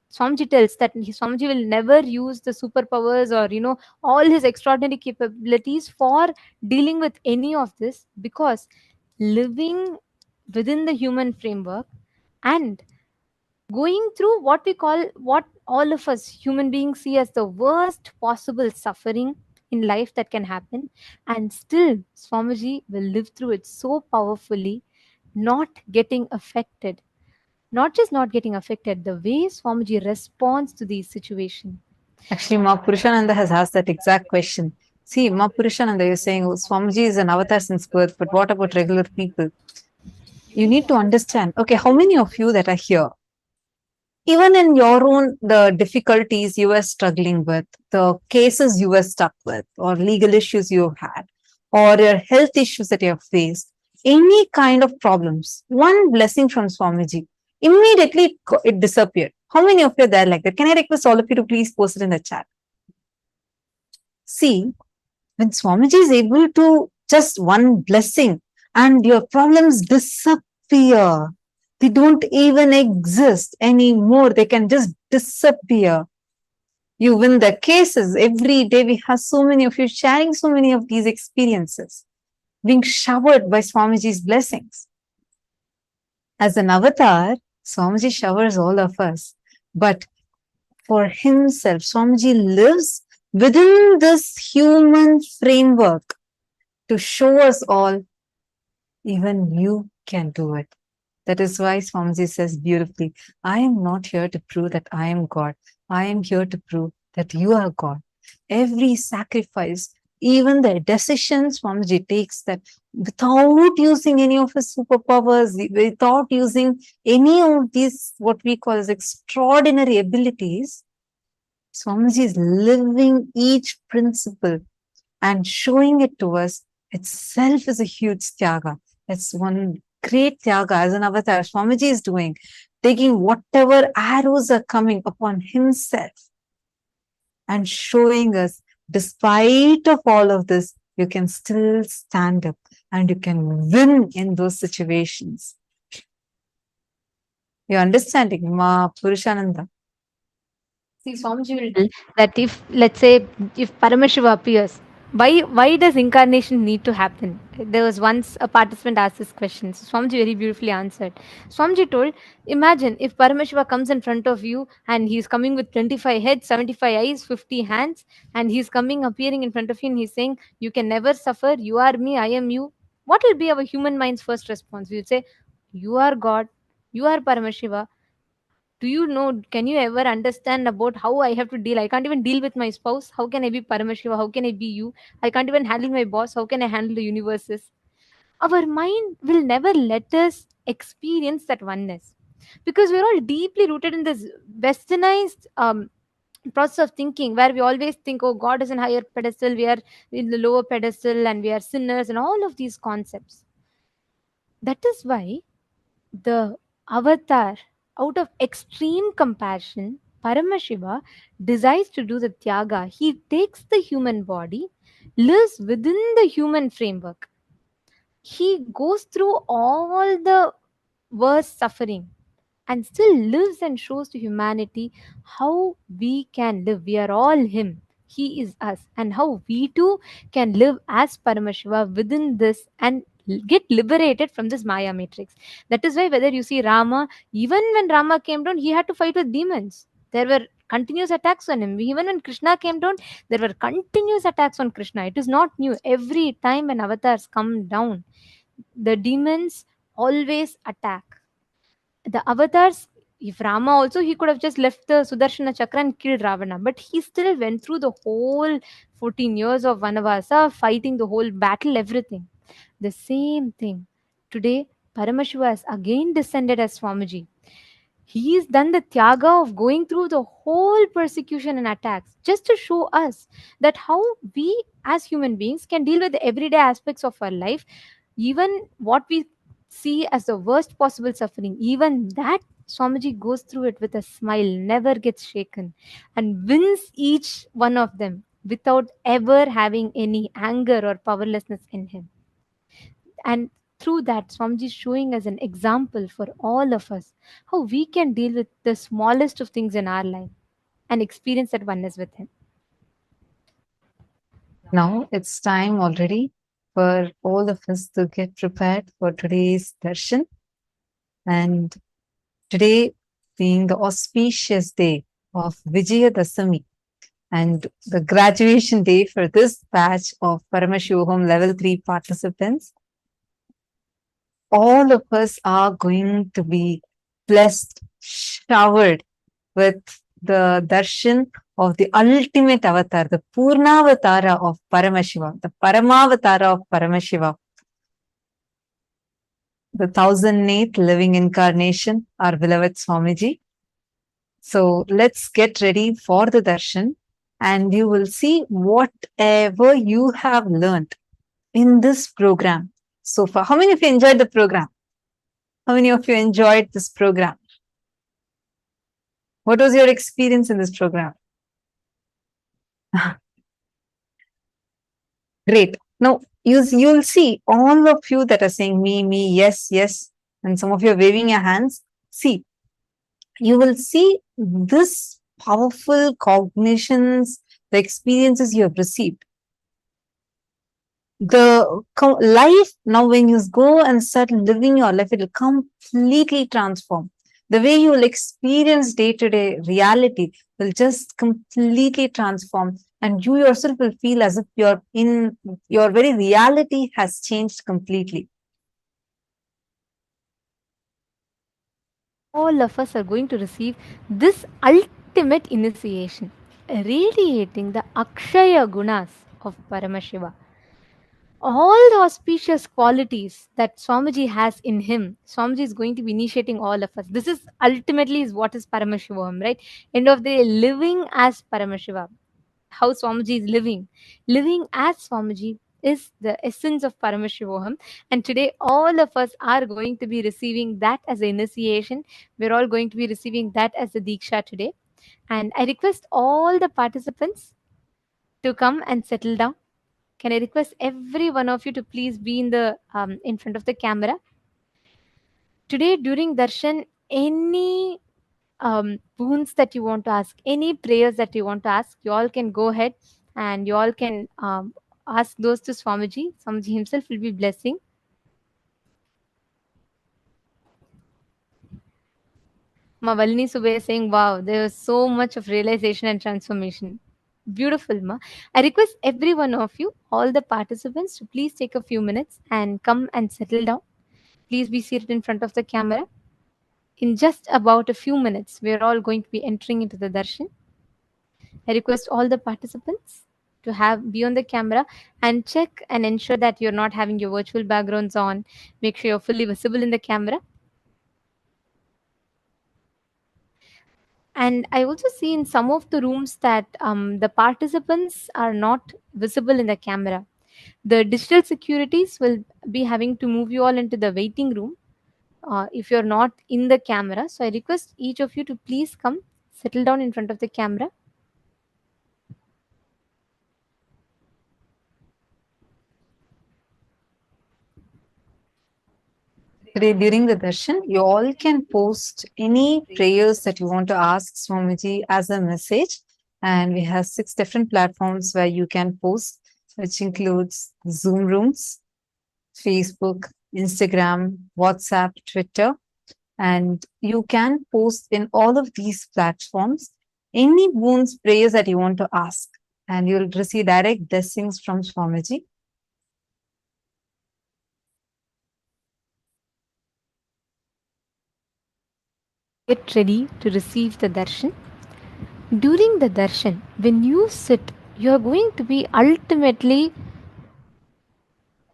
Swamiji tells that Swamiji will never use the superpowers or, all his extraordinary capabilities for dealing with any of this, because living within the human framework and going through what all of us human beings see as the worst possible suffering in life that can happen, and still Swamiji will live through it so powerfully, not getting affected. Not just not getting affected, the way Swamiji responds to these situations. Actually, Ma Purushananda has asked that exact question. See, Ma Purushananda, you're saying, oh, Swamiji is an avatar since birth, but what about regular people? You need to understand, okay, how many of you that are here, even in your own, the difficulties you were struggling with, the cases you were stuck with, or legal issues you've had, or your health issues that you have faced, any kind of problems, one blessing from Swamiji, immediately it disappeared. How many of you are there like that? Can I request all of you to please post it in the chat? See, when Swamiji is able to just one blessing and your problems disappear, they don't even exist anymore. They can just disappear. You win the cases. Every day we have so many of you sharing so many of these experiences, being showered by Swamiji's blessings. As an avatar, Swamiji showers all of us. But for himself, Swamiji lives within this human framework to show us all, even you can do it. That is why Swamiji says beautifully, I am not here to prove that I am God. I am here to prove that you are God. Every sacrifice, even the decisions Swamiji takes, that without using any of his superpowers, without using any of these, what we call as extraordinary abilities, Swamiji is living each principle and showing it to us itself is a huge tyaga. It's one great tyaga as an avatar. Swamiji is doing, taking whatever arrows are coming upon himself and showing us, despite of all of this, you can still stand up and you can win in those situations. You're understanding, Ma Purushananda? See, Swamiji will tell that if, let's say, if Paramashiva appears, why does incarnation need to happen? There was once a participant asked this question. So Swamiji very beautifully answered. Swamiji told, imagine if Paramashiva comes in front of you and he's coming with 25 heads, 75 eyes, 50 hands, and he's coming, appearing in front of you and he's saying, you can never suffer, you are me, I am you. What will be our human mind's first response? We will say, you are God, you are Paramashiva. Do you know, can you ever understand about how I have to deal? I can't even deal with my spouse. How can I be Paramashiva? How can I be you? I can't even handle my boss. How can I handle the universes? Our mind will never let us experience that oneness, because we're all deeply rooted in this westernized process of thinking, where we always think, oh, God is in higher pedestal, we are in the lower pedestal, and we are sinners, and all of these concepts. That is why the avatar, out of extreme compassion, Paramashiva decides to do the tyaga. He takes the human body, lives within the human framework. He goes through all the worst suffering and still lives and shows to humanity how we can live. We are all Him. He is us. And how we too can live as Paramashiva within this and get liberated from this Maya matrix. That is why, whether you see Rama, even when Rama came down, he had to fight with demons. There were continuous attacks on him. Even when Krishna came down, there were continuous attacks on Krishna. It is not new. Every time when avatars come down, the demons always attack. The avatars If Rama also, he could have just left the Sudarshana Chakra and killed Ravana, but he still went through the whole 14 years of Vanavasa, fighting the whole battle, everything. The same thing. Today, Paramashiva has again descended as Swamiji. He's done the tyaga of going through the whole persecution and attacks just to show us that how we as human beings can deal with the everyday aspects of our life, even what we see as the worst possible suffering, even that Swamiji goes through it with a smile, never gets shaken, and wins each one of them without ever having any anger or powerlessness in him. And through that, Swamiji is showing us an example for all of us how we can deal with the smallest of things in our life and experience that oneness with him. Now it's time already for all of us to get prepared for today's darshan. And today being the auspicious day of Vijayadasami and the graduation day for this batch of Paramashivoham Level 3 participants, all of us are going to be blessed, showered with the darshan of the ultimate avatar, the Purnavatara of Paramashiva, the Paramavatara of Paramashiva, the 1008th living incarnation, our beloved Swamiji. So let's get ready for the darshan, and you will see whatever you have learned in this program so far. How many of you enjoyed the program? How many of you enjoyed this program? What was your experience in this program? Great. Now, you'll see all of you that are saying me, yes, yes, and some of you are waving your hands. See, you will see this powerful cognitions, the experiences you have received. The life now, when you go and start living your life, it will completely transform. The way you will experience day-to-day reality will just completely transform, and you yourself will feel as if your very reality has changed completely. All of us are going to receive this ultimate initiation, radiating the Akshaya Gunas of Paramashiva. All the auspicious qualities that Swamiji has in him, Swamiji is going to be initiating all of us. This is ultimately is what is Paramashivoham, right? End of the day, living as Paramashiva. How Swamiji is living as Swamiji is the essence of Paramashivoham. And today, all of us are going to be receiving that as an initiation. We're all going to be receiving that as a Diksha today. And I request all the participants to come and settle down. Can I request every one of you to please be in front of the camera? Today, during darshan, any boons that you want to ask, any prayers that you want to ask, you all can go ahead and you all can ask those to Swamiji. Swamiji himself will be blessing. Ma Valini Subbe is saying, wow, there was so much of realization and transformation. Beautiful, Ma. I request every one of you, all the participants, to please take a few minutes and come and settle down. Please be seated in front of the camera. In just about a few minutes, we are all going to be entering into the darshan. I request all the participants to be on the camera and check and ensure that you're not having your virtual backgrounds on. Make sure you're fully visible in the camera. And I also see in some of the rooms that the participants are not visible in the camera. The digital securities will be having to move you all into the waiting room if you're not in the camera. So I request each of you to please come, settle down in front of the camera. Today, during the darshan, you all can post any prayers that you want to ask Swamiji as a message. And we have 6 different platforms where you can post, which includes Zoom rooms, Facebook, Instagram, WhatsApp, Twitter. And you can post in all of these platforms any boons, prayers that you want to ask. And you'll receive direct blessings from Swamiji. Get ready to receive the darshan. During the darshan, when you sit, you are going to be ultimately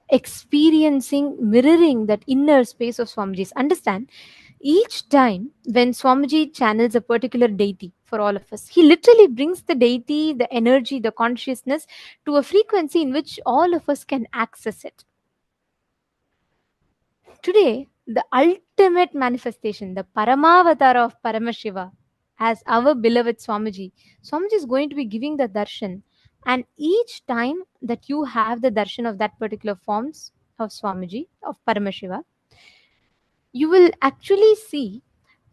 experiencing, mirroring that inner space of Swamiji's. Understand, each time when Swamiji channels a particular deity for all of us, he literally brings the deity, the energy, the consciousness to a frequency in which all of us can access it. Today, the ultimate manifestation, the Paramavatara of Paramashiva, as our beloved Swamiji, Swamiji is going to be giving the darshan. And each time that you have the darshan of that particular forms of Swamiji, of Paramashiva, you will actually see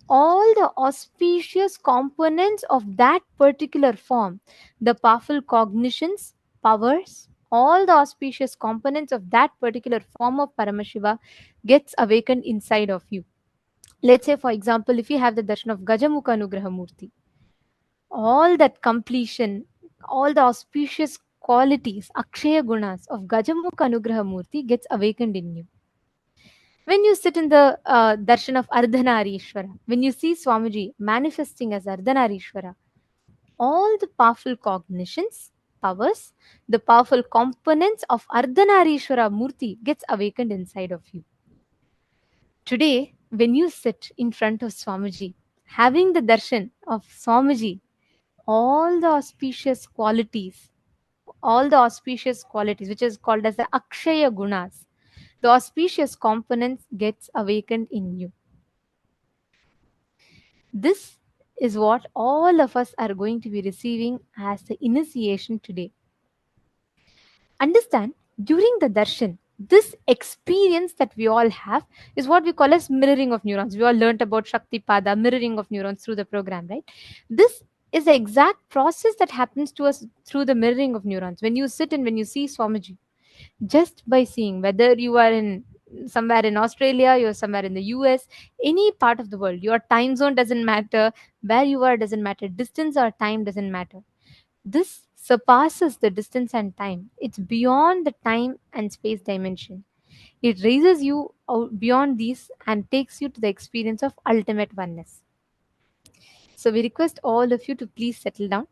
all the auspicious components of that particular form, the powerful cognitions, powers, all the auspicious components of that particular form of Paramashiva gets awakened inside of you. Let's say, for example, if you have the darshan of Gajamukha Anugraha Murti, all that completion, all the auspicious qualities, Akshaya Gunas of Gajamukha Anugraha Murti gets awakened in you. When you sit in the darshan of Ardhanarishwara, when you see Swamiji manifesting as Ardhanarishwara, all the powerful cognitions, powers, the powerful components of Ardhanarishwara Murti gets awakened inside of you. Today, when you sit in front of Swamiji, having the darshan of Swamiji, all the auspicious qualities, which is called as the Akshaya Gunas, the auspicious components gets awakened in you. This is what all of us are going to be receiving as the initiation today. Understand, during the darshan, this experience that we all have is what we call as mirroring of neurons. We all learnt about Shakti Pada, mirroring of neurons through the program, right? This is the exact process that happens to us through the mirroring of neurons. When you sit and when you see Swamiji, just by seeing, whether you are in somewhere in Australia, you're somewhere in the US, any part of the world, your time zone doesn't matter, where you are doesn't matter, distance or time doesn't matter. This surpasses the distance and time. It's beyond the time and space dimension. It raises you out beyond these and takes you to the experience of ultimate oneness. So we request all of you to please settle down.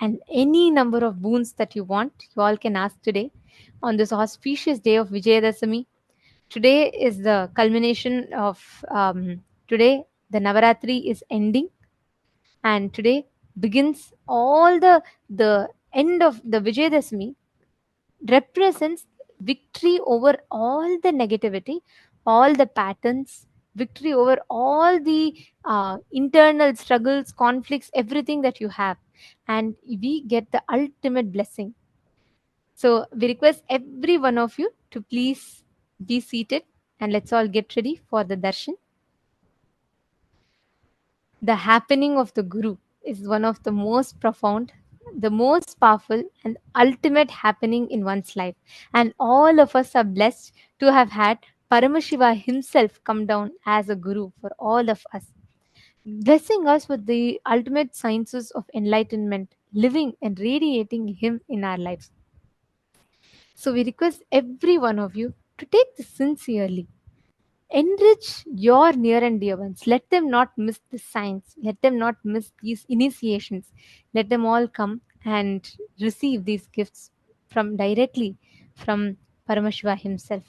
And any number of boons that you want, you all can ask today on this auspicious day of Vijayadasami. Today is the culmination of today. The Navaratri is ending, and today begins all the end of the Vijayadasami represents victory over all the negativity, all the patterns, victory over all the internal struggles, conflicts, everything that you have. And we get the ultimate blessing. So we request every one of you to please be seated and let's all get ready for the darshan. The happening of the Guru is one of the most profound, the most powerful, and ultimate happening in one's life. And all of us are blessed to have had Paramashiva himself come down as a Guru for all of us, blessing us with the ultimate sciences of enlightenment, living and radiating him in our lives. So we request every one of you to take this sincerely. Enrich your near and dear ones. Let them not miss the signs. Let them not miss these initiations. Let them all come and receive these gifts from directly from Paramashiva himself.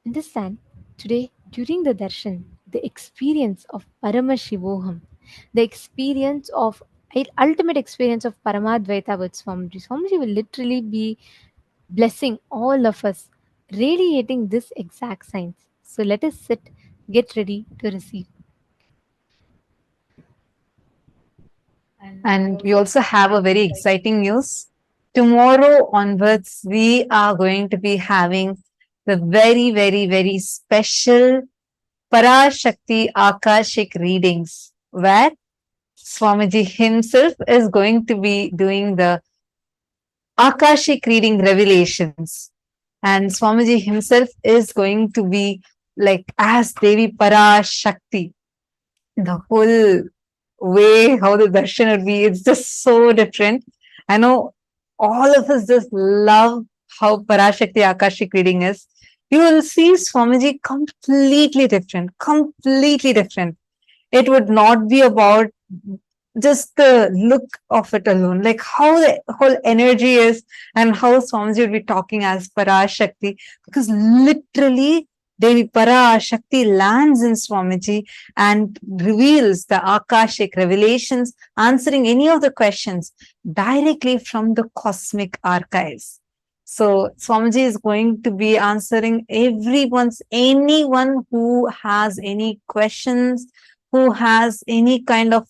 Understand, today during the darshan, the experience of Paramashivoham, the experience of ultimate experience of Paramadvaita with Swamiji. Swamiji will literally be blessing all of us, radiating this exact science. So let us sit, get ready to receive. And we also have a very exciting news. Tomorrow onwards, we are going to be having the very, very, very special Parashakti Akashic readings, where Swamiji himself is going to be doing the Akashic reading revelations. And Swamiji himself is going to be like as Devi Parashakti. The whole way how the darshan would be. It's just so different. I know all of us just love how Parashakti Akashic reading is. You will see Swamiji completely different, completely different. It would not be about just the look of it alone, like how the whole energy is and how Swamiji will be talking as Parashakti, because literally Devi Parashakti lands in Swamiji and reveals the Akashic revelations, answering any of the questions directly from the cosmic archives. So Swamiji is going to be answering anyone who has any questions, who has any kind of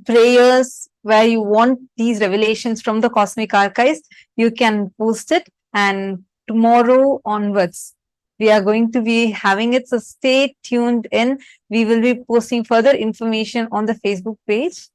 prayers where you want these revelations from the cosmic archives, you can post it. And tomorrow onwards, we are going to be having it. So stay tuned in. We will be posting further information on the Facebook page.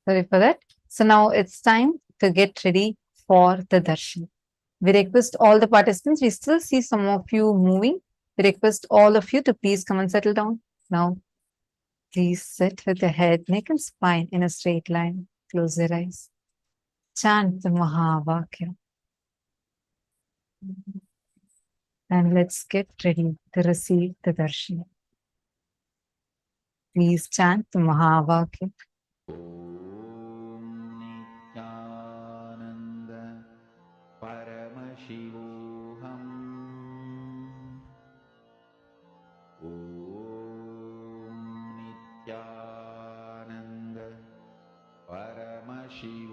Sorry for that. So now it's time to get ready for the darshan. We request all the participants, we still see some of you moving. We request all of you to please come and settle down. Now, please sit with your head, neck and spine in a straight line. Close your eyes. Chant the Mahavakya. And let's get ready to receive the darshan. Please chant the Mahavakya. Nithyananda Paramashivoham. Om Nithyananda Paramashivoham.